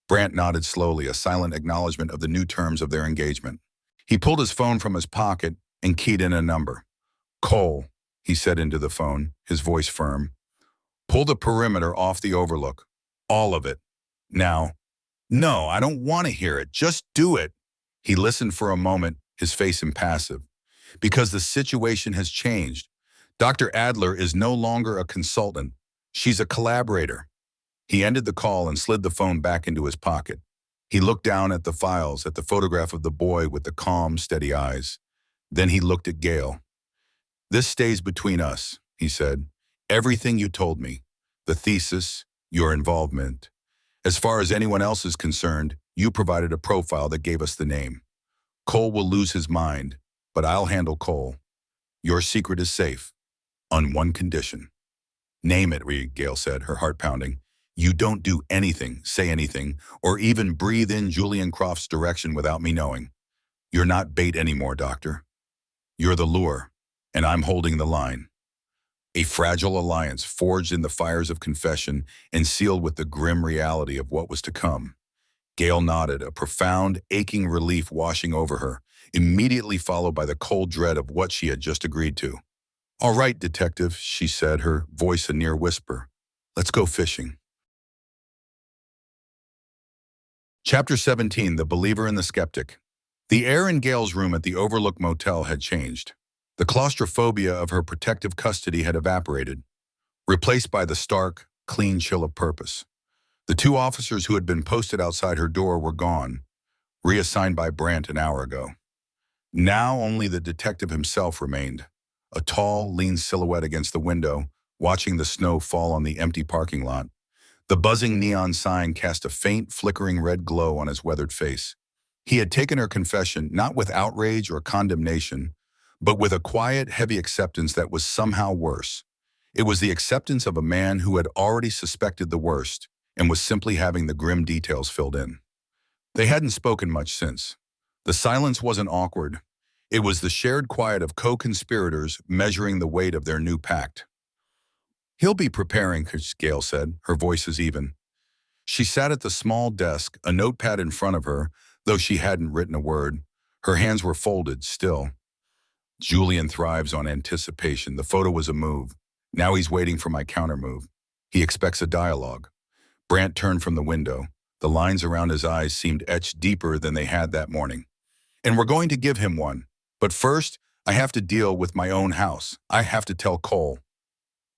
Speaker 1: Brant nodded slowly, a silent acknowledgement of the new terms of their engagement. He pulled his phone from his pocket and keyed in a number. "Cole," he said into the phone, his voice firm. "Pull the perimeter off the overlook. All of it. Now." "No, I don't want to hear it. Just do it." He listened for a moment, his face impassive. "Because the situation has changed. Dr. Adler is no longer a consultant. She's a collaborator." He ended the call and slid the phone back into his pocket. He looked down at the files, at the photograph of the boy with the calm, steady eyes. Then he looked at Gail. "This stays between us," he said. "Everything you told me, the thesis, your involvement. As far as anyone else is concerned, you provided a profile that gave us the name. Cole will lose his mind, but I'll handle Cole. Your secret is safe, on one condition." "Name it," Gail said, her heart pounding. "You don't do anything, say anything, or even breathe in Julian Croft's direction without me knowing. You're not bait anymore, Doctor. You're the lure, and I'm holding the line." A fragile alliance forged in the fires of confession and sealed with the grim reality of what was to come. Gail nodded, a profound, aching relief washing over her, immediately followed by the cold dread of what she had just agreed to. "All right, detective," she said, her voice a near whisper. "Let's go fishing." Chapter 17, The Believer and the Skeptic. The air in Gail's room at the Overlook Motel had changed. The claustrophobia of her protective custody had evaporated, replaced by the stark, clean chill of purpose. The two officers who had been posted outside her door were gone, reassigned by Brandt an hour ago. Now only the detective himself remained, a tall, lean silhouette against the window, watching the snow fall on the empty parking lot. The buzzing neon sign cast a faint, flickering red glow on his weathered face. He had taken her confession not with outrage or condemnation, but with a quiet, heavy acceptance that was somehow worse. It was the acceptance of a man who had already suspected the worst and was simply having the grim details filled in. They hadn't spoken much since. The silence wasn't awkward. It was the shared quiet of co-conspirators measuring the weight of their new pact. "He'll be preparing," Gail said, her voice as even. She sat at the small desk, a notepad in front of her, though she hadn't written a word. Her hands were folded, still. "Julian thrives on anticipation. The photo was a move. Now he's waiting for my countermove. He expects a dialogue." Brandt turned from the window. The lines around his eyes seemed etched deeper than they had that morning. "And we're going to give him one. But first, I have to deal with my own house. I have to tell Cole."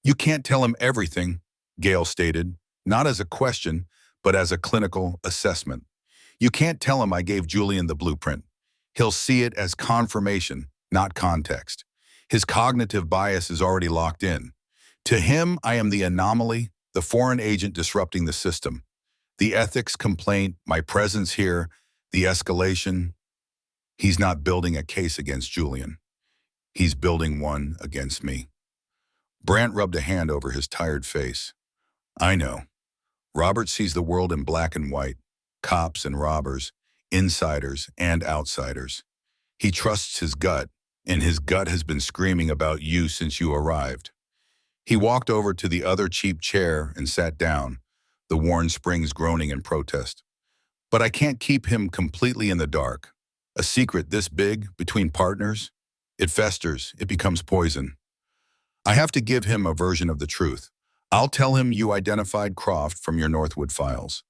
Speaker 1: "You can't tell him everything," Gail stated, not as a question, but as a clinical assessment. "You can't tell him I gave Julian the blueprint. He'll see it as confirmation, not context. His cognitive bias is already locked in. To him, I am the anomaly, the foreign agent disrupting the system. The ethics complaint, my presence here, the escalation. He's not building a case against Julian. He's building one against me." Brandt rubbed a hand over his tired face. "I know. Robert sees the world in black and white, cops and robbers, insiders and outsiders. He trusts his gut, and his gut has been screaming about you since you arrived." He walked over to the other cheap chair and sat down, the worn springs groaning in protest. "But I can't keep him completely in the dark. A secret this big, between partners, it festers, it becomes poison. I have to give him a version of the truth. I'll tell him you identified Croft from your Northwood files,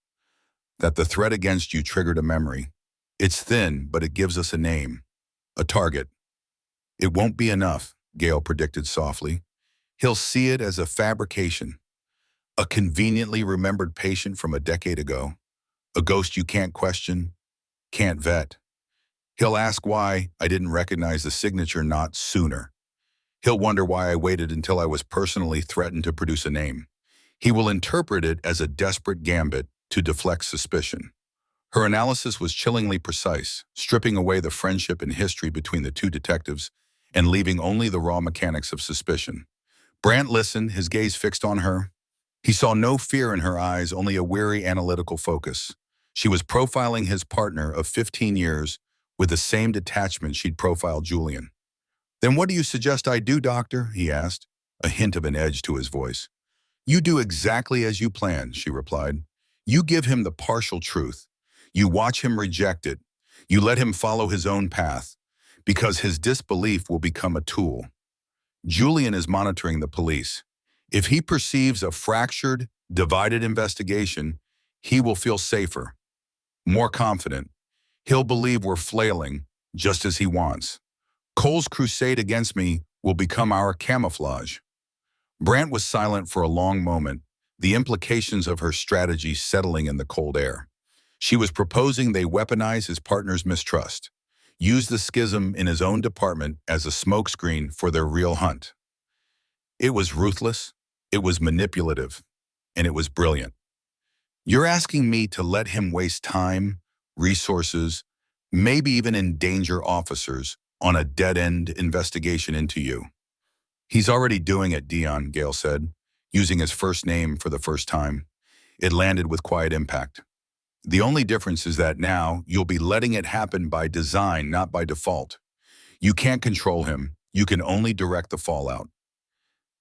Speaker 1: that the threat against you triggered a memory. It's thin, but it gives us a name, a target. It won't be enough," Gail predicted softly. "He'll see it as a fabrication, a conveniently remembered patient from a decade ago, a ghost you can't question, can't vet. He'll ask why I didn't recognize the signature not sooner. He'll wonder why I waited until I was personally threatened to produce a name. He will interpret it as a desperate gambit to deflect suspicion." Her analysis was chillingly precise, stripping away the friendship and history between the two detectives and leaving only the raw mechanics of suspicion. Brandt listened, his gaze fixed on her. He saw no fear in her eyes, only a weary analytical focus. She was profiling his partner of 15 years with the same detachment she'd profiled Julian. "Then what do you suggest I do, Doctor?" he asked, a hint of an edge to his voice. "You do exactly as you planned," she replied. "You give him the partial truth. You watch him reject it. You let him follow his own path, because his disbelief will become a tool. Julian is monitoring the police. If he perceives a fractured, divided investigation, he will feel safer, more confident. He'll believe we're flailing, just as he wants. Cole's crusade against me will become our camouflage. Brant was silent for a long moment, the implications of her strategy settling in the cold air. She was proposing they weaponize his partner's mistrust, use the schism in his own department as a smokescreen for their real hunt. It was ruthless, it was manipulative, and it was brilliant. You're asking me to let him waste time, resources, maybe even endanger officers on a dead-end investigation into you. He's already doing it, Dion, Gale said, using his first name for the first time. It landed with quiet impact. The only difference is that now you'll be letting it happen by design, not by default. You can't control him. You can only direct the fallout.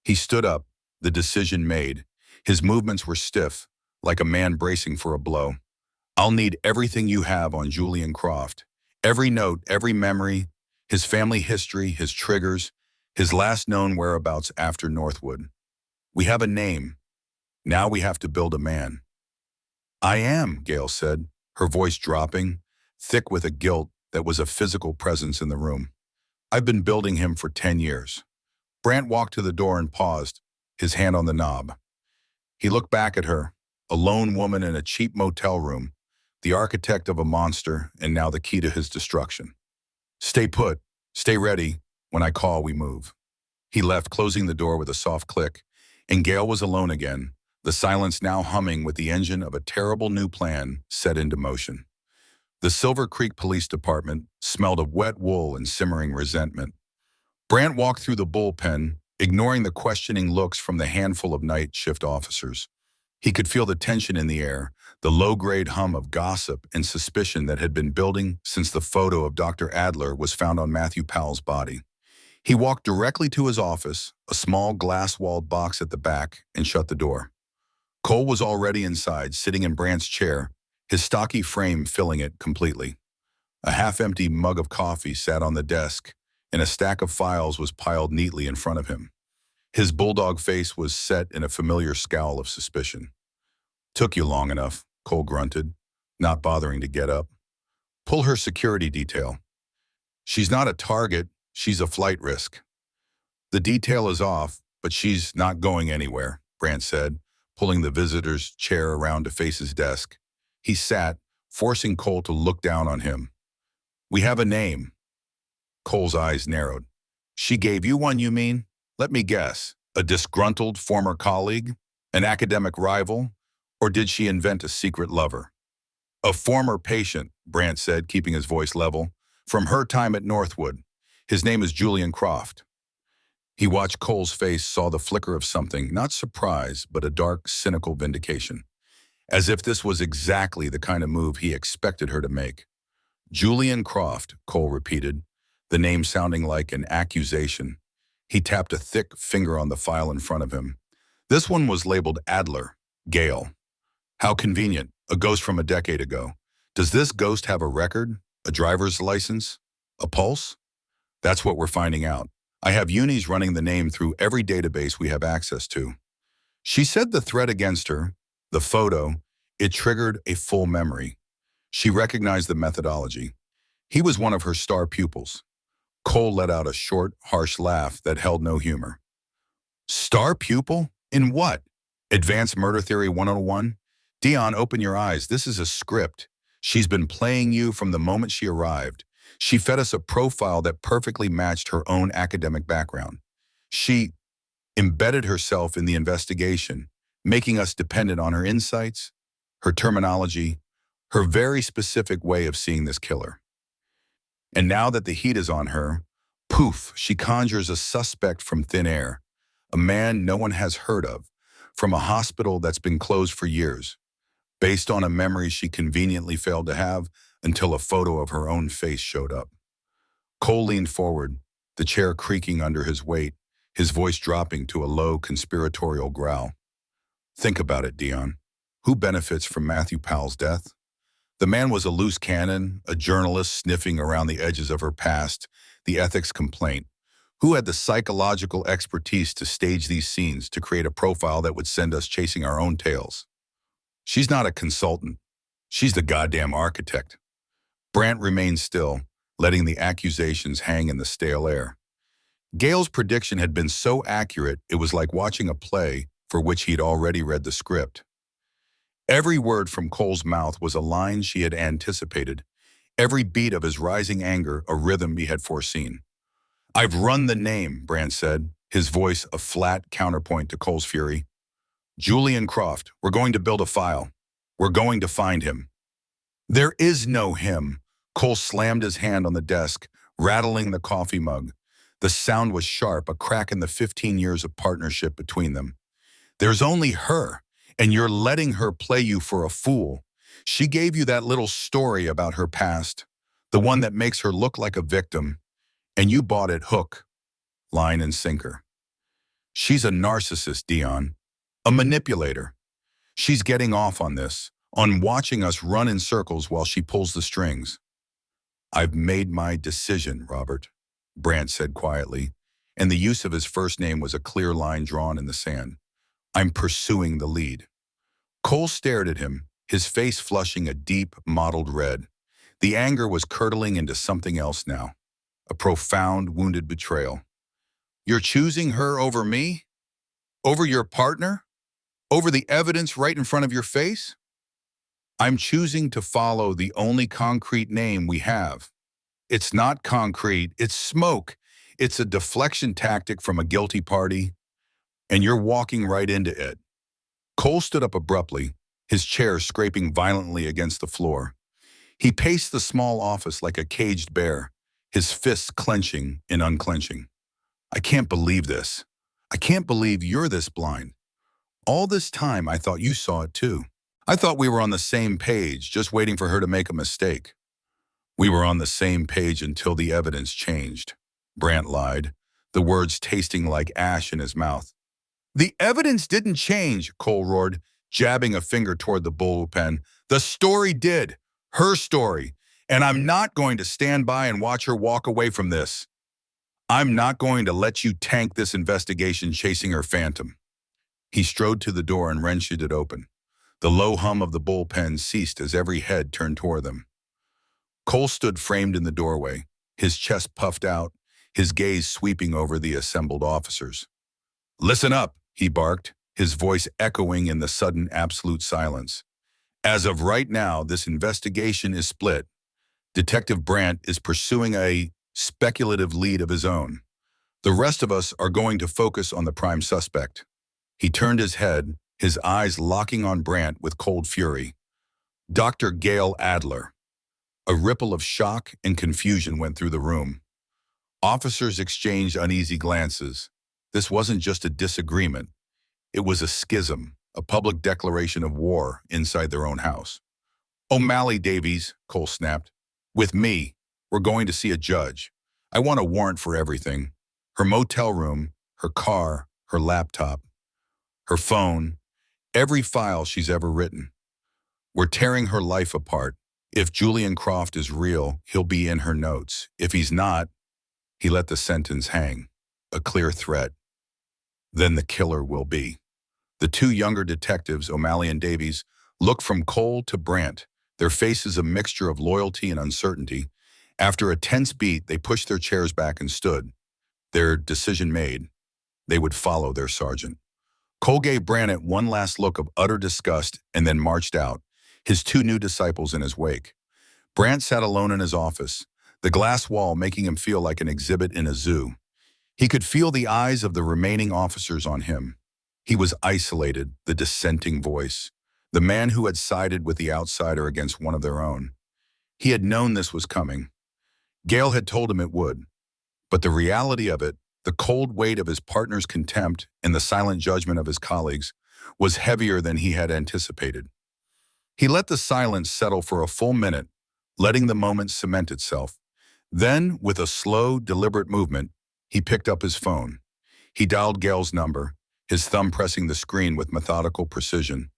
Speaker 1: He stood up, the decision made. His movements were stiff, like a man bracing for a blow. I'll need everything you have on Julian Croft. Every note, every memory, his family history, his triggers, his last known whereabouts after Northwood. We have a name. Now we have to build a man. I am, Gale said, her voice dropping, thick with a guilt that was a physical presence in the room. I've been building him for 10 years. Brant walked to the door and paused, his hand on the knob. He looked back at her, a lone woman in a cheap motel room, the architect of a monster and now the key to his destruction. Stay put, stay ready. When I call, we move. He left, closing the door with a soft click, and Gale was alone again, the silence now humming with the engine of a terrible new plan set into motion. The Silver Creek Police Department smelled of wet wool and simmering resentment. Brant walked through the bullpen, ignoring the questioning looks from the handful of night shift officers. He could feel the tension in the air, the low-grade hum of gossip and suspicion that had been building since the photo of Dr. Adler was found on Matthew Powell's body. He walked directly to his office, a small glass-walled box at the back, and shut the door. Cole was already inside, sitting in Brant's chair, his stocky frame filling it completely. A half-empty mug of coffee sat on the desk, and a stack of files was piled neatly in front of him. His bulldog face was set in a familiar scowl of suspicion. Took you long enough, Cole grunted, not bothering to get up. Pull her security detail. She's not a target, she's a flight risk. The detail is off, but she's not going anywhere, Brant said, pulling the visitor's chair around to face his desk. He sat, forcing Cole to look down on him. We have a name. Cole's eyes narrowed. She gave you one, you mean? Let me guess. A disgruntled former colleague? An academic rival? Or did she invent a secret lover? A former patient, Brant said, keeping his voice level, from her time at Northwood. His name is Julian Croft. He watched Cole's face, saw the flicker of something, not surprise, but a dark, cynical vindication. As if this was exactly the kind of move he expected her to make. Julian Croft, Cole repeated, the name sounding like an accusation. He tapped a thick finger on the file in front of him. This one was labeled Adler, Gale. How convenient, a ghost from a decade ago. Does this ghost have a record, a driver's license, a pulse? That's what we're finding out. I have unis running the name through every database we have access to. She said the threat against her, the photo, it triggered a full memory. She recognized the methodology. He was one of her star pupils. Cole let out a short, harsh laugh that held no humor. Star pupil? In what? Advanced Murder Theory 101? Dion, open your eyes. This is a script. She's been playing you from the moment she arrived. She fed us a profile that perfectly matched her own academic background. She embedded herself in the investigation, making us dependent on her insights, her terminology, her very specific way of seeing this killer. And now that the heat is on her, poof, she conjures a suspect from thin air, a man no one has heard of, from a hospital that's been closed for years, based on a memory she conveniently failed to have until a photo of her own face showed up. Cole leaned forward, the chair creaking under his weight, his voice dropping to a low conspiratorial growl. Think about it, Dion. Who benefits from Matthew Powell's death? The man was a loose cannon, a journalist sniffing around the edges of her past, the ethics complaint. Who had the psychological expertise to stage these scenes, to create a profile that would send us chasing our own tails? She's not a consultant. She's the goddamn architect. Brant remained still, letting the accusations hang in the stale air. Gale's prediction had been so accurate, it was like watching a play for which he'd already read the script. Every word from Cole's mouth was a line she had anticipated, every beat of his rising anger a rhythm he had foreseen. "I've run the name," Brant said, his voice a flat counterpoint to Cole's fury. "Julian Croft, we're going to build a file. We're going to find him." "There is no him." Cole slammed his hand on the desk, rattling the coffee mug. The sound was sharp, a crack in the 15 years of partnership between them. "There's only her, and you're letting her play you for a fool. She gave you that little story about her past, the one that makes her look like a victim, and you bought it hook, line, and sinker. She's a narcissist, Dion, a manipulator. She's getting off on this, on watching us run in circles while she pulls the strings." "I've made my decision, Robert," Brant said quietly, and the use of his first name was a clear line drawn in the sand. "I'm pursuing the lead." Cole stared at him, his face flushing a deep, mottled red. The anger was curdling into something else now, a profound, wounded betrayal. "You're choosing her over me? Over your partner? Over the evidence right in front of your face?" "I'm choosing to follow the only concrete name we have. It's not concrete, it's smoke. It's a deflection tactic from a guilty party, and you're walking right into it." Cole stood up abruptly, his chair scraping violently against the floor. He paced the small office like a caged bear, his fists clenching and unclenching. "I can't believe this. I can't believe you're this blind. All this time I thought you saw it too. I thought we were on the same page, just waiting for her to make a mistake." "We were on the same page until the evidence changed," Brant lied, the words tasting like ash in his mouth. "The evidence didn't change," Cole roared, jabbing a finger toward the bullpen. "The story did. Her story. And I'm not going to stand by and watch her walk away from this. I'm not going to let you tank this investigation chasing her phantom." He strode to the door and wrenched it open. The low hum of the bullpen ceased as every head turned toward them. Cole stood framed in the doorway, his chest puffed out, his gaze sweeping over the assembled officers. "Listen up," he barked, his voice echoing in the sudden absolute silence. "As of right now, this investigation is split. Detective Brant is pursuing a speculative lead of his own. The rest of us are going to focus on the prime suspect." He turned his head, his eyes locking on Brant with cold fury. "Dr. Gale Adler." A ripple of shock and confusion went through the room. Officers exchanged uneasy glances. This wasn't just a disagreement. It was a schism, a public declaration of war inside their own house. "O'Malley Davies," Cole snapped. "With me. We're going to see a judge. I want a warrant for everything. Her motel room, her car, her laptop, her phone, every file she's ever written. We're tearing her life apart. If Julian Croft is real, he'll be in her notes. If he's not," he let the sentence hang, a clear threat, "then the killer will be." The two younger detectives, O'Malley and Davies, looked from Cole to Brant, their faces a mixture of loyalty and uncertainty. After a tense beat, they pushed their chairs back and stood. Their decision made, they would follow their sergeant. Cole gave Brant one last look of utter disgust and then marched out, his two new disciples in his wake. Brant sat alone in his office, the glass wall making him feel like an exhibit in a zoo. He could feel the eyes of the remaining officers on him. He was isolated, the dissenting voice, the man who had sided with the outsider against one of their own. He had known this was coming. Gale had told him it would. But the reality of it, the cold weight of his partner's contempt and the silent judgment of his colleagues, was heavier than he had anticipated. He let the silence settle for a full minute, letting the moment cement itself. Then, with a slow, deliberate movement, he picked up his phone. He dialed Gale's number, his thumb pressing the screen with methodical precision.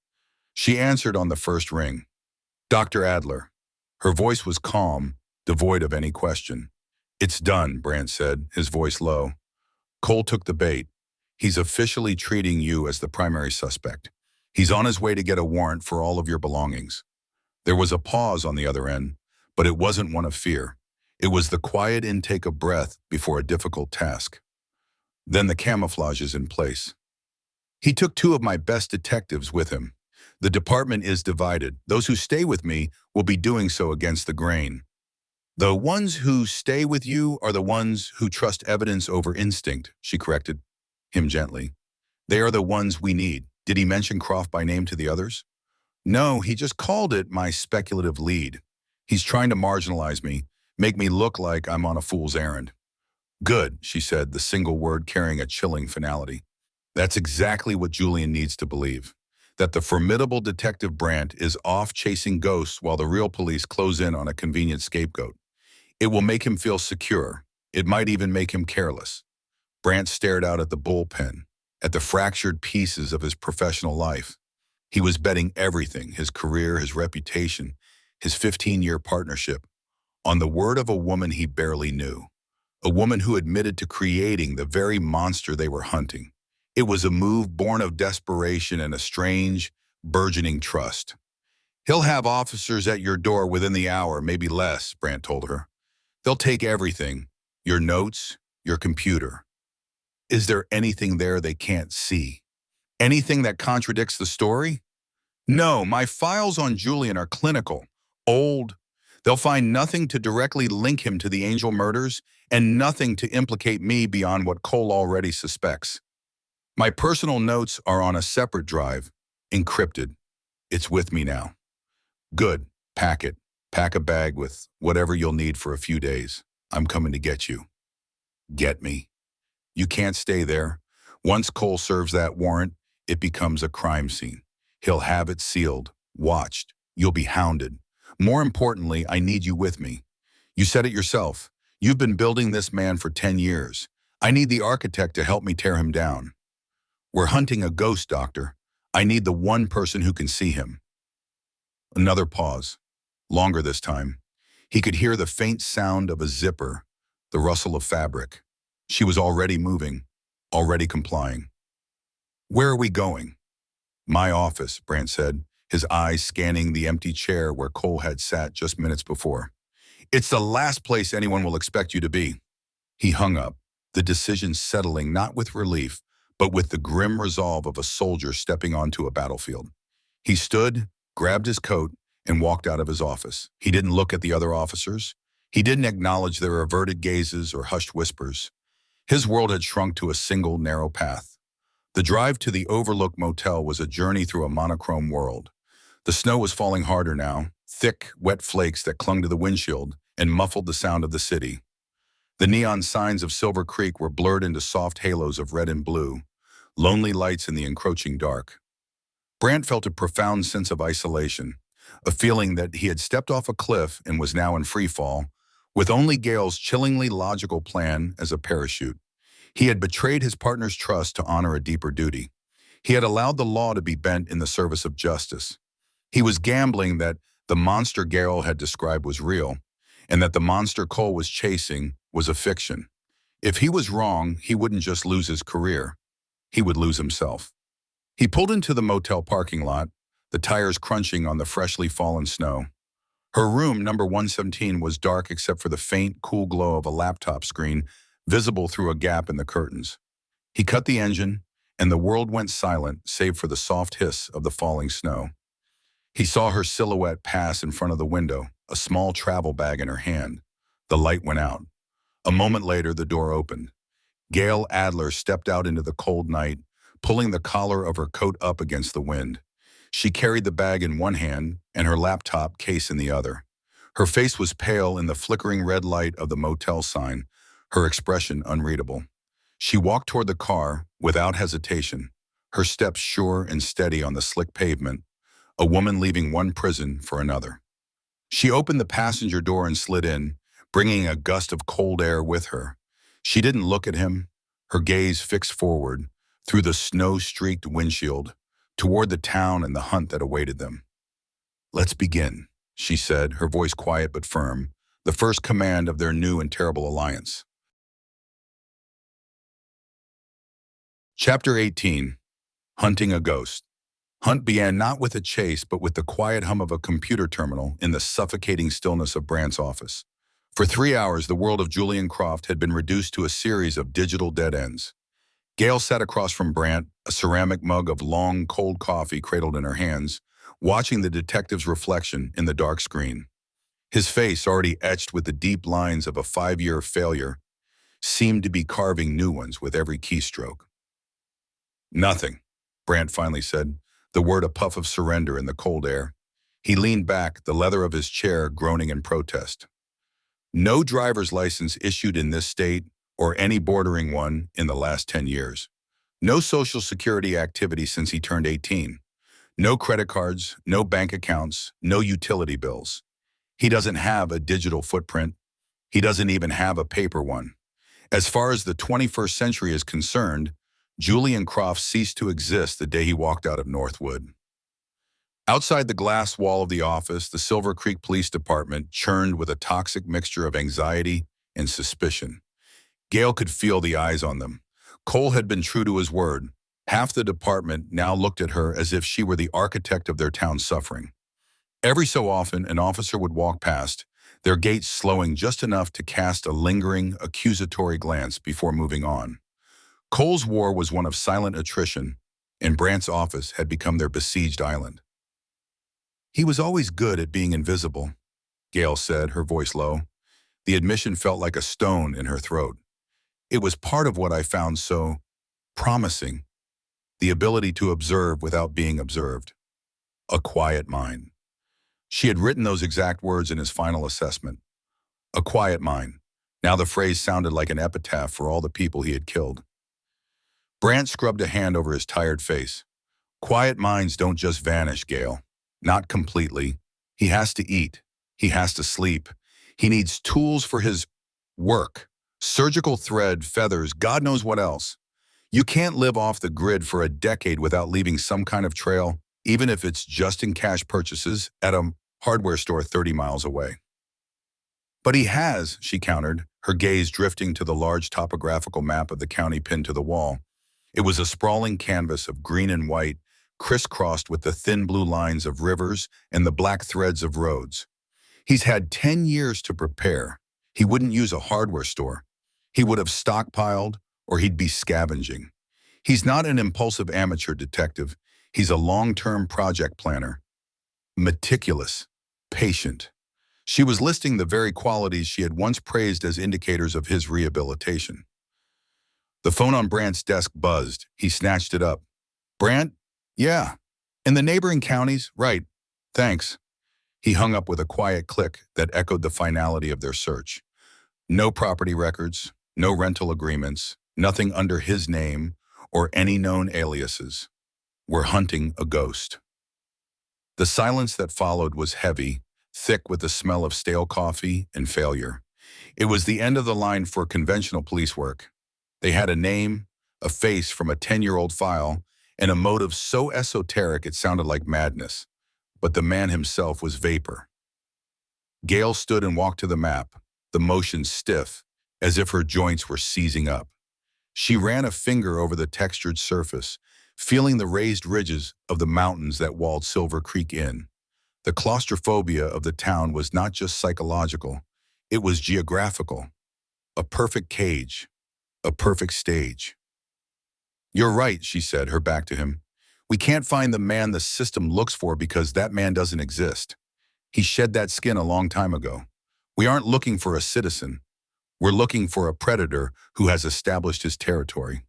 Speaker 1: She answered on the first ring. Dr. Adler. Her voice was calm, devoid of any question. It's done, Brandt said, his voice low. Cole took the bait. He's officially treating you as the primary suspect. He's on his way to get a warrant for all of your belongings. There was a pause on the other end, but it wasn't one of fear. It was the quiet intake of breath before a difficult task. Then the camouflage is in place. He took two of my best detectives with him. The department is divided. Those who stay with me will be doing so against the grain. The ones who stay with you are the ones who trust evidence over instinct, she corrected him gently. They are the ones we need. Did he mention Croft by name to the others? No, he just called it my speculative lead. He's trying to marginalize me, make me look like I'm on a fool's errand. Good, she said, the single word carrying a chilling finality. That's exactly what Julian needs to believe. That the formidable Detective Brandt is off chasing ghosts while the real police close in on a convenient scapegoat. It will make him feel secure. It might even make him careless. Brandt stared out at the bullpen, at the fractured pieces of his professional life. He was betting everything, his career, his reputation, his 15-year partnership, on the word of a woman he barely knew. A woman who admitted to creating the very monster they were hunting. It was a move born of desperation and a strange, burgeoning trust. He'll have officers at your door within the hour, maybe less, Brandt told her. They'll take everything, your notes, your computer. Is there anything there they can't see? Anything that contradicts the story? No, my files on Julian are clinical, old. They'll find nothing to directly link him to the Angel murders and nothing to implicate me beyond what Cole already suspects. My personal notes are on a separate drive, encrypted. It's with me now. Good, pack it. Pack a bag with whatever you'll need for a few days. I'm coming to get you. Get me. You can't stay there. Once Cole serves that warrant, it becomes a crime scene. He'll have it sealed, watched. You'll be hounded. More importantly, I need you with me. You said it yourself. You've been building this man for 10 years. I need the architect to help me tear him down. We're hunting a ghost, Doctor. I need the one person who can see him. Another pause. Longer this time. He could hear the faint sound of a zipper, the rustle of fabric. She was already moving, already complying. Where are we going? My office, Brandt said, his eyes scanning the empty chair where Cole had sat just minutes before. It's the last place anyone will expect you to be. He hung up, the decision settling not with relief, but with the grim resolve of a soldier stepping onto a battlefield. He stood, grabbed his coat, and walked out of his office. He didn't look at the other officers. He didn't acknowledge their averted gazes or hushed whispers. His world had shrunk to a single narrow path. The drive to the Overlook Motel was a journey through a monochrome world. The snow was falling harder now, thick, wet flakes that clung to the windshield and muffled the sound of the city. The neon signs of Silver Creek were blurred into soft halos of red and blue, lonely lights in the encroaching dark. Brandt felt a profound sense of isolation, a feeling that he had stepped off a cliff and was now in free fall, with only Gale's chillingly logical plan as a parachute. He had betrayed his partner's trust to honor a deeper duty. He had allowed the law to be bent in the service of justice. He was gambling that the monster Gale had described was real, and that the monster Cole was chasing was a fiction. If he was wrong, he wouldn't just lose his career. He would lose himself. He pulled into the motel parking lot, the tires crunching on the freshly fallen snow. Her room, number 117, was dark except for the faint, cool glow of a laptop screen visible through a gap in the curtains. He cut the engine, and the world went silent save for the soft hiss of the falling snow. He saw her silhouette pass in front of the window, a small travel bag in her hand. The light went out. A moment later, the door opened. Gale Adler stepped out into the cold night, pulling the collar of her coat up against the wind. She carried the bag in one hand and her laptop case in the other. Her face was pale in the flickering red light of the motel sign, her expression unreadable. She walked toward the car without hesitation, her steps sure and steady on the slick pavement, a woman leaving one prison for another. She opened the passenger door and slid in, bringing a gust of cold air with her. She didn't look at him, her gaze fixed forward, through the snow-streaked windshield, toward the town and the hunt that awaited them. Let's begin. she said, her voice quiet but firm, the first command of their new and terrible alliance. Chapter 18. Hunting a Ghost. Hunt began not with a chase, but with the quiet hum of a computer terminal in the suffocating stillness of Brant's office. For 3 hours, the world of Julian Croft had been reduced to a series of digital dead ends. Gail sat across from Brant, a ceramic mug of long, cold coffee cradled in her hands, watching the detective's reflection in the dark screen. His face, already etched with the deep lines of a 5-year failure, seemed to be carving new ones with every keystroke. Nothing, Brant finally said, the word a puff of surrender in the cold air. He leaned back, the leather of his chair groaning in protest. No driver's license issued in this state, or any bordering one, in the last 10 years. No Social Security activity since he turned 18. No credit cards, no bank accounts, no utility bills. He doesn't have a digital footprint. He doesn't even have a paper one. As far as the 21st century is concerned, Julian Croft ceased to exist the day he walked out of Northwood. Outside the glass wall of the office, the Silver Creek Police Department churned with a toxic mixture of anxiety and suspicion. Gail could feel the eyes on them. Cole had been true to his word. Half the department now looked at her as if she were the architect of their town's suffering. Every so often, an officer would walk past, their gait slowing just enough to cast a lingering, accusatory glance before moving on. Cole's war was one of silent attrition, and Brant's office had become their besieged island. He was always good at being invisible, Gail said, her voice low. The admission felt like a stone in her throat. It was part of what I found so promising, the ability to observe without being observed. A quiet mind. She had written those exact words in his final assessment. A quiet mind. Now the phrase sounded like an epitaph for all the people he had killed. Brant scrubbed a hand over his tired face. Quiet minds don't just vanish, Gail. Not completely. He has to eat. He has to sleep. He needs tools for his work. Surgical thread, feathers, God knows what else. You can't live off the grid for a decade without leaving some kind of trail, even if it's just in cash purchases at a hardware store 30 miles away. But he has, she countered, her gaze drifting to the large topographical map of the county pinned to the wall. It was a sprawling canvas of green and white, crisscrossed with the thin blue lines of rivers and the black threads of roads. He's had 10 years to prepare. He wouldn't use a hardware store. He would have stockpiled, or he'd be scavenging. He's not an impulsive amateur detective. He's a long-term project planner. Meticulous, patient. She was listing the very qualities she had once praised as indicators of his rehabilitation. The phone on Brant's desk buzzed. He snatched it up. Brant? Yeah. In the neighboring counties? Right. Thanks. He hung up with a quiet click that echoed the finality of their search. No property records, no rental agreements, nothing under his name or any known aliases. We're hunting a ghost. The silence that followed was heavy, thick with the smell of stale coffee and failure. It was the end of the line for conventional police work. They had a name, a face from a 10-year-old file, and a motive so esoteric it sounded like madness. But the man himself was vapor. Gail stood and walked to the map, the motion stiff, as if her joints were seizing up. She ran a finger over the textured surface, feeling the raised ridges of the mountains that walled Silver Creek in. The claustrophobia of the town was not just psychological, it was geographical. A perfect cage, a perfect stage. You're right, she said, her back to him. We can't find the man the system looks for because that man doesn't exist. He shed that skin a long time ago. We aren't looking for a citizen. We're looking for a predator who has established his territory.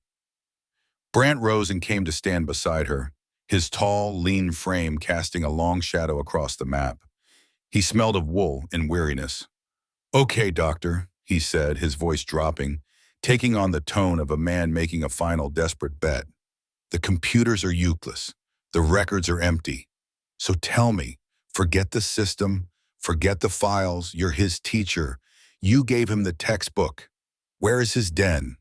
Speaker 1: Brant rose and came to stand beside her, his tall, lean frame casting a long shadow across the map. He smelled of wool and weariness. Okay, doctor, he said, his voice dropping, taking on the tone of a man making a final desperate bet. The computers are useless. The records are empty. So tell me, forget the system, forget the files, you're his teacher. You gave him the textbook. Where is his den?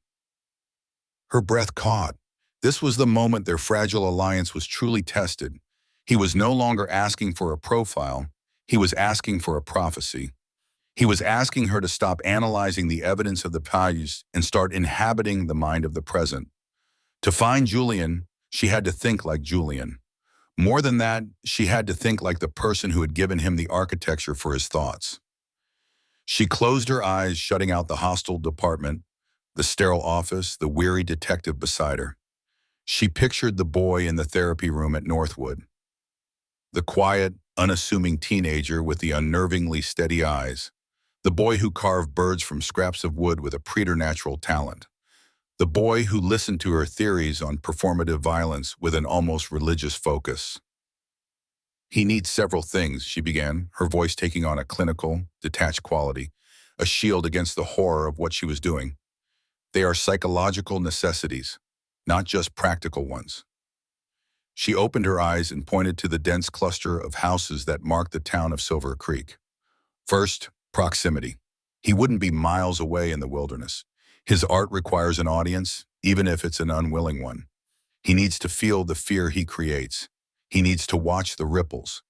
Speaker 1: Her breath caught. This was the moment their fragile alliance was truly tested. He was no longer asking for a profile. He was asking for a prophecy. He was asking her to stop analyzing the evidence of the past and start inhabiting the mind of the present. To find Julian, she had to think like Julian. More than that, she had to think like the person who had given him the architecture for his thoughts. She closed her eyes, shutting out the hostile department, the sterile office, the weary detective beside her. She pictured the boy in the therapy room at Northwood. The quiet, unassuming teenager with the unnervingly steady eyes. The boy who carved birds from scraps of wood with a preternatural talent. The boy who listened to her theories on performative violence with an almost religious focus. He needs several things, she began, her voice taking on a clinical, detached quality, a shield against the horror of what she was doing. They are psychological necessities, not just practical ones. She opened her eyes and pointed to the dense cluster of houses that marked the town of Silver Creek. First, proximity. He wouldn't be miles away in the wilderness. His art requires an audience, even if it's an unwilling one. He needs to feel the fear he creates. He needs to watch the ripples.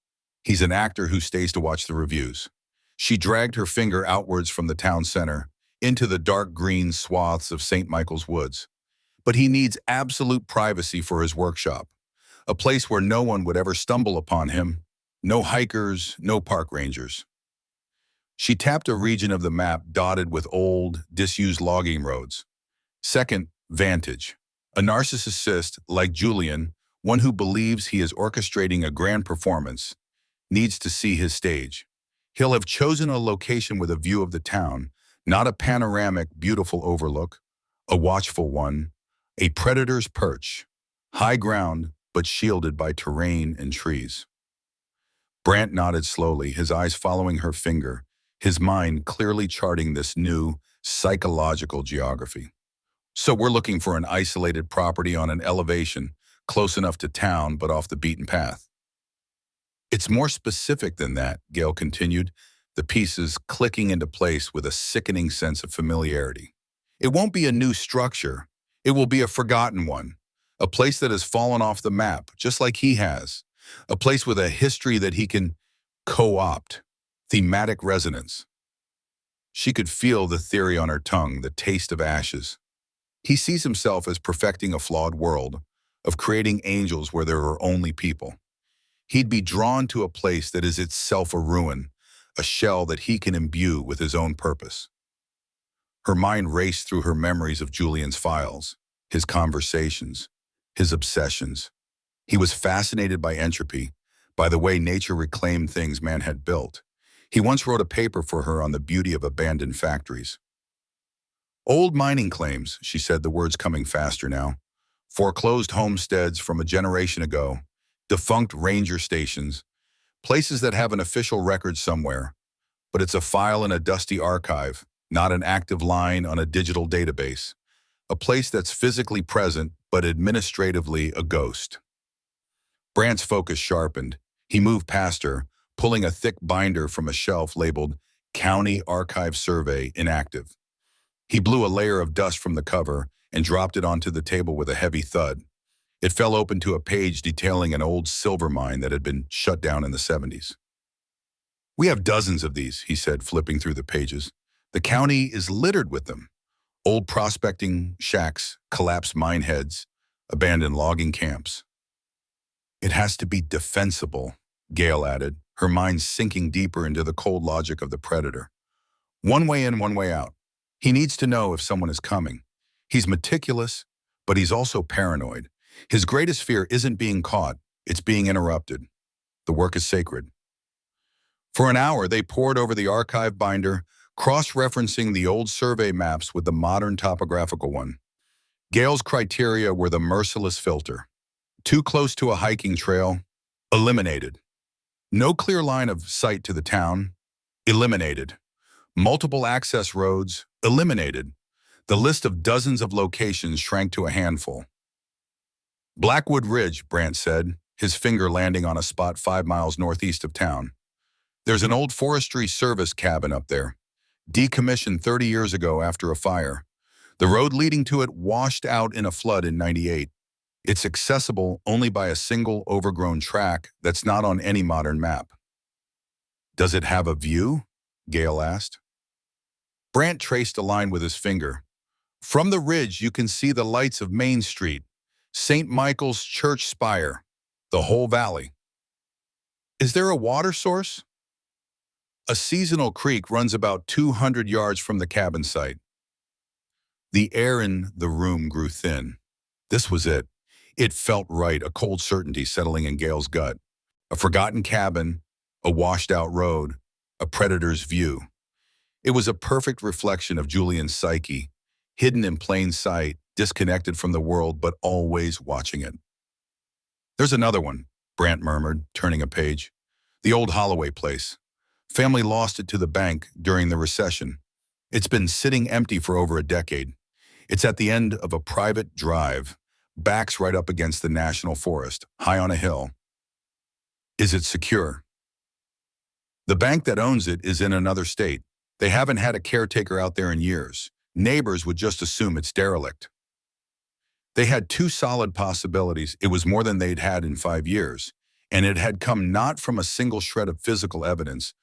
Speaker 1: He's an actor who stays to watch the reviews. She dragged her finger outwards from the town center, into the dark green swaths of St. Michael's Woods. But he needs absolute privacy for his workshop, a place where no one would ever stumble upon him, no hikers, no park rangers. She tapped a region of the map dotted with old, disused logging roads. Second, vantage. A narcissist like Julian, one who believes he is orchestrating a grand performance, needs to see his stage. He'll have chosen a location with a view of the town, not a panoramic, beautiful overlook, a watchful one, a predator's perch, high ground but shielded by terrain and trees. Brant nodded slowly, his eyes following her finger, his mind clearly charting this new, psychological geography. So we're looking for an isolated property on an elevation, close enough to town but off the beaten path. It's more specific than that, Gail continued, the pieces clicking into place with a sickening sense of familiarity. It won't be a new structure. It will be a forgotten one, a place that has fallen off the map, just like he has, a place with a history that he can co-opt, thematic resonance. She could feel the theory on her tongue, the taste of ashes. He sees himself as perfecting a flawed world, of creating angels where there are only people. He'd be drawn to a place that is itself a ruin, a shell that he can imbue with his own purpose. Her mind raced through her memories of Julian's files, his conversations, his obsessions. He was fascinated by entropy, by the way nature reclaimed things man had built. He once wrote a paper for her on the beauty of abandoned factories. Old mining claims, she said, the words coming faster now. Foreclosed homesteads from a generation ago, defunct ranger stations, places that have an official record somewhere, but it's a file in a dusty archive, not an active line on a digital database. A place that's physically present, but administratively a ghost. Brant's focus sharpened. He moved past her, pulling a thick binder from a shelf labeled County Archive Survey Inactive. He blew a layer of dust from the cover and dropped it onto the table with a heavy thud. It fell open to a page detailing an old silver mine that had been shut down in the 70s. We have dozens of these, he said, flipping through the pages. The county is littered with them. Old prospecting shacks, collapsed mine heads, abandoned logging camps. It has to be defensible, Gail added, her mind sinking deeper into the cold logic of the predator. One way in, one way out. He needs to know if someone is coming. He's meticulous, but he's also paranoid. His greatest fear isn't being caught, it's being interrupted. The work is sacred. For an hour, they pored over the archive binder, cross-referencing the old survey maps with the modern topographical one. Gail's criteria were the merciless filter. Too close to a hiking trail? Eliminated. No clear line of sight to the town? Eliminated. Multiple access roads? Eliminated. The list of dozens of locations shrank to a handful. Blackwood Ridge, Brant said, his finger landing on a spot 5 miles northeast of town. There's an old Forestry Service cabin up there, decommissioned 30 years ago after a fire. The road leading to it washed out in a flood in '98. It's accessible only by a single overgrown track that's not on any modern map. Does it have a view? Gale asked. Brant traced a line with his finger. From the ridge, you can see the lights of Main Street, St. Michael's Church spire, the whole valley. Is there a water source? A seasonal creek runs about 200 yards from the cabin site. The air in the room grew thin. This was it. It felt right, a cold certainty settling in Gale's gut. A forgotten cabin, a washed-out road, a predator's view. It was a perfect reflection of Julian's psyche, hidden in plain sight, disconnected from the world, but always watching it. There's another one, Brant murmured, turning a page. The old Holloway place. Family lost it to the bank during the recession. It's been sitting empty for over a decade. It's at the end of a private drive, backs right up against the national forest, high on a hill. Is it secure? The bank that owns it is in another state. They haven't had a caretaker out there in years. Neighbors would just assume it's derelict. They had two solid possibilities. It was more than they'd had in 5 years, and it had come not from a single shred of physical evidence,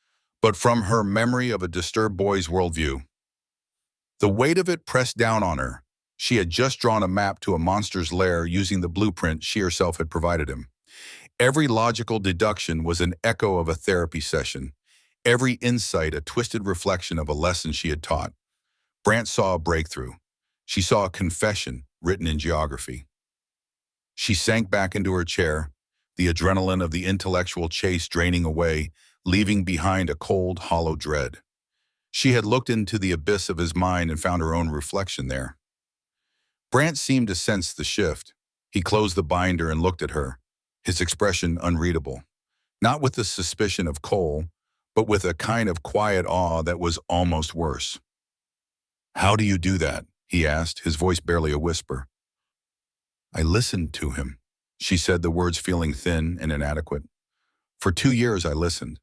Speaker 1: but from her memory of a disturbed boy's worldview. The weight of it pressed down on her. She had just drawn a map to a monster's lair using the blueprint she herself had provided him. Every logical deduction was an echo of a therapy session. Every insight a twisted reflection of a lesson she had taught. Brant saw a breakthrough. She saw a confession written in geography. She sank back into her chair, the adrenaline of the intellectual chase draining away, leaving behind a cold, hollow dread. She had looked into the abyss of his mind and found her own reflection there. Brant seemed to sense the shift. He closed the binder and looked at her, his expression unreadable. Not with the suspicion of Cole, but with a kind of quiet awe that was almost worse. "How do you do that?" he asked, his voice barely a whisper. "I listened to him," she said, the words feeling thin and inadequate. "For 2 years I listened.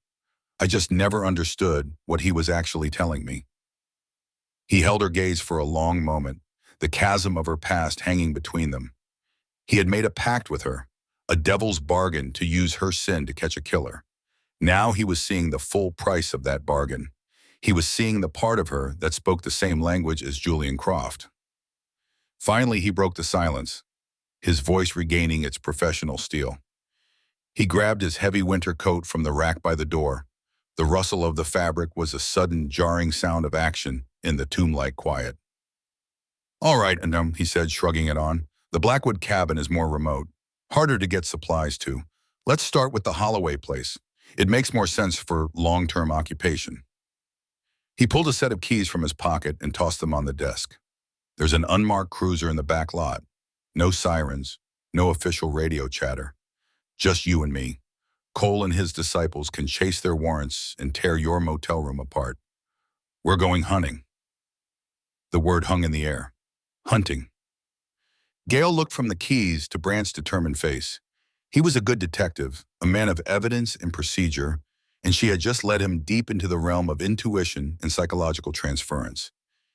Speaker 1: I just never understood what he was actually telling me." He held her gaze for a long moment, the chasm of her past hanging between them. He had made a pact with her, a devil's bargain to use her sin to catch a killer. Now he was seeing the full price of that bargain. He was seeing the part of her that spoke the same language as Julian Croft. Finally, he broke the silence, his voice regaining its professional steel. He grabbed his heavy winter coat from the rack by the door. The rustle of the fabric was a sudden, jarring sound of action in the tomb-like quiet. "All right, Andum," he said, shrugging it on. "The Blackwood cabin is more remote, harder to get supplies to. Let's start with the Holloway place. It makes more sense for long-term occupation." He pulled a set of keys from his pocket and tossed them on the desk. "There's an unmarked cruiser in the back lot. No sirens, no official radio chatter. Just you and me. Cole and his disciples can chase their warrants and tear your motel room apart. We're going hunting." The word hung in the air. Hunting. Gale looked from the keys to Brant's determined face. He was a good detective, a man of evidence and procedure, and she had just led him deep into the realm of intuition and psychological transference.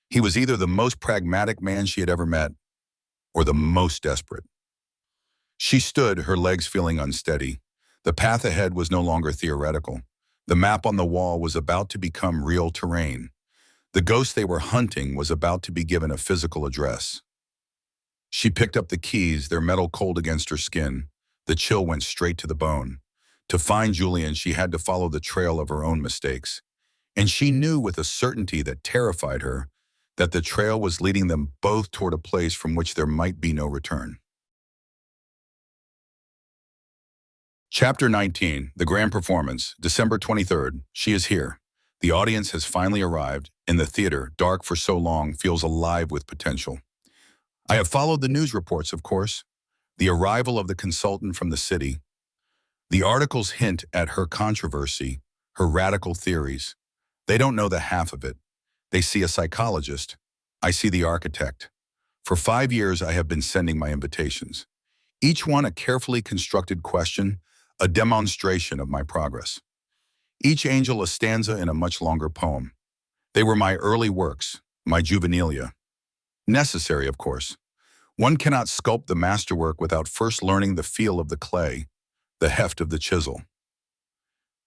Speaker 1: He was either the most pragmatic man she had ever met, or the most desperate. She stood, her legs feeling unsteady. The path ahead was no longer theoretical. The map on the wall was about to become real terrain. The ghost they were hunting was about to be given a physical address. She picked up the keys, their metal cold against her skin. The chill went straight to the bone. To find Julian, she had to follow the trail of her own mistakes. And she knew with a certainty that terrified her that the trail was leading them both toward a place from which there might be no return. Chapter 19, The Grand Performance, December 23rd. She is here. The audience has finally arrived, and the theater, dark for so long, feels alive with potential. I have followed the news reports, of course. The arrival of the consultant from the city. The articles hint at her controversy, her radical theories. They don't know the half of it. They see a psychologist. I see the architect. For 5 years, I have been sending my invitations. Each one a carefully constructed question, a demonstration of my progress. Each angel a stanza in a much longer poem. They were my early works, my juvenilia. Necessary, of course. One cannot sculpt the masterwork without first learning the feel of the clay, the heft of the chisel.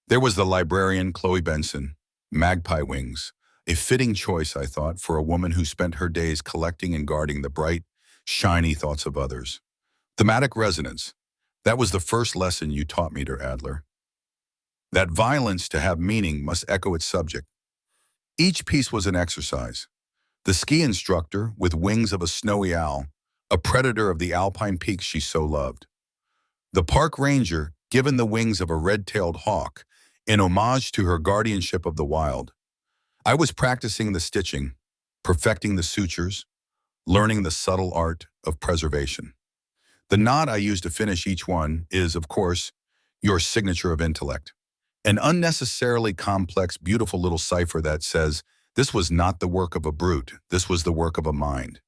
Speaker 1: There was the librarian Chloe Benson, magpie wings, a fitting choice, I thought, for a woman who spent her days collecting and guarding the bright, shiny thoughts of others. Thematic resonance. That was the first lesson you taught me, dear Adler. That violence, to have meaning, must echo its subject. Each piece was an exercise. The ski instructor, with wings of a snowy owl, a predator of the alpine peaks she so loved. The park ranger, given the wings of a red-tailed hawk, in homage to her guardianship of the wild. I was practicing the stitching, perfecting the sutures, learning the subtle art of preservation. The knot I use to finish each one is, of course, your signature of intellect. An unnecessarily complex, beautiful little cipher that says, this was not the work of a brute, this was the work of a mind.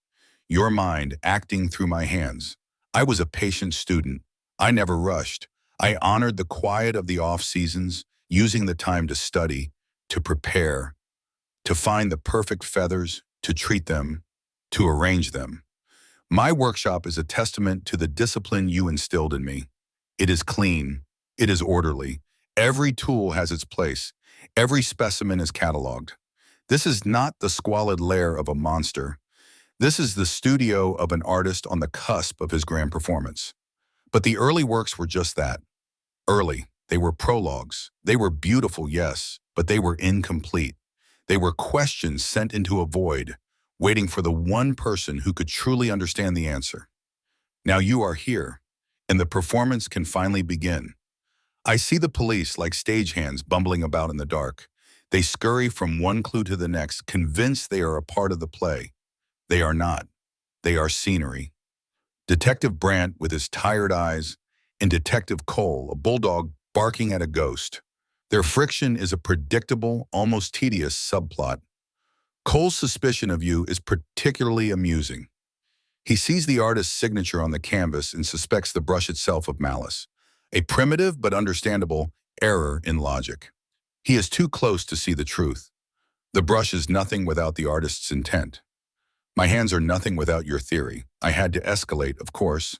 Speaker 1: Your mind acting through my hands. I was a patient student. I never rushed. I honored the quiet of the off-seasons, using the time to study, to prepare, to find the perfect feathers, to treat them, to arrange them. My workshop is a testament to the discipline you instilled in me. It is clean. It is orderly. Every tool has its place. Every specimen is cataloged. This is not the squalid lair of a monster. This is the studio of an artist on the cusp of his grand performance. But the early works were just that. Early. They were prologues. They were beautiful, yes, but they were incomplete. They were questions sent into a void, waiting for the one person who could truly understand the answer. Now you are here, and the performance can finally begin. I see the police like stagehands bumbling about in the dark. They scurry from one clue to the next, convinced they are a part of the play. They are not. They are scenery. Detective Brandt with his tired eyes, and Detective Cole, a bulldog barking at a ghost. Their friction is a predictable, almost tedious subplot. Cole's suspicion of you is particularly amusing. He sees the artist's signature on the canvas and suspects the brush itself of malice, a primitive but understandable error in logic. He is too close to see the truth. The brush is nothing without the artist's intent. My hands are nothing without your theory. I had to escalate, of course.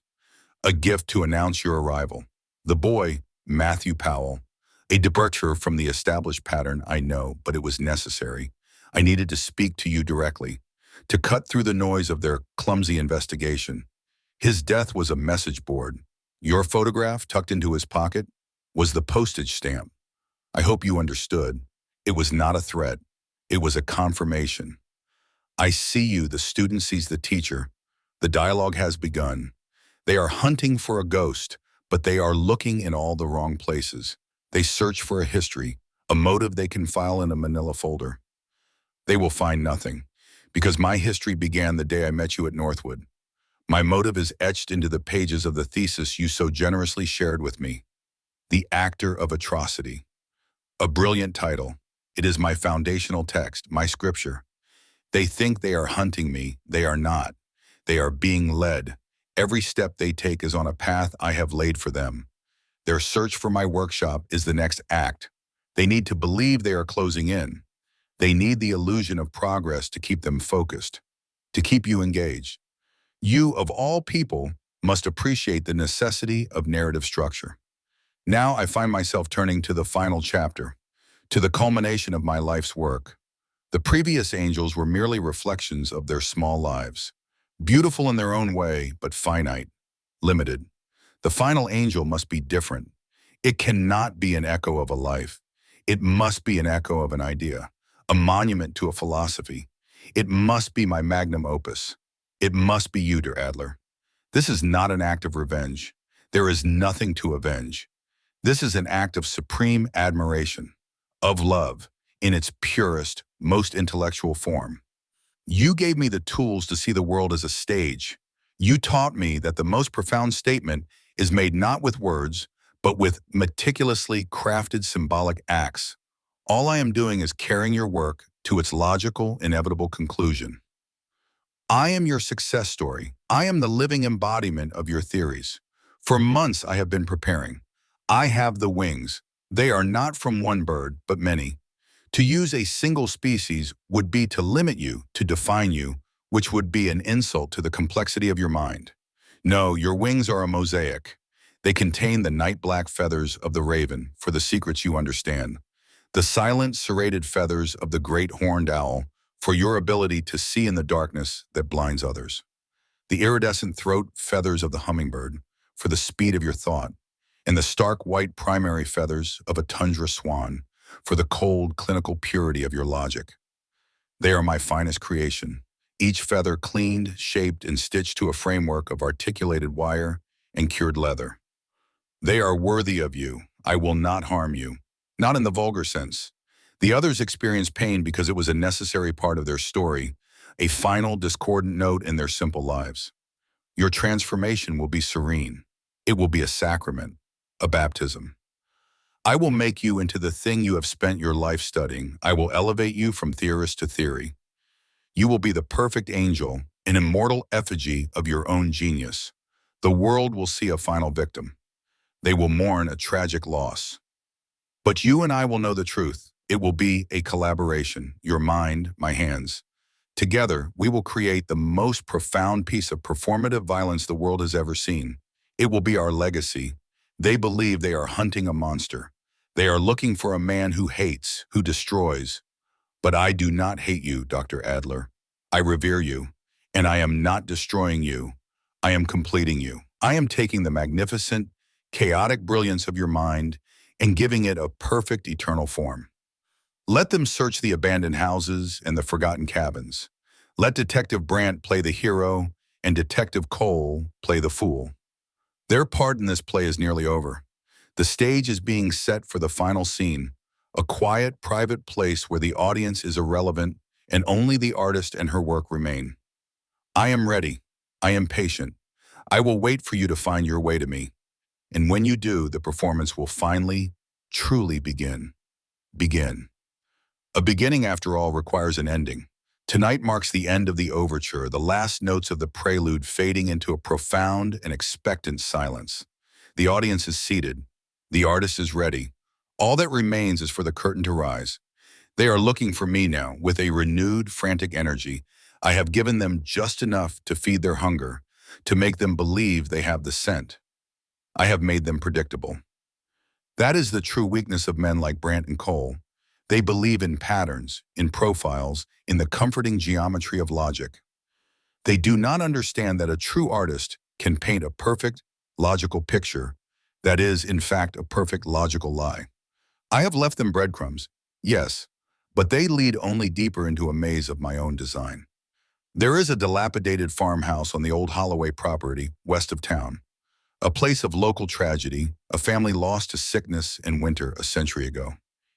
Speaker 1: A gift to announce your arrival. The boy, Matthew Powell. A departure from the established pattern, I know, but it was necessary. I needed to speak to you directly, to cut through the noise of their clumsy investigation. His death was a message board. Your photograph, tucked into his pocket, was the postage stamp. I hope you understood. It was not a threat. It was a confirmation. I see you, the student sees the teacher. The dialogue has begun. They are hunting for a ghost, but they are looking in all the wrong places. They search for a history, a motive they can file in a manila folder. They will find nothing, because my history began the day I met you at Northwood. My motive is etched into the pages of the thesis you so generously shared with me. The Actor of Atrocity. A brilliant title. It is my foundational text, my scripture. They think they are hunting me. They are not. They are being led. Every step they take is on a path I have laid for them. Their search for my workshop is the next act. They need to believe they are closing in. They need the illusion of progress to keep them focused, to keep you engaged. You, of all people, must appreciate the necessity of narrative structure. Now I find myself turning to the final chapter, to the culmination of my life's work. The previous angels were merely reflections of their small lives, beautiful in their own way, but finite, limited. The final angel must be different. It cannot be an echo of a life. It must be an echo of an idea, a monument to a philosophy. It must be my magnum opus. It must be you, dear Adler. This is not an act of revenge. There is nothing to avenge. This is an act of supreme admiration, of love, in its purest, most intellectual form. You gave me the tools to see the world as a stage. You taught me that the most profound statement is made not with words, but with meticulously crafted symbolic acts. All I am doing is carrying your work to its logical, inevitable conclusion. I am your success story. I am the living embodiment of your theories. For months I have been preparing. I have the wings. They are not from one bird, but many. To use a single species would be to limit you, to define you, which would be an insult to the complexity of your mind. No, your wings are a mosaic. They contain the night black feathers of the raven for the secrets you understand, the silent serrated feathers of the great horned owl for your ability to see in the darkness that blinds others, the iridescent throat feathers of the hummingbird for the speed of your thought, and the stark white primary feathers of a tundra swan for the cold clinical purity of your logic. They are my finest creation, each feather cleaned, shaped, and stitched to a framework of articulated wire and cured leather. They are worthy of you. I will not harm you. Not in the vulgar sense. The others experienced pain because it was a necessary part of their story, a final discordant note in their simple lives. Your transformation will be serene. It will be a sacrament, a baptism. I will make you into the thing you have spent your life studying. I will elevate you from theorist to theory. You will be the perfect angel, an immortal effigy of your own genius. The world will see a final victim. They will mourn a tragic loss. But you and I will know the truth. It will be a collaboration, your mind, my hands. Together, we will create the most profound piece of performative violence the world has ever seen. It will be our legacy. They believe they are hunting a monster. They are looking for a man who hates, who destroys. But I do not hate you, Dr. Adler. I revere you, and I am not destroying you. I am completing you. I am taking the magnificent, chaotic brilliance of your mind and giving it a perfect eternal form. Let them search the abandoned houses and the forgotten cabins. Let Detective Brandt play the hero and Detective Cole play the fool. Their part in this play is nearly over. The stage is being set for the final scene, a quiet, private place where the audience is irrelevant and only the artist and her work remain. I am ready. I am patient. I will wait for you to find your way to me. And when you do, the performance will finally, truly begin. Begin. A beginning, after all, requires an ending. Tonight marks the end of the overture, the last notes of the prelude fading into a profound and expectant silence. The audience is seated. The artist is ready. All that remains is for the curtain to rise. They are looking for me now, with a renewed, frantic energy. I have given them just enough to feed their hunger, to make them believe they have the scent. I have made them predictable. That is the true weakness of men like Brandt and Cole. They believe in patterns, in profiles, in the comforting geometry of logic. They do not understand that a true artist can paint a perfect, logical picture that is, in fact, a perfect logical lie. I have left them breadcrumbs, yes, but they lead only deeper into a maze of my own design. There is a dilapidated farmhouse on the old Holloway property, west of town. A place of local tragedy, a family lost to sickness and winter a century ago.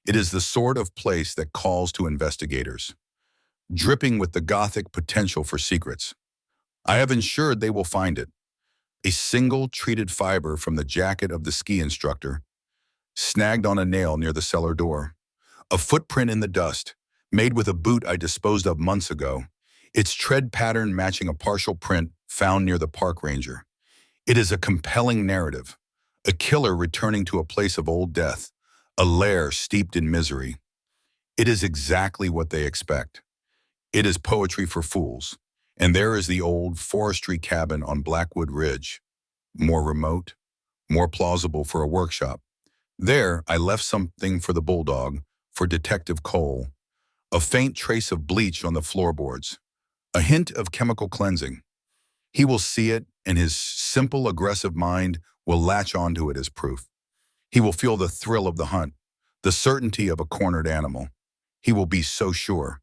Speaker 1: It is the sort of place that calls to investigators, dripping with the Gothic potential for secrets. I have ensured they will find it. A single treated fiber from the jacket of the ski instructor, snagged on a nail near the cellar door. A footprint in the dust, made with a boot I disposed of months ago, its tread pattern matching a partial print found near the park ranger. It is a compelling narrative, a killer returning to a place of old death, a lair steeped in misery. It is exactly what they expect. It is poetry for fools. And there is the old forestry cabin on Blackwood Ridge, more remote, more plausible for a workshop. There, I left something for the bulldog, for Detective Cole, a faint trace of bleach on the floorboards, a hint of chemical cleansing. He will see it, and his simple, aggressive mind will latch onto it as proof. He will feel the thrill of the hunt, the certainty of a cornered animal. He will be so sure.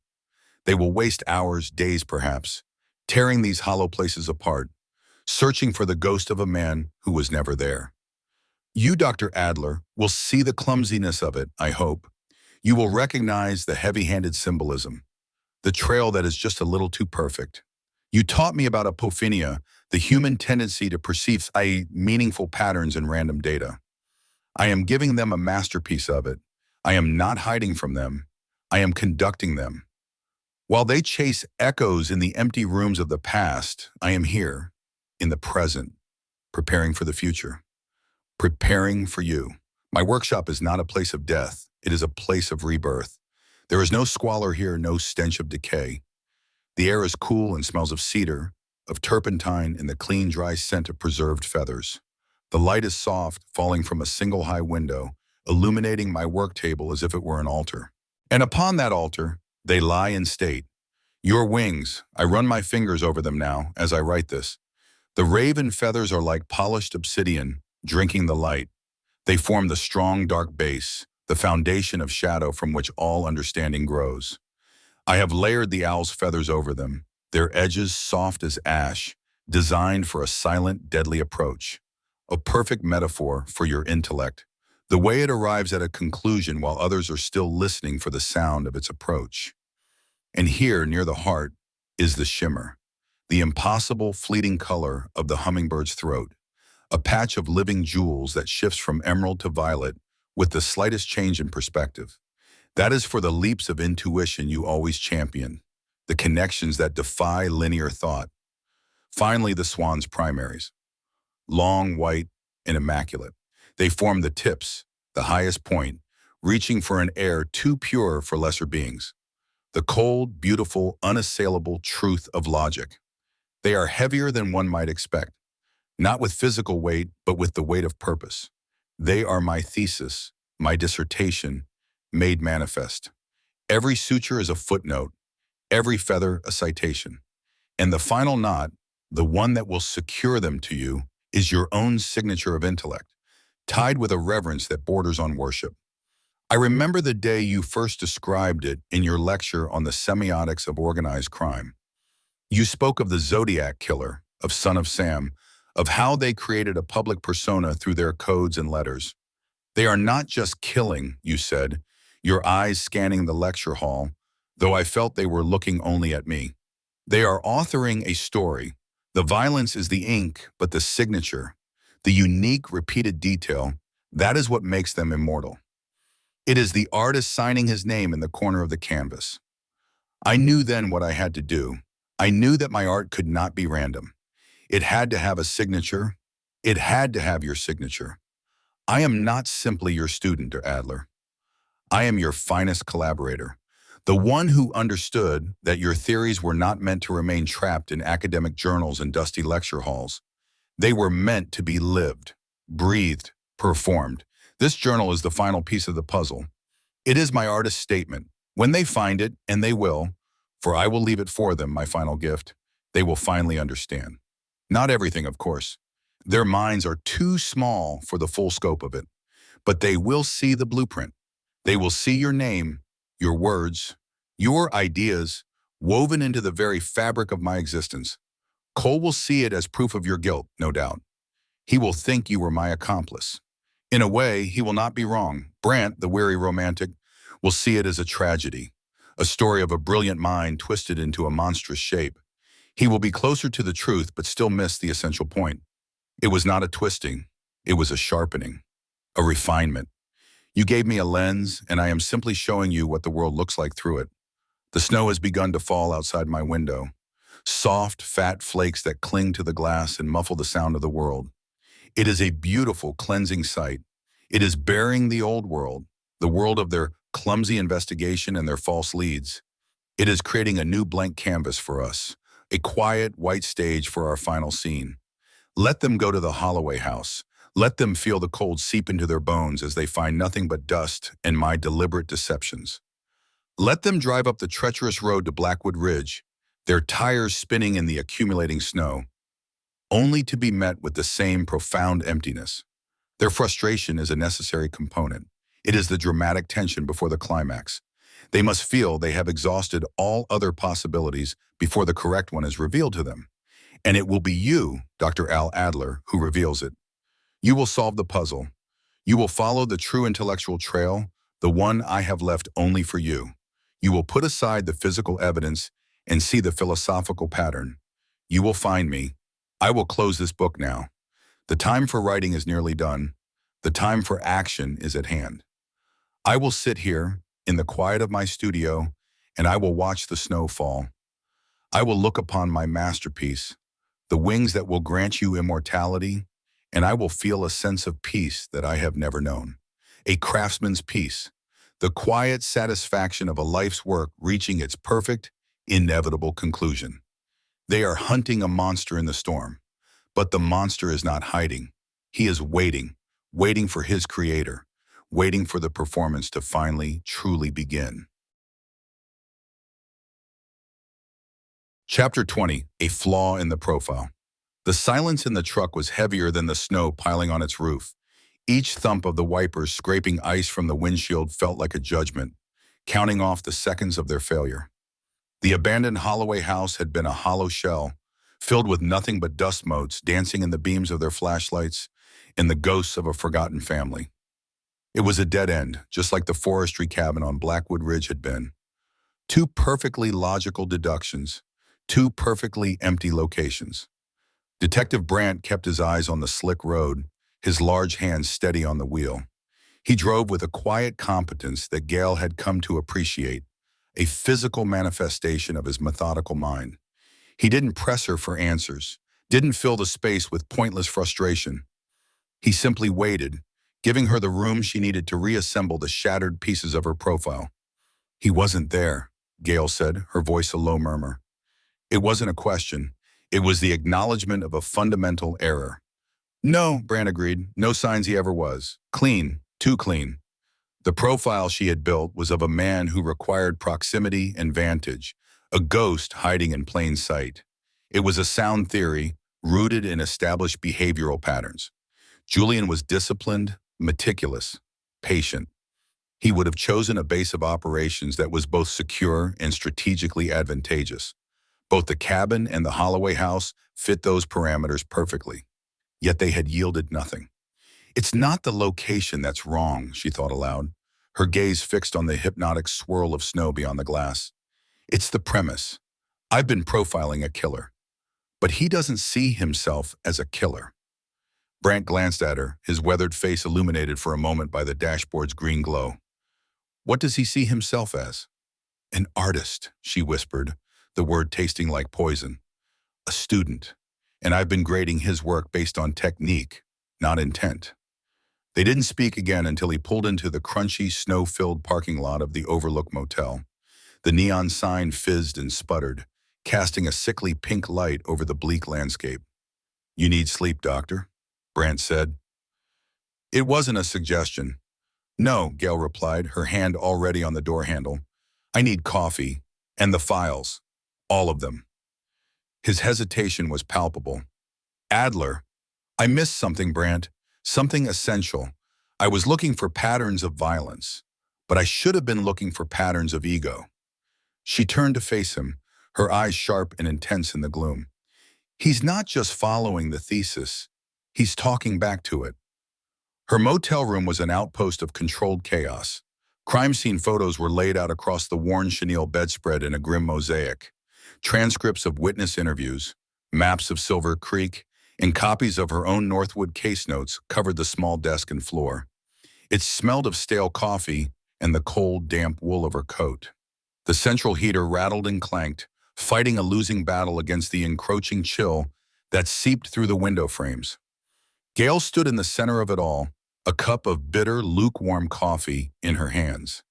Speaker 1: They will waste hours, days perhaps, tearing these hollow places apart, searching for the ghost of a man who was never there. You, Dr. Adler, will see the clumsiness of it, I hope. You will recognize the heavy-handed symbolism, the trail that is just a little too perfect. You taught me about apophenia, the human tendency to perceive meaningful patterns in random data. I am giving them a masterpiece of it. I am not hiding from them. I am conducting them. While they chase echoes in the empty rooms of the past, I am here, in the present, preparing for the future, preparing for you. My workshop is not a place of death. It is a place of rebirth. There is no squalor here, no stench of decay. The air is cool and smells of cedar, of turpentine, and the clean, dry scent of preserved feathers. The light is soft, falling from a single high window, illuminating my work table as if it were an altar. And upon that altar, they lie in state. Your wings, I run my fingers over them now as I write this. The raven feathers are like polished obsidian, drinking the light. They form the strong, dark base, the foundation of shadow from which all understanding grows. I have layered the owl's feathers over them, their edges soft as ash, designed for a silent, deadly approach. A perfect metaphor for your intellect, the way it arrives at a conclusion while others are still listening for the sound of its approach. And here, near the heart, is the shimmer, the impossible, fleeting color of the hummingbird's throat, a patch of living jewels that shifts from emerald to violet with the slightest change in perspective. That is for the leaps of intuition you always champion, the connections that defy linear thought. Finally, the swan's primaries. Long, white, and immaculate. They form the tips, the highest point, reaching for an air too pure for lesser beings. The cold, beautiful, unassailable truth of logic. They are heavier than one might expect, not with physical weight, but with the weight of purpose. They are my thesis, my dissertation, made manifest. Every suture is a footnote, every feather a citation. And the final knot, the one that will secure them to you, is your own signature of intellect, tied with a reverence that borders on worship. I remember the day you first described it in your lecture on the semiotics of organized crime. You spoke of the Zodiac Killer, of Son of Sam, of how they created a public persona through their codes and letters. They are not just killing, you said, your eyes scanning the lecture hall, though I felt they were looking only at me. They are authoring a story. The violence is the ink, but the signature, the unique repeated detail, that is what makes them immortal. It is the artist signing his name in the corner of the canvas. I knew then what I had to do. I knew that my art could not be random. It had to have a signature. It had to have your signature. I am not simply your student, Adler. I am your finest collaborator, the one who understood that your theories were not meant to remain trapped in academic journals and dusty lecture halls. They were meant to be lived, breathed, performed. This journal is the final piece of the puzzle. It is my artist's statement. When they find it, and they will, for I will leave it for them, my final gift, they will finally understand. Not everything, of course. Their minds are too small for the full scope of it, but they will see the blueprint. They will see your name, your words, your ideas, woven into the very fabric of my existence. Cole will see it as proof of your guilt, no doubt. He will think you were my accomplice. In a way, he will not be wrong. Brant, the weary romantic, will see it as a tragedy, a story of a brilliant mind twisted into a monstrous shape. He will be closer to the truth, but still miss the essential point. It was not a twisting. It was a sharpening, a refinement. You gave me a lens, and I am simply showing you what the world looks like through it. The snow has begun to fall outside my window. Soft, fat flakes that cling to the glass and muffle the sound of the world. It is a beautiful, cleansing sight. It is burying the old world, the world of their clumsy investigation and their false leads. It is creating a new blank canvas for us, a quiet, white stage for our final scene. Let them go to the Holloway house. Let them feel the cold seep into their bones as they find nothing but dust and my deliberate deceptions. Let them drive up the treacherous road to Blackwood Ridge, their tires spinning in the accumulating snow, only to be met with the same profound emptiness. Their frustration is a necessary component. It is the dramatic tension before the climax. They must feel they have exhausted all other possibilities before the correct one is revealed to them. And it will be you, Dr. Al Adler, who reveals it. You will solve the puzzle. You will follow the true intellectual trail, the one I have left only for you. You will put aside the physical evidence and see the philosophical pattern. You will find me. I will close this book now. The time for writing is nearly done. The time for action is at hand. I will sit here in the quiet of my studio, and I will watch the snow fall. I will look upon my masterpiece, the wings that will grant you immortality, and I will feel a sense of peace that I have never known. A craftsman's peace, the quiet satisfaction of a life's work reaching its perfect, inevitable conclusion. They are hunting a monster in the storm, but the monster is not hiding. He is waiting, waiting for his creator, waiting for the performance to finally, truly begin. Chapter 20, A Flaw in the Profile. The silence in the truck was heavier than the snow piling on its roof. Each thump of the wipers scraping ice from the windshield felt like a judgment, counting off the seconds of their failure. The abandoned Holloway house had been a hollow shell, filled with nothing but dust motes dancing in the beams of their flashlights and the ghosts of a forgotten family. It was a dead end, just like the forestry cabin on Blackwood Ridge had been. Two perfectly logical deductions, two perfectly empty locations. Detective Brandt kept his eyes on the slick road, his large hands steady on the wheel. He drove with a quiet competence that Gale had come to appreciate, a physical manifestation of his methodical mind. He didn't press her for answers, didn't fill the space with pointless frustration. He simply waited, giving her the room she needed to reassemble the shattered pieces of her profile. He wasn't there, Gale said, her voice a low murmur. It wasn't a question. It was the acknowledgement of a fundamental error. No, Brandt agreed. No signs he ever was. Clean, too clean. The profile she had built was of a man who required proximity and vantage, a ghost hiding in plain sight. It was a sound theory, rooted in established behavioral patterns. Julian was disciplined, meticulous, patient. He would have chosen a base of operations that was both secure and strategically advantageous. Both the cabin and the Holloway house fit those parameters perfectly. Yet they had yielded nothing. It's not the location that's wrong, she thought aloud, her gaze fixed on the hypnotic swirl of snow beyond the glass. It's the premise. I've been profiling a killer. But he doesn't see himself as a killer. Brandt glanced at her, his weathered face illuminated for a moment by the dashboard's green glow. What does he see himself as? An artist, she whispered, the word tasting like poison. A student. And I've been grading his work based on technique, not intent. They didn't speak again until he pulled into the crunchy, snow-filled parking lot of the Overlook Motel. The neon sign fizzed and sputtered, casting a sickly pink light over the bleak landscape. You need sleep, doctor, Brandt said. It wasn't a suggestion. No, Gale replied, her hand already on the door handle. I need coffee, and the files, all of them. His hesitation was palpable. Adler, I missed something, Brandt, something essential. I was looking for patterns of violence, but I should have been looking for patterns of ego. She turned to face him, her eyes sharp and intense in the gloom. He's not just following the thesis, he's talking back to it. Her motel room was an outpost of controlled chaos. Crime scene photos were laid out across the worn chenille bedspread in a grim mosaic. Transcripts of witness interviews, maps of Silver Creek, and copies of her own Northwood case notes covered the small desk and floor. It smelled of stale coffee and the cold, damp wool of her coat. The central heater rattled and clanked, fighting a losing battle against the encroaching chill that seeped through the window frames. Gale stood in the center of it all, a cup of bitter, lukewarm coffee in her hands.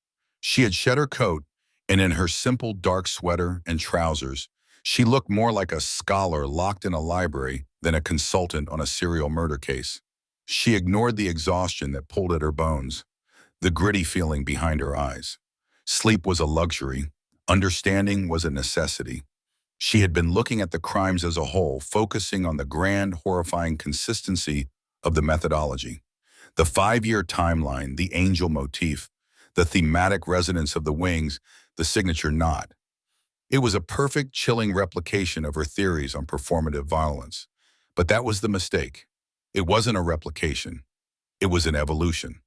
Speaker 1: She had shed her coat, and in her simple dark sweater and trousers, she looked more like a scholar locked in a library than a consultant on a serial murder case. She ignored the exhaustion that pulled at her bones, the gritty feeling behind her eyes. Sleep was a luxury. Understanding was a necessity. She had been looking at the crimes as a whole, focusing on the grand, horrifying consistency of the methodology. The 5-year timeline, the angel motif, the thematic resonance of the wings, the signature knot. It was a perfect, chilling replication of her theories on performative violence. But that was the mistake. It wasn't a replication. It was an evolution.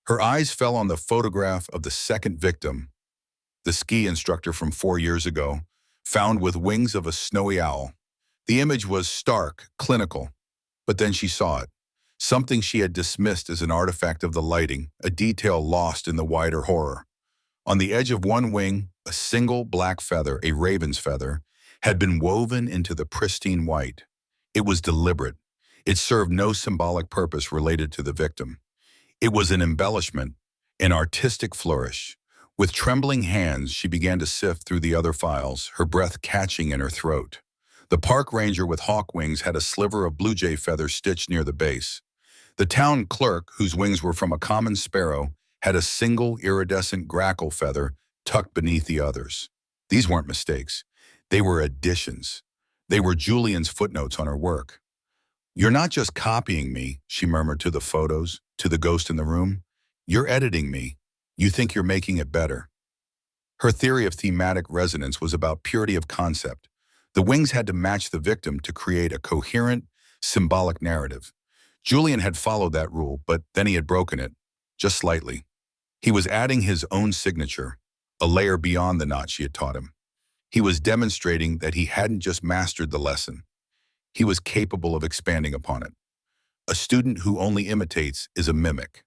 Speaker 1: Her eyes fell on the photograph of the second victim, the ski instructor from 4 years ago, found with wings of a snowy owl. The image was stark, clinical, but then she saw it. Something she had dismissed as an artifact of the lighting, a detail lost in the wider horror. On the edge of one wing, a single black feather, a raven's feather, had been woven into the pristine white. It was deliberate. It served no symbolic purpose related to the victim. It was an embellishment, an artistic flourish. With trembling hands, she began to sift through the other files, her breath catching in her throat. The park ranger with hawk wings had a sliver of blue jay feather stitched near the base. The town clerk, whose wings were from a common sparrow, had a single iridescent grackle feather tucked beneath the others. These weren't mistakes. They were additions. They were Julian's footnotes on her work. "You're not just copying me," she murmured to the photos, to the ghost in the room. "You're editing me. You think you're making it better." Her theory of thematic resonance was about purity of concept. The wings had to match the victim to create a coherent, symbolic narrative. Julian had followed that rule, but then he had broken it, just slightly. He was adding his own signature, a layer beyond the knot she had taught him. He was demonstrating that he hadn't just mastered the lesson. He was capable of expanding upon it. A student who only imitates is a mimic.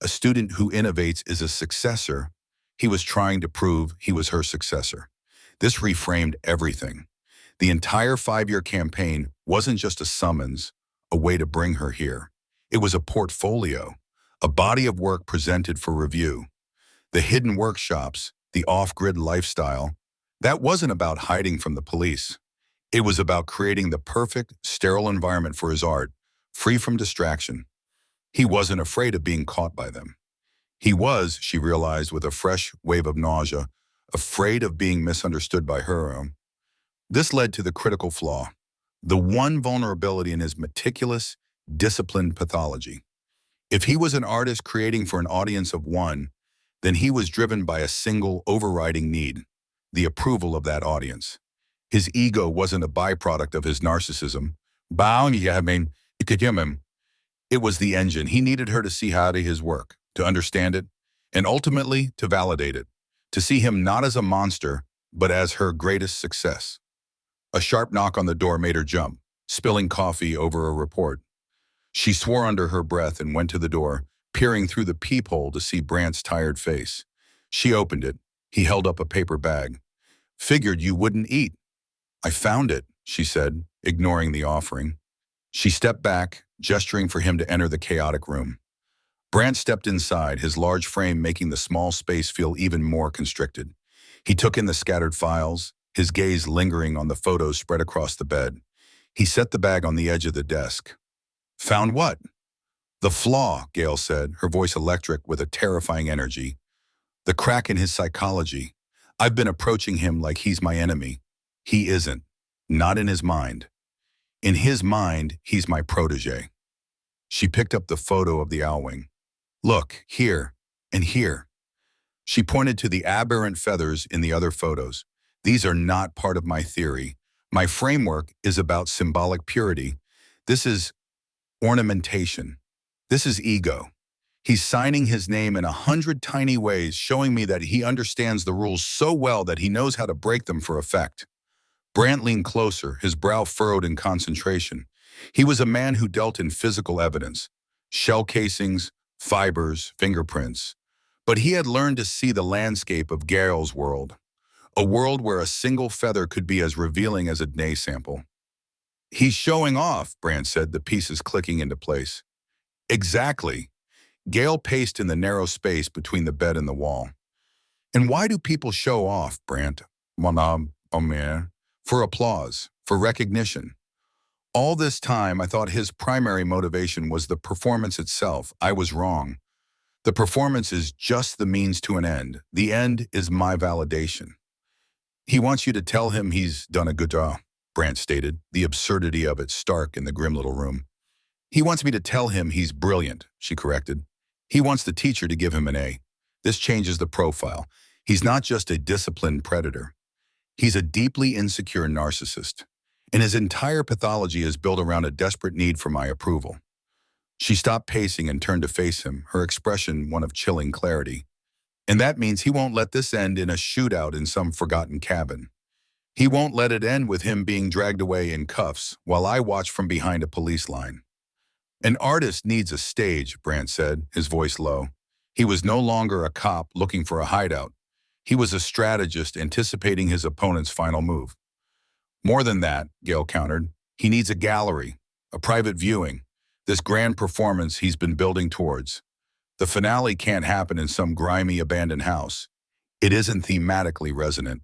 Speaker 1: A student who innovates is a successor. He was trying to prove he was her successor. This reframed everything. The entire 5-year campaign wasn't just a summons, a way to bring her here. It was a portfolio, a body of work presented for review. The hidden workshops, the off-grid lifestyle, that wasn't about hiding from the police. It was about creating the perfect, sterile environment for his art, free from distraction. He wasn't afraid of being caught by them. He was, she realized with a fresh wave of nausea, afraid of being misunderstood by her. This led to the critical flaw, the one vulnerability in his meticulous, disciplined pathology. If he was an artist creating for an audience of one, then he was driven by a single overriding need, the approval of that audience. His ego wasn't a byproduct of his narcissism. It was the engine. He needed her to see how to his work, to understand it, and ultimately to validate it, to see him not as a monster, but as her greatest success. A sharp knock on the door made her jump, spilling coffee over a report. She swore under her breath and went to the door, peering through the peephole to see Brant's tired face. She opened it. He held up a paper bag. "Figured you wouldn't eat." "I found it," she said, ignoring the offering. She stepped back, gesturing for him to enter the chaotic room. Brant stepped inside, his large frame making the small space feel even more constricted. He took in the scattered files, his gaze lingering on the photos spread across the bed. He set the bag on the edge of the desk. "Found what?" "The flaw," Gail said, her voice electric with a terrifying energy. "The crack in his psychology. I've been approaching him like he's my enemy. He isn't. Not in his mind. In his mind, he's my protege." She picked up the photo of the owlwing. "Look, here, and here." She pointed to the aberrant feathers in the other photos. "These are not part of my theory. My framework is about symbolic purity. This is ornamentation. This is ego. He's signing his name in 100 tiny ways, showing me that he understands the rules so well that he knows how to break them for effect." Brant leaned closer, his brow furrowed in concentration. He was a man who dealt in physical evidence, shell casings, fibers, fingerprints. But he had learned to see the landscape of Gail's world, a world where a single feather could be as revealing as a DNA sample. "He's showing off," Brant said, the pieces clicking into place. "Exactly." Gail paced in the narrow space between the bed and the wall. "And why do people show off, Brant? For applause, for recognition. All this time, I thought his primary motivation was the performance itself. I was wrong. The performance is just the means to an end. The end is my validation." "He wants you to tell him he's done a good job," Brant stated, the absurdity of it stark in the grim little room. "He wants me to tell him he's brilliant," she corrected. "He wants the teacher to give him an A. This changes the profile. He's not just a disciplined predator. He's a deeply insecure narcissist, and his entire pathology is built around a desperate need for my approval." She stopped pacing and turned to face him, her expression one of chilling clarity. "And that means he won't let this end in a shootout in some forgotten cabin. He won't let it end with him being dragged away in cuffs while I watch from behind a police line." "An artist needs a stage," Brant said, his voice low. He was no longer a cop looking for a hideout. He was a strategist anticipating his opponent's final move. "More than that," Gail countered. "He needs a gallery, a private viewing, this grand performance he's been building towards. The finale can't happen in some grimy, abandoned house. It isn't thematically resonant."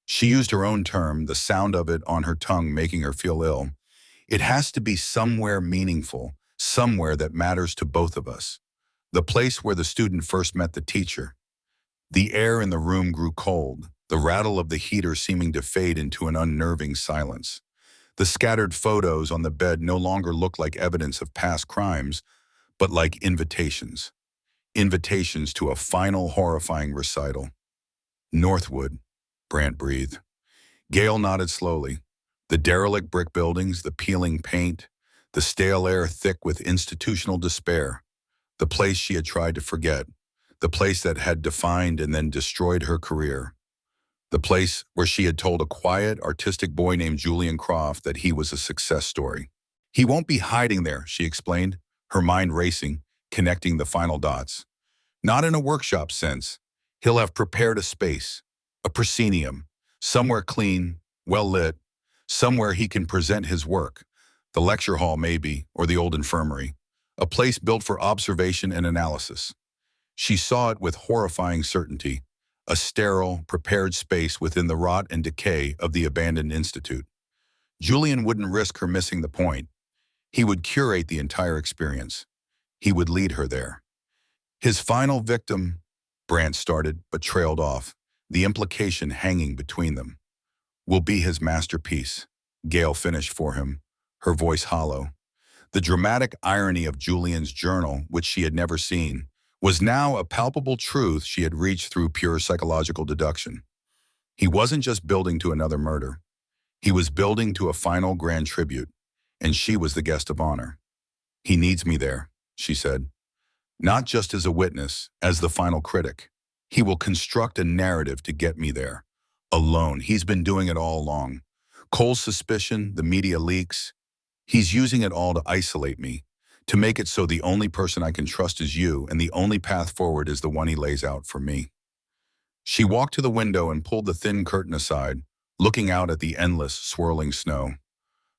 Speaker 1: She used her own term, the sound of it on her tongue making her feel ill. "It has to be somewhere meaningful, somewhere that matters to both of us. The place where the student first met the teacher. The air in the room grew cold, the rattle of the heater seeming to fade into an unnerving silence. The scattered photos on the bed no longer looked like evidence of past crimes, but like invitations. Invitations to a final horrifying recital. Northwood, Brant breathed. Gale nodded slowly. The derelict brick buildings, the peeling paint, the stale air thick with institutional despair. The place she had tried to forget. The place that had defined and then destroyed her career. The place where she had told a quiet, artistic boy named Julian Croft that he was a success story. He won't be hiding there, she explained, her mind racing, connecting the final dots. Not in a workshop sense. He'll have prepared a space, a proscenium, somewhere clean, well lit, somewhere he can present his work. The lecture hall maybe, or the old infirmary. A place built for observation and analysis. She saw it with horrifying certainty, a sterile, prepared space within the rot and decay of the abandoned institute. Julian wouldn't risk her missing the point. He would curate the entire experience. He would lead her there. His final victim, Brant started but trailed off, the implication hanging between them, will be his masterpiece, Gale finished for him, her voice hollow. The dramatic irony of Julian's journal, which she had never seen, was now a palpable truth she had reached through pure psychological deduction. He wasn't just building to another murder. He was building to a final grand tribute, and she was the guest of honor. He needs me there, she said. Not just as a witness, as the final critic. He will construct a narrative to get me there. Alone, he's been doing it all along. Cole's suspicion, the media leaks, he's using it all to isolate me, to make it so the only person I can trust is you, and the only path forward is the one he lays out for me. She walked to the window and pulled the thin curtain aside, looking out at the endless, swirling snow.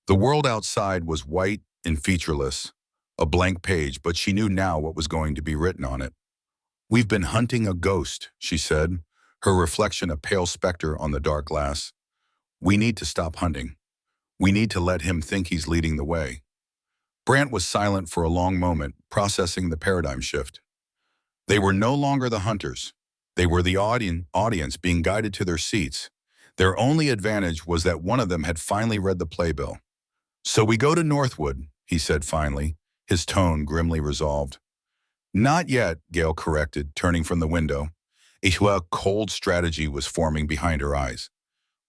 Speaker 1: The world outside was white and featureless, a blank page, but she knew now what was going to be written on it. "We've been hunting a ghost," she said, her reflection a pale specter on the dark glass. "We need to stop hunting. We need to let him think he's leading the way." Brant was silent for a long moment, processing the paradigm shift. They were no longer the hunters. They were the audience being guided to their seats. Their only advantage was that one of them had finally read the playbill. "So we go to Northwood," he said finally, his tone grimly resolved. "Not yet," Gale corrected, turning from the window. A cold strategy was forming behind her eyes.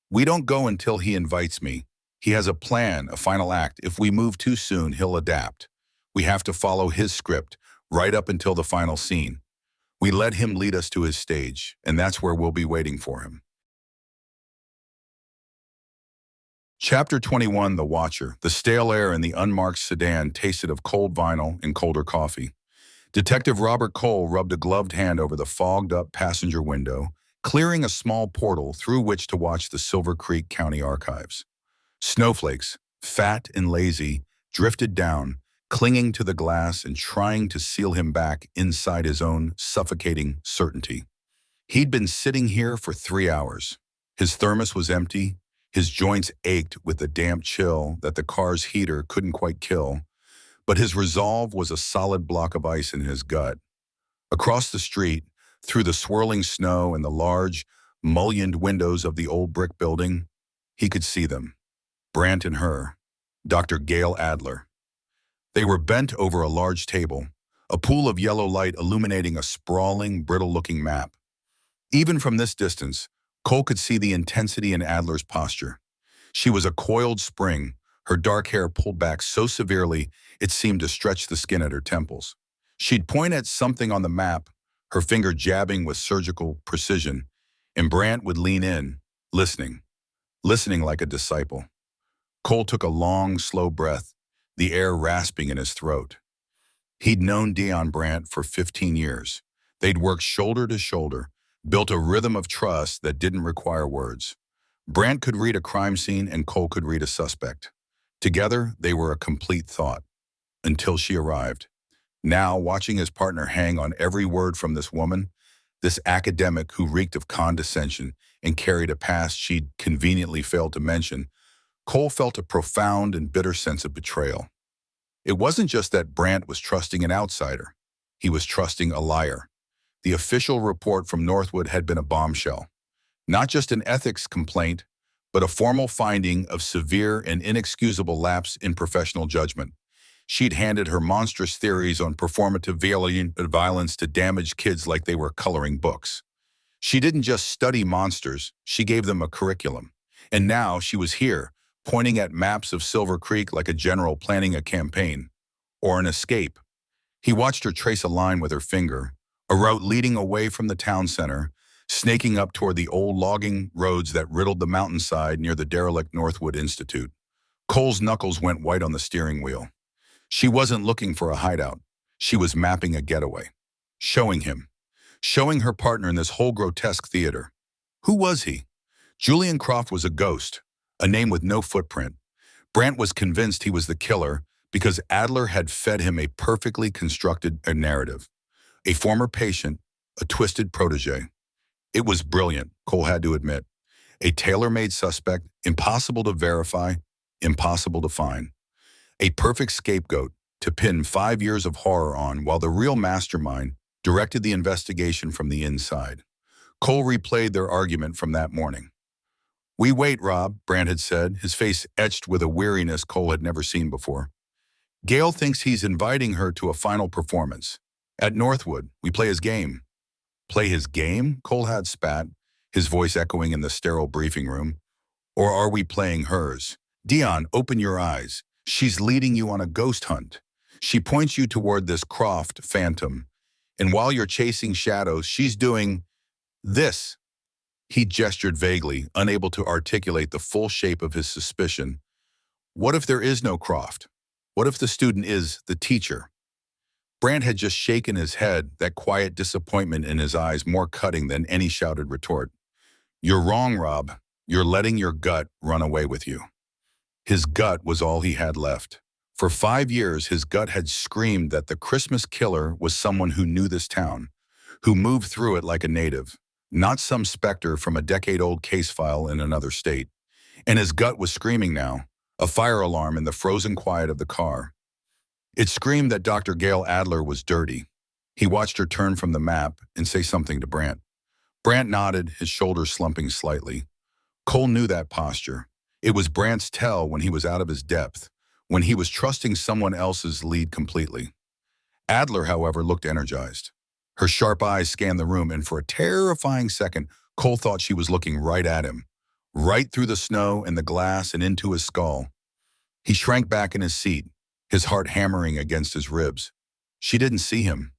Speaker 1: "We don't go until he invites me. He has a plan, a final act. If we move too soon, he'll adapt. We have to follow his script, right up until the final scene. We let him lead us to his stage, and that's where we'll be waiting for him." Chapter 21, The Watcher. The stale air in the unmarked sedan tasted of cold vinyl and colder coffee. Detective Robert Cole rubbed a gloved hand over the fogged-up passenger window, clearing a small portal through which to watch the Silver Creek County Archives. Snowflakes, fat and lazy, drifted down, clinging to the glass and trying to seal him back inside his own suffocating certainty. He'd been sitting here for 3 hours. His thermos was empty, his joints ached with the damp chill that the car's heater couldn't quite kill, but his resolve was a solid block of ice in his gut. Across the street, through the swirling snow and the large, mullioned windows of the old brick building, he could see them. Brant and her, Dr. Gale Adler. They were bent over a large table, a pool of yellow light illuminating a sprawling, brittle-looking map. Even from this distance, Cole could see the intensity in Adler's posture. She was a coiled spring, her dark hair pulled back so severely it seemed to stretch the skin at her temples. She'd point at something on the map, her finger jabbing with surgical precision, and Brant would lean in, listening like a disciple. Cole took a long, slow breath, the air rasping in his throat. He'd known Dion Brant for 15 years. They'd worked shoulder to shoulder, built a rhythm of trust that didn't require words. Brant could read a crime scene and Cole could read a suspect. Together, they were a complete thought. Until she arrived. Now, watching his partner hang on every word from this woman, this academic who reeked of condescension and carried a past she'd conveniently failed to mention, Cole felt a profound and bitter sense of betrayal. It wasn't just that Brandt was trusting an outsider. He was trusting a liar. The official report from Northwood had been a bombshell. Not just an ethics complaint, but a formal finding of severe and inexcusable lapse in professional judgment. She'd handed her monstrous theories on performative violence to damaged kids like they were coloring books. She didn't just study monsters, she gave them a curriculum. And now she was here, pointing at maps of Silver Creek like a general planning a campaign. Or an escape. He watched her trace a line with her finger, a route leading away from the town center, snaking up toward the old logging roads that riddled the mountainside near the derelict Northwood Institute. Cole's knuckles went white on the steering wheel. She wasn't looking for a hideout. She was mapping a getaway. Showing him. Showing her partner in this whole grotesque theater. Who was he? Julian Croft was a ghost, a name with no footprint. Brandt was convinced he was the killer because Adler had fed him a perfectly constructed narrative. A former patient, a twisted protege. It was brilliant, Cole had to admit. A tailor-made suspect, impossible to verify, impossible to find. A perfect scapegoat to pin 5 years of horror on while the real mastermind directed the investigation from the inside. Cole replayed their argument from that morning. "We wait, Rob," Brandt had said, his face etched with a weariness Cole had never seen before. "Gail thinks he's inviting her to a final performance. At Northwood, we play his game." "Play his game?" Cole had spat, his voice echoing in the sterile briefing room. "Or are we playing hers? Dion, open your eyes. She's leading you on a ghost hunt. She points you toward this Croft phantom. And while you're chasing shadows, she's doing this." He gestured vaguely, unable to articulate the full shape of his suspicion. What if there is no Croft? What if the student is the teacher? Brandt had just shaken his head, that quiet disappointment in his eyes more cutting than any shouted retort. "You're wrong, Rob. You're letting your gut run away with you." His gut was all he had left. For 5 years, his gut had screamed that the Christmas killer was someone who knew this town, who moved through it like a native, not some specter from a decade-old case file in another state. And his gut was screaming now, a fire alarm in the frozen quiet of the car. It screamed that Dr. Gail Adler was dirty. He watched her turn from the map and say something to Brandt. Brandt nodded, his shoulders slumping slightly. Cole knew that posture. It was Brandt's tell when he was out of his depth, when he was trusting someone else's lead completely. Adler, however, looked energized. Her sharp eyes scanned the room, and for a terrifying second, Cole thought she was looking right at him, right through the snow and the glass and into his skull. He shrank back in his seat, his heart hammering against his ribs. She didn't see him.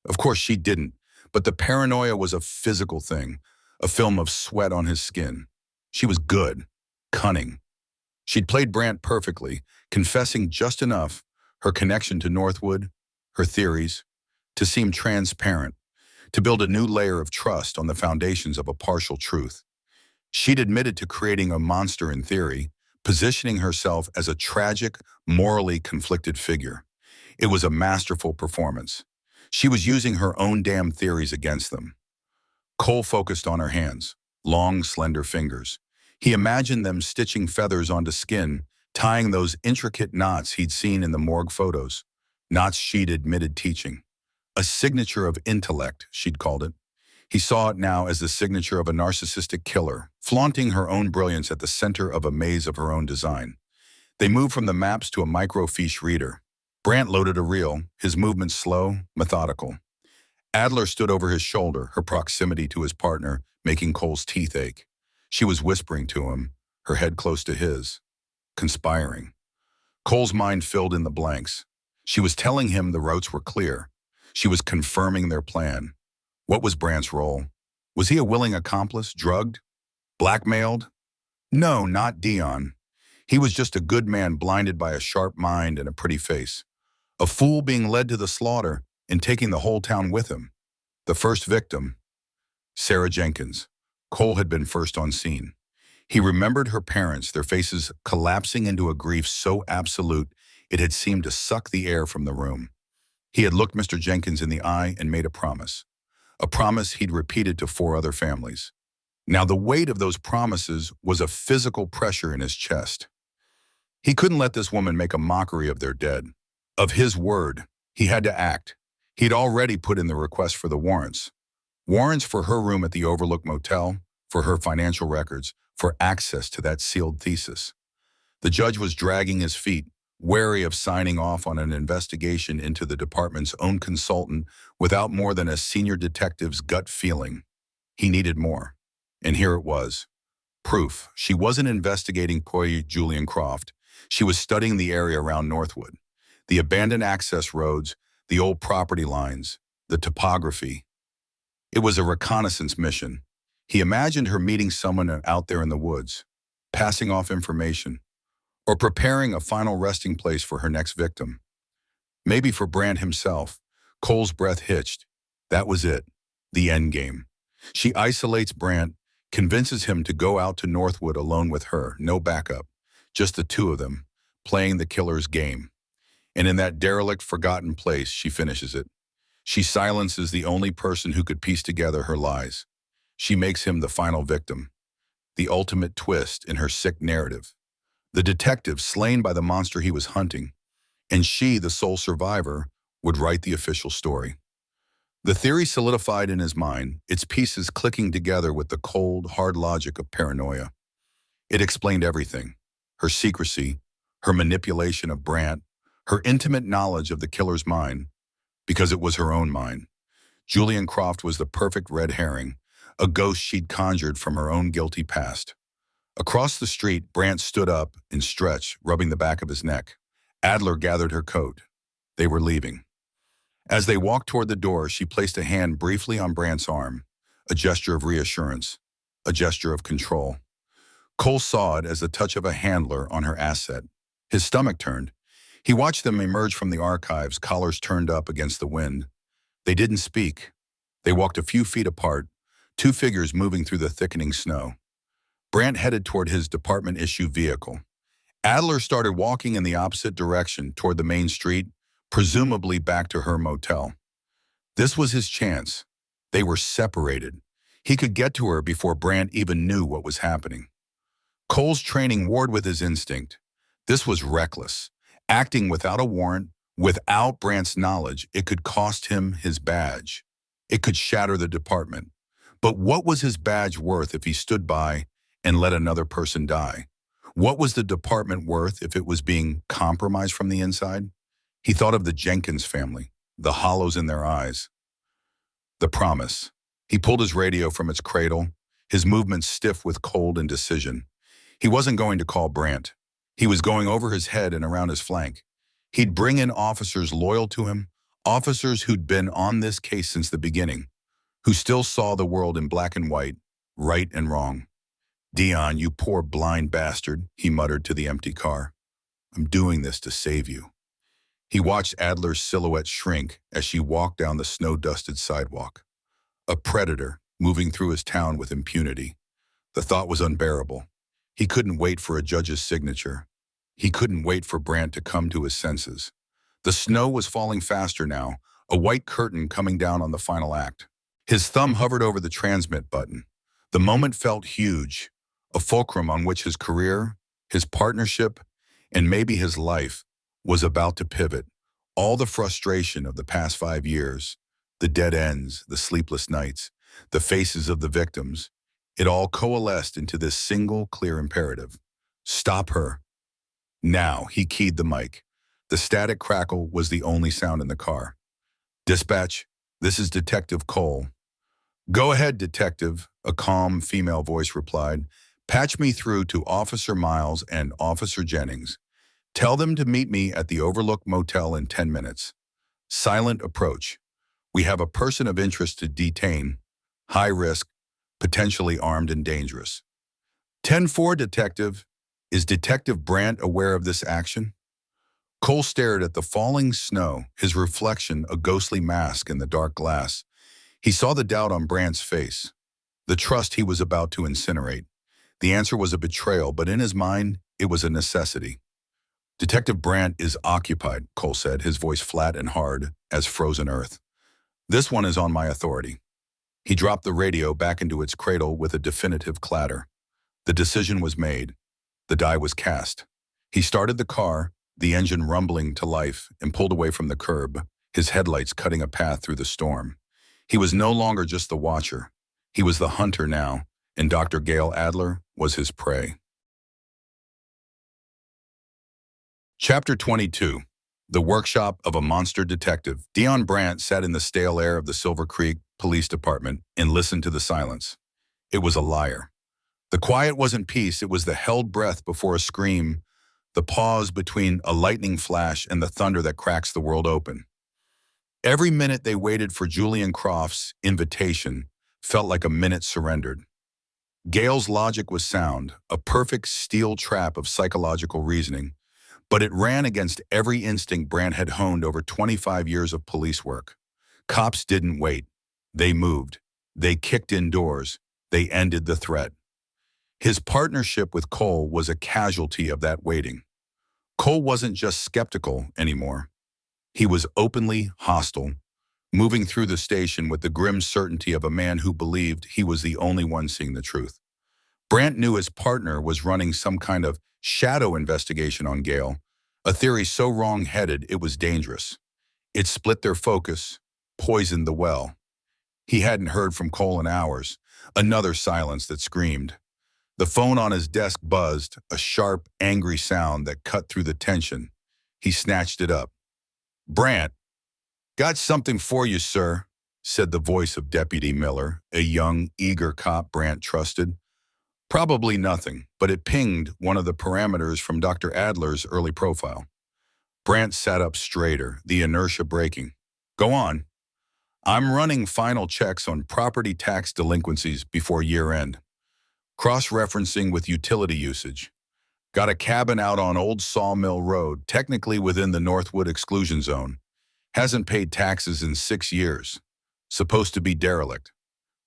Speaker 1: Of course she didn't, but the paranoia was a physical thing, a film of sweat on his skin. She was good, cunning. She'd played Brandt perfectly, confessing just enough, her connection to Northwood, her theories, to seem transparent, to build a new layer of trust on the foundations of a partial truth. She'd admitted to creating a monster in theory, positioning herself as a tragic, morally conflicted figure. It was a masterful performance. She was using her own damn theories against them. Cole focused on her hands, long, slender fingers. He imagined them stitching feathers onto skin, tying those intricate knots he'd seen in the morgue photos, knots she'd admitted teaching. A signature of intellect, she'd called it. He saw it now as the signature of a narcissistic killer, flaunting her own brilliance at the center of a maze of her own design. They moved from the maps to a microfiche reader. Brandt loaded a reel, his movements slow, methodical. Adler stood over his shoulder, her proximity to his partner making Cole's teeth ache. She was whispering to him, her head close to his, conspiring. Cole's mind filled in the blanks. She was telling him the routes were clear. She was confirming their plan. What was Brandt's role? Was he a willing accomplice, drugged, blackmailed? No, not Dion. He was just a good man blinded by a sharp mind and a pretty face. A fool being led to the slaughter and taking the whole town with him. The first victim, Sarah Jenkins. Cole had been first on scene. He remembered her parents, their faces collapsing into a grief so absolute it had seemed to suck the air from the room. He had looked Mr. Jenkins in the eye and made a promise he'd repeated to 4 other families. Now the weight of those promises was a physical pressure in his chest. He couldn't let this woman make a mockery of their dead. Of his word, he had to act. He'd already put in the request for the warrants. Warrants for her room at the Overlook Motel, for her financial records, for access to that sealed thesis. The judge was dragging his feet, wary of signing off on an investigation into the department's own consultant without more than a senior detective's gut feeling. He needed more. And here it was. Proof. She wasn't investigating poor Julian Croft. She was studying the area around Northwood. The abandoned access roads, the old property lines, the topography. It was a reconnaissance mission. He imagined her meeting someone out there in the woods, passing off information, or preparing a final resting place for her next victim. Maybe for Brandt himself. Cole's breath hitched. That was it. The end game. She isolates Brandt, convinces him to go out to Northwood alone with her, no backup, just the two of them, playing the killer's game. And in that derelict, forgotten place, she finishes it. She silences the only person who could piece together her lies. She makes him the final victim, the ultimate twist in her sick narrative. The detective slain by the monster he was hunting, and she, the sole survivor, would write the official story. The theory solidified in his mind, its pieces clicking together with the cold, hard logic of paranoia. It explained everything. Her secrecy, her manipulation of Brandt, her intimate knowledge of the killer's mind, because it was her own mind. Julian Croft was the perfect red herring, a ghost she'd conjured from her own guilty past. Across the street, Brandt stood up and stretched, rubbing the back of his neck. Adler gathered her coat. They were leaving. As they walked toward the door, she placed a hand briefly on Brandt's arm, a gesture of reassurance, a gesture of control. Cole saw it as the touch of a handler on her asset. His stomach turned. He watched them emerge from the archives, collars turned up against the wind. They didn't speak. They walked a few feet apart, two figures moving through the thickening snow. Brandt headed toward his department-issue vehicle. Adler started walking in the opposite direction toward the main street, presumably back to her motel. This was his chance. They were separated. He could get to her before Brandt even knew what was happening. Cole's training warred with his instinct. This was reckless. Acting without a warrant, without Brandt's knowledge, it could cost him his badge. It could shatter the department. But what was his badge worth if he stood by and let another person die? What was the department worth if it was being compromised from the inside? He thought of the Jenkins family, the hollows in their eyes. The promise. He pulled his radio from its cradle, his movements stiff with cold indecision. He wasn't going to call Brandt. He was going over his head and around his flank. He'd bring in officers loyal to him, officers who'd been on this case since the beginning, who still saw the world in black and white, right and wrong. "Dion, you poor blind bastard," he muttered to the empty car. "I'm doing this to save you." He watched Adler's silhouette shrink as she walked down the snow-dusted sidewalk. A predator moving through his town with impunity. The thought was unbearable. He couldn't wait for a judge's signature. He couldn't wait for Brandt to come to his senses. The snow was falling faster now, a white curtain coming down on the final act. His thumb hovered over the transmit button. The moment felt huge, a fulcrum on which his career, his partnership, and maybe his life was about to pivot. All the frustration of the past 5 years, the dead ends, the sleepless nights, the faces of the victims, it all coalesced into this single clear imperative. Stop her. Now, he keyed the mic. The static crackle was the only sound in the car. "Dispatch, this is Detective Cole." "Go ahead, Detective," a calm female voice replied. "Patch me through to Officer Miles and Officer Jennings. Tell them to meet me at the Overlook Motel in 10 minutes. Silent approach. We have a person of interest to detain. High risk, potentially armed and dangerous." 10-4, Detective. Is Detective Brandt aware of this action? Cole stared at the falling snow, his reflection a ghostly mask in the dark glass. He saw the doubt on Brandt's face, the trust he was about to incinerate. The answer was a betrayal, but in his mind, it was a necessity. "Detective Brandt is occupied," Cole said, his voice flat and hard as frozen earth. "This one is on my authority." He dropped the radio back into its cradle with a definitive clatter. The decision was made. The die was cast. He started the car, the engine rumbling to life, and pulled away from the curb, his headlights cutting a path through the storm. He was no longer just the watcher. He was the hunter now, and Dr. Gail Adler was his prey. Chapter 22. The Workshop of a Monster Detective. Dion Brandt sat in the stale air of the Silver Creek Police Department and listened to the silence. It was a liar. The quiet wasn't peace, it was the held breath before a scream, the pause between a lightning flash and the thunder that cracks the world open. Every minute they waited for Julian Croft's invitation felt like a minute surrendered. Gail's logic was sound, a perfect steel trap of psychological reasoning, but it ran against every instinct Brandt had honed over 25 years of police work. Cops didn't wait. They moved. They kicked in doors. They ended the threat. His partnership with Cole was a casualty of that waiting. Cole wasn't just skeptical anymore. He was openly hostile, moving through the station with the grim certainty of a man who believed he was the only one seeing the truth. Brandt knew his partner was running some kind of shadow investigation on Gail, a theory so wrong-headed it was dangerous. It split their focus, poisoned the well. He hadn't heard from Cole in hours, another silence that screamed. The phone on his desk buzzed, a sharp, angry sound that cut through the tension. He snatched it up. "Brandt, got something for you, sir," said the voice of Deputy Miller, a young, eager cop Brandt trusted. Probably nothing, but it pinged one of the parameters from Dr. Adler's early profile. Brandt sat up straighter, the inertia breaking. "Go on." "I'm running final checks on property tax delinquencies before year-end. Cross-referencing with utility usage. Got a cabin out on Old Sawmill Road, technically within the Northwood exclusion zone. Hasn't paid taxes in 6 years. Supposed to be derelict."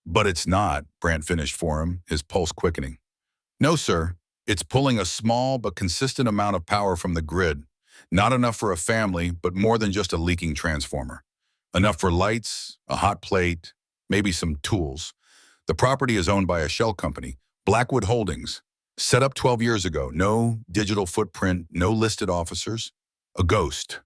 Speaker 1: "But it's not," Brandt finished for him, his pulse quickening. "No, sir. It's pulling a small but consistent amount of power from the grid. Not enough for a family, but more than just a leaking transformer. Enough for lights, a hot plate, maybe some tools. The property is owned by a shell company, Blackwood Holdings. Set up 12 years ago. No digital footprint, no listed officers. A ghost."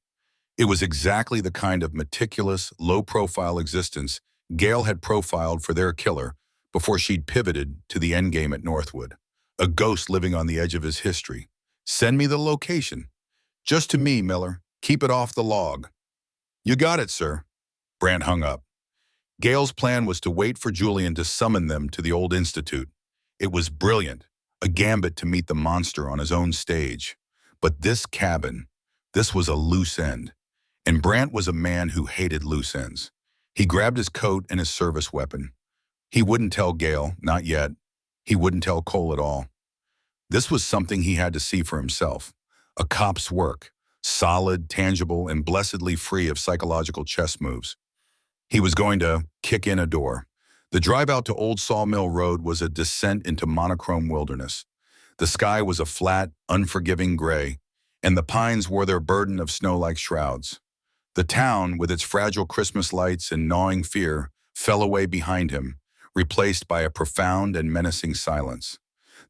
Speaker 1: It was exactly the kind of meticulous, low-profile existence Gail had profiled for their killer before she'd pivoted to the endgame at Northwood. A ghost living on the edge of his history. "Send me the location." "Just to me, Miller. Keep it off the log." "You got it, sir." Brandt hung up. Gail's plan was to wait for Julian to summon them to the old institute. It was brilliant, a gambit to meet the monster on his own stage. But this cabin, this was a loose end. And Brandt was a man who hated loose ends. He grabbed his coat and his service weapon. He wouldn't tell Gail, not yet. He wouldn't tell Cole at all. This was something he had to see for himself. A cop's work, solid, tangible, and blessedly free of psychological chess moves. He was going to kick in a door. The drive out to Old Sawmill Road was a descent into monochrome wilderness. The sky was a flat, unforgiving gray, and the pines wore their burden of snow like shrouds. The town, with its fragile Christmas lights and gnawing fear, fell away behind him, replaced by a profound and menacing silence.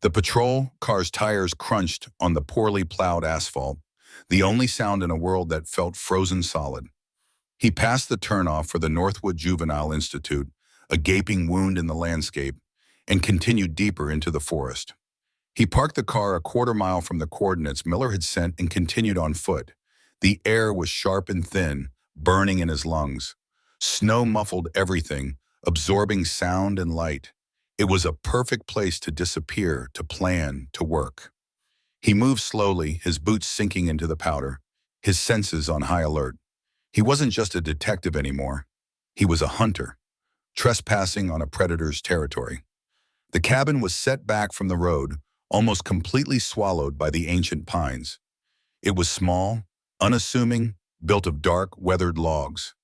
Speaker 1: The patrol car's tires crunched on the poorly plowed asphalt, the only sound in a world that felt frozen solid. He passed the turnoff for the Northwood Juvenile Institute, a gaping wound in the landscape, and continued deeper into the forest. He parked the car a quarter-mile from the coordinates Miller had sent and continued on foot. The air was sharp and thin, burning in his lungs. Snow muffled everything, absorbing sound and light. It was a perfect place to disappear, to plan, to work. He moved slowly, his boots sinking into the powder, his senses on high alert. He wasn't just a detective anymore. He was a hunter, trespassing on a predator's territory. The cabin was set back from the road, almost completely swallowed by the ancient pines. It was small, unassuming, built of dark, weathered logs.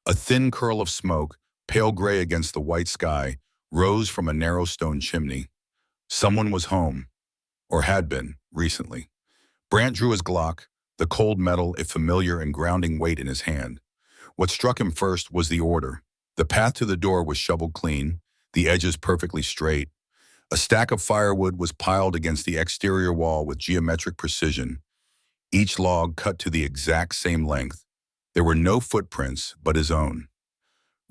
Speaker 1: A thin curl of smoke, pale gray against the white sky, rose from a narrow stone chimney. Someone was home, or had been, recently. Brandt drew his Glock, the cold metal a familiar and grounding weight in his hand. What struck him first was the order. The path to the door was shoveled clean, the edges perfectly straight. A stack of firewood was piled against the exterior wall with geometric precision. each log cut to the exact same length. There were no footprints but his own.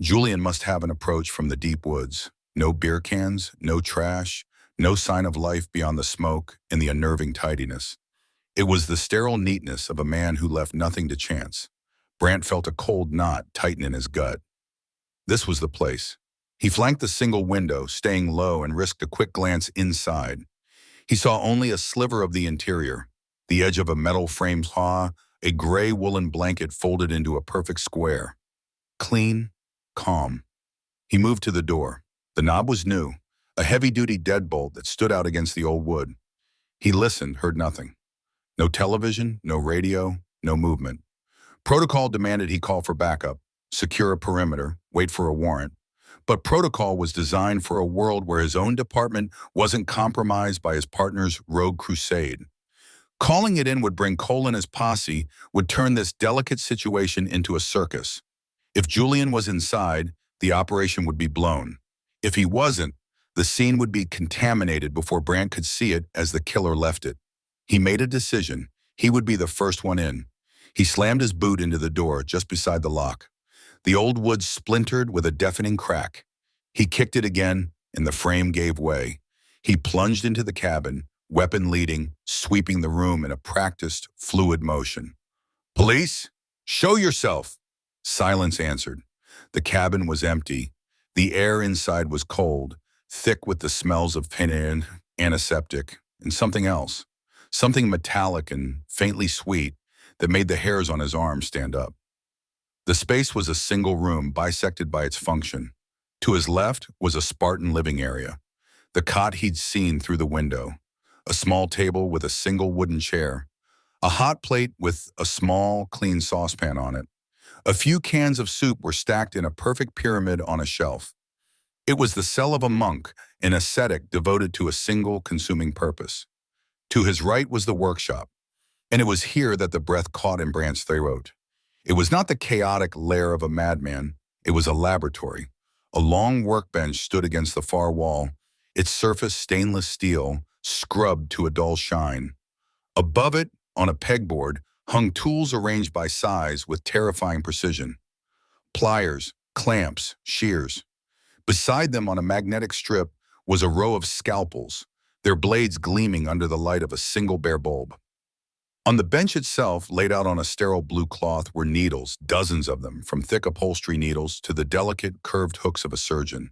Speaker 1: Julian must have an approach from the deep woods. No beer cans, no trash, no sign of life beyond the smoke and the unnerving tidiness. It was the sterile neatness of a man who left nothing to chance. Brant felt a cold knot tighten in his gut. This was the place. He flanked the single window, staying low, and risked a quick glance inside. He saw only a sliver of the interior, the edge of a metal frame saw, a gray woolen blanket folded into a perfect square. Clean, calm. He moved to the door. The knob was new, a heavy-duty deadbolt that stood out against the old wood. He listened, heard nothing. No television, no radio, no movement. Protocol demanded he call for backup, secure a perimeter, wait for a warrant. But protocol was designed for a world where his own department wasn't compromised by his partner's rogue crusade. Calling it in would bring Cole and his posse, would turn this delicate situation into a circus. If Julian was inside, the operation would be blown. If he wasn't, the scene would be contaminated before Brant could see it as the killer left it. He made a decision. He would be the first one in. He slammed his boot into the door just beside the lock. The old wood splintered with a deafening crack. He kicked it again, and the frame gave way. He plunged into the cabin, weapon leading, sweeping the room in a practiced, fluid motion. "Police? Show yourself!" Silence answered. The cabin was empty. The air inside was cold, thick with the smells of penin, antiseptic, and something else. Something metallic and faintly sweet that made the hairs on his arms stand up. The space was a single room bisected by its function. To his left was a Spartan living area, the cot he'd seen through the window, a small table with a single wooden chair, a hot plate with a small, clean saucepan on it. A few cans of soup were stacked in a perfect pyramid on a shelf. It was the cell of a monk, an ascetic devoted to a single consuming purpose. To his right was the workshop, and it was here that the breath caught in Brant's throat. It was not the chaotic lair of a madman. It was a laboratory. A long workbench stood against the far wall, its surface stainless steel, scrubbed to a dull shine. Above it, on a pegboard, hung tools arranged by size with terrifying precision. Pliers, clamps, shears. Beside them on a magnetic strip was a row of scalpels, their blades gleaming under the light of a single bare bulb. On the bench itself, laid out on a sterile blue cloth, were needles, dozens of them, from thick upholstery needles to the delicate, curved hooks of a surgeon.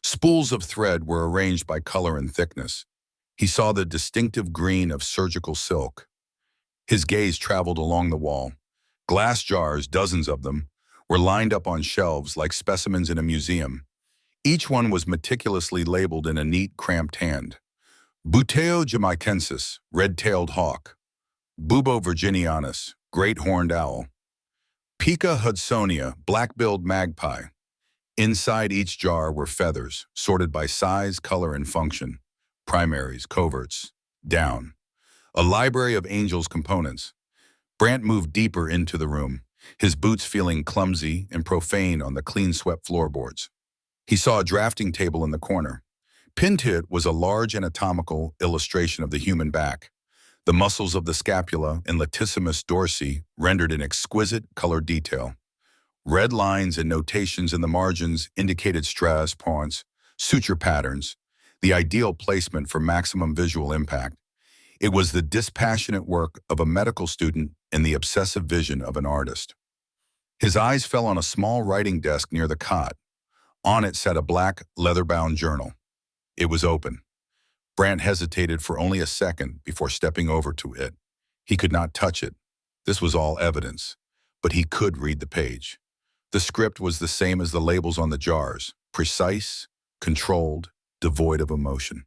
Speaker 1: Spools of thread were arranged by color and thickness. He saw the distinctive green of surgical silk. His gaze traveled along the wall. Glass jars, dozens of them, were lined up on shelves like specimens in a museum. Each one was meticulously labeled in a neat, cramped hand. Buteo jamaicensis, red-tailed hawk. Bubo virginianus, great horned owl. Pica hudsonia, black-billed magpie. Inside each jar were feathers, sorted by size, color, and function. Primaries, coverts, down. A library of angels' components. Brant moved deeper into the room, his boots feeling clumsy and profane on the clean-swept floorboards. He saw a drafting table in the corner. Pinned to it was a large anatomical illustration of the human back. The muscles of the scapula and latissimus dorsi rendered in exquisite colored detail. Red lines and notations in the margins indicated stress points, suture patterns, the ideal placement for maximum visual impact. It was the dispassionate work of a medical student and the obsessive vision of an artist. His eyes fell on a small writing desk near the cot. On it sat a black, leather-bound journal. It was open. Brant hesitated for only a second before stepping over to it. He could not touch it. This was all evidence, but he could read the page. The script was the same as the labels on the jars, precise, controlled, devoid of emotion.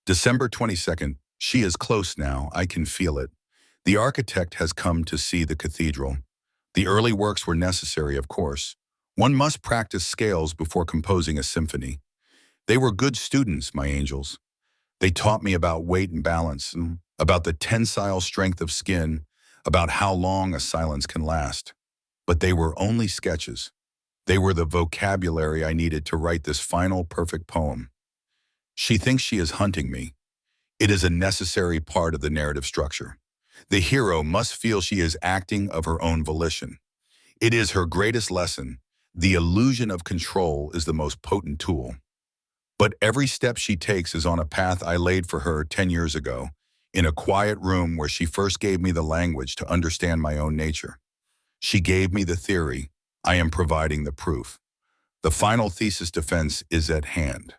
Speaker 1: December 22nd, she is close now, I can feel it. The architect has come to see the cathedral. The early works were necessary, of course. One must practice scales before composing a symphony. They were good students, my angels. They taught me about weight and balance, about the tensile strength of skin, about how long a silence can last. But they were only sketches. They were the vocabulary I needed to write this final perfect poem. She thinks she is hunting me. It is a necessary part of the narrative structure. The hero must feel she is acting of her own volition. It is her greatest lesson. The illusion of control is the most potent tool. But every step she takes is on a path I laid for her 10 years ago, in a quiet room where she first gave me the language to understand my own nature. She gave me the theory. I am providing the proof. The final thesis defense is at hand.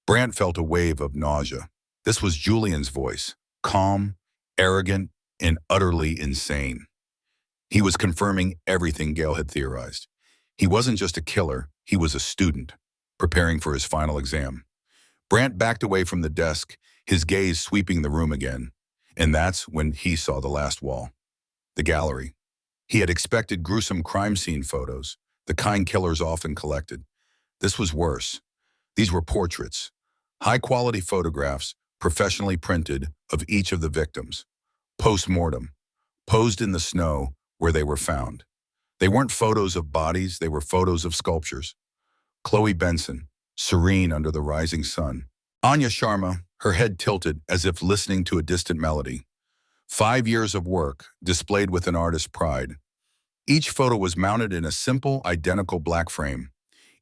Speaker 1: Brant felt a wave of nausea. This was Julian's voice, calm, arrogant, and utterly insane. He was confirming everything Gale had theorized. He wasn't just a killer, he was a student, preparing for his final exam. Brant backed away from the desk, his gaze sweeping the room again. And that's when he saw the last wall. The gallery. He had expected gruesome crime scene photos, the kind killers often collected. This was worse. These were portraits, high-quality photographs, professionally printed, of each of the victims. Post-mortem, posed in the snow where they were found. They weren't photos of bodies, they were photos of sculptures. Chloe Benson, serene under the rising sun. Anya Sharma, her head tilted as if listening to a distant melody. 5 years of work, displayed with an artist's pride. Each photo was mounted in a simple, identical black frame.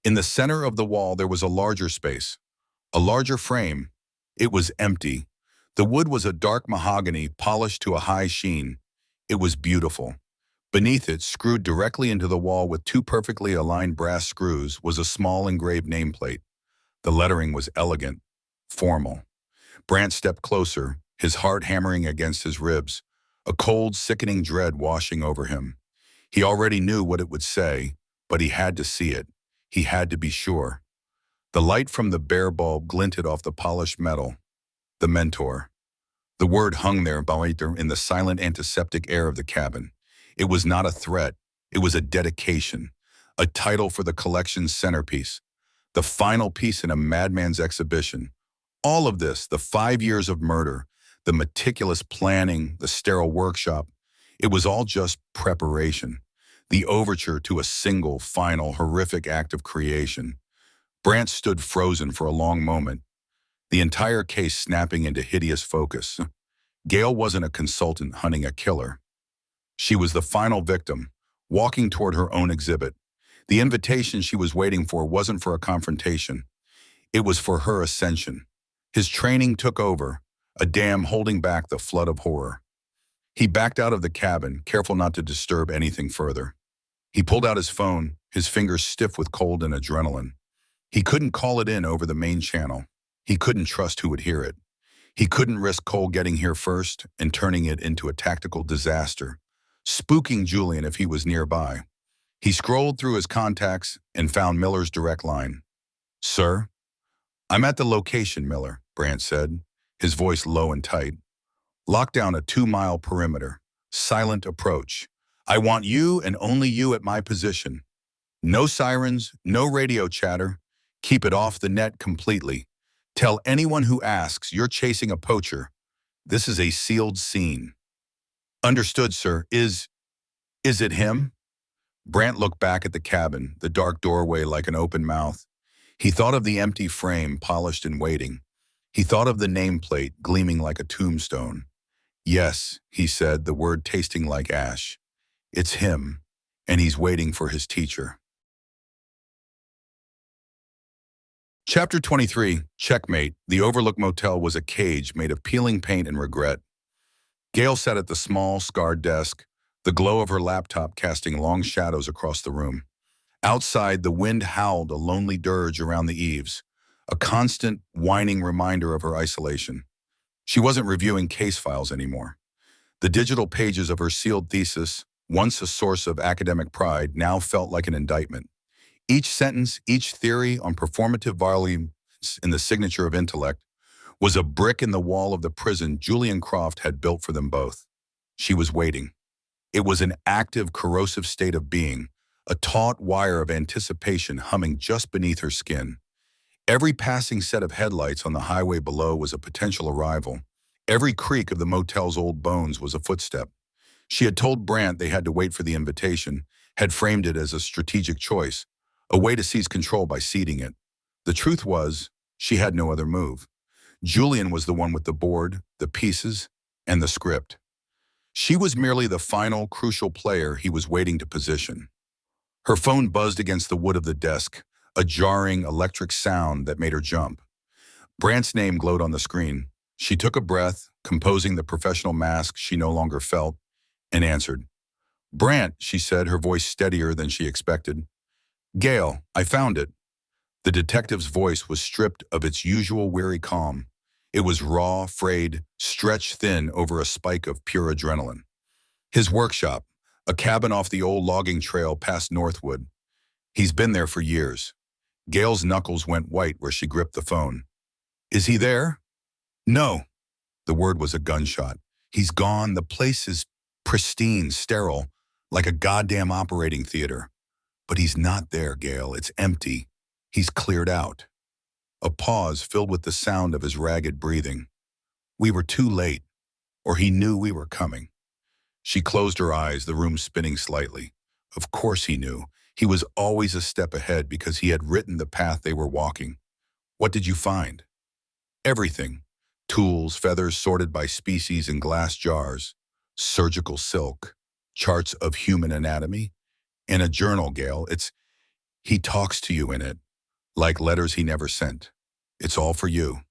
Speaker 1: In the center of the wall there was a larger space, a larger frame. It was empty. The wood was a dark mahogany polished to a high sheen. It was beautiful. Beneath it, screwed directly into the wall with 2 perfectly aligned brass screws, was a small engraved nameplate. The lettering was elegant, formal. Brant stepped closer, his heart hammering against his ribs, a cold, sickening dread washing over him. He already knew what it would say, but he had to see it. He had to be sure. The light from the bare bulb glinted off the polished metal. The mentor. The word hung there in the silent antiseptic air of the cabin. It was not a threat. It was a dedication, a title for the collection's centerpiece, the final piece in a madman's exhibition. All of this, the 5 years of murder, the meticulous planning, the sterile workshop, it was all just preparation, the overture to a single, final, horrific act of creation. Brant stood frozen for a long moment, the entire case snapping into hideous focus. Gale wasn't a consultant hunting a killer. She was the final victim, walking toward her own exhibit. The invitation she was waiting for wasn't for a confrontation. It was for her ascension. His training took over, a dam holding back the flood of horror. He backed out of the cabin, careful not to disturb anything further. He pulled out his phone, his fingers stiff with cold and adrenaline. He couldn't call it in over the main channel. He couldn't trust who would hear it. He couldn't risk Cole getting here first and turning it into a tactical disaster, spooking Julian if he was nearby. He scrolled through his contacts and found Miller's direct line. "Sir?" "I'm at the location, Miller," Brant said, his voice low and tight. "Lock down a 2-mile perimeter. Silent approach. I want you and only you at my position. No sirens, no radio chatter. Keep it off the net completely. Tell anyone who asks you're chasing a poacher. This is a sealed scene." "Understood, sir. Is it him?" Brant looked back at the cabin, the dark doorway like an open mouth. He thought of the empty frame, polished and waiting. He thought of the nameplate, gleaming like a tombstone. "Yes," he said, the word tasting like ash. "It's him, and he's waiting for his teacher." Chapter 23, Checkmate. The Overlook Motel was a cage made of peeling paint and regret. Gale sat at the small, scarred desk, the glow of her laptop casting long shadows across the room. Outside, the wind howled a lonely dirge around the eaves, a constant, whining reminder of her isolation. She wasn't reviewing case files anymore. The digital pages of her sealed thesis, once a source of academic pride, now felt like an indictment. Each sentence, each theory on performative violence in the signature of intellect, was a brick in the wall of the prison Julian Croft had built for them both. She was waiting. It was an active, corrosive state of being, a taut wire of anticipation humming just beneath her skin. Every passing set of headlights on the highway below was a potential arrival. Every creak of the motel's old bones was a footstep. She had told Brant they had to wait for the invitation, had framed it as a strategic choice, a way to seize control by seeding it. The truth was, she had no other move. Julian was the one with the board, the pieces, and the script. She was merely the final, crucial player he was waiting to position. Her phone buzzed against the wood of the desk, a jarring, electric sound that made her jump. Brant's name glowed on the screen. She took a breath, composing the professional mask she no longer felt, and answered. "Brant," she said, her voice steadier than she expected. "Gail, I found it." The detective's voice was stripped of its usual weary calm. It was raw, frayed, stretched thin over a spike of pure adrenaline. His workshop, a cabin off the old logging trail past Northwood. He's been there for years. Gail's knuckles went white where she gripped the phone. "Is he there?" "No." The word was a gunshot. "He's gone. The place is pristine, sterile, like a goddamn operating theater. But he's not there, Gail. It's empty. He's cleared out." A pause filled with the sound of his ragged breathing. "We were too late, or he knew we were coming." She closed her eyes, the room spinning slightly. Of course he knew. He was always a step ahead because he had written the path they were walking. "What did you find?" "Everything. Tools, feathers sorted by species in glass jars, surgical silk, charts of human anatomy, and a journal, Gail. He talks to you in it, like letters he never sent. It's all for you."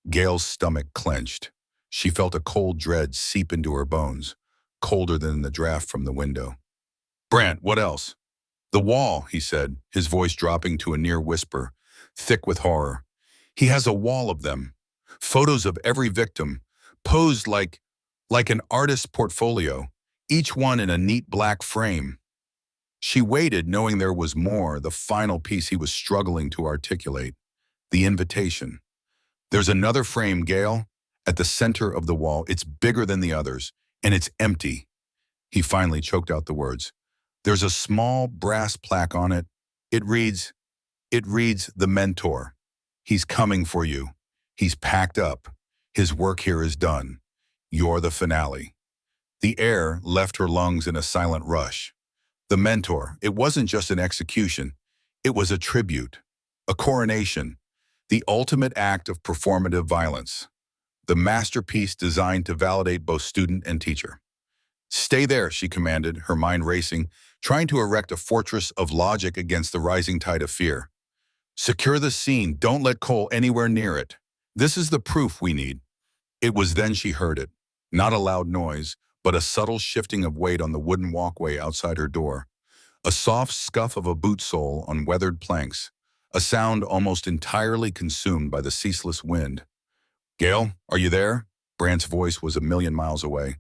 Speaker 1: Gail's stomach clenched. She felt a cold dread seep into her bones, colder than the draft from the window. "Brant, what else?" "The wall," he said, his voice dropping to a near whisper, thick with horror. "He has a wall of them. Photos of every victim, posed like an artist's portfolio, each one in a neat black frame." She waited, knowing there was more, the final piece he was struggling to articulate. The invitation. "There's another frame, Gail, at the center of the wall. It's bigger than the others, and it's empty." He finally choked out the words. "There's a small brass plaque on it. It reads, The Mentor. He's coming for you. He's packed up. His work here is done. You're the finale." The air left her lungs in a silent rush. The Mentor, it wasn't just an execution. It was a tribute, a coronation, the ultimate act of performative violence, the masterpiece designed to validate both student and teacher. "Stay there," she commanded, her mind racing, trying to erect a fortress of logic against the rising tide of fear. "Secure the scene. Don't let Cole anywhere near it. This is the proof we need." It was then she heard it. Not a loud noise, but a subtle shifting of weight on the wooden walkway outside her door. A soft scuff of a boot sole on weathered planks. A sound almost entirely consumed by the ceaseless wind. "Gail, are you there?" Brant's voice was a million miles away.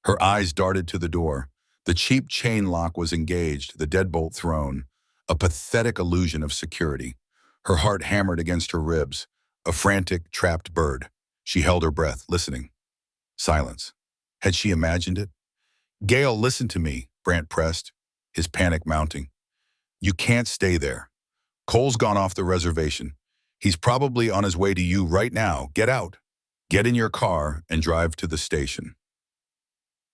Speaker 1: Her eyes darted to the door. The cheap chain lock was engaged, the deadbolt thrown. A pathetic illusion of security. Her heart hammered against her ribs. A frantic, trapped bird. She held her breath, listening. Silence. Had she imagined it? "Gail, listen to me," Brant pressed, his panic mounting. "You can't stay there. Cole's gone off the reservation. He's probably on his way to you right now. Get out. Get in your car and drive to the station."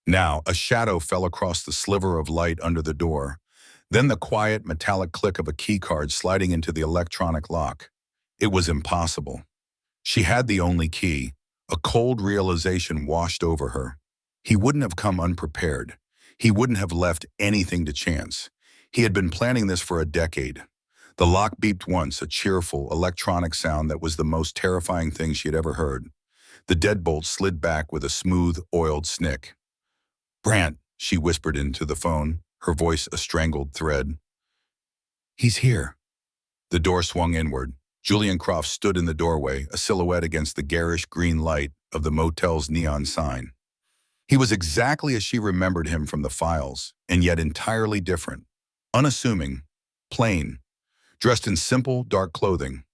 Speaker 1: Now, a shadow fell across the sliver of light under the door, then the quiet, metallic click of a keycard sliding into the electronic lock. It was impossible. She had the only key. A cold realization washed over her. He wouldn't have come unprepared. He wouldn't have left anything to chance. He had been planning this for a decade. The lock beeped once, a cheerful, electronic sound that was the most terrifying thing she had ever heard. The deadbolt slid back with a smooth, oiled snick. "Brant," she whispered into the phone, her voice a strangled thread. "He's here." The door swung inward. Julian Croft stood in the doorway, a silhouette against the garish green light of the motel's neon sign. He was exactly as she remembered him from the files, and yet entirely different. Unassuming, plain, dressed in simple, dark clothing.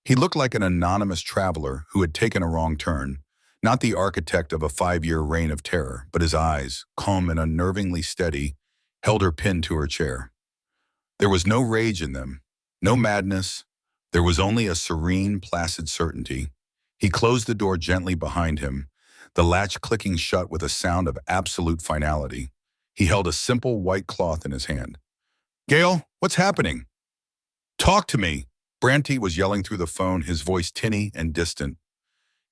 Speaker 1: He looked like an anonymous traveler who had taken a wrong turn, not the architect of a 5-year reign of terror, but his eyes, calm and unnervingly steady, held her pinned to her chair. There was no rage in them, no madness. There was only a serene, placid certainty. He closed the door gently behind him, the latch clicking shut with a sound of absolute finality. He held a simple white cloth in his hand. "Gail, what's happening?" "Talk to me!" Branty was yelling through the phone, his voice tinny and distant.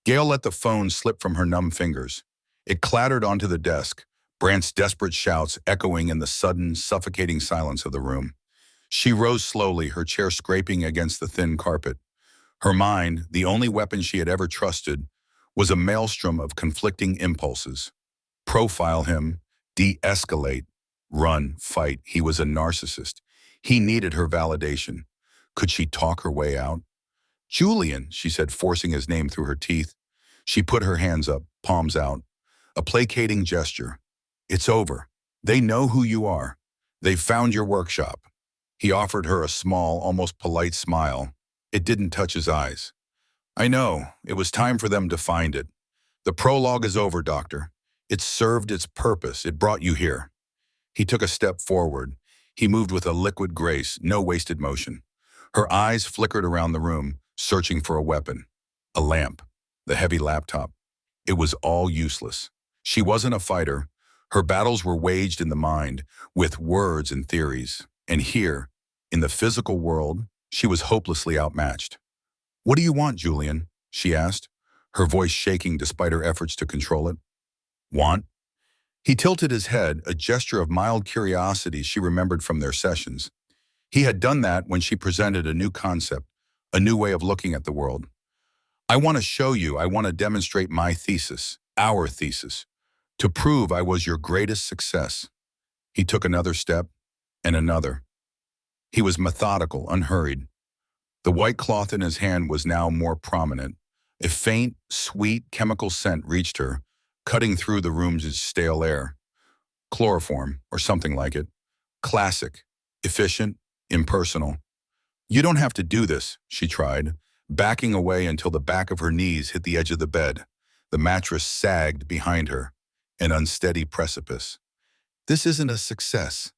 Speaker 1: Gail let the phone slip from her numb fingers. It clattered onto the desk, Brant's desperate shouts echoing in the sudden, suffocating silence of the room. She rose slowly, her chair scraping against the thin carpet. Her mind, the only weapon she had ever trusted, was a maelstrom of conflicting impulses. Profile him, de-escalate, run, fight. He was a narcissist. He needed her validation. Could she talk her way out? Julian, she said, forcing his name through her teeth. She put her hands up, palms out. A placating gesture. It's over. They know who you are. They've found your workshop. He offered her a small, almost polite smile. It didn't touch his eyes. I know. It was time for them to find it. The prologue is over, Doctor. It served its purpose. It brought you here. He took a step forward. He moved with a liquid grace, no wasted motion. Her eyes flickered around the room, searching for a weapon. A lamp. The heavy laptop. It was all useless. She wasn't a fighter. Her battles were waged in the mind, with words and theories. And here, in the physical world, she was hopelessly outmatched. What do you want, Julian? She asked, her voice shaking despite her efforts to control it. Want? He tilted his head, a gesture of mild curiosity she remembered from their sessions. He had done that when she presented a new concept, a new way of looking at the world. I want to show you, I want to demonstrate my thesis, our thesis, to prove I was your greatest success. He took another step, and another. He was methodical, unhurried. The white cloth in his hand was now more prominent. A faint, sweet chemical scent reached her, cutting through the room's stale air. Chloroform, or something like it. Classic, efficient, impersonal. You don't have to do this, she tried, backing away until the back of her knees hit the edge of the bed. The mattress sagged behind her, an unsteady precipice. This isn't a success.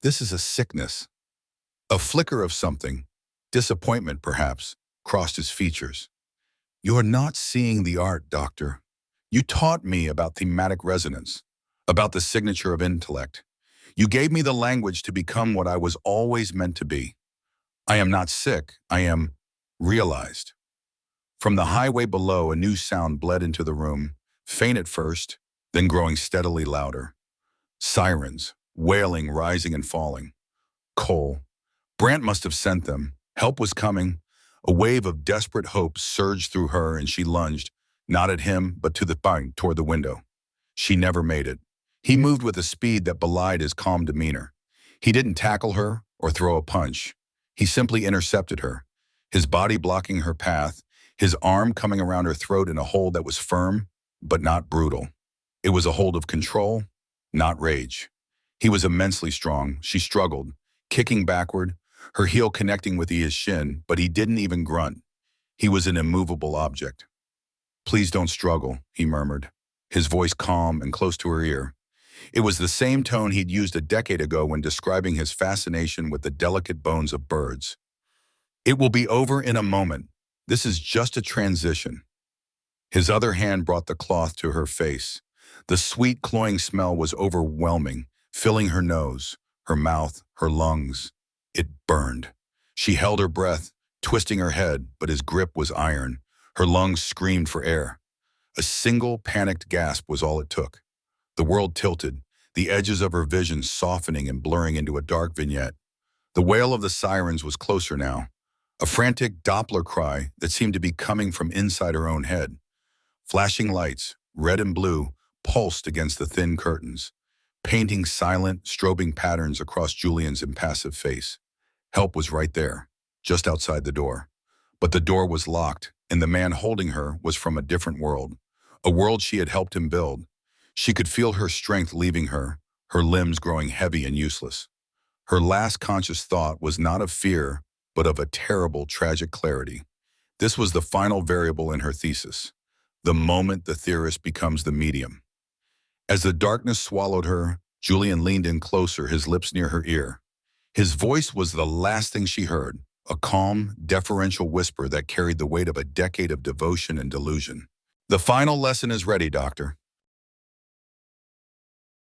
Speaker 1: This is a sickness. A flicker of something, disappointment perhaps, crossed his features. You're not seeing the art, Doctor. You taught me about thematic resonance, about the signature of intellect. You gave me the language to become what I was always meant to be. I am not sick, I am realized. From the highway below, a new sound bled into the room, faint at first, then growing steadily louder. Sirens, wailing, rising and falling. Cole. Brant must have sent them. Help was coming. A wave of desperate hope surged through her and she lunged, not at him, but to the bank toward the window. She never made it. He moved with a speed that belied his calm demeanor. He didn't tackle her or throw a punch. He simply intercepted her, his body blocking her path, his arm coming around her throat in a hold that was firm, but not brutal. It was a hold of control, not rage. He was immensely strong. She struggled, kicking backward, her heel connecting with his shin, but he didn't even grunt. He was an immovable object. Please don't struggle, he murmured, his voice calm and close to her ear. It was the same tone he'd used a decade ago when describing his fascination with the delicate bones of birds. It will be over in a moment. This is just a transition. His other hand brought the cloth to her face. The sweet, cloying smell was overwhelming, filling her nose, her mouth, her lungs. It burned. She held her breath, twisting her head, but his grip was iron. Her lungs screamed for air. A single, panicked gasp was all it took. The world tilted, the edges of her vision softening and blurring into a dark vignette. The wail of the sirens was closer now, a frantic Doppler cry that seemed to be coming from inside her own head. Flashing lights, red and blue, pulsed against the thin curtains, painting silent, strobing patterns across Julian's impassive face. Help was right there, just outside the door. But the door was locked, and the man holding her was from a different world, a world she had helped him build. She could feel her strength leaving her limbs growing heavy and useless. Her last conscious thought was not of fear, but of a terrible, tragic clarity. This was the final variable in her thesis, the moment the theorist becomes the medium. As the darkness swallowed her, Julian leaned in closer, his lips near her ear. His voice was the last thing she heard, a calm, deferential whisper that carried the weight of a decade of devotion and delusion. The final lesson is ready, Doctor.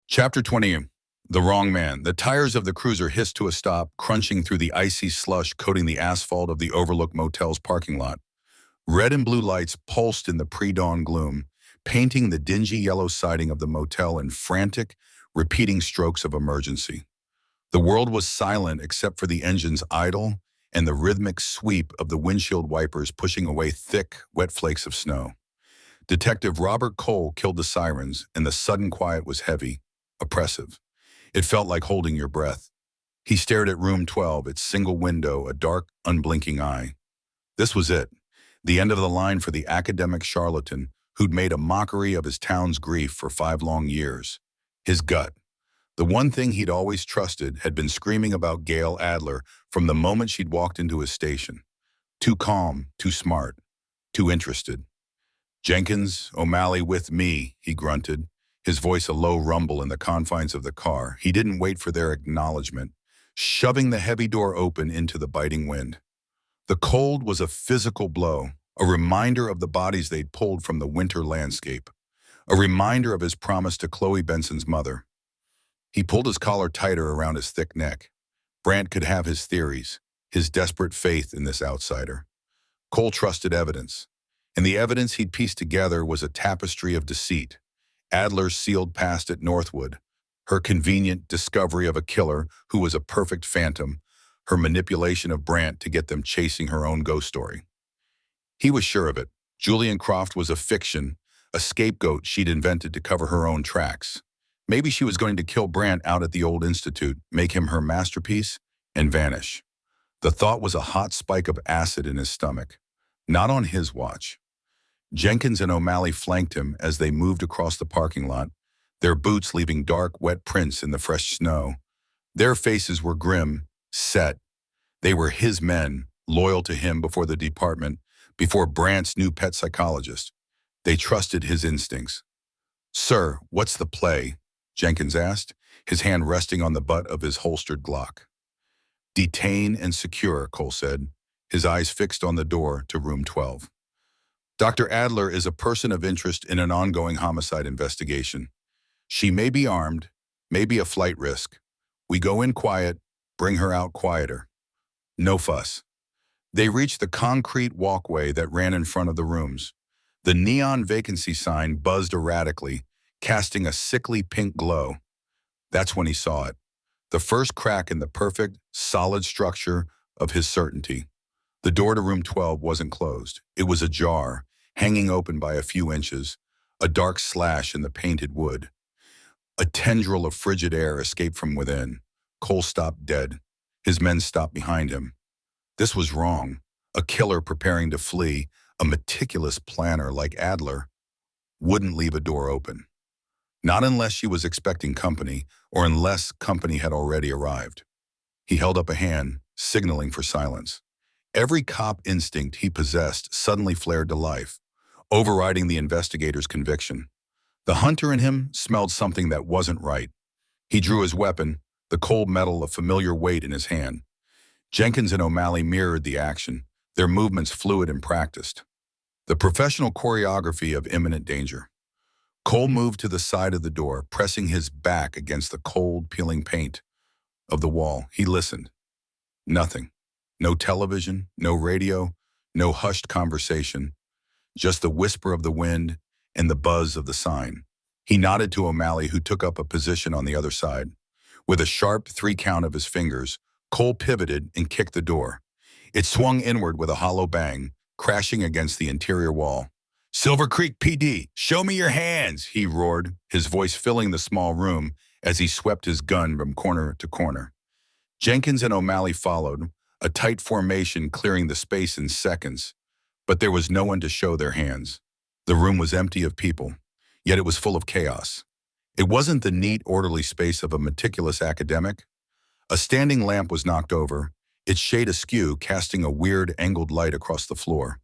Speaker 1: Chapter 20. The Wrong Man. The tires of the cruiser hissed to a stop, crunching through the icy slush coating the asphalt of the Overlook Motel's parking lot. Red and blue lights pulsed in the pre-dawn gloom, painting the dingy yellow siding of the motel in frantic, repeating strokes of emergency. The world was silent except for the engine's idle and the rhythmic sweep of the windshield wipers pushing away thick, wet flakes of snow. Detective Robert Cole killed the sirens, and the sudden quiet was heavy, oppressive. It felt like holding your breath. He stared at room 12, its single window, a dark, unblinking eye. This was it, the end of the line for the academic charlatan who'd made a mockery of his town's grief for 5 long years. His gut, the one thing he'd always trusted, had been screaming about Gail Adler from the moment she'd walked into his station. Too calm, too smart, too interested. "Jenkins, O'Malley with me," he grunted, his voice a low rumble in the confines of the car. He didn't wait for their acknowledgement, shoving the heavy door open into the biting wind. The cold was a physical blow, a reminder of the bodies they'd pulled from the winter landscape, a reminder of his promise to Chloe Benson's mother. He pulled his collar tighter around his thick neck. Brandt could have his theories, his desperate faith in this outsider. Cole trusted evidence, and the evidence he'd pieced together was a tapestry of deceit. Adler's sealed past at Northwood, her convenient discovery of a killer who was a perfect phantom, her manipulation of Brandt to get them chasing her own ghost story. He was sure of it. Julian Croft was a fiction, a scapegoat she'd invented to cover her own tracks. Maybe she was going to kill Brandt out at the old institute, make him her masterpiece, and vanish. The thought was a hot spike of acid in his stomach. Not on his watch. Jenkins and O'Malley flanked him as they moved across the parking lot, their boots leaving dark, wet prints in the fresh snow. Their faces were grim, set. They were his men, loyal to him before the department, before Brandt's new pet psychologist. They trusted his instincts. "Sir, what's the play?" Jenkins asked, his hand resting on the butt of his holstered Glock. "Detain and secure," Cole said, his eyes fixed on the door to room 12. "Dr. Adler is a person of interest in an ongoing homicide investigation. She may be armed, may be a flight risk. We go in quiet, bring her out quieter. No fuss." They reached the concrete walkway that ran in front of the rooms. The neon vacancy sign buzzed erratically, casting a sickly pink glow. That's when he saw it. The first crack in the perfect, solid structure of his certainty. The door to room 12 wasn't closed. It was ajar, hanging open by a few inches, a dark slash in the painted wood. A tendril of frigid air escaped from within. Cole stopped dead. His men stopped behind him. This was wrong. A killer preparing to flee, a meticulous planner like Adler, wouldn't leave a door open. Not unless she was expecting company, or unless company had already arrived. He held up a hand, signaling for silence. Every cop instinct he possessed suddenly flared to life, overriding the investigator's conviction. The hunter in him smelled something that wasn't right. He drew his weapon, the cold metal a familiar weight in his hand. Jenkins and O'Malley mirrored the action, their movements fluid and practiced. The professional choreography of imminent danger. Cole moved to the side of the door, pressing his back against the cold, peeling paint of the wall. He listened. Nothing. No television, no radio, no hushed conversation. Just the whisper of the wind and the buzz of the sign. He nodded to O'Malley, who took up a position on the other side. With a sharp 3 count of his fingers, Cole pivoted and kicked the door. It swung inward with a hollow bang, crashing against the interior wall. "Silver Creek PD, show me your hands," he roared, his voice filling the small room as he swept his gun from corner to corner. Jenkins and O'Malley followed, a tight formation clearing the space in seconds, but there was no one to show their hands. The room was empty of people, yet it was full of chaos. It wasn't the neat, orderly space of a meticulous academic. A standing lamp was knocked over, its shade askew, casting a weird, angled light across the floor.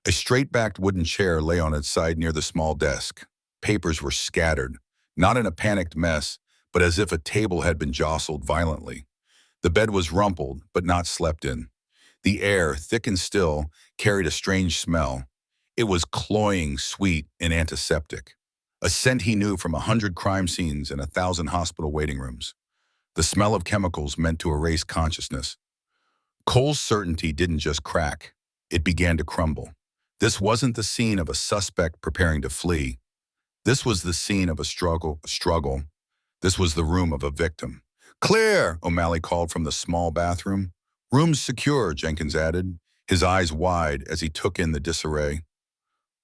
Speaker 1: A straight-backed wooden chair lay on its side near the small desk. Papers were scattered, not in a panicked mess, but as if a table had been jostled violently. The bed was rumpled, but not slept in. The air, thick and still, carried a strange smell. It was cloying, sweet, and antiseptic. A scent he knew from 100 crime scenes and 1,000 hospital waiting rooms. The smell of chemicals meant to erase consciousness. Cole's certainty didn't just crack. It began to crumble. This wasn't the scene of a suspect preparing to flee. This was the scene of a struggle. This was the room of a victim. "Clear!" O'Malley called from the small bathroom. "Room's secure," Jenkins added, his eyes wide as he took in the disarray.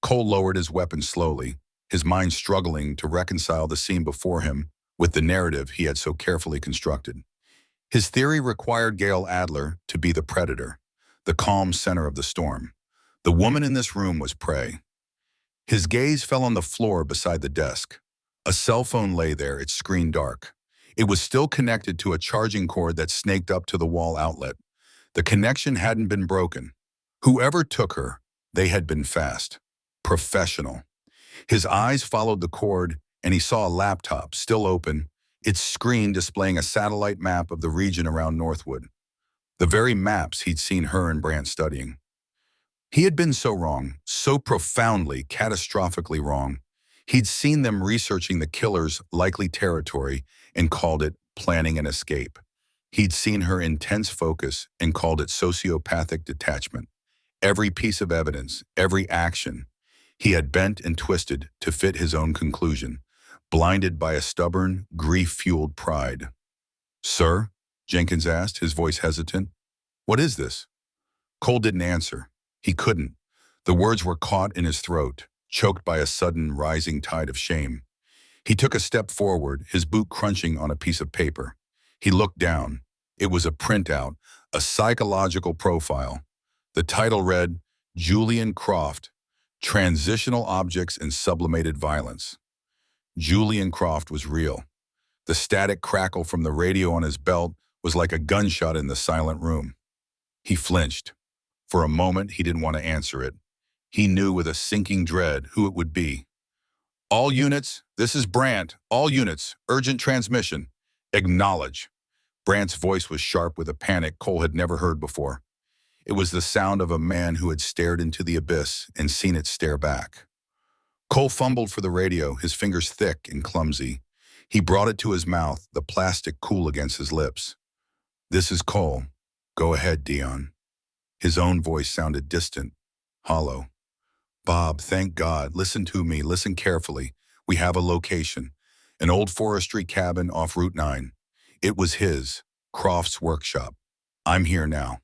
Speaker 1: Cole lowered his weapon slowly, his mind struggling to reconcile the scene before him with the narrative he had so carefully constructed. His theory required Gail Adler to be the predator, the calm center of the storm. The woman in this room was prey. His gaze fell on the floor beside the desk. A cell phone lay there, its screen dark. It was still connected to a charging cord that snaked up to the wall outlet. The connection hadn't been broken. Whoever took her, they had been fast. Professional. His eyes followed the cord, and he saw a laptop, still open, its screen displaying a satellite map of the region around Northwood. The very maps he'd seen her and Brant studying. He had been so wrong, so profoundly, catastrophically wrong. He'd seen them researching the killer's likely territory and called it planning an escape. He'd seen her intense focus and called it sociopathic detachment. Every piece of evidence, every action, he had bent and twisted to fit his own conclusion, blinded by a stubborn, grief-fueled pride. "Sir?" Jenkins asked, his voice hesitant. "What is this?" Cole didn't answer. He couldn't. The words were caught in his throat, choked by a sudden rising tide of shame. He took a step forward, his boot crunching on a piece of paper. He looked down. It was a printout, a psychological profile. The title read, "Julian Croft, Transitional Objects and Sublimated Violence." Julian Croft was real. The static crackle from the radio on his belt was like a gunshot in the silent room. He flinched. For a moment, he didn't want to answer it. He knew with a sinking dread who it would be. "All units, this is Brant. All units, urgent transmission. Acknowledge." Brant's voice was sharp with a panic Cole had never heard before. It was the sound of a man who had stared into the abyss and seen it stare back. Cole fumbled for the radio, his fingers thick and clumsy. He brought it to his mouth, the plastic cool against his lips. "This is Cole. Go ahead, Dion." His own voice sounded distant, hollow. "Bob, thank God. Listen to me. Listen carefully. We have a location. An old forestry cabin off Route 9. It was his, Croft's workshop. I'm here now."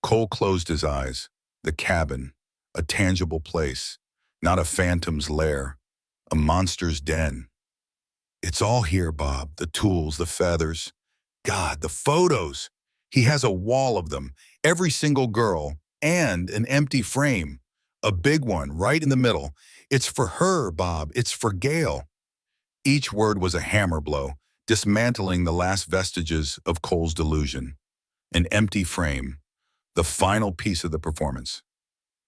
Speaker 1: Cole closed his eyes. The cabin, a tangible place, not a phantom's lair, a monster's den. "It's all here, Bob. The tools, the feathers. God, the photos. He has a wall of them, every single girl, and an empty frame. A big one, right in the middle. It's for her, Bob. It's for Gail." Each word was a hammer blow, dismantling the last vestiges of Cole's delusion. An empty frame. The final piece of the performance.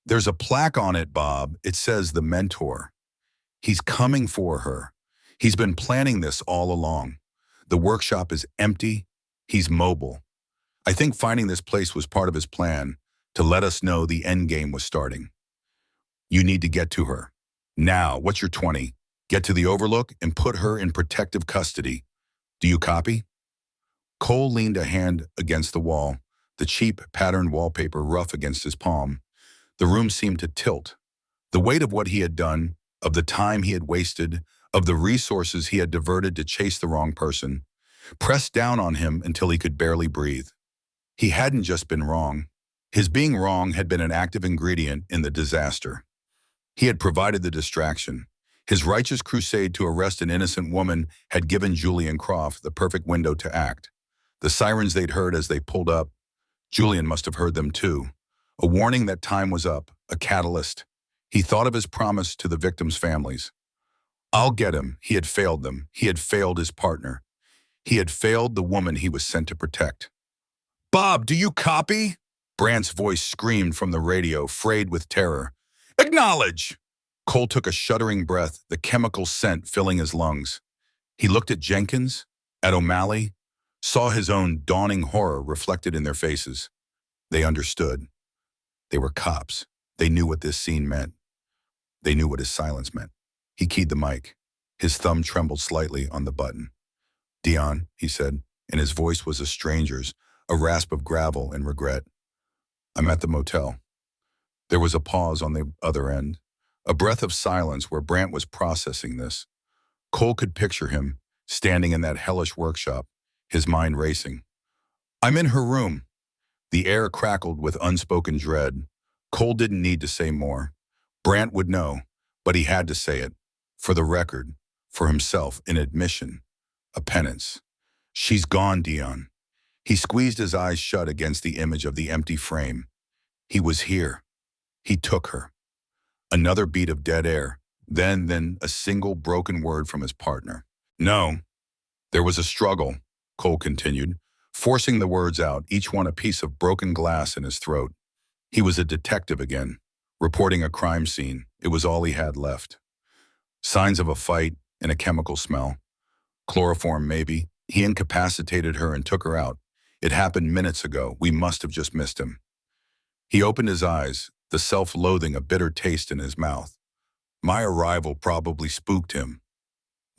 Speaker 1: "There's a plaque on it, Bob. It says the mentor. He's coming for her. He's been planning this all along. The workshop is empty. He's mobile. I think finding this place was part of his plan to let us know the end game was starting. You need to get to her. Now, what's your 20? Get to the Overlook and put her in protective custody. Do you copy?" Cole leaned a hand against the wall, the cheap, patterned wallpaper rough against his palm. The room seemed to tilt. The weight of what he had done, of the time he had wasted, of the resources he had diverted to chase the wrong person, pressed down on him until he could barely breathe. He hadn't just been wrong. His being wrong had been an active ingredient in the disaster. He had provided the distraction. His righteous crusade to arrest an innocent woman had given Julian Croft the perfect window to act. The sirens they'd heard as they pulled up, Julian must have heard them too. A warning that time was up, a catalyst. He thought of his promise to the victims' families. I'll get him. He had failed them. He had failed his partner. He had failed the woman he was sent to protect. "Bob, do you copy?" Brant's voice screamed from the radio, frayed with terror. "Acknowledge!" Cole took a shuddering breath, the chemical scent filling his lungs. He looked at Jenkins, at O'Malley, saw his own dawning horror reflected in their faces. They understood. They were cops. They knew what this scene meant. They knew what his silence meant. He keyed the mic. His thumb trembled slightly on the button. "Dion," he said, and his voice was a stranger's, a rasp of gravel and regret. "I'm at the motel." There was a pause on the other end. A breath of silence where Brant was processing this. Cole could picture him, standing in that hellish workshop, his mind racing. I'm in her room. The air crackled with unspoken dread. Cole didn't need to say more. Brant would know, but he had to say it. For the record, for himself, an admission, a penance. She's gone, Dion. He squeezed his eyes shut against the image of the empty frame. He was here. He took her. Another beat of dead air, then a single broken word from his partner. No. There was a struggle, Cole continued, forcing the words out, each one a piece of broken glass in his throat. He was a detective again, reporting a crime scene. It was all he had left. Signs of a fight and a chemical smell. Chloroform, maybe. He incapacitated her and took her out. It happened minutes ago. We must have just missed him. He opened his eyes, the self-loathing a bitter taste in his mouth. My arrival probably spooked him.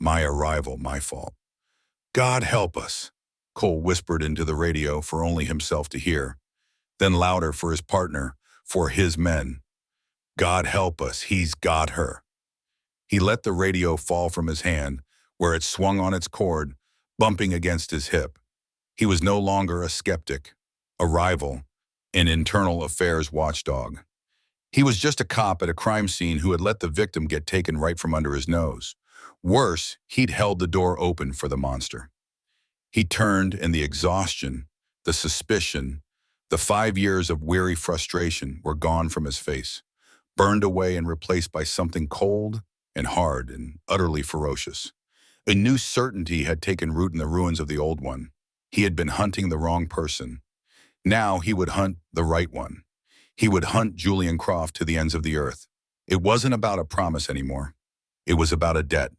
Speaker 1: My arrival, my fault. God help us, Cole whispered into the radio for only himself to hear. Then louder for his partner, for his men. God help us, he's got her. He let the radio fall from his hand, where it swung on its cord, bumping against his hip. He was no longer a skeptic, a rival, an internal affairs watchdog. He was just a cop at a crime scene who had let the victim get taken right from under his nose. Worse, he'd held the door open for the monster. He turned, and the exhaustion, the suspicion, the 5 years of weary frustration were gone from his face, burned away and replaced by something cold and hard and utterly ferocious. A new certainty had taken root in the ruins of the old one. He had been hunting the wrong person. Now he would hunt the right one. He would hunt Julian Croft to the ends of the earth. It wasn't about a promise anymore. It was about a debt.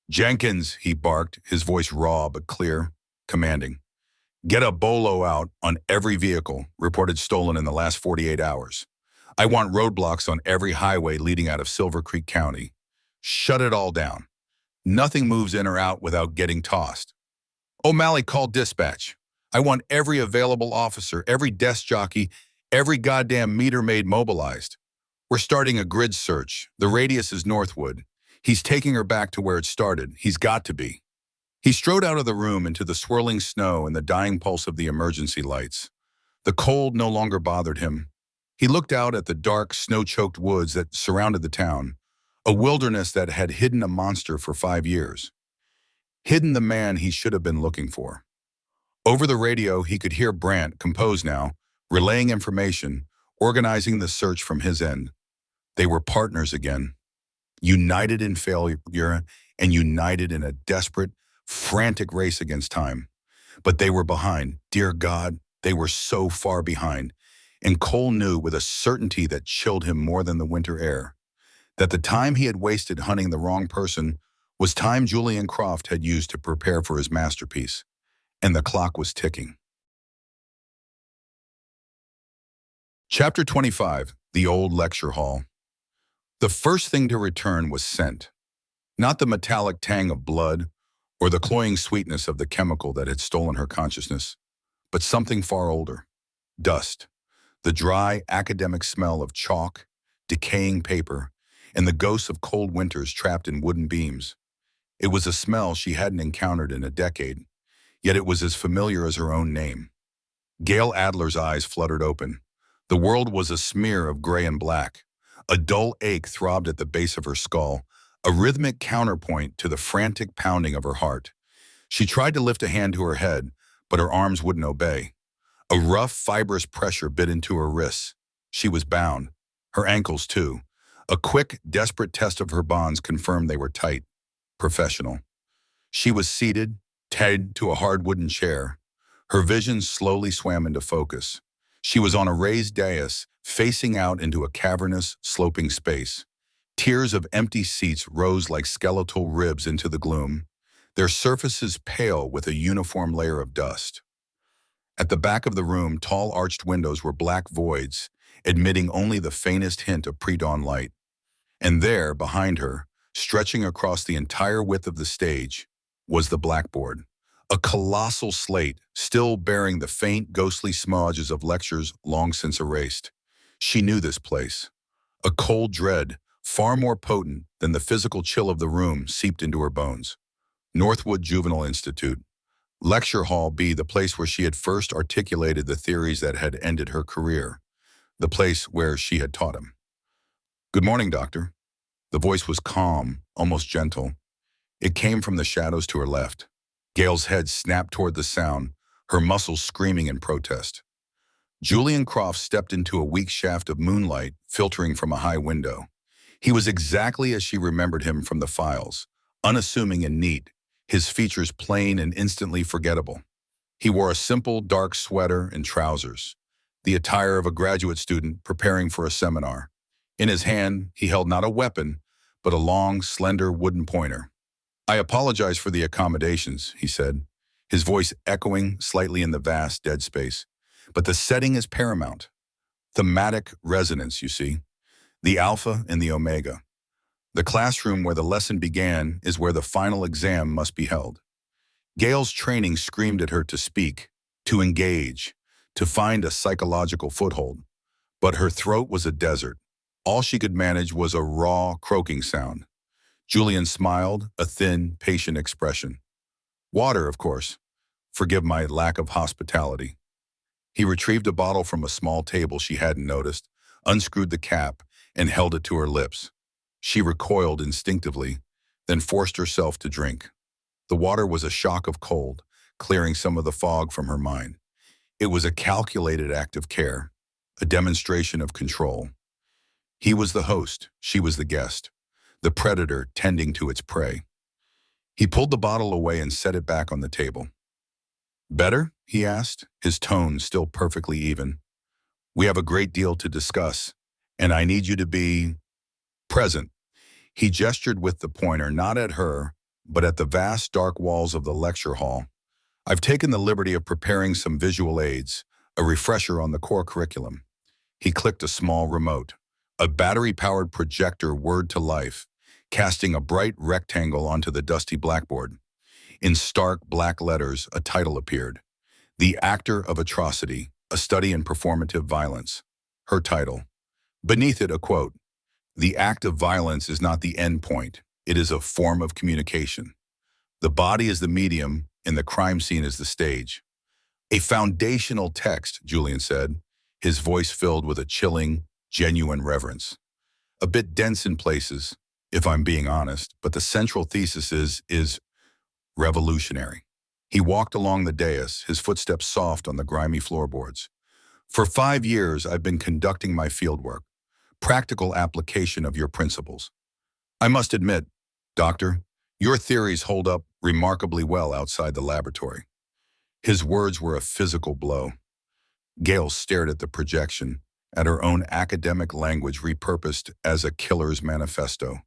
Speaker 1: Jenkins, he barked, his voice raw but clear, commanding. Get a bolo out on every vehicle reported stolen in the last 48 hours. I want roadblocks on every highway leading out of Silver Creek County. Shut it all down. Nothing moves in or out without getting tossed. O'Malley called dispatch. I want every available officer, every desk jockey, every goddamn meter maid mobilized. We're starting a grid search. The radius is Northwood. He's taking her back to where it started. He's got to be. He strode out of the room into the swirling snow and the dying pulse of the emergency lights. The cold no longer bothered him. He looked out at the dark, snow-choked woods that surrounded the town, a wilderness that had hidden a monster for 5 years. Hidden the man he should have been looking for. Over the radio, he could hear Brant, composed now, relaying information, organizing the search from his end. They were partners again, united in failure and united in a desperate, frantic race against time. But they were behind. Dear God, they were so far behind. And Cole knew with a certainty that chilled him more than the winter air, that the time he had wasted hunting the wrong person was time Julian Croft had used to prepare for his masterpiece. And the clock was ticking. Chapter 25, The Old Lecture Hall. The first thing to return was scent. Not the metallic tang of blood or the cloying sweetness of the chemical that had stolen her consciousness, but something far older. Dust. The dry, academic smell of chalk, decaying paper, and the ghosts of cold winters trapped in wooden beams. It was a smell she hadn't encountered in a decade, yet it was as familiar as her own name. Gail Adler's eyes fluttered open. The world was a smear of gray and black. A dull ache throbbed at the base of her skull, a rhythmic counterpoint to the frantic pounding of her heart. She tried to lift a hand to her head, but her arms wouldn't obey. A rough, fibrous pressure bit into her wrists. She was bound, her ankles too. A quick, desperate test of her bonds confirmed they were tight, professional. She was seated, tied to a hard wooden chair. Her vision slowly swam into focus. She was on a raised dais, facing out into a cavernous, sloping space. Tiers of empty seats rose like skeletal ribs into the gloom, their surfaces pale with a uniform layer of dust. At the back of the room, tall arched windows were black voids, admitting only the faintest hint of pre-dawn light. And there, behind her, stretching across the entire width of the stage, was the blackboard. A colossal slate, still bearing the faint, ghostly smudges of lectures long since erased. She knew this place. A cold dread, far more potent than the physical chill of the room, seeped into her bones. Northwood Juvenile Institute. Lecture Hall B, the place where she had first articulated the theories that had ended her career. The place where she had taught him. "Good morning, doctor." The voice was calm, almost gentle. It came from the shadows to her left. Gail's head snapped toward the sound, her muscles screaming in protest. Julian Croft stepped into a weak shaft of moonlight filtering from a high window. He was exactly as she remembered him from the files, unassuming and neat, his features plain and instantly forgettable. He wore a simple, dark sweater and trousers, the attire of a graduate student preparing for a seminar. In his hand, he held not a weapon, but a long, slender wooden pointer. "I apologize for the accommodations," he said, his voice echoing slightly in the vast, dead space. "But the setting is paramount. Thematic resonance, you see. The alpha and the omega. The classroom where the lesson began is where the final exam must be held." Gail's training screamed at her to speak, to engage, to find a psychological foothold. But her throat was a desert. All she could manage was a raw, croaking sound. Julian smiled, a thin, patient expression. "Water, of course. Forgive my lack of hospitality." He retrieved a bottle from a small table she hadn't noticed, unscrewed the cap, and held it to her lips. She recoiled instinctively, then forced herself to drink. The water was a shock of cold, clearing some of the fog from her mind. It was a calculated act of care, a demonstration of control. He was the host, she was the guest, the predator tending to its prey. He pulled the bottle away and set it back on the table. "Better?" he asked, his tone still perfectly even. "We have a great deal to discuss, and I need you to be present." He gestured with the pointer, not at her, but at the vast dark walls of the lecture hall. "I've taken the liberty of preparing some visual aids, a refresher on the core curriculum." He clicked a small remote. A battery-powered projector whirred to life, casting a bright rectangle onto the dusty blackboard. In stark black letters, a title appeared. "The Actor of Atrocity, a Study in Performative Violence." Her title. Beneath it, a quote. "The act of violence is not the end point. It is a form of communication. The body is the medium, and the crime scene is the stage." "A foundational text," Julian said, his voice filled with a chilling, genuine reverence. "A bit dense in places, if I'm being honest, but the central thesis is revolutionary." He walked along the dais, his footsteps soft on the grimy floorboards. "For 5 years, I've been conducting my fieldwork, practical application of your principles. I must admit, Doctor, your theories hold up remarkably well outside the laboratory." His words were a physical blow. Gail stared at the projection, at her own academic language repurposed as a killer's manifesto.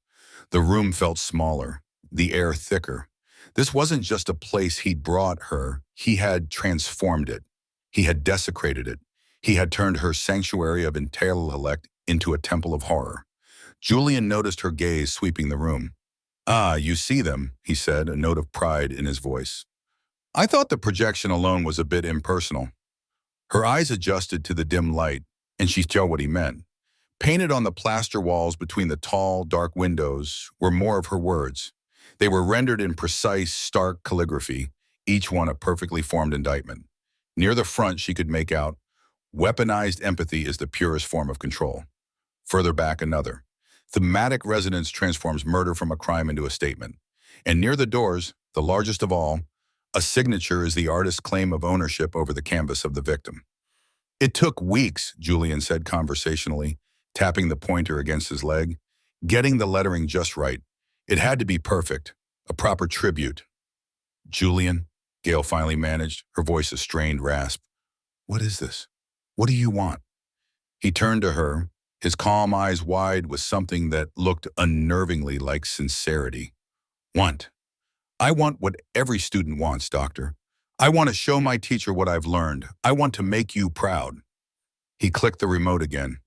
Speaker 1: The room felt smaller, the air thicker. This wasn't just a place he'd brought her, he had transformed it. He had desecrated it. He had turned her sanctuary of intellect into a temple of horror. Julian noticed her gaze sweeping the room. "Ah, you see them," he said, a note of pride in his voice. "I thought the projection alone was a bit impersonal." Her eyes adjusted to the dim light, and she saw what he meant. Painted on the plaster walls between the tall, dark windows were more of her words. They were rendered in precise, stark calligraphy, each one a perfectly formed indictment. Near the front she could make out, "Weaponized empathy is the purest form of control." Further back, another, "Thematic resonance transforms murder from a crime into a statement." And near the doors, the largest of all, "A signature is the artist's claim of ownership over the canvas of the victim." "It took weeks," Julian said conversationally, tapping the pointer against his leg, "getting the lettering just right. It had to be perfect, a proper tribute." "Julian," Gail finally managed, her voice a strained rasp. "What is this? What do you want?" He turned to her, his calm eyes wide with something that looked unnervingly like sincerity. "Want? I want what every student wants, Doctor. I want to show my teacher what I've learned. I want to make you proud." He clicked the remote again.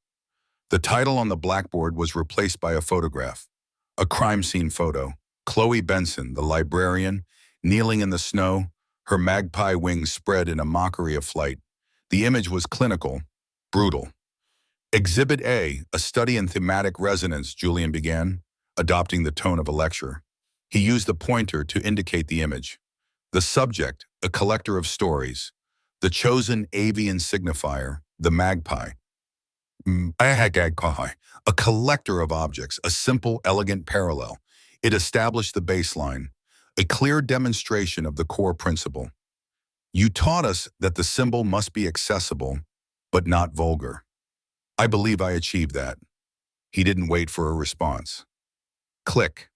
Speaker 1: The title on the blackboard was replaced by a photograph. A crime scene photo. Chloe Benson, the librarian, kneeling in the snow, her magpie wings spread in a mockery of flight. The image was clinical, brutal. Exhibit A study in thematic resonance, Julian began, adopting the tone of a lecturer. He used the pointer to indicate the image. The subject, a collector of stories. The chosen avian signifier, the magpie. A collector of objects, a simple, elegant parallel. It established the baseline, a clear demonstration of the core principle. You taught us that the symbol must be accessible, but not vulgar. I believe I achieved that. He didn't wait for a response. Click.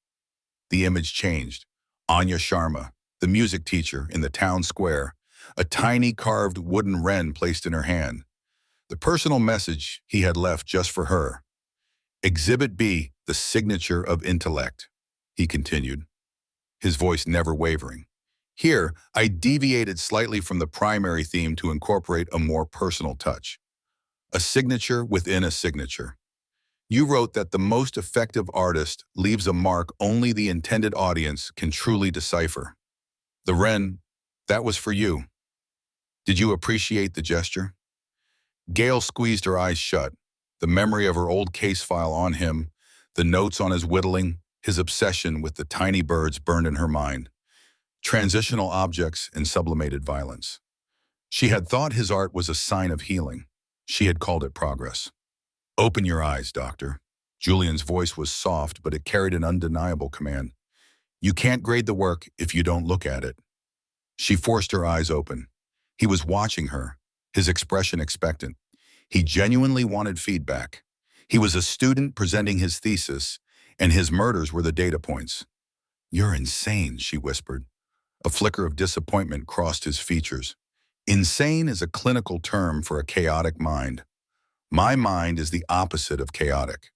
Speaker 1: The image changed. Anya Sharma, the music teacher in the town square, a tiny carved wooden wren placed in her hand. The personal message he had left just for her. Exhibit B, the signature of intellect, he continued, his voice never wavering. Here, I deviated slightly from the primary theme to incorporate a more personal touch. A signature within a signature. You wrote that the most effective artist leaves a mark only the intended audience can truly decipher. The wren, that was for you. Did you appreciate the gesture? Gail squeezed her eyes shut, the memory of her old case file on him, the notes on his whittling, his obsession with the tiny birds burned in her mind. Transitional objects and sublimated violence. She had thought his art was a sign of healing. She had called it progress. Open your eyes, doctor. Julian's voice was soft, but it carried an undeniable command. You can't grade the work if you don't look at it. She forced her eyes open. He was watching her, his expression expectant. He genuinely wanted feedback. He was a student presenting his thesis, and his murders were the data points. You're insane, she whispered. A flicker of disappointment crossed his features. Insane is a clinical term for a chaotic mind. My mind is the opposite of chaotic.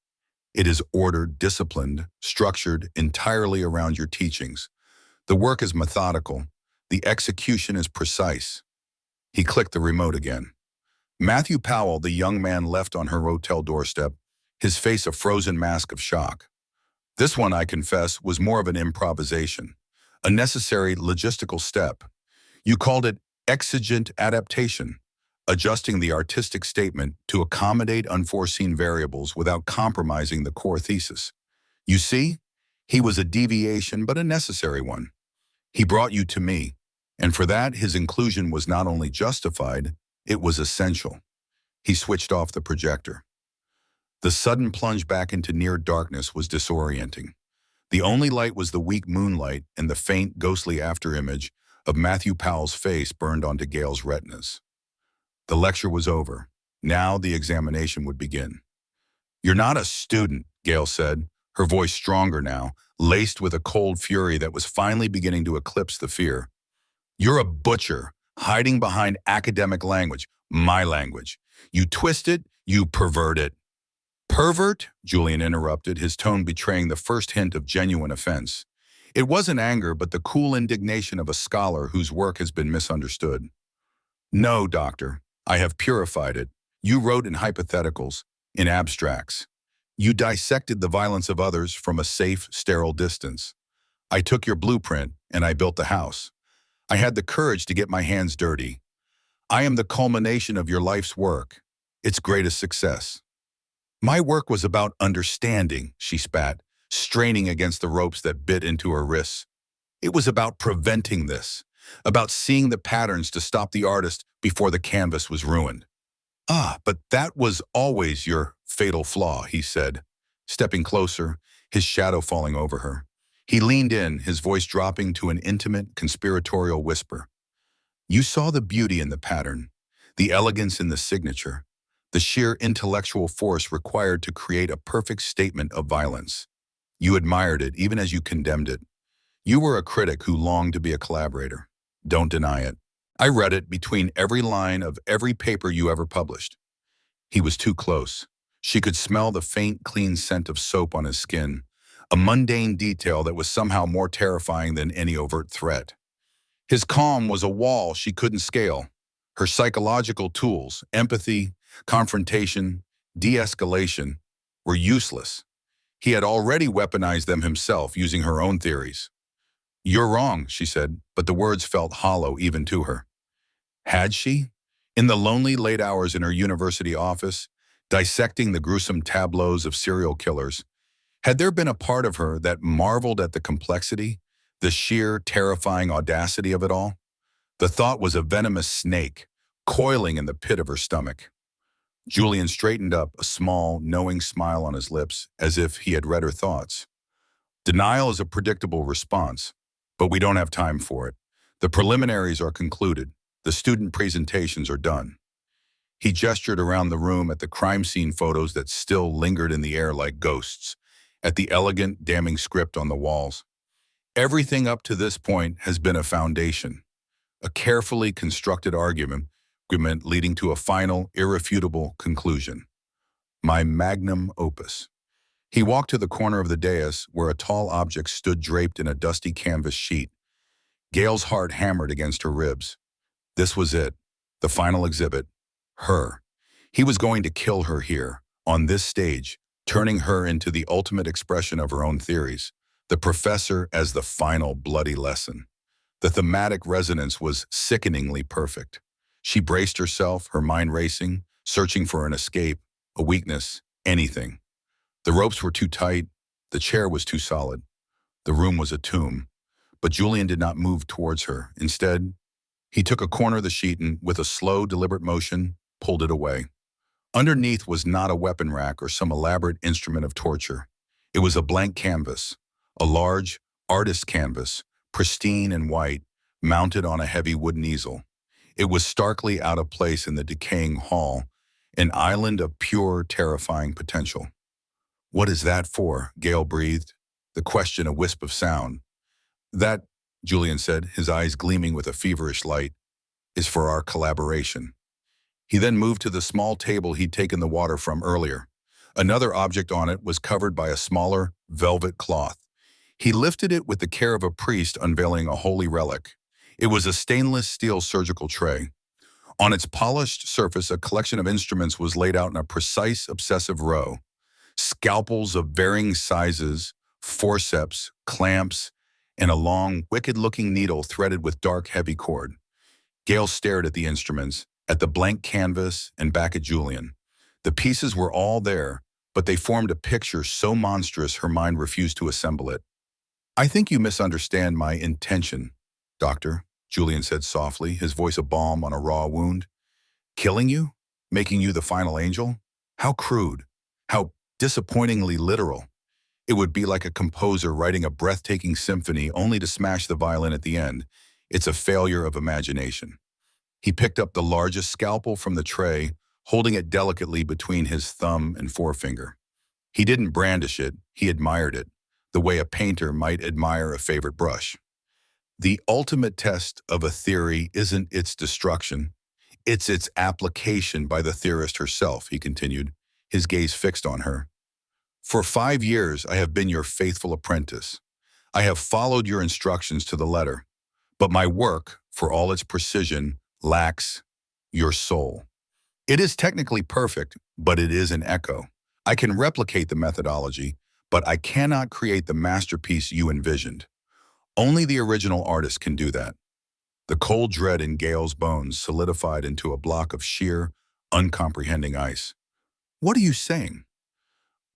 Speaker 1: It is ordered, disciplined, structured entirely around your teachings. The work is methodical. The execution is precise. He clicked the remote again. Matthew Powell, the young man left on her hotel doorstep, his face a frozen mask of shock. This one, I confess, was more of an improvisation, a necessary logistical step. You called it exigent adaptation, adjusting the artistic statement to accommodate unforeseen variables without compromising the core thesis. You see, he was a deviation, but a necessary one. He brought you to me, and for that, his inclusion was not only justified, it was essential. He switched off the projector. The sudden plunge back into near darkness was disorienting. The only light was the weak moonlight and the faint, ghostly afterimage of Matthew Powell's face burned onto Gail's retinas. The lecture was over. Now the examination would begin. You're not a student, Gail said, her voice stronger now, laced with a cold fury that was finally beginning to eclipse the fear. You're a butcher, hiding behind academic language, my language. You twist it, you pervert it. Pervert? Julian interrupted, his tone betraying the first hint of genuine offense. It wasn't anger, but the cool indignation of a scholar whose work has been misunderstood. No, doctor, I have purified it. You wrote in hypotheticals, in abstracts. You dissected the violence of others from a safe, sterile distance. I took your blueprint and I built the house. I had the courage to get my hands dirty. I am the culmination of your life's work, its greatest success. My work was about understanding, she spat, straining against the ropes that bit into her wrists. It was about preventing this, about seeing the patterns to stop the artist before the canvas was ruined. Ah, but that was always your fatal flaw, he said, stepping closer, his shadow falling over her. He leaned in, his voice dropping to an intimate, conspiratorial whisper. You saw the beauty in the pattern, the elegance in the signature, the sheer intellectual force required to create a perfect statement of violence. You admired it even as you condemned it. You were a critic who longed to be a collaborator. Don't deny it. I read it between every line of every paper you ever published. He was too close. She could smell the faint, clean scent of soap on his skin, a mundane detail that was somehow more terrifying than any overt threat. His calm was a wall she couldn't scale. Her psychological tools, empathy, confrontation, de-escalation, were useless. He had already weaponized them himself using her own theories. You're wrong, she said, but the words felt hollow even to her. Had she? In the lonely late hours in her university office, dissecting the gruesome tableaus of serial killers. Had there been a part of her that marveled at the complexity, the sheer, terrifying audacity of it all? The thought was a venomous snake, coiling in the pit of her stomach. Julian straightened up, a small, knowing smile on his lips, as if he had read her thoughts. Denial is a predictable response, but we don't have time for it. The preliminaries are concluded. The student presentations are done. He gestured around the room at the crime scene photos that still lingered in the air like ghosts, at the elegant, damning script on the walls. Everything up to this point has been a foundation, a carefully constructed argument leading to a final, irrefutable conclusion. My magnum opus. He walked to the corner of the dais where a tall object stood draped in a dusty canvas sheet. Gail's heart hammered against her ribs. This was it, the final exhibit, her. He was going to kill her here, on this stage, turning her into the ultimate expression of her own theories, the professor as the final bloody lesson. The thematic resonance was sickeningly perfect. She braced herself, her mind racing, searching for an escape, a weakness, anything. The ropes were too tight, the chair was too solid. The room was a tomb, but Julian did not move towards her. Instead, he took a corner of the sheet and, with a slow, deliberate motion, pulled it away. Underneath was not a weapon rack or some elaborate instrument of torture. It was a blank canvas, a large, artist canvas, pristine and white, mounted on a heavy wooden easel. It was starkly out of place in the decaying hall, an island of pure, terrifying potential. "What is that for?" Gale breathed, the question a wisp of sound. "That," Julian said, his eyes gleaming with a feverish light, "is for our collaboration." He then moved to the small table he'd taken the water from earlier. Another object on it was covered by a smaller, velvet cloth. He lifted it with the care of a priest unveiling a holy relic. It was a stainless steel surgical tray. On its polished surface, a collection of instruments was laid out in a precise, obsessive row. Scalpels of varying sizes, forceps, clamps, and a long, wicked-looking needle threaded with dark, heavy cord. Gale stared at the instruments, at the blank canvas, and back at Julian. The pieces were all there, but they formed a picture so monstrous her mind refused to assemble it. "I think you misunderstand my intention, Doctor," Julian said softly, his voice a balm on a raw wound. "Killing you? Making you the final angel? How crude. How disappointingly literal. It would be like a composer writing a breathtaking symphony only to smash the violin at the end. It's a failure of imagination." He picked up the largest scalpel from the tray, holding it delicately between his thumb and forefinger. He didn't brandish it, he admired it, the way a painter might admire a favorite brush. "The ultimate test of a theory isn't its destruction, it's its application by the theorist herself," he continued, his gaze fixed on her. "For 5 years, I have been your faithful apprentice. I have followed your instructions to the letter, but my work, for all its precision, lacks your soul. It is technically perfect, but it is an echo. I can replicate the methodology, but I cannot create the masterpiece you envisioned. Only the original artist can do that." The cold dread in Gale's bones solidified into a block of sheer, uncomprehending ice. "What are you saying?"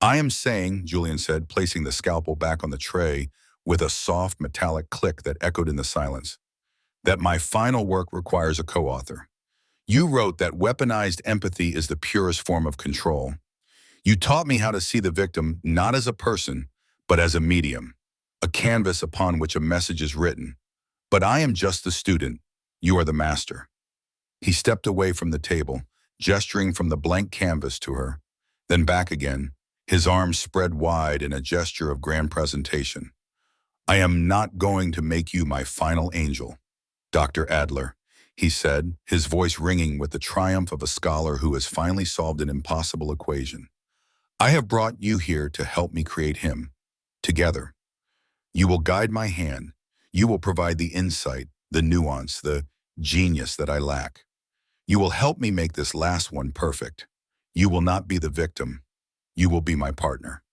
Speaker 1: "I am saying," Julian said, placing the scalpel back on the tray with a soft metallic click that echoed in the silence, "that my final work requires a co-author. You wrote that weaponized empathy is the purest form of control. You taught me how to see the victim not as a person, but as a medium, a canvas upon which a message is written. But I am just the student. You are the master." He stepped away from the table, gesturing from the blank canvas to her, then back again, his arms spread wide in a gesture of grand presentation. "I am not going to make you my final angel, Dr. Adler," he said, his voice ringing with the triumph of a scholar who has finally solved an impossible equation. "I have brought you here to help me create him. Together. You will guide my hand. You will provide the insight, the nuance, the genius that I lack. You will help me make this last one perfect. You will not be the victim. You will be my partner."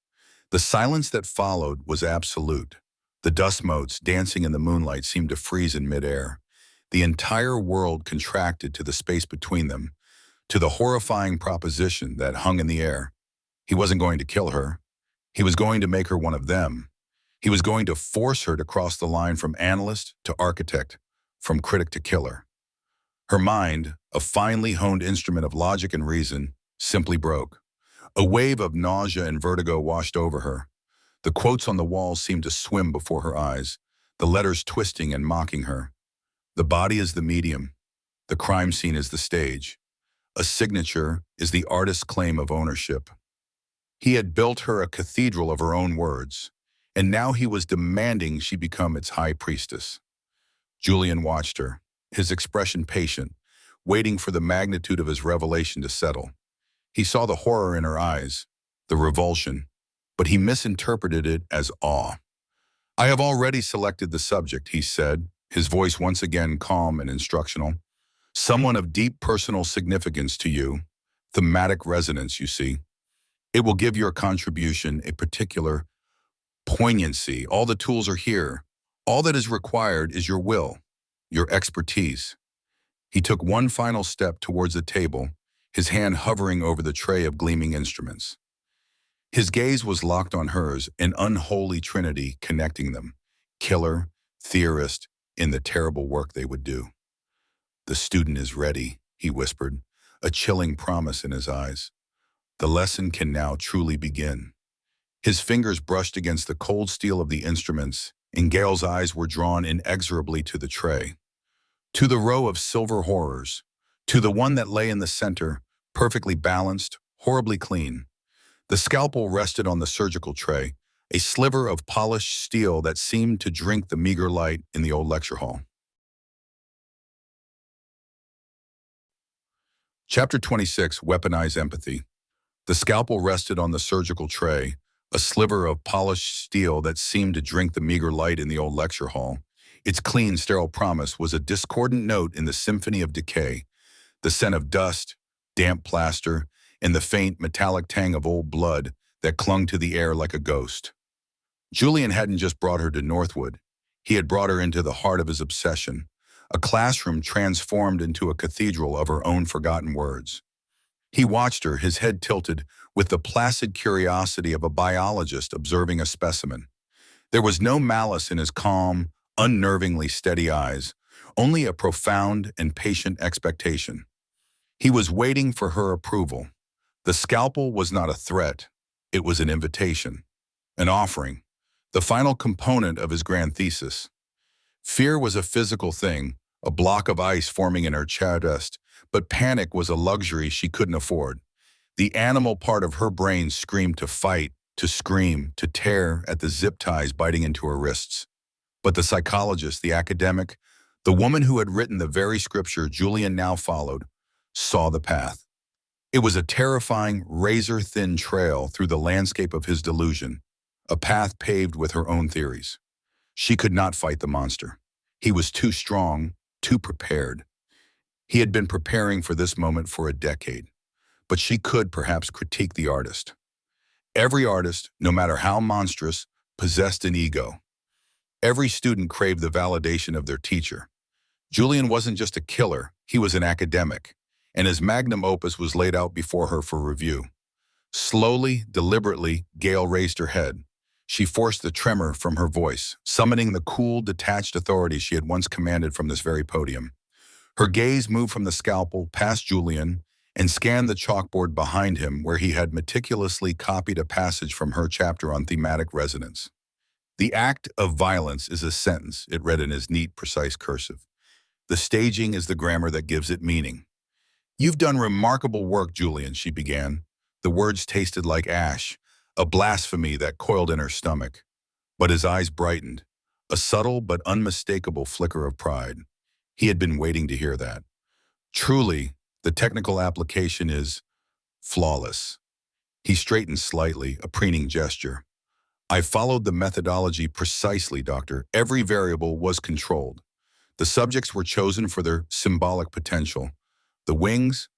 Speaker 1: The silence that followed was absolute. The dust motes dancing in the moonlight seemed to freeze in midair. The entire world contracted to the space between them. to the horrifying proposition that hung in the air. He wasn't going to kill her. He was going to make her one of them. He was going to force her to cross the line from analyst to architect, from critic to killer. Her mind, a finely honed instrument of logic and reason, simply broke. A wave of nausea and vertigo washed over her. The quotes on the wall seemed to swim before her eyes, the letters twisting and mocking her. The body is the medium. The crime scene is the stage. A signature is the artist's claim of ownership. He had built her a cathedral of her own words, and now he was demanding she become its high priestess. Julian watched her, his expression patient, waiting for the magnitude of his revelation to settle. He saw the horror in her eyes, the revulsion, but he misinterpreted it as awe. "I have already selected the subject," he said, his voice once again calm and instructional. "Someone of deep personal significance to you, thematic resonance, you see. It will give your contribution a particular poignancy. All the tools are here. All that is required is your will, your expertise." He took one final step towards the table, his hand hovering over the tray of gleaming instruments. His gaze was locked on hers, an unholy trinity connecting them, killer, theorist, in the terrible work they would do. "The student is ready," he whispered, a chilling promise in his eyes. "The lesson can now truly begin." His fingers brushed against the cold steel of the instruments, and Gail's eyes were drawn inexorably to the tray. To the row of silver horrors, to the one that lay in the center, perfectly balanced, horribly clean. The scalpel rested on the surgical tray, a sliver of polished steel that seemed to drink the meager light in the old lecture hall. Chapter 26, Weaponize Empathy. The scalpel rested on the surgical tray, a sliver of polished steel that seemed to drink the meager light in the old lecture hall. Its clean, sterile promise was a discordant note in the symphony of decay, the scent of dust, damp plaster, and the faint, metallic tang of old blood that clung to the air like a ghost. Julian hadn't just brought her to Northwood. He had brought her into the heart of his obsession, a classroom transformed into a cathedral of her own forgotten words. He watched her, his head tilted, with the placid curiosity of a biologist observing a specimen. There was no malice in his calm, unnervingly steady eyes, only a profound and patient expectation. He was waiting for her approval. The scalpel was not a threat. It was an invitation, an offering, the final component of his grand thesis. Fear was a physical thing, a block of ice forming in her chest, but panic was a luxury she couldn't afford. The animal part of her brain screamed to fight, to scream, to tear at the zip ties biting into her wrists. But the psychologist, the academic, the woman who had written the very scripture Julian now followed, saw the path. It was a terrifying, razor-thin trail through the landscape of his delusion, a path paved with her own theories. She could not fight the monster. He was too strong, too prepared. He had been preparing for this moment for a decade, but she could perhaps critique the artist. Every artist, no matter how monstrous, possessed an ego. Every student craved the validation of their teacher. Julian wasn't just a killer, he was an academic, and his magnum opus was laid out before her for review. Slowly, deliberately, Gail raised her head. She forced the tremor from her voice, summoning the cool, detached authority she had once commanded from this very podium. Her gaze moved from the scalpel past Julian and scanned the chalkboard behind him where he had meticulously copied a passage from her chapter on thematic resonance. "The act of violence is a sentence," it read in his neat, precise cursive. "The staging is the grammar that gives it meaning." "You've done remarkable work, Julian," she began. The words tasted like ash, a blasphemy that coiled in her stomach. But his eyes brightened, a subtle but unmistakable flicker of pride. He had been waiting to hear that. "Truly, the technical application is flawless." He straightened slightly, a preening gesture. "I followed the methodology precisely, Doctor. Every variable was controlled. The subjects were chosen for their symbolic potential. The wings,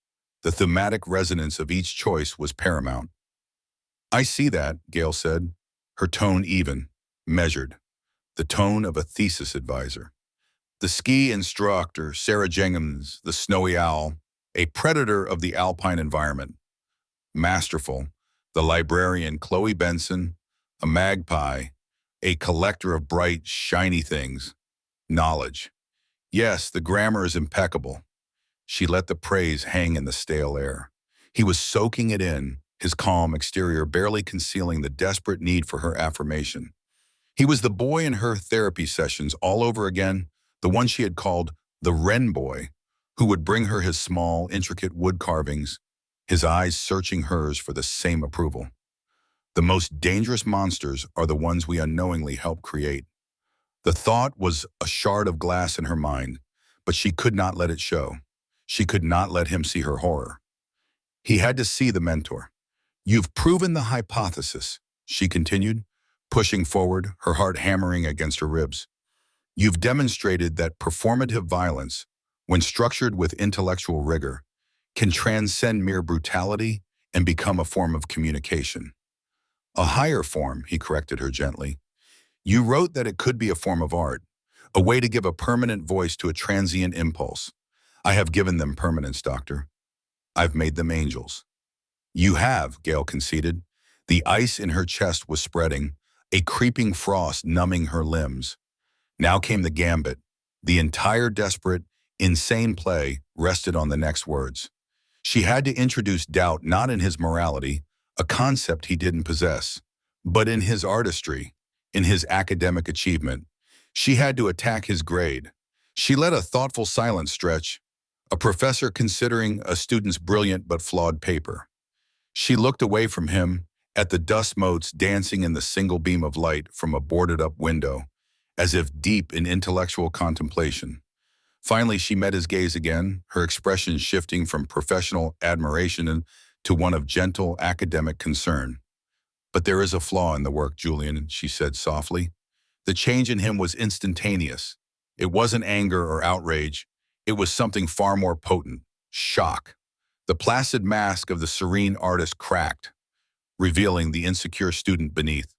Speaker 1: the thematic resonance of each choice was paramount." "I see that," Gail said, her tone even, measured, the tone of a thesis advisor. "The ski instructor, Sarah Jenkins, the snowy owl, A predator of the alpine environment. Masterful. The librarian Chloe Benson, a magpie, a collector of bright, shiny things. Knowledge. Yes, the grammar is impeccable. She let the praise hang in the stale air. He was soaking it in, his calm exterior barely concealing the desperate need for her affirmation. He was the boy in her therapy sessions all over again, the one she had called the Wren boy, who would bring her his small, intricate wood carvings, his eyes searching hers for the same approval. The most dangerous monsters are the ones we unknowingly help create. The thought was a shard of glass in her mind, but she could not let it show. She could not let him see her horror. He had to see the mentor. You've proven the hypothesis, she continued, pushing forward, her heart hammering against her ribs. You've demonstrated that performative violence, when structured with intellectual rigor, can transcend mere brutality and become a form of communication. A higher form, he corrected her gently. You wrote that it could be a form of art, a way to give a permanent voice to a transient impulse. I have given them permanence, Doctor. I've made them angels. You have, Gail conceded. The ice in her chest was spreading, a creeping frost numbing her limbs. Now came the gambit. The entire desperate, insane play rested on the next words. She had to introduce doubt not in his morality, a concept he didn't possess, but in his artistry, in his academic achievement. She had to attack his grade. She let a thoughtful silence stretch, a professor considering a student's brilliant but flawed paper. She looked away from him, at the dust motes dancing in the single beam of light from a boarded-up window, as if deep in intellectual contemplation. Finally, she met his gaze again, her expression shifting from professional admiration to one of gentle academic concern. But there is a flaw in the work, Julian, she said softly. The change in him was instantaneous. It wasn't anger or outrage. It was something far more potent, shock. The placid mask of the serene artist cracked, revealing the insecure student beneath.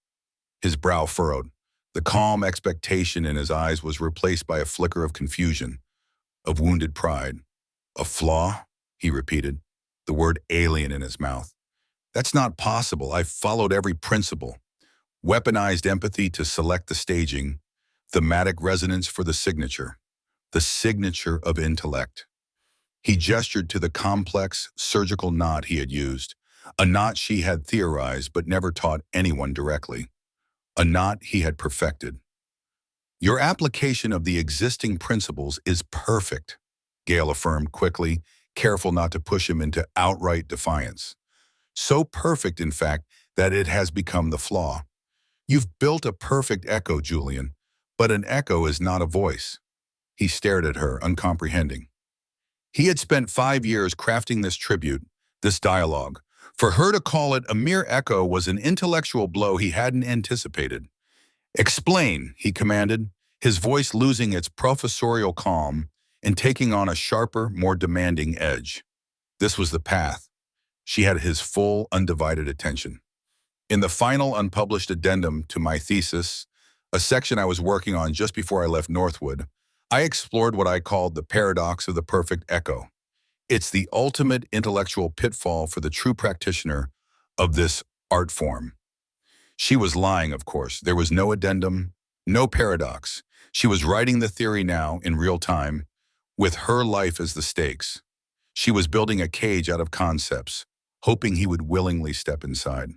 Speaker 1: His brow furrowed. The calm expectation in his eyes was replaced by a flicker of confusion, of wounded pride. A flaw? He repeated, the word alien in his mouth. That's not possible. I've followed every principle. Weaponized empathy to select the staging, thematic resonance for the signature of intellect. He gestured to the complex, surgical knot he had used, a knot she had theorized but never taught anyone directly, a knot he had perfected. Your application of the existing principles is perfect, Gail affirmed quickly, careful not to push him into outright defiance. So perfect, in fact, that it has become the flaw. You've built a perfect echo, Julian, but an echo is not a voice. He stared at her, uncomprehending. He had spent 5 years crafting this tribute, this dialogue. For her to call it a mere echo was an intellectual blow he hadn't anticipated. Explain, he commanded, his voice losing its professorial calm and taking on a sharper, more demanding edge. This was the path. She had his full, undivided attention. In the final unpublished addendum to my thesis, a section I was working on just before I left Northwood, I explored what I called the paradox of the perfect echo. It's the ultimate intellectual pitfall for the true practitioner of this art form. She was lying, of course. There was no addendum, no paradox. She was writing the theory now in real time, with her life as the stakes. She was building a cage out of concepts, hoping he would willingly step inside.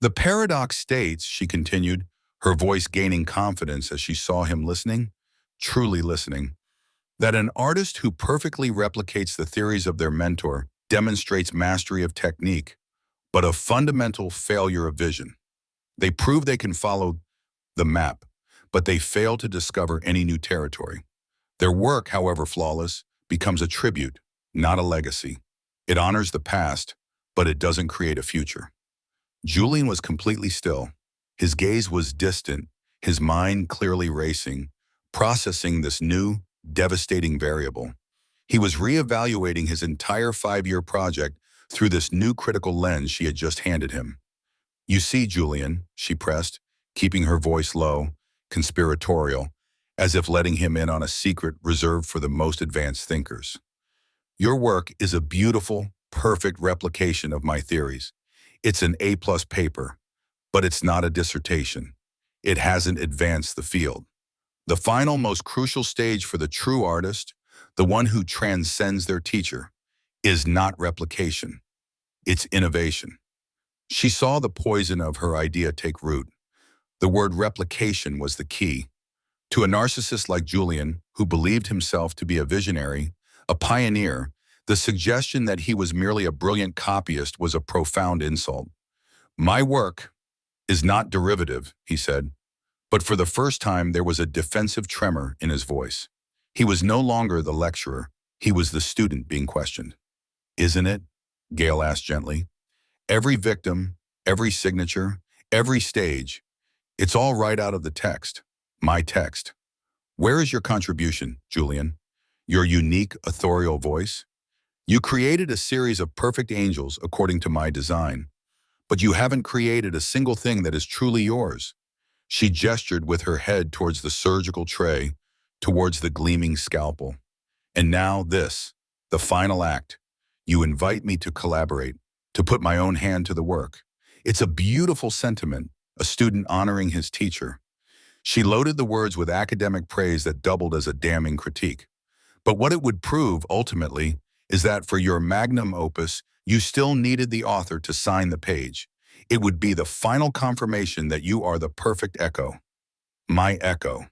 Speaker 1: The paradox states, she continued, her voice gaining confidence as she saw him listening, truly listening, that an artist who perfectly replicates the theories of their mentor demonstrates mastery of technique, but a fundamental failure of vision. They prove they can follow the map, but they fail to discover any new territory. Their work, however flawless, becomes a tribute, not a legacy. It honors the past, but it doesn't create a future. Julian was completely still. His gaze was distant, his mind clearly racing, processing this new, devastating variable. He was reevaluating his entire 5-year project through this new critical lens she had just handed him. You see, Julian, she pressed, keeping her voice low, conspiratorial, as if letting him in on a secret reserved for the most advanced thinkers. Your work is a beautiful, perfect replication of my theories. It's an A-plus paper, but it's not a dissertation. It hasn't advanced the field. The final, most crucial stage for the true artist, the one who transcends their teacher, is not replication. It's innovation. She saw the poison of her idea take root. The word replication was the key. To a narcissist like Julian, who believed himself to be a visionary, a pioneer, the suggestion that he was merely a brilliant copyist was a profound insult. My work is not derivative, he said, but for the first time there was a defensive tremor in his voice. He was no longer the lecturer, he was the student being questioned. Isn't it? Gail asked gently. Every victim, every signature, every stage, it's all right out of the text, my text. Where is your contribution, Julian? Your unique authorial voice? You created a series of perfect angels according to my design, but you haven't created a single thing that is truly yours. She gestured with her head towards the surgical tray, towards the gleaming scalpel. And now this, the final act. You invite me to collaborate, to put my own hand to the work. It's a beautiful sentiment, a student honoring his teacher. She loaded the words with academic praise that doubled as a damning critique. But what it would prove, ultimately, is that for your magnum opus, you still needed the author to sign the page. It would be the final confirmation that you are the perfect echo. My echo.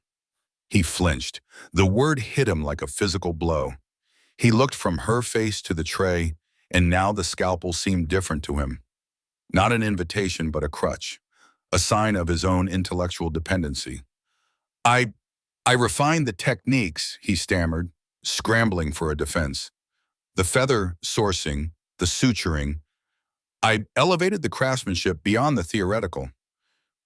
Speaker 1: He flinched. The word hit him like a physical blow. He looked from her face to the tray, and now the scalpel seemed different to him. Not an invitation, but a crutch, a sign of his own intellectual dependency. I refined the techniques, he stammered, scrambling for a defense. The feather sourcing, the suturing. I elevated the craftsmanship beyond the theoretical.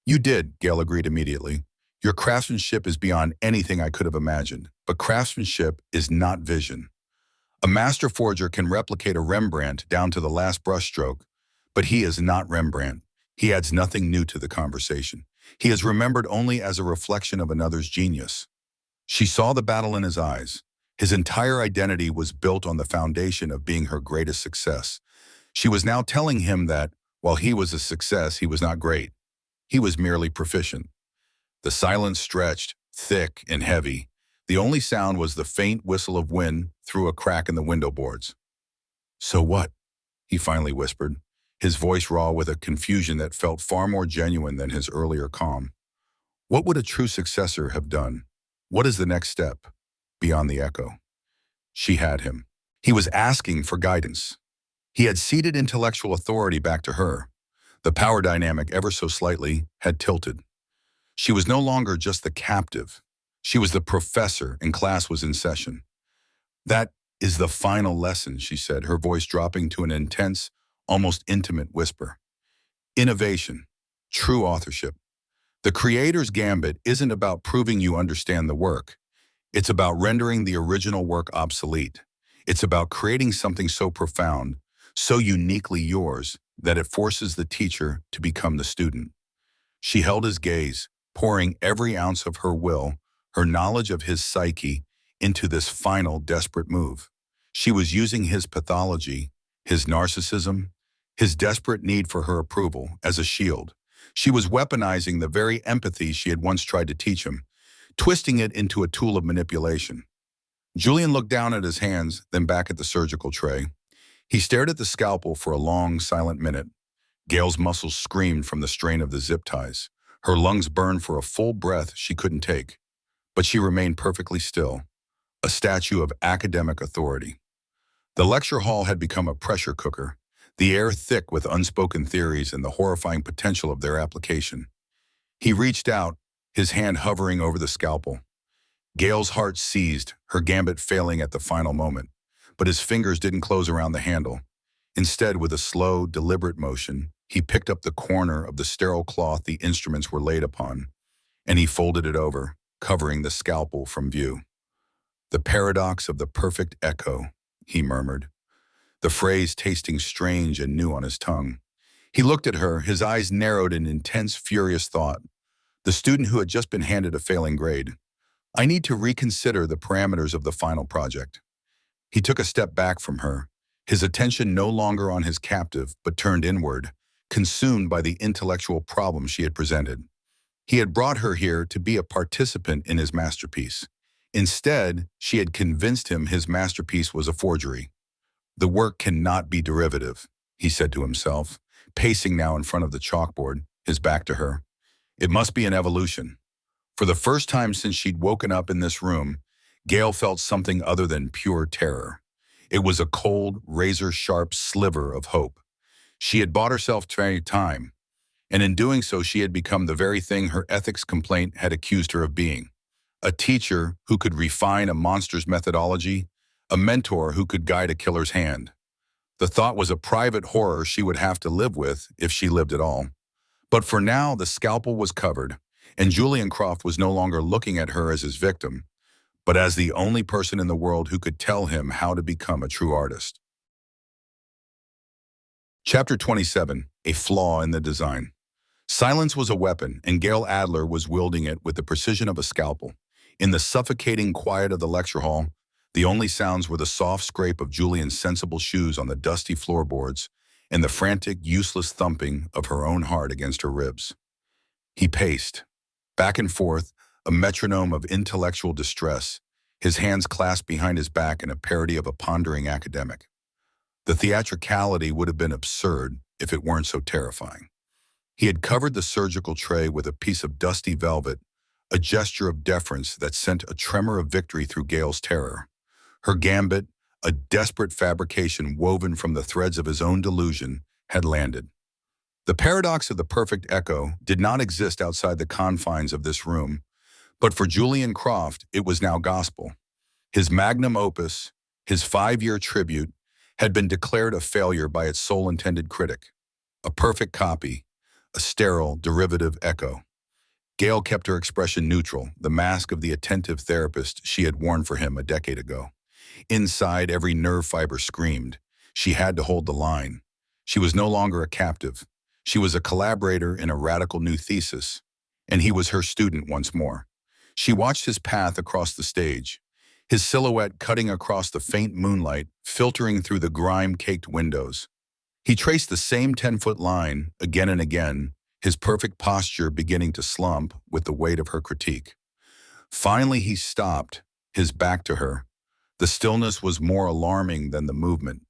Speaker 1: You did, Gail agreed immediately. Your craftsmanship is beyond anything I could have imagined, but craftsmanship is not vision. A master forger can replicate a Rembrandt down to the last brushstroke, but he is not Rembrandt. He adds nothing new to the conversation. He is remembered only as a reflection of another's genius. She saw the battle in his eyes. His entire identity was built on the foundation of being her greatest success. She was now telling him that, while he was a success, he was not great. He was merely proficient. The silence stretched, thick and heavy. The only sound was the faint whistle of wind through a crack in the window boards. So what? He finally whispered, his voice raw with a confusion that felt far more genuine than his earlier calm. What would a true successor have done? What is the next step? Beyond the echo. She had him. He was asking for guidance. He had ceded intellectual authority back to her. The power dynamic, ever so slightly, had tilted. She was no longer just the captive. She was the professor, and class was in session. That is the final lesson, she said, her voice dropping to an intense, almost intimate whisper. Innovation, true authorship. The creator's gambit isn't about proving you understand the work. It's about rendering the original work obsolete. It's about creating something so profound, so uniquely yours, that it forces the teacher to become the student. She held his gaze, pouring every ounce of her will, her knowledge of his psyche, into this final desperate move. She was using his pathology, his narcissism, his desperate need for her approval as a shield. She was weaponizing the very empathy she had once tried to teach him, twisting it into a tool of manipulation. Julian looked down at his hands, then back at the surgical tray. He stared at the scalpel for a long, silent minute. Gail's muscles screamed from the strain of the zip ties. Her lungs burned for a full breath she couldn't take. But she remained perfectly still, a statue of academic authority. The lecture hall had become a pressure cooker, the air thick with unspoken theories and the horrifying potential of their application. He reached out, his hand hovering over the scalpel. Gail's heart seized, her gambit failing at the final moment, but his fingers didn't close around the handle. Instead, with a slow, deliberate motion, he picked up the corner of the sterile cloth the instruments were laid upon, and he folded it over, covering the scalpel from view. The paradox of the perfect echo, he murmured, the phrase tasting strange and new on his tongue. He looked at her, his eyes narrowed in intense, furious thought. The student who had just been handed a failing grade. I need to reconsider the parameters of the final project. He took a step back from her, his attention no longer on his captive, but turned inward, consumed by the intellectual problem she had presented. He had brought her here to be a participant in his masterpiece. Instead, she had convinced him his masterpiece was a forgery. The work cannot be derivative, he said to himself, pacing now in front of the chalkboard, his back to her. It must be an evolution. For the first time since she'd woken up in this room, Gail felt something other than pure terror. It was a cold, razor-sharp sliver of hope. She had bought herself time, and in doing so she had become the very thing her ethics complaint had accused her of being. A teacher who could refine a monster's methodology, a mentor who could guide a killer's hand. The thought was a private horror she would have to live with if she lived at all. But for now, the scalpel was covered, and Julian Croft was no longer looking at her as his victim, but as the only person in the world who could tell him how to become a true artist. Chapter 27, A Flaw in the Design. Silence was a weapon, and Gail Adler was wielding it with the precision of a scalpel. In the suffocating quiet of the lecture hall, the only sounds were the soft scrape of Julian's sensible shoes on the dusty floorboards and the frantic, useless thumping of her own heart against her ribs. He paced, back and forth, a metronome of intellectual distress, his hands clasped behind his back in a parody of a pondering academic. The theatricality would have been absurd if it weren't so terrifying. He had covered the surgical tray with a piece of dusty velvet, a gesture of deference that sent a tremor of victory through Gail's terror. Her gambit, a desperate fabrication woven from the threads of his own delusion, had landed. The paradox of the perfect echo did not exist outside the confines of this room, but for Julian Croft, it was now gospel. His magnum opus, his 5-year tribute, had been declared a failure by its sole intended critic. A perfect copy, a sterile, derivative echo. Gail kept her expression neutral, the mask of the attentive therapist she had worn for him a decade ago. Inside, every nerve fiber screamed. She had to hold the line. She was no longer a captive. She was a collaborator in a radical new thesis, and he was her student once more. She watched his path across the stage, his silhouette cutting across the faint moonlight, filtering through the grime-caked windows. He traced the same 10-foot line again and again, his perfect posture beginning to slump with the weight of her critique. Finally, he stopped, his back to her. The stillness was more alarming than the movement.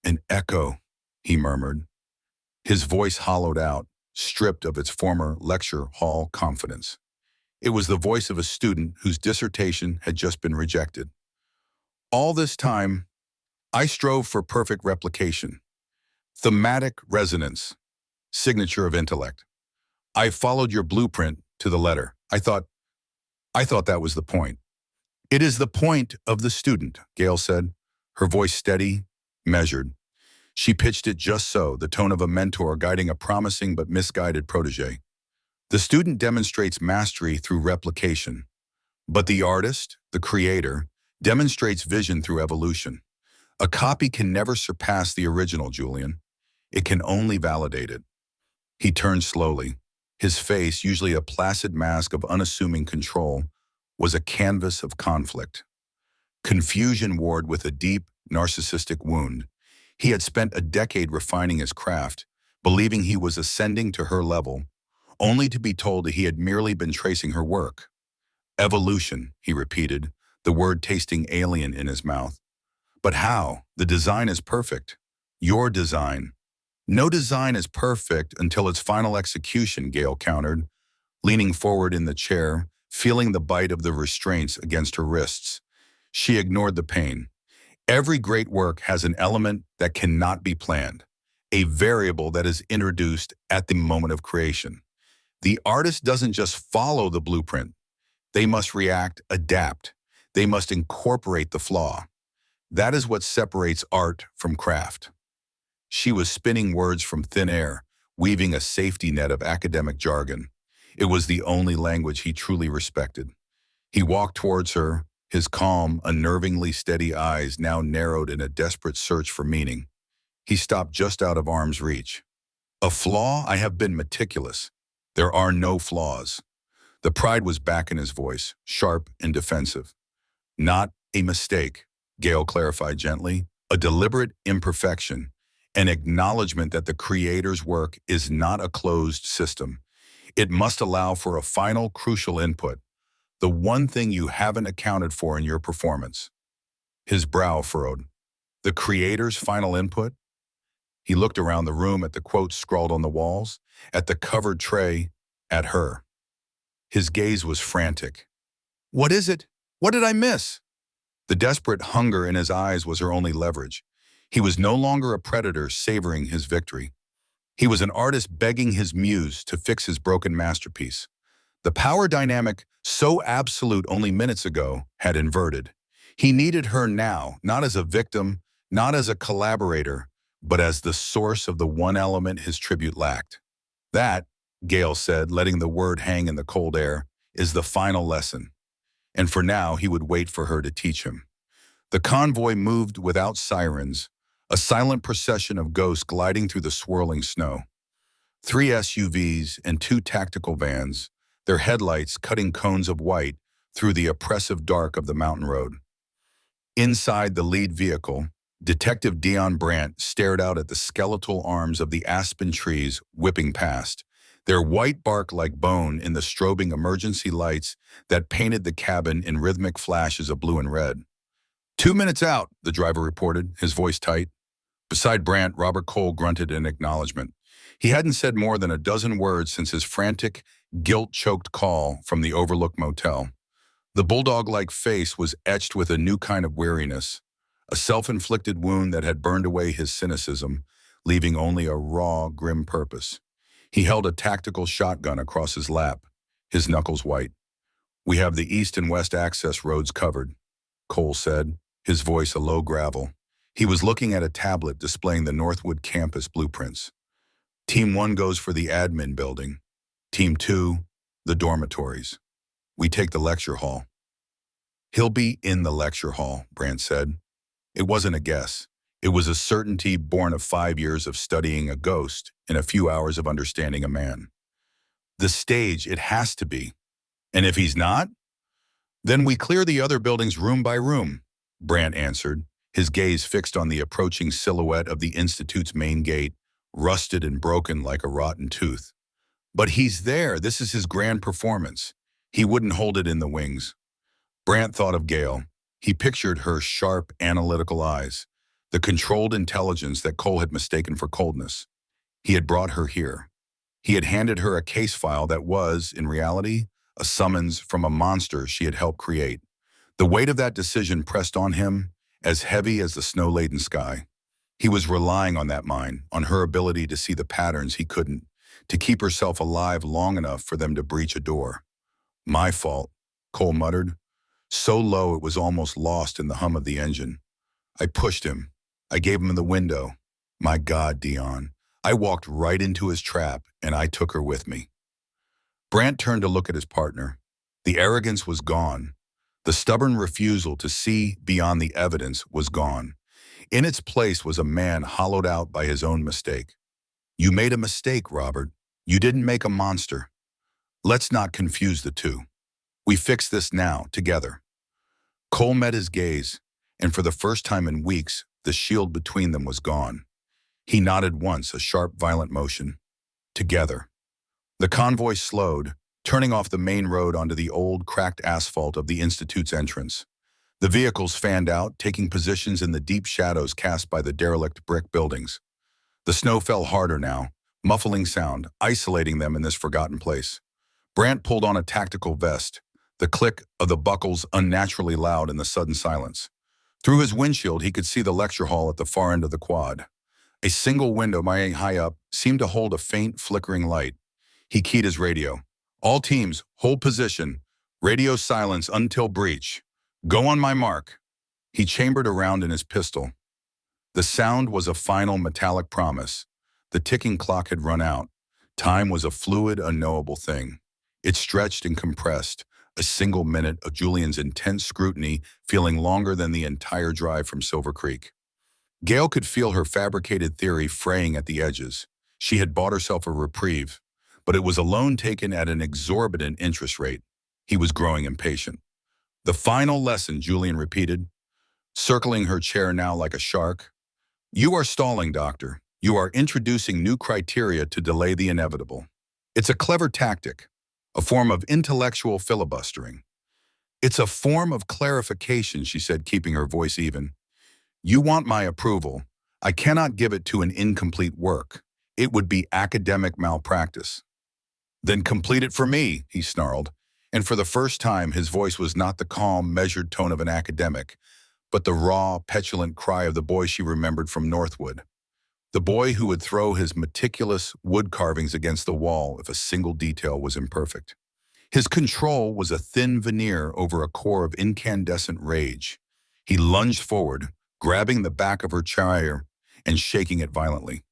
Speaker 1: An echo, he murmured. His voice hollowed out, stripped of its former lecture hall confidence. It was the voice of a student whose dissertation had just been rejected. All this time, I strove for perfect replication, thematic resonance, signature of intellect. I followed your blueprint to the letter. I thought that was the point. It is the point of the student, Gail said, her voice steady, measured. She pitched it just so, the tone of a mentor guiding a promising but misguided protege. The student demonstrates mastery through replication, but the artist, the creator, demonstrates vision through evolution. A copy can never surpass the original, Julian. It can only validate it. He turned slowly. His face, usually a placid mask of unassuming control, was a canvas of conflict. Confusion warred with a deep, narcissistic wound. He had spent a decade refining his craft, believing he was ascending to her level, only to be told that he had merely been tracing her work. Evolution, he repeated, the word tasting alien in his mouth. But how? The design is perfect. Your design. No design is perfect until its final execution, Gail countered, leaning forward in the chair, feeling the bite of the restraints against her wrists. She ignored the pain. Every great work has an element that cannot be planned, a variable that is introduced at the moment of creation. The artist doesn't just follow the blueprint. They must react, adapt. They must incorporate the flaw. That is what separates art from craft. She was spinning words from thin air, weaving a safety net of academic jargon. It was the only language he truly respected. He walked towards her, his calm, unnervingly steady eyes now narrowed in a desperate search for meaning. He stopped just out of arm's reach. A flaw? I have been meticulous. There are no flaws. The pride was back in his voice, sharp and defensive. Not a mistake. Gail clarified gently. A deliberate imperfection, an acknowledgement that the creator's work is not a closed system. It must allow for a final crucial input, the one thing you haven't accounted for in your performance. His brow furrowed. The creator's final input? He looked around the room at the quotes scrawled on the walls, at the covered tray, at her. His gaze was frantic. What is it? What did I miss? The desperate hunger in his eyes was her only leverage. He was no longer a predator savoring his victory. He was an artist begging his muse to fix his broken masterpiece. The power dynamic, so absolute only minutes ago, had inverted. He needed her now, not as a victim, not as a collaborator, but as the source of the one element his tribute lacked. That, Gail said, letting the word hang in the cold air, is the final lesson. And for now, he would wait for her to teach him. The convoy moved without sirens, a silent procession of ghosts gliding through the swirling snow. 3 SUVs and 2 tactical vans, their headlights cutting cones of white through the oppressive dark of the mountain road. Inside the lead vehicle, Detective Dion Brandt stared out at the skeletal arms of the aspen trees whipping past, their white bark like bone in the strobing emergency lights that painted the cabin in rhythmic flashes of blue and red. 2 minutes out, the driver reported, his voice tight. Beside Brandt, Robert Cole grunted in acknowledgement. He hadn't said more than a dozen words since his frantic, guilt-choked call from the overlooked motel. The bulldog-like face was etched with a new kind of weariness, a self-inflicted wound that had burned away his cynicism, leaving only a raw, grim purpose. He held a tactical shotgun across his lap, his knuckles white. We have the east and west access roads covered, Cole said, his voice a low gravel. He was looking at a tablet displaying the Northwood campus blueprints. Team 1 goes for the admin building. Team 2, the dormitories. We take the lecture hall. He'll be in the lecture hall, Brandt said. It wasn't a guess. It was a certainty born of 5 years of studying a ghost and a few hours of understanding a man. The stage, it has to be. And if he's not, then we clear the other buildings room by room, Brandt answered, his gaze fixed on the approaching silhouette of the Institute's main gate, rusted and broken like a rotten tooth. But he's there. This is his grand performance. He wouldn't hold it in the wings. Brandt thought of Gail. He pictured her sharp, analytical eyes, the controlled intelligence that Cole had mistaken for coldness. He had brought her here. He had handed her a case file that was, in reality, a summons from a monster she had helped create. The weight of that decision pressed on him, as heavy as the snow-laden sky. He was relying on that mind, on her ability to see the patterns he couldn't, to keep herself alive long enough for them to breach a door. My fault, Cole muttered, so low it was almost lost in the hum of the engine. I pushed him. I gave him the window. My God, Dion. I walked right into his trap, and I took her with me. Brandt turned to look at his partner. The arrogance was gone. The stubborn refusal to see beyond the evidence was gone. In its place was a man hollowed out by his own mistake. You made a mistake, Robert. You didn't make a monster. Let's not confuse the two. We fix this now, together. Cole met his gaze, and for the first time in weeks, the shield between them was gone. He nodded once, a sharp, violent motion. Together. The convoy slowed, turning off the main road onto the old, cracked asphalt of the Institute's entrance. The vehicles fanned out, taking positions in the deep shadows cast by the derelict brick buildings. The snow fell harder now, muffling sound, isolating them in this forgotten place. Brandt pulled on a tactical vest, the click of the buckles unnaturally loud in the sudden silence. Through his windshield, he could see the lecture hall at the far end of the quad. A single window, lying high up, seemed to hold a faint, flickering light. He keyed his radio. All teams, hold position. Radio silence until breach. Go on my mark. He chambered a round in his pistol. The sound was a final metallic promise. The ticking clock had run out. Time was a fluid, unknowable thing. It stretched and compressed, a single minute of Julian's intense scrutiny feeling longer than the entire drive from Silver Creek. Gail could feel her fabricated theory fraying at the edges. She had bought herself a reprieve, but it was a loan taken at an exorbitant interest rate. He was growing impatient. The final lesson, Julian repeated. circling her chair now like a shark. You are stalling, doctor. You are introducing new criteria to delay the inevitable. It's a clever tactic, a form of intellectual filibustering. It's a form of clarification, she said, keeping her voice even. You want my approval. I cannot give it to an incomplete work. It would be academic malpractice. Then complete it for me, he snarled. And for the first time, his voice was not the calm, measured tone of an academic, but the raw, petulant cry of the boy she remembered from Northwood. The boy who would throw his meticulous wood carvings against the wall if a single detail was imperfect. His control was a thin veneer over a core of incandescent rage. He lunged forward, grabbing the back of her chair and shaking it violently.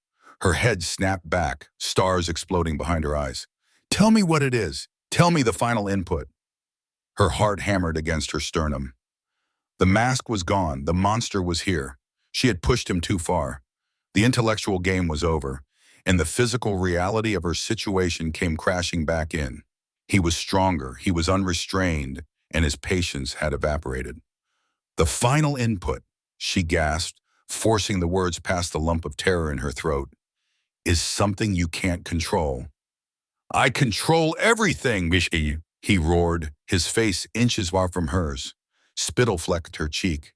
Speaker 1: Her head snapped back, stars exploding behind her eyes. Tell me what it is. Tell me the final input. Her heart hammered against her sternum. The mask was gone. The monster was here. She had pushed him too far. The intellectual game was over, and the physical reality of her situation came crashing back in. He was stronger, he was unrestrained, and his patience had evaporated. The final input, she gasped, forcing the words past the lump of terror in her throat, is something you can't control. I control everything, Mishi, he roared, his face inches far from hers. Spittle flecked her cheek.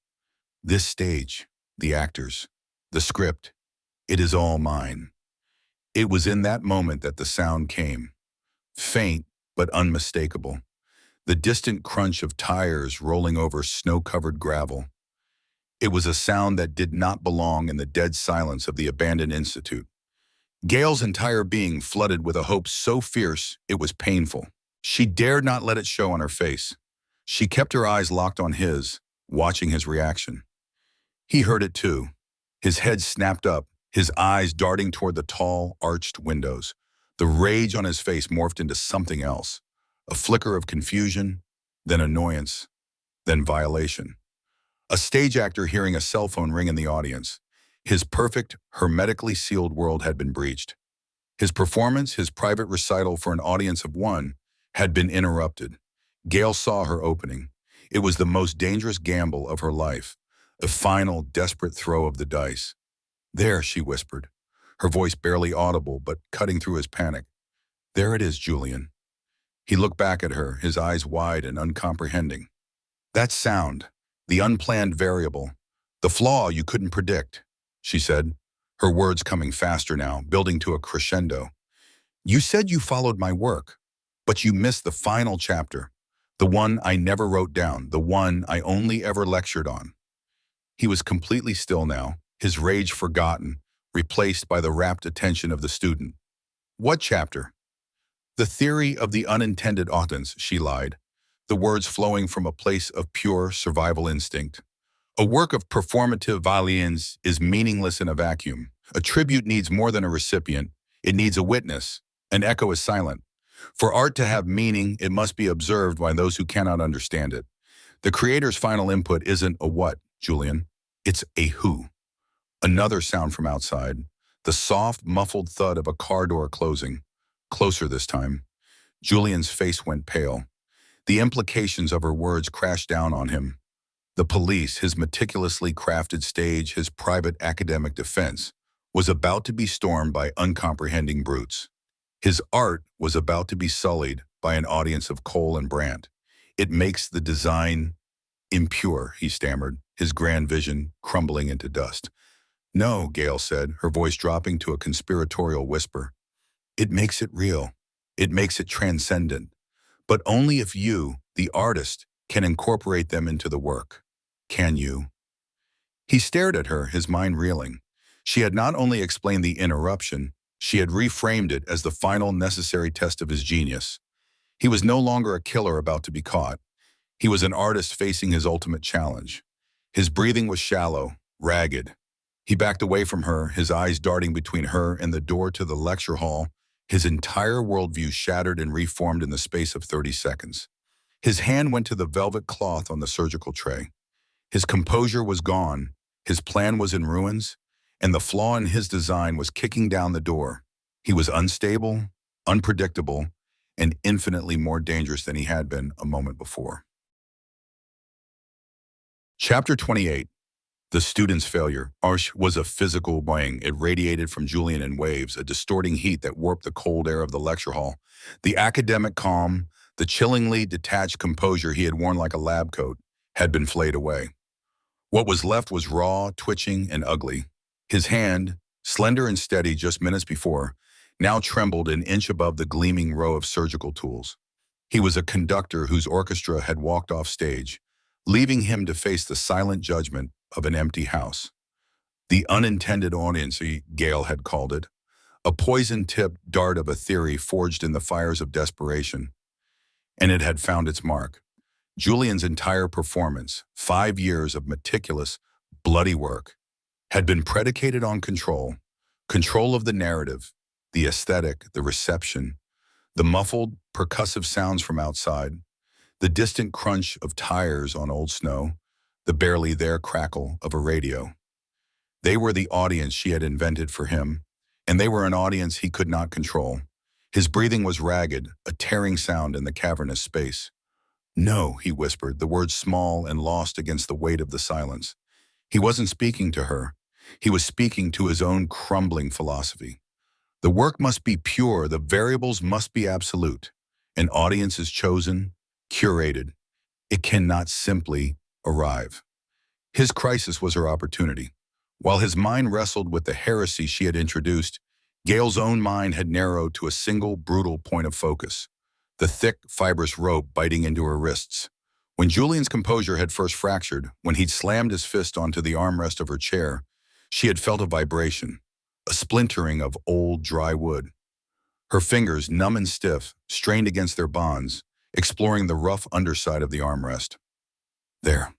Speaker 1: This stage, the actors, the script, it is all mine. It was in that moment that the sound came. Faint, but unmistakable. The distant crunch of tires rolling over snow-covered gravel. It was a sound that did not belong in the dead silence of the abandoned institute. Gail's entire being flooded with a hope so fierce it was painful. She dared not let it show on her face. She kept her eyes locked on his, watching his reaction. He heard it too. His head snapped up, his eyes darting toward the tall, arched windows. The rage on his face morphed into something else. A flicker of confusion, then annoyance, then violation. A stage actor hearing a cell phone ring in the audience. His perfect, hermetically sealed world had been breached. His performance, his private recital for an audience of one, had been interrupted. Gail saw her opening. It was the most dangerous gamble of her life, a final, desperate throw of the dice. There, she whispered, her voice barely audible but cutting through his panic. There it is, Julian. He looked back at her, his eyes wide and uncomprehending. That sound, the unplanned variable, the flaw you couldn't predict, she said, her words coming faster now, building to a crescendo. You said you followed my work, but you missed the final chapter, the one I never wrote down, the one I only ever lectured on. He was completely still now, his rage forgotten, replaced by the rapt attention of the student. What chapter? The theory of the unintended occurrence, she lied, the words flowing from a place of pure survival instinct. A work of performative violence is meaningless in a vacuum. A tribute needs more than a recipient. It needs a witness. An echo is silent. For art to have meaning, it must be observed by those who cannot understand it. The creator's final input isn't a what, Julian. It's a who. Another sound from outside. The soft, muffled thud of a car door closing. Closer this time. Julian's face went pale. The implications of her words crashed down on him. The police, his meticulously crafted stage, his private academic defense, was about to be stormed by uncomprehending brutes. His art was about to be sullied by an audience of Cole and Brandt. It makes the design impure, he stammered, his grand vision crumbling into dust. No, Gail said, her voice dropping to a conspiratorial whisper. It makes it real. It makes it transcendent. But only if you, the artist, can incorporate them into the work. Can you? He stared at her, his mind reeling. She had not only explained the interruption, she had reframed it as the final necessary test of his genius. He was no longer a killer about to be caught. He was an artist facing his ultimate challenge. His breathing was shallow, ragged. He backed away from her, his eyes darting between her and the door to the lecture hall, his entire worldview shattered and reformed in the space of 30 seconds. His hand went to the velvet cloth on the surgical tray. His composure was gone, his plan was in ruins, and the flaw in his design was kicking down the door. He was unstable, unpredictable, and infinitely more dangerous than he had been a moment before. Chapter 28. The student's failure, Arsh, was a physical bang. It radiated from Julian in waves, a distorting heat that warped the cold air of the lecture hall. The academic calm, the chillingly detached composure he had worn like a lab coat, had been flayed away. What was left was raw, twitching, and ugly. His hand, slender and steady just minutes before, now trembled an inch above the gleaming row of surgical tools. He was a conductor whose orchestra had walked off stage, leaving him to face the silent judgment of an empty house. The unintended audience, Gale had called it, a poison-tipped dart of a theory forged in the fires of desperation, and it had found its mark. Julian's entire performance, 5 years of meticulous, bloody work, had been predicated on control, control of the narrative, the aesthetic, the reception, the muffled, percussive sounds from outside, the distant crunch of tires on old snow, the barely there crackle of a radio. They were the audience she had invented for him, and they were an audience he could not control. His breathing was ragged, a tearing sound in the cavernous space. "No," he whispered, the words small and lost against the weight of the silence. He wasn't speaking to her. He was speaking to his own crumbling philosophy. The work must be pure, the variables must be absolute. An audience is chosen, curated. It cannot simply arrive. His crisis was her opportunity. While his mind wrestled with the heresy she had introduced, Gale's own mind had narrowed to a single brutal point of focus, the thick, fibrous rope biting into her wrists. When Julian's composure had first fractured, when he'd slammed his fist onto the armrest of her chair, she had felt a vibration, a splintering of old, dry wood. Her fingers, numb and stiff, strained against their bonds, exploring the rough underside of the armrest. There.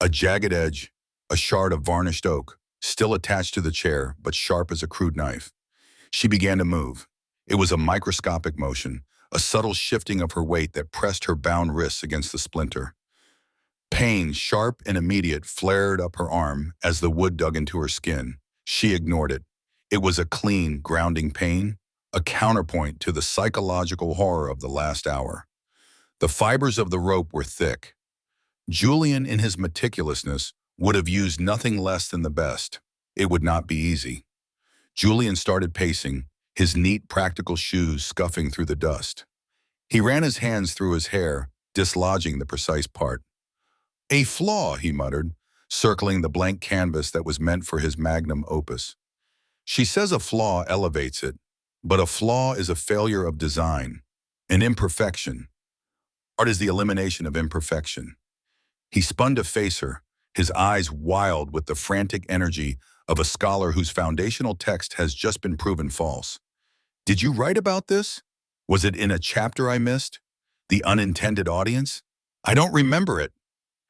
Speaker 1: A jagged edge, a shard of varnished oak, still attached to the chair, but sharp as a crude knife. She began to move. It was a microscopic motion, a subtle shifting of her weight that pressed her bound wrists against the splinter. Pain, sharp and immediate, flared up her arm as the wood dug into her skin. She ignored it. It was a clean, grounding pain, a counterpoint to the psychological horror of the last hour. The fibers of the rope were thick. Julian, in his meticulousness, would have used nothing less than the best. It would not be easy. Julian started pacing, his neat, practical shoes scuffing through the dust. He ran his hands through his hair, dislodging the precise part. "A flaw," he muttered, circling the blank canvas that was meant for his magnum opus. "She says a flaw elevates it, but a flaw is a failure of design, an imperfection. Art is the elimination of imperfection." He spun to face her, his eyes wild with the frantic energy of a scholar whose foundational text has just been proven false. "Did you write about this? Was it in a chapter I missed? The unintended audience? I don't remember it."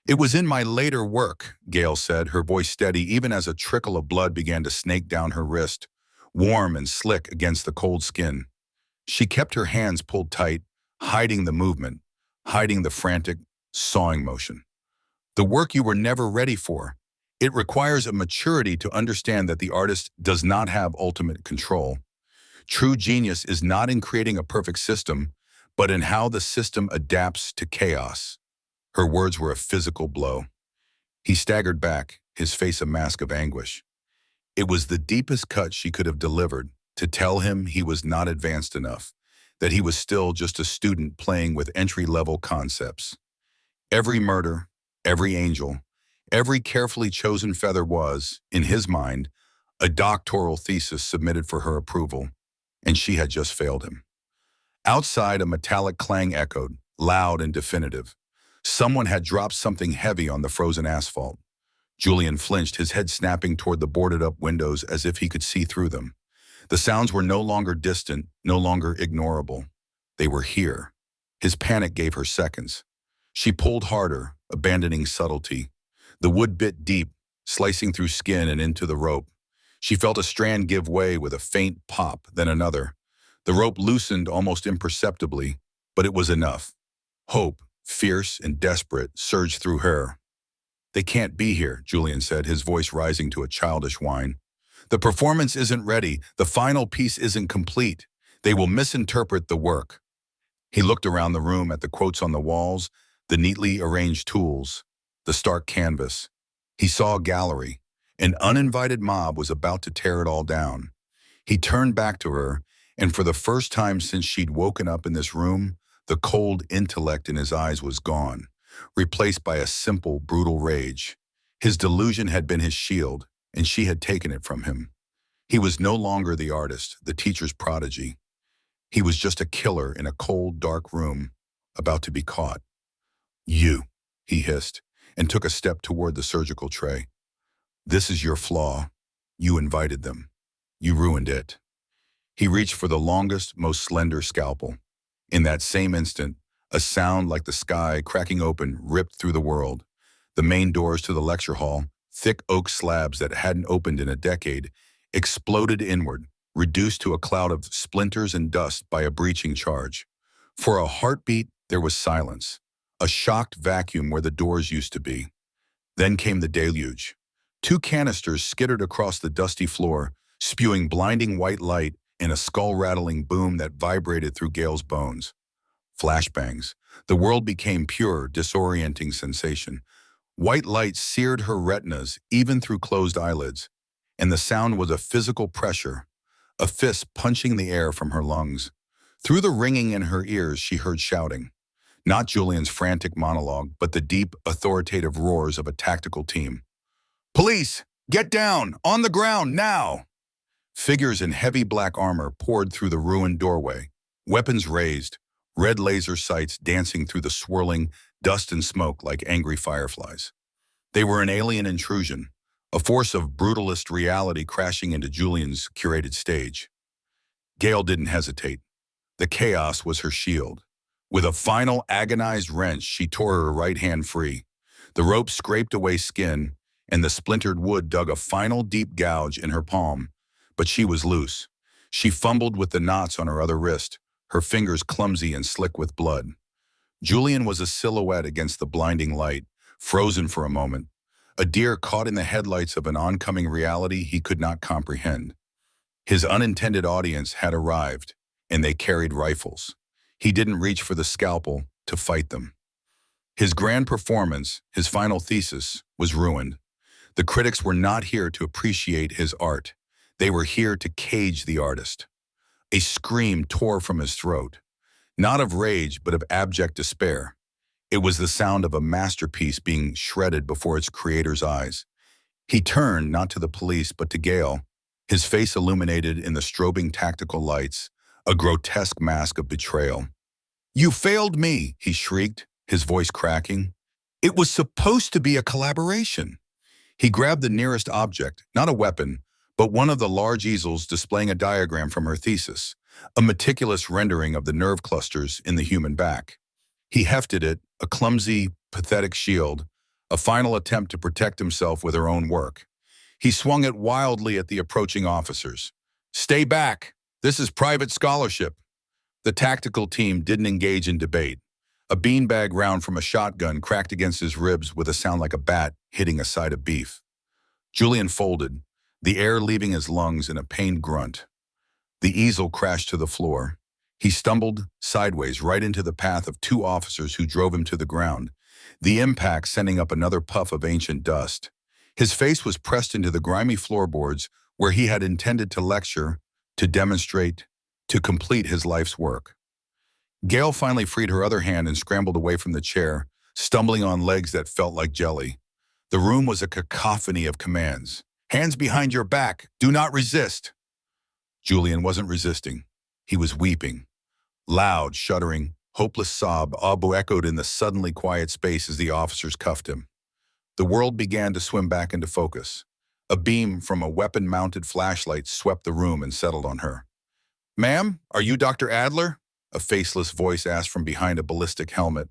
Speaker 1: "It was in my later work," Gale said, her voice steady even as a trickle of blood began to snake down her wrist, warm and slick against the cold skin. She kept her hands pulled tight, hiding the movement, hiding the frantic, sawing motion. "The work you were never ready for. It requires a maturity to understand that the artist does not have ultimate control. True genius is not in creating a perfect system, but in how the system adapts to chaos." Her words were a physical blow. He staggered back, his face a mask of anguish. It was the deepest cut she could have delivered, to tell him he was not advanced enough, that he was still just a student playing with entry-level concepts. Every murder, every angel, every carefully chosen feather was, in his mind, a doctoral thesis submitted for her approval, and she had just failed him. Outside, a metallic clang echoed, loud and definitive. Someone had dropped something heavy on the frozen asphalt. Julian flinched, his head snapping toward the boarded-up windows as if he could see through them. The sounds were no longer distant, no longer ignorable. They were here. His panic gave her seconds. She pulled harder, abandoning subtlety. The wood bit deep, slicing through skin and into the rope. She felt a strand give way with a faint pop, then another. The rope loosened almost imperceptibly, but it was enough. Hope, fierce and desperate, surged through her. "They can't be here," Julian said, his voice rising to a childish whine. "The performance isn't ready. The final piece isn't complete. They will misinterpret the work." He looked around the room at the quotes on the walls, the neatly arranged tools, the stark canvas. He saw a gallery. An uninvited mob was about to tear it all down. He turned back to her, and for the first time since she'd woken up in this room, the cold intellect in his eyes was gone, replaced by a simple, brutal rage. His delusion had been his shield, and she had taken it from him. He was no longer the artist, the teacher's prodigy. He was just a killer in a cold, dark room, about to be caught. "You," he hissed, and took a step toward the surgical tray. "This is your flaw. You invited them. You ruined it." He reached for the longest, most slender scalpel. In that same instant, a sound like the sky cracking open ripped through the world. The main doors to the lecture hall, thick oak slabs that hadn't opened in a decade, exploded inward, reduced to a cloud of splinters and dust by a breaching charge. For a heartbeat, there was silence, a shocked vacuum where the doors used to be. Then came the deluge. Two canisters skittered across the dusty floor, spewing blinding white light in a skull-rattling boom that vibrated through Gail's bones. Flashbangs. The world became pure, disorienting sensation. White light seared her retinas, even through closed eyelids, and the sound was a physical pressure, a fist punching the air from her lungs. Through the ringing in her ears, she heard shouting. Not Julian's frantic monologue, but the deep, authoritative roars of a tactical team. "Police! Get down! On the ground, now!" Figures in heavy black armor poured through the ruined doorway, weapons raised, red laser sights dancing through the swirling dust and smoke like angry fireflies. They were an alien intrusion, a force of brutalist reality crashing into Julian's curated stage. Gail didn't hesitate. The chaos was her shield. With a final agonized wrench, she tore her right hand free. The rope scraped away skin, and the splintered wood dug a final deep gouge in her palm. But she was loose. She fumbled with the knots on her other wrist, her fingers clumsy and slick with blood. Julian was a silhouette against the blinding light, frozen for a moment, a deer caught in the headlights of an oncoming reality he could not comprehend. His unintended audience had arrived, and they carried rifles. He didn't reach for the scalpel to fight them. His grand performance, his final thesis, was ruined. The critics were not here to appreciate his art. They were here to cage the artist. A scream tore from his throat, not of rage but of abject despair. It was the sound of a masterpiece being shredded before its creator's eyes. He turned not to the police but to Gail, his face illuminated in the strobing tactical lights, a grotesque mask of betrayal. "You failed me," he shrieked, his voice cracking. "It was supposed to be a collaboration." He grabbed the nearest object, not a weapon, but one of the large easels displaying a diagram from her thesis, a meticulous rendering of the nerve clusters in the human back. He hefted it, a clumsy, pathetic shield, a final attempt to protect himself with her own work. He swung it wildly at the approaching officers. "Stay back! This is private scholarship." The tactical team didn't engage in debate. A beanbag round from a shotgun cracked against his ribs with a sound like a bat hitting a side of beef. Julian folded, the air leaving his lungs in a pained grunt. The easel crashed to the floor. He stumbled sideways right into the path of two officers who drove him to the ground, the impact sending up another puff of ancient dust. His face was pressed into the grimy floorboards where he had intended to lecture, to demonstrate, to complete his life's work. Gail finally freed her other hand and scrambled away from the chair, stumbling on legs that felt like jelly. The room was a cacophony of commands. "Hands behind your back! Do not resist!" Julian wasn't resisting. He was weeping. Loud, shuddering, hopeless sob echoed in the suddenly quiet space as the officers cuffed him. The world began to swim back into focus. A beam from a weapon-mounted flashlight swept the room and settled on her. "Ma'am, are you Dr. Adler?" a faceless voice asked from behind a ballistic helmet.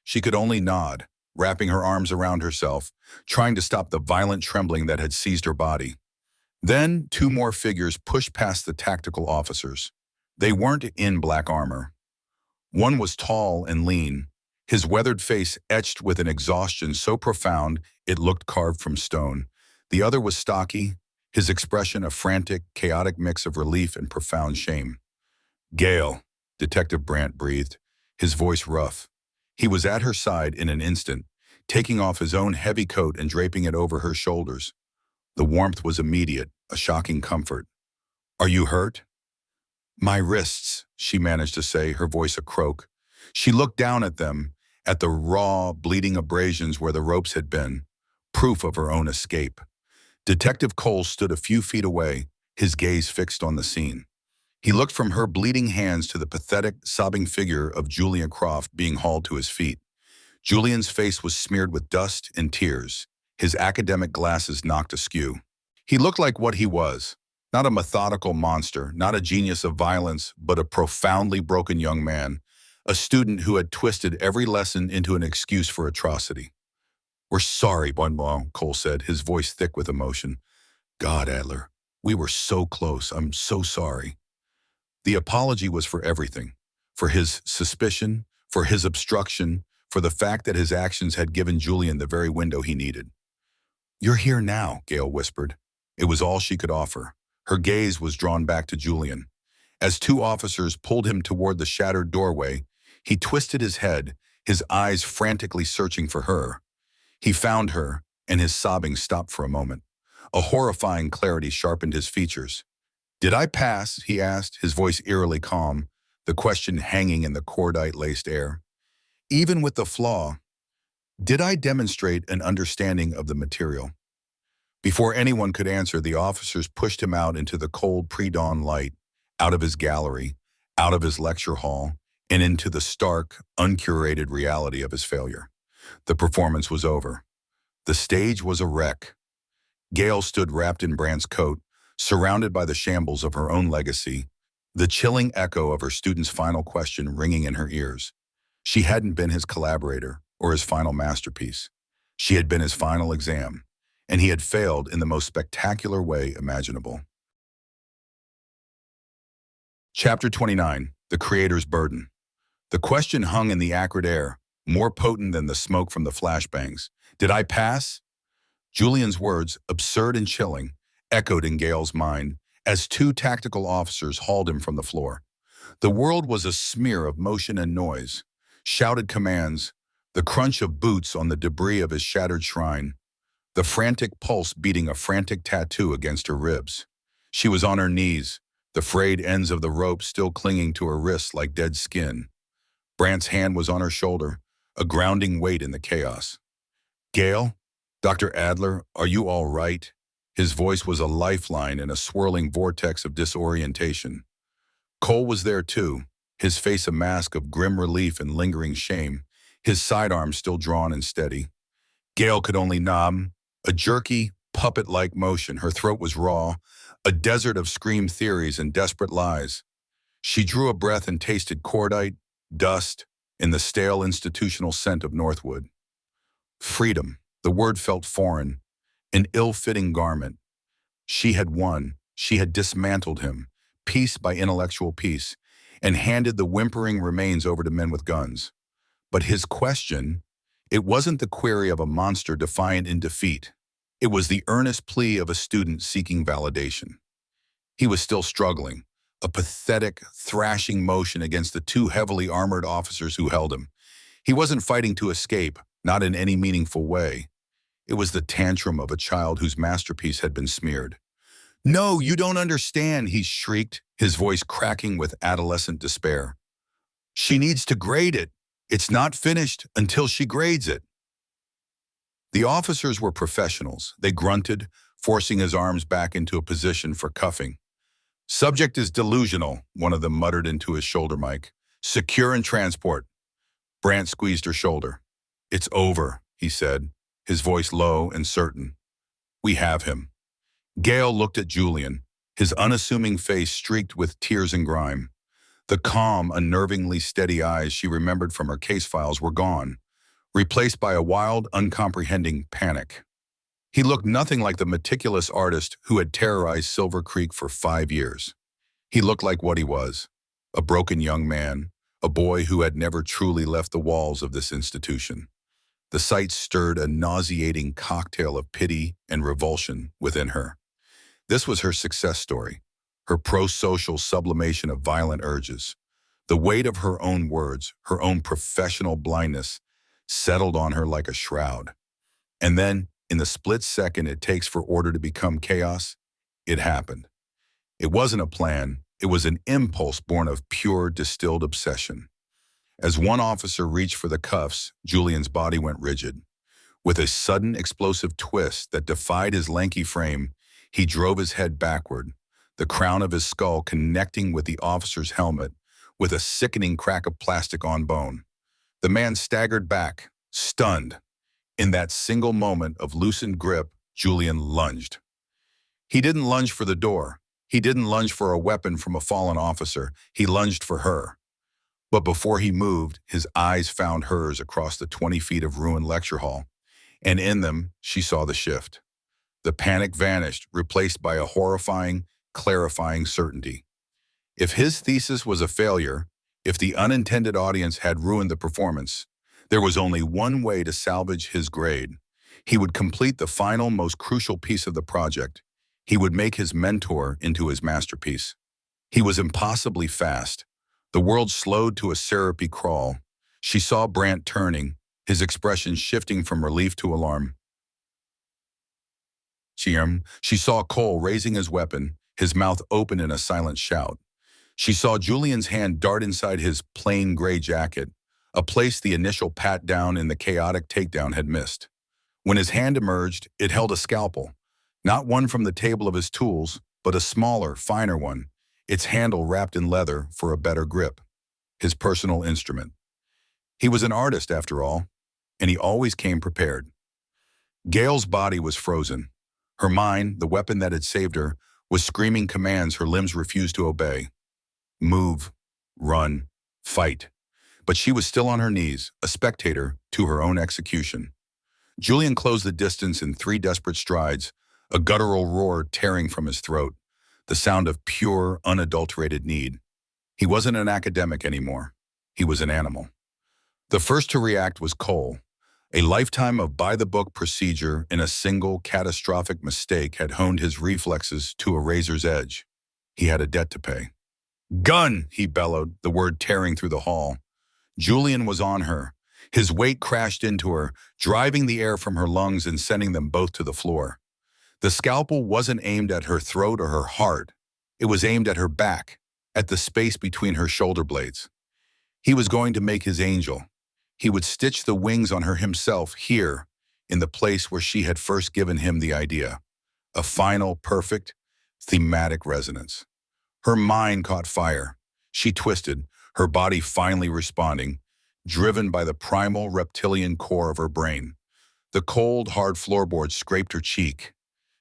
Speaker 1: She could only nod, wrapping her arms around herself, trying to stop the violent trembling that had seized her body. Then, two more figures pushed past the tactical officers. They weren't in black armor. One was tall and lean, his weathered face etched with an exhaustion so profound it looked carved from stone. The other was stocky, his expression a frantic, chaotic mix of relief and profound shame. "Gail," Detective Brandt breathed, his voice rough. He was at her side in an instant, taking off his own heavy coat and draping it over her shoulders. The warmth was immediate, a shocking comfort. "Are you hurt?" "My wrists," she managed to say, her voice a croak. She looked down at them, at the raw, bleeding abrasions where the ropes had been, proof of her own escape. Detective Cole stood a few feet away, his gaze fixed on the scene. He looked from her bleeding hands to the pathetic, sobbing figure of Julian Croft being hauled to his feet. Julian's face was smeared with dust and tears, his academic glasses knocked askew. He looked like what he was, not a methodical monster, not a genius of violence, but a profoundly broken young man, a student who had twisted every lesson into an excuse for atrocity. "We're sorry, Bonbon," Cole said, his voice thick with emotion. "God, Adler, we were so close. I'm so sorry." The apology was for everything, for his suspicion, for his obstruction, for the fact that his actions had given Julian the very window he needed. "You're here now," Gail whispered. It was all she could offer. Her gaze was drawn back to Julian. As two officers pulled him toward the shattered doorway, he twisted his head, his eyes frantically searching for her. He found her, and his sobbing stopped for a moment. A horrifying clarity sharpened his features. "Did I pass?" he asked, his voice eerily calm, the question hanging in the cordite-laced air. "Even with the flaw, did I demonstrate an understanding of the material?" Before anyone could answer, the officers pushed him out into the cold pre-dawn light, out of his gallery, out of his lecture hall, and into the stark, uncurated reality of his failure. The performance was over. The stage was a wreck. Gail stood wrapped in Brandt's coat, surrounded by the shambles of her own legacy, the chilling echo of her student's final question ringing in her ears. She hadn't been his collaborator or his final masterpiece. She had been his final exam, and he had failed in the most spectacular way imaginable. Chapter 29, The Creator's Burden. The question hung in the acrid air, more potent than the smoke from the flashbangs. "Did I pass?" Julian's words, absurd and chilling, echoed in Gail's mind as two tactical officers hauled him from the floor. The world was a smear of motion and noise, shouted commands, the crunch of boots on the debris of his shattered shrine, the frantic pulse beating a frantic tattoo against her ribs. She was on her knees, the frayed ends of the rope still clinging to her wrists like dead skin. Brandt's hand was on her shoulder, a grounding weight in the chaos. "Gail? Dr. Adler, are you all right?" His voice was a lifeline in a swirling vortex of disorientation. Cole was there too, his face a mask of grim relief and lingering shame, his sidearm still drawn and steady. Gail could only nod, a jerky, puppet-like motion. Her throat was raw, a desert of screamed theories and desperate lies. She drew a breath and tasted cordite, dust, and the stale institutional scent of Northwood. Freedom. The word felt foreign, an ill-fitting garment. She had won. She had dismantled him, piece by intellectual piece, and handed the whimpering remains over to men with guns. But his question, it wasn't the query of a monster defiant in defeat. It was the earnest plea of a student seeking validation. He was still struggling, a pathetic, thrashing motion against the two heavily armored officers who held him. He wasn't fighting to escape, not in any meaningful way. It was the tantrum of a child whose masterpiece had been smeared. "No, you don't understand," he shrieked, his voice cracking with adolescent despair. "She needs to grade it. It's not finished until she grades it." The officers were professionals. They grunted, forcing his arms back into a position for cuffing. "Subject is delusional," one of them muttered into his shoulder mic. "Secure and transport." Brandt squeezed her shoulder. "It's over," he said, his voice low and certain. "We have him." Gail looked at Julian, his unassuming face streaked with tears and grime. The calm, unnervingly steady eyes she remembered from her case files were gone, replaced by a wild, uncomprehending panic. He looked nothing like the meticulous artist who had terrorized Silver Creek for 5 years. He looked like what he was, a broken young man, a boy who had never truly left the walls of this institution. The sight stirred a nauseating cocktail of pity and revulsion within her. This was her success story, her pro-social sublimation of violent urges. The weight of her own words, her own professional blindness, settled on her like a shroud. And then, in the split second it takes for order to become chaos, it happened. It wasn't a plan, it was an impulse born of pure, distilled obsession. As one officer reached for the cuffs, Julian's body went rigid. With a sudden explosive twist that defied his lanky frame, he drove his head backward, the crown of his skull connecting with the officer's helmet with a sickening crack of plastic on bone. The man staggered back, stunned. In that single moment of loosened grip, Julian lunged. He didn't lunge for the door. He didn't lunge for a weapon from a fallen officer. He lunged for her. But before he moved, his eyes found hers across the 20 feet of ruined lecture hall, and in them, she saw the shift. The panic vanished, replaced by a horrifying, clarifying certainty. If his thesis was a failure, if the unintended audience had ruined the performance, there was only one way to salvage his grade. He would complete the final, most crucial piece of the project. He would make his mentor into his masterpiece. He was impossibly fast. The world slowed to a syrupy crawl. She saw Brandt turning, his expression shifting from relief to alarm. She saw Cole raising his weapon, his mouth open in a silent shout. She saw Julian's hand dart inside his plain gray jacket, a place the initial pat-down in the chaotic takedown had missed. When his hand emerged, it held a scalpel, not one from the table of his tools, but a smaller, finer one, its handle wrapped in leather for a better grip. His personal instrument. He was an artist, after all, and he always came prepared. Gail's body was frozen. Her mind, the weapon that had saved her, was screaming commands her limbs refused to obey. Move, run, fight. But she was still on her knees, a spectator to her own execution. Julian closed the distance in 3 desperate strides, a guttural roar tearing from his throat, the sound of pure, unadulterated need. He wasn't an academic anymore. He was an animal. The first to react was Cole. A lifetime of by-the-book procedure in a single catastrophic mistake had honed his reflexes to a razor's edge. He had a debt to pay. "Gun!" he bellowed, the word tearing through the hall. Julian was on her. His weight crashed into her, driving the air from her lungs and sending them both to the floor. The scalpel wasn't aimed at her throat or her heart. It was aimed at her back, at the space between her shoulder blades. He was going to make his angel. He would stitch the wings on her himself here, in the place where she had first given him the idea. A final, perfect, thematic resonance. Her mind caught fire. She twisted, her body finally responding, driven by the primal reptilian core of her brain. The cold, hard floorboards scraped her cheek.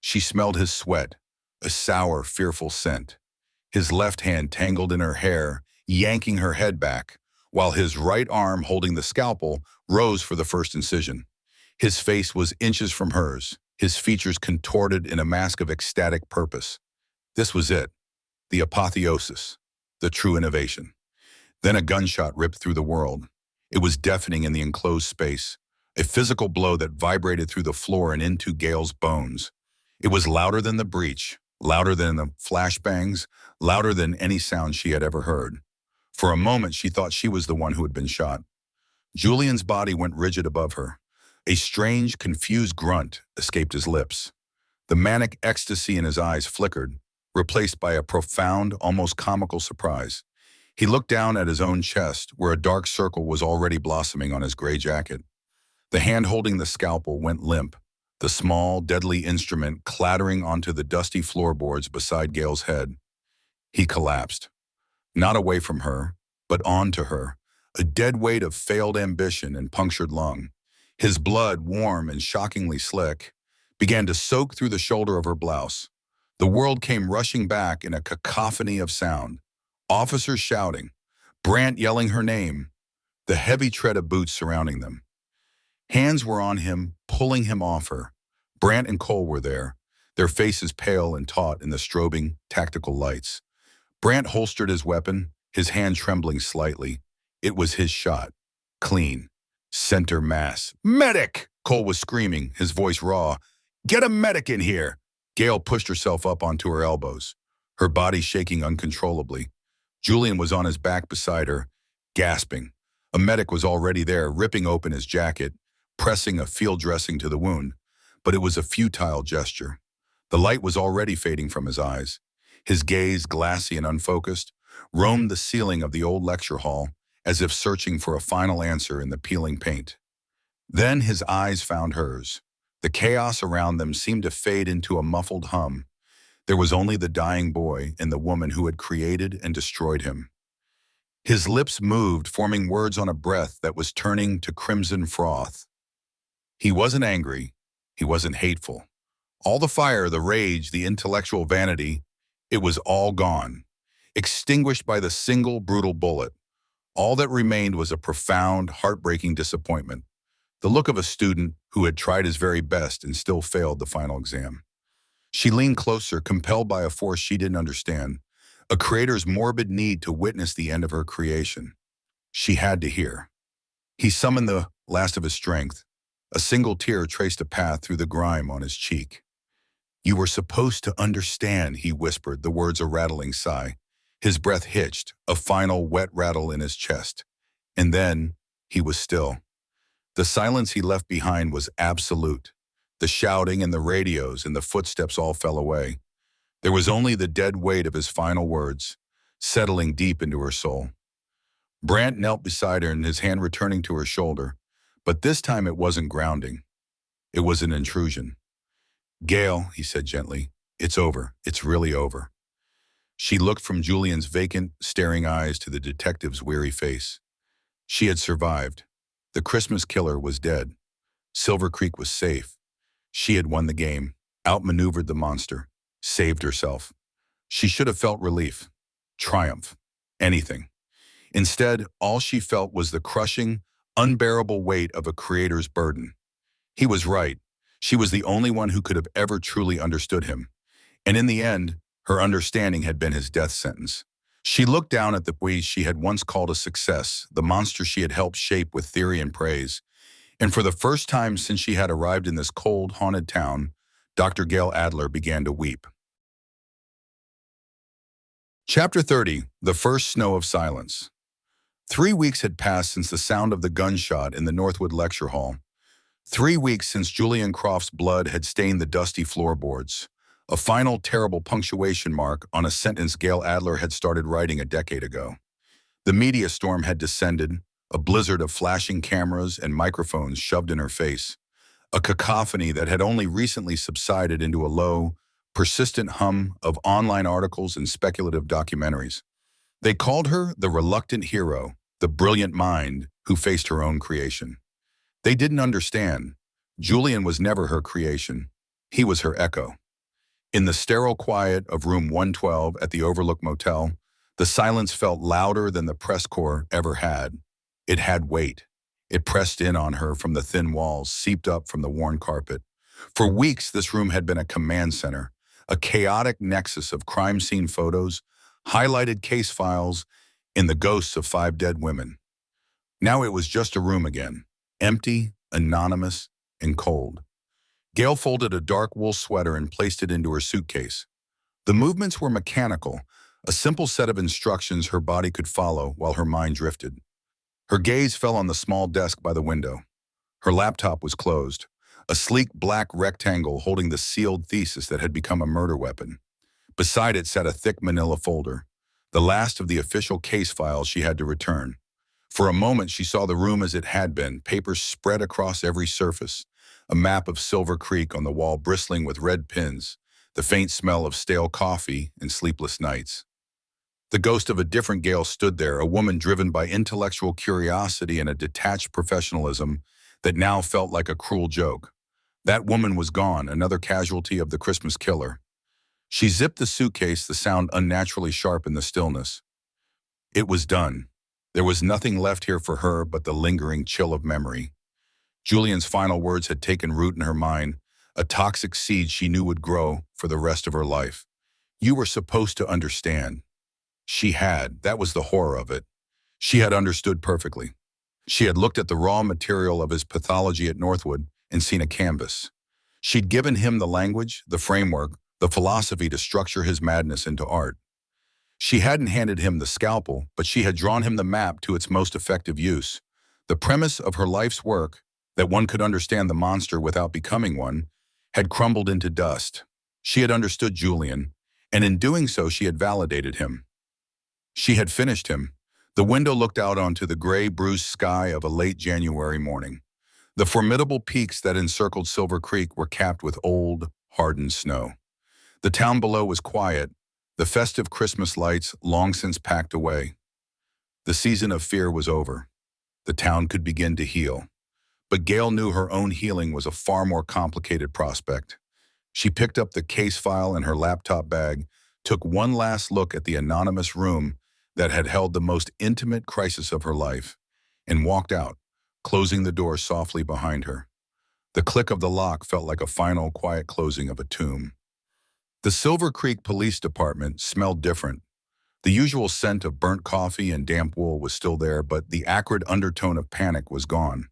Speaker 1: She smelled his sweat, a sour, fearful scent. His left hand tangled in her hair, yanking her head back, while his right arm holding the scalpel rose for the first incision. His face was inches from hers, his features contorted in a mask of ecstatic purpose. This was it, the apotheosis, the true innovation. Then a gunshot ripped through the world. It was deafening in the enclosed space, a physical blow that vibrated through the floor and into Gail's bones. It was louder than the breach, louder than the flashbangs, louder than any sound she had ever heard. For a moment, she thought she was the one who had been shot. Julian's body went rigid above her. A strange, confused grunt escaped his lips. The manic ecstasy in his eyes flickered, replaced by a profound, almost comical surprise. He looked down at his own chest, where a dark circle was already blossoming on his gray jacket. The hand holding the scalpel went limp, the small, deadly instrument clattering onto the dusty floorboards beside Gail's head. He collapsed. Not away from her, but onto her, a dead weight of failed ambition and punctured lung. His blood, warm and shockingly slick, began to soak through the shoulder of her blouse. The world came rushing back in a cacophony of sound. Officers shouting, Brandt yelling her name, the heavy tread of boots surrounding them. Hands were on him, pulling him off her. Brandt and Cole were there, their faces pale and taut in the strobing, tactical lights. Brandt holstered his weapon, his hand trembling slightly. It was his shot. Clean. Center mass. "Medic!" Cole was screaming, his voice raw. "Get a medic in here!" Gail pushed herself up onto her elbows, her body shaking uncontrollably. Julian was on his back beside her, gasping. A medic was already there, ripping open his jacket, pressing a field dressing to the wound, but it was a futile gesture. The light was already fading from his eyes. His gaze, glassy and unfocused, roamed the ceiling of the old lecture hall, as if searching for a final answer in the peeling paint. Then his eyes found hers. The chaos around them seemed to fade into a muffled hum. There was only the dying boy and the woman who had created and destroyed him. His lips moved, forming words on a breath that was turning to crimson froth. He wasn't angry. He wasn't hateful. All the fire, the rage, the intellectual vanity, it was all gone, extinguished by the single brutal bullet. All that remained was a profound, heartbreaking disappointment, the look of a student who had tried his very best and still failed the final exam. She leaned closer, compelled by a force she didn't understand, a creator's morbid need to witness the end of her creation. She had to hear. He summoned the last of his strength. A single tear traced a path through the grime on his cheek. "You were supposed to understand," he whispered, the words a rattling sigh. His breath hitched, a final wet rattle in his chest. And then he was still. The silence he left behind was absolute. The shouting and the radios and the footsteps all fell away. There was only the dead weight of his final words, settling deep into her soul. Brant knelt beside her and his hand returning to her shoulder, but this time it wasn't grounding. It was an intrusion. "Gail," he said gently, "it's over. It's really over." She looked from Julian's vacant, staring eyes to the detective's weary face. She had survived. The Christmas killer was dead. Silver Creek was safe. She had won the game, outmaneuvered the monster, saved herself. She should have felt relief, triumph, anything. Instead, all she felt was the crushing, unbearable weight of a creator's burden. He was right. She was the only one who could have ever truly understood him. And in the end, her understanding had been his death sentence. She looked down at the boy she had once called a success, the monster she had helped shape with theory and praise. And for the first time since she had arrived in this cold, haunted town, Dr. Gail Adler began to weep. Chapter 30, The First Snow of Silence. 3 weeks had passed since the sound of the gunshot in the Northwood Lecture Hall. 3 weeks since Julian Croft's blood had stained the dusty floorboards. A final terrible punctuation mark on a sentence Gail Adler had started writing a decade ago. The media storm had descended, a blizzard of flashing cameras and microphones shoved in her face, a cacophony that had only recently subsided into a low, persistent hum of online articles and speculative documentaries. They called her the reluctant hero, the brilliant mind who faced her own creation. They didn't understand. Julian was never her creation. He was her echo. In the sterile quiet of room 112 at the Overlook Motel, the silence felt louder than the press corps ever had. It had weight. It pressed in on her from the thin walls, seeped up from the worn carpet. For weeks, this room had been a command center, a chaotic nexus of crime scene photos, highlighted case files, and the ghosts of 5 dead women. Now it was just a room again, empty, anonymous, and cold. Gail folded a dark wool sweater and placed it into her suitcase. The movements were mechanical, a simple set of instructions her body could follow while her mind drifted. Her gaze fell on the small desk by the window. Her laptop was closed, a sleek black rectangle holding the sealed thesis that had become a murder weapon. Beside it sat a thick manila folder, the last of the official case files she had to return. For a moment she saw the room as it had been, papers spread across every surface, a map of Silver Creek on the wall bristling with red pins, the faint smell of stale coffee and sleepless nights. The ghost of a different Gail stood there, a woman driven by intellectual curiosity and a detached professionalism that now felt like a cruel joke. That woman was gone, another casualty of the Christmas killer. She zipped the suitcase, the sound unnaturally sharp in the stillness. It was done. There was nothing left here for her but the lingering chill of memory. Julian's final words had taken root in her mind, a toxic seed she knew would grow for the rest of her life. You were supposed to understand. She had. That was the horror of it. She had understood perfectly. She had looked at the raw material of his pathology at Northwood and seen a canvas. She'd given him the language, the framework, the philosophy to structure his madness into art. She hadn't handed him the scalpel, but she had drawn him the map to its most effective use. The premise of her life's work, that one could understand the monster without becoming one, had crumbled into dust. She had understood Julian, and in doing so she had validated him. She had finished him. The window looked out onto the gray, bruised sky of a late January morning. The formidable peaks that encircled Silver Creek were capped with old, hardened snow. The town below was quiet, the festive Christmas lights long since packed away. The season of fear was over. The town could begin to heal. But Gail knew her own healing was a far more complicated prospect. She picked up the case file in her laptop bag, took one last look at the anonymous room that had held the most intimate crisis of her life, and walked out, closing the door softly behind her. The click of the lock felt like a final, quiet closing of a tomb. The Silver Creek Police Department smelled different. The usual scent of burnt coffee and damp wool was still there, but the acrid undertone of panic was gone.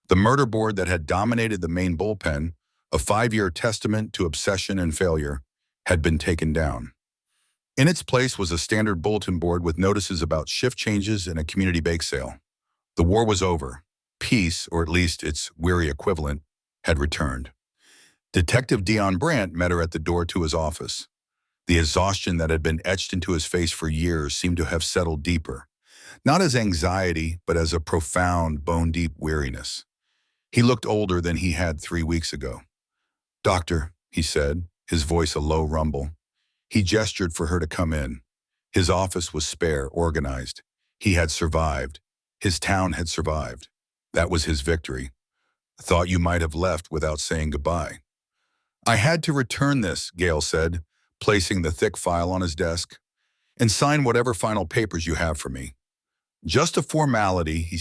Speaker 1: The murder board that had dominated the main bullpen, a 5-year testament to obsession and failure, had been taken down. In its place was a standard bulletin board with notices about shift changes and a community bake sale. The war was over. Peace, or at least its weary equivalent, had returned. Detective Dion Brandt met her at the door to his office. The exhaustion that had been etched into his face for years seemed to have settled deeper, not as anxiety, but as a profound, bone-deep weariness. He looked older than he had 3 weeks ago. "Doctor," he said, his voice a low rumble. He gestured for her to come in. His office was spare, organized. He had survived. His town had survived. That was his victory. "Thought you might have left without saying goodbye." "I had to return this," Gail said, placing the thick file on his desk. "And sign whatever final papers you have for me." "Just a formality," he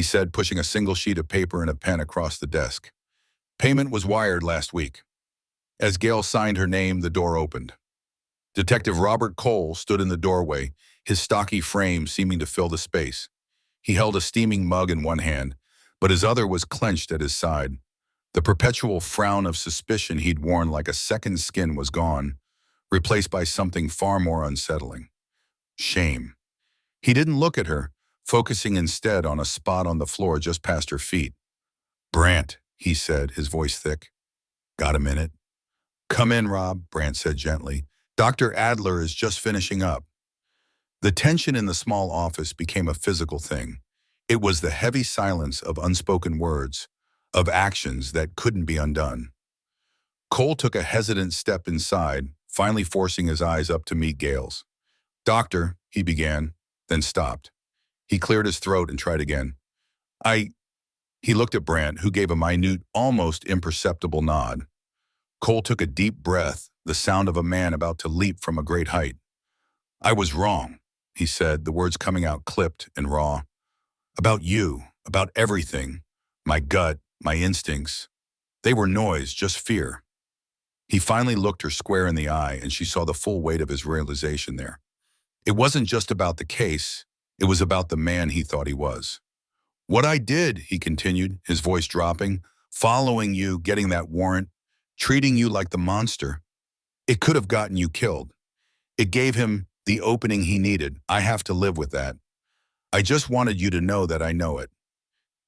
Speaker 1: said, pushing a single sheet of paper and a pen across the desk. "Payment was wired last week." As Gail signed her name, the door opened. Detective Robert Cole stood in the doorway, his stocky frame seeming to fill the space. He held a steaming mug in one hand, but his other was clenched at his side. The perpetual frown of suspicion he'd worn like a second skin was gone, replaced by something far more unsettling. Shame. He didn't look at her, focusing instead on a spot on the floor just past her feet. "Brandt," he said, his voice thick. "Got a minute?" "Come in, Rob," Brandt said gently. "Dr. Adler is just finishing up." The tension in the small office became a physical thing. It was the heavy silence of unspoken words, of actions that couldn't be undone. Cole took a hesitant step inside, finally forcing his eyes up to meet Gail's. "Doctor," he began, then stopped. He cleared his throat and tried again. He looked at Brandt, who gave a minute, almost imperceptible nod. Cole took a deep breath, the sound of a man about to leap from a great height. "I was wrong," he said, the words coming out clipped and raw. "About you, about everything. My gut, my instincts. They were noise, just fear." He finally looked her square in the eye, and she saw the full weight of his realization there. It wasn't just about the case, it was about the man he thought he was. "What I did," he continued, his voice dropping, "following you, getting that warrant, treating you like the monster. It could have gotten you killed. It gave him the opening he needed. I have to live with that. I just wanted you to know that I know it."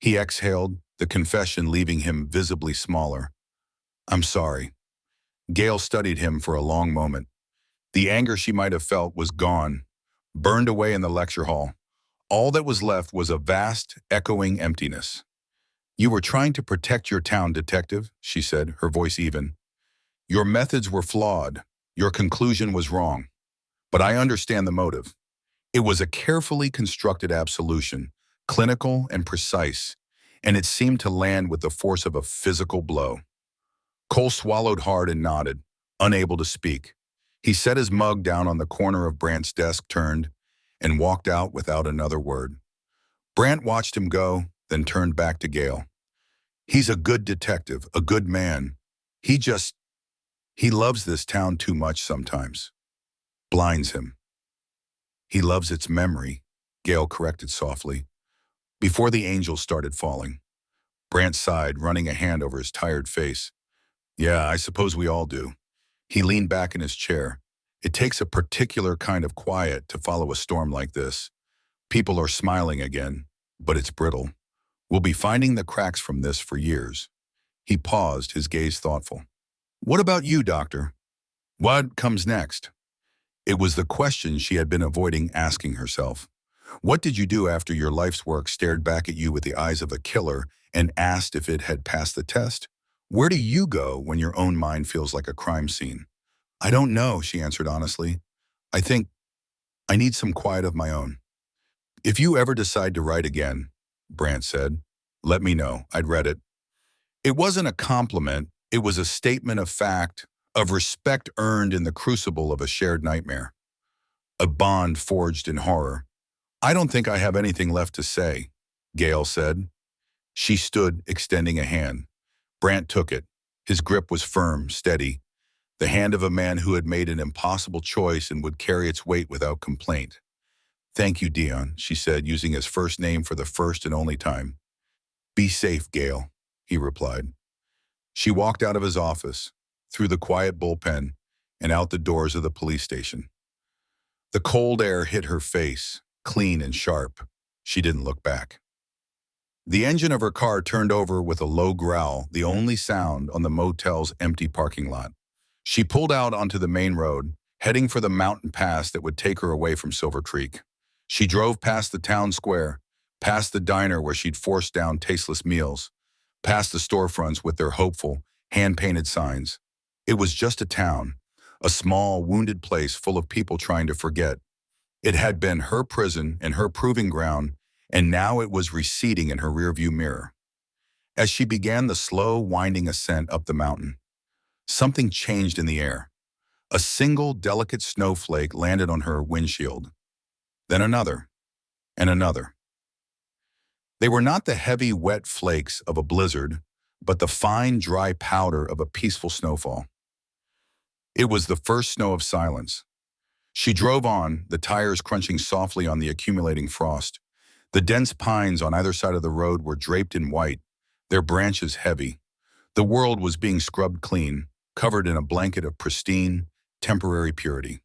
Speaker 1: He exhaled, the confession leaving him visibly smaller. "I'm sorry." Gail studied him for a long moment. The anger she might have felt was gone, burned away in the lecture hall. All that was left was a vast, echoing emptiness. "You were trying to protect your town, detective," she said, her voice even. "Your methods were flawed. Your conclusion was wrong. But I understand the motive. It was a carefully constructed absolution, clinical and precise, and it seemed to land with the force of a physical blow." Cole swallowed hard and nodded, unable to speak. He set his mug down on the corner of Brandt's desk, turned, and walked out without another word. Brandt watched him go, then turned back to Gail. "He's a good detective, a good man. He loves this town too much sometimes. Blinds him." "He loves its memory," Gail corrected softly. Before the angels started falling. Brandt sighed, running a hand over his tired face. "Yeah, I suppose we all do." He leaned back in his chair. It takes a particular kind of quiet to follow a storm like this. People are smiling again, but it's brittle. We'll be finding the cracks from this for years. He paused, his gaze thoughtful. What about you, doctor? What comes next? It was the question she had been avoiding asking herself. What did you do after your life's work stared back at you with the eyes of a killer and asked if it had passed the test? Where do you go when your own mind feels like a crime scene? I don't know, she answered honestly. I think I need some quiet of my own. If you ever decide to write again, Brandt said, let me know. I'd read it. It wasn't a compliment. It was a statement of fact, of respect earned in the crucible of a shared nightmare. A bond forged in horror. I don't think I have anything left to say, Gail said. She stood, extending a hand. Brandt took it. His grip was firm, steady, the hand of a man who had made an impossible choice and would carry its weight without complaint. Thank you, Dion, she said, using his first name for the first and only time. Be safe, Gail, he replied. She walked out of his office, through the quiet bullpen, and out the doors of the police station. The cold air hit her face, clean and sharp. She didn't look back. The engine of her car turned over with a low growl, the only sound on the motel's empty parking lot. She pulled out onto the main road, heading for the mountain pass that would take her away from Silver Creek. She drove past the town square, past the diner where she'd forced down tasteless meals, past the storefronts with their hopeful, hand-painted signs. It was just a town, a small, wounded place full of people trying to forget. It had been her prison and her proving ground, and now it was receding in her rearview mirror. As she began the slow, winding ascent up the mountain, something changed in the air. A single, delicate snowflake landed on her windshield. Then another, and another. They were not the heavy, wet flakes of a blizzard, but the fine, dry powder of a peaceful snowfall. It was the first snow of silence. She drove on, the tires crunching softly on the accumulating frost. The dense pines on either side of the road were draped in white, their branches heavy. The world was being scrubbed clean, covered in a blanket of pristine, temporary purity.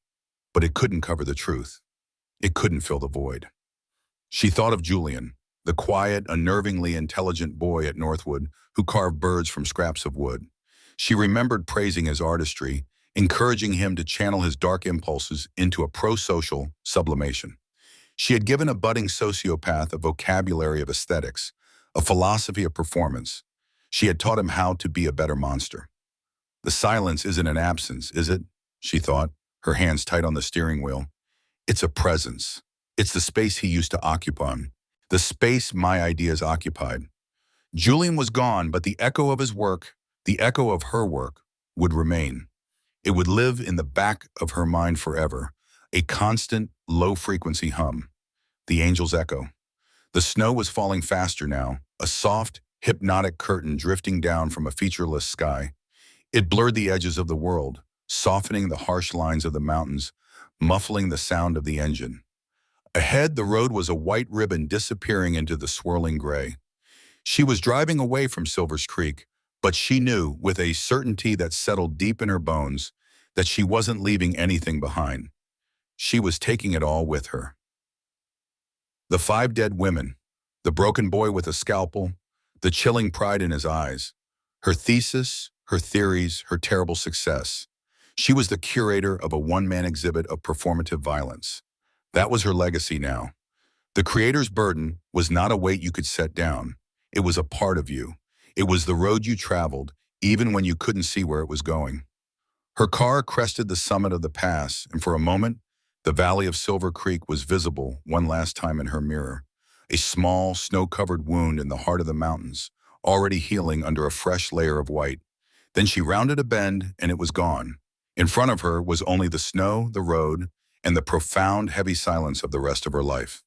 Speaker 1: But it couldn't cover the truth. It couldn't fill the void. She thought of Julian, the quiet, unnervingly intelligent boy at Northwood who carved birds from scraps of wood. She remembered praising his artistry, encouraging him to channel his dark impulses into a pro-social sublimation. She had given a budding sociopath a vocabulary of aesthetics, a philosophy of performance. She had taught him how to be a better monster. The silence isn't an absence, is it? She thought, her hands tight on the steering wheel. It's a presence. It's the space he used to occupy, the space my ideas occupied. Julian was gone, but the echo of his work, the echo of her work, would remain. It would live in the back of her mind forever, a constant, low-frequency hum. The angel's echo. The snow was falling faster now, a soft, hypnotic curtain drifting down from a featureless sky. It blurred the edges of the world, softening the harsh lines of the mountains, muffling the sound of the engine. Ahead, the road was a white ribbon disappearing into the swirling gray. She was driving away from Silver's Creek, but she knew, with a certainty that settled deep in her bones, that she wasn't leaving anything behind. She was taking it all with her. The 5 dead women, the broken boy with a scalpel, the chilling pride in his eyes, her thesis, her theories, her terrible success. She was the curator of a one-man exhibit of performative violence. That was her legacy now. The creator's burden was not a weight you could set down. It was a part of you. It was the road you traveled, even when you couldn't see where it was going. Her car crested the summit of the pass, and for a moment, the valley of Silver Creek was visible one last time in her mirror. A small, snow-covered wound in the heart of the mountains, already healing under a fresh layer of white. Then she rounded a bend, and it was gone. In front of her was only the snow, the road, and the profound, heavy silence of the rest of her life.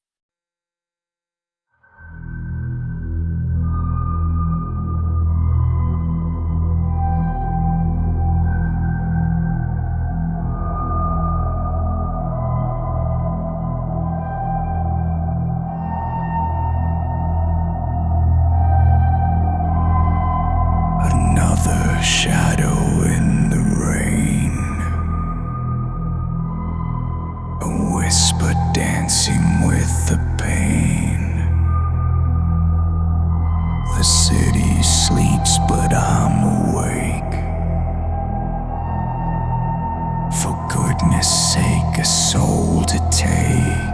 Speaker 2: Another shadow in the rain. darkness but dancing with the pain. The city sleeps but I'm awake. For goodness sake, a soul to take.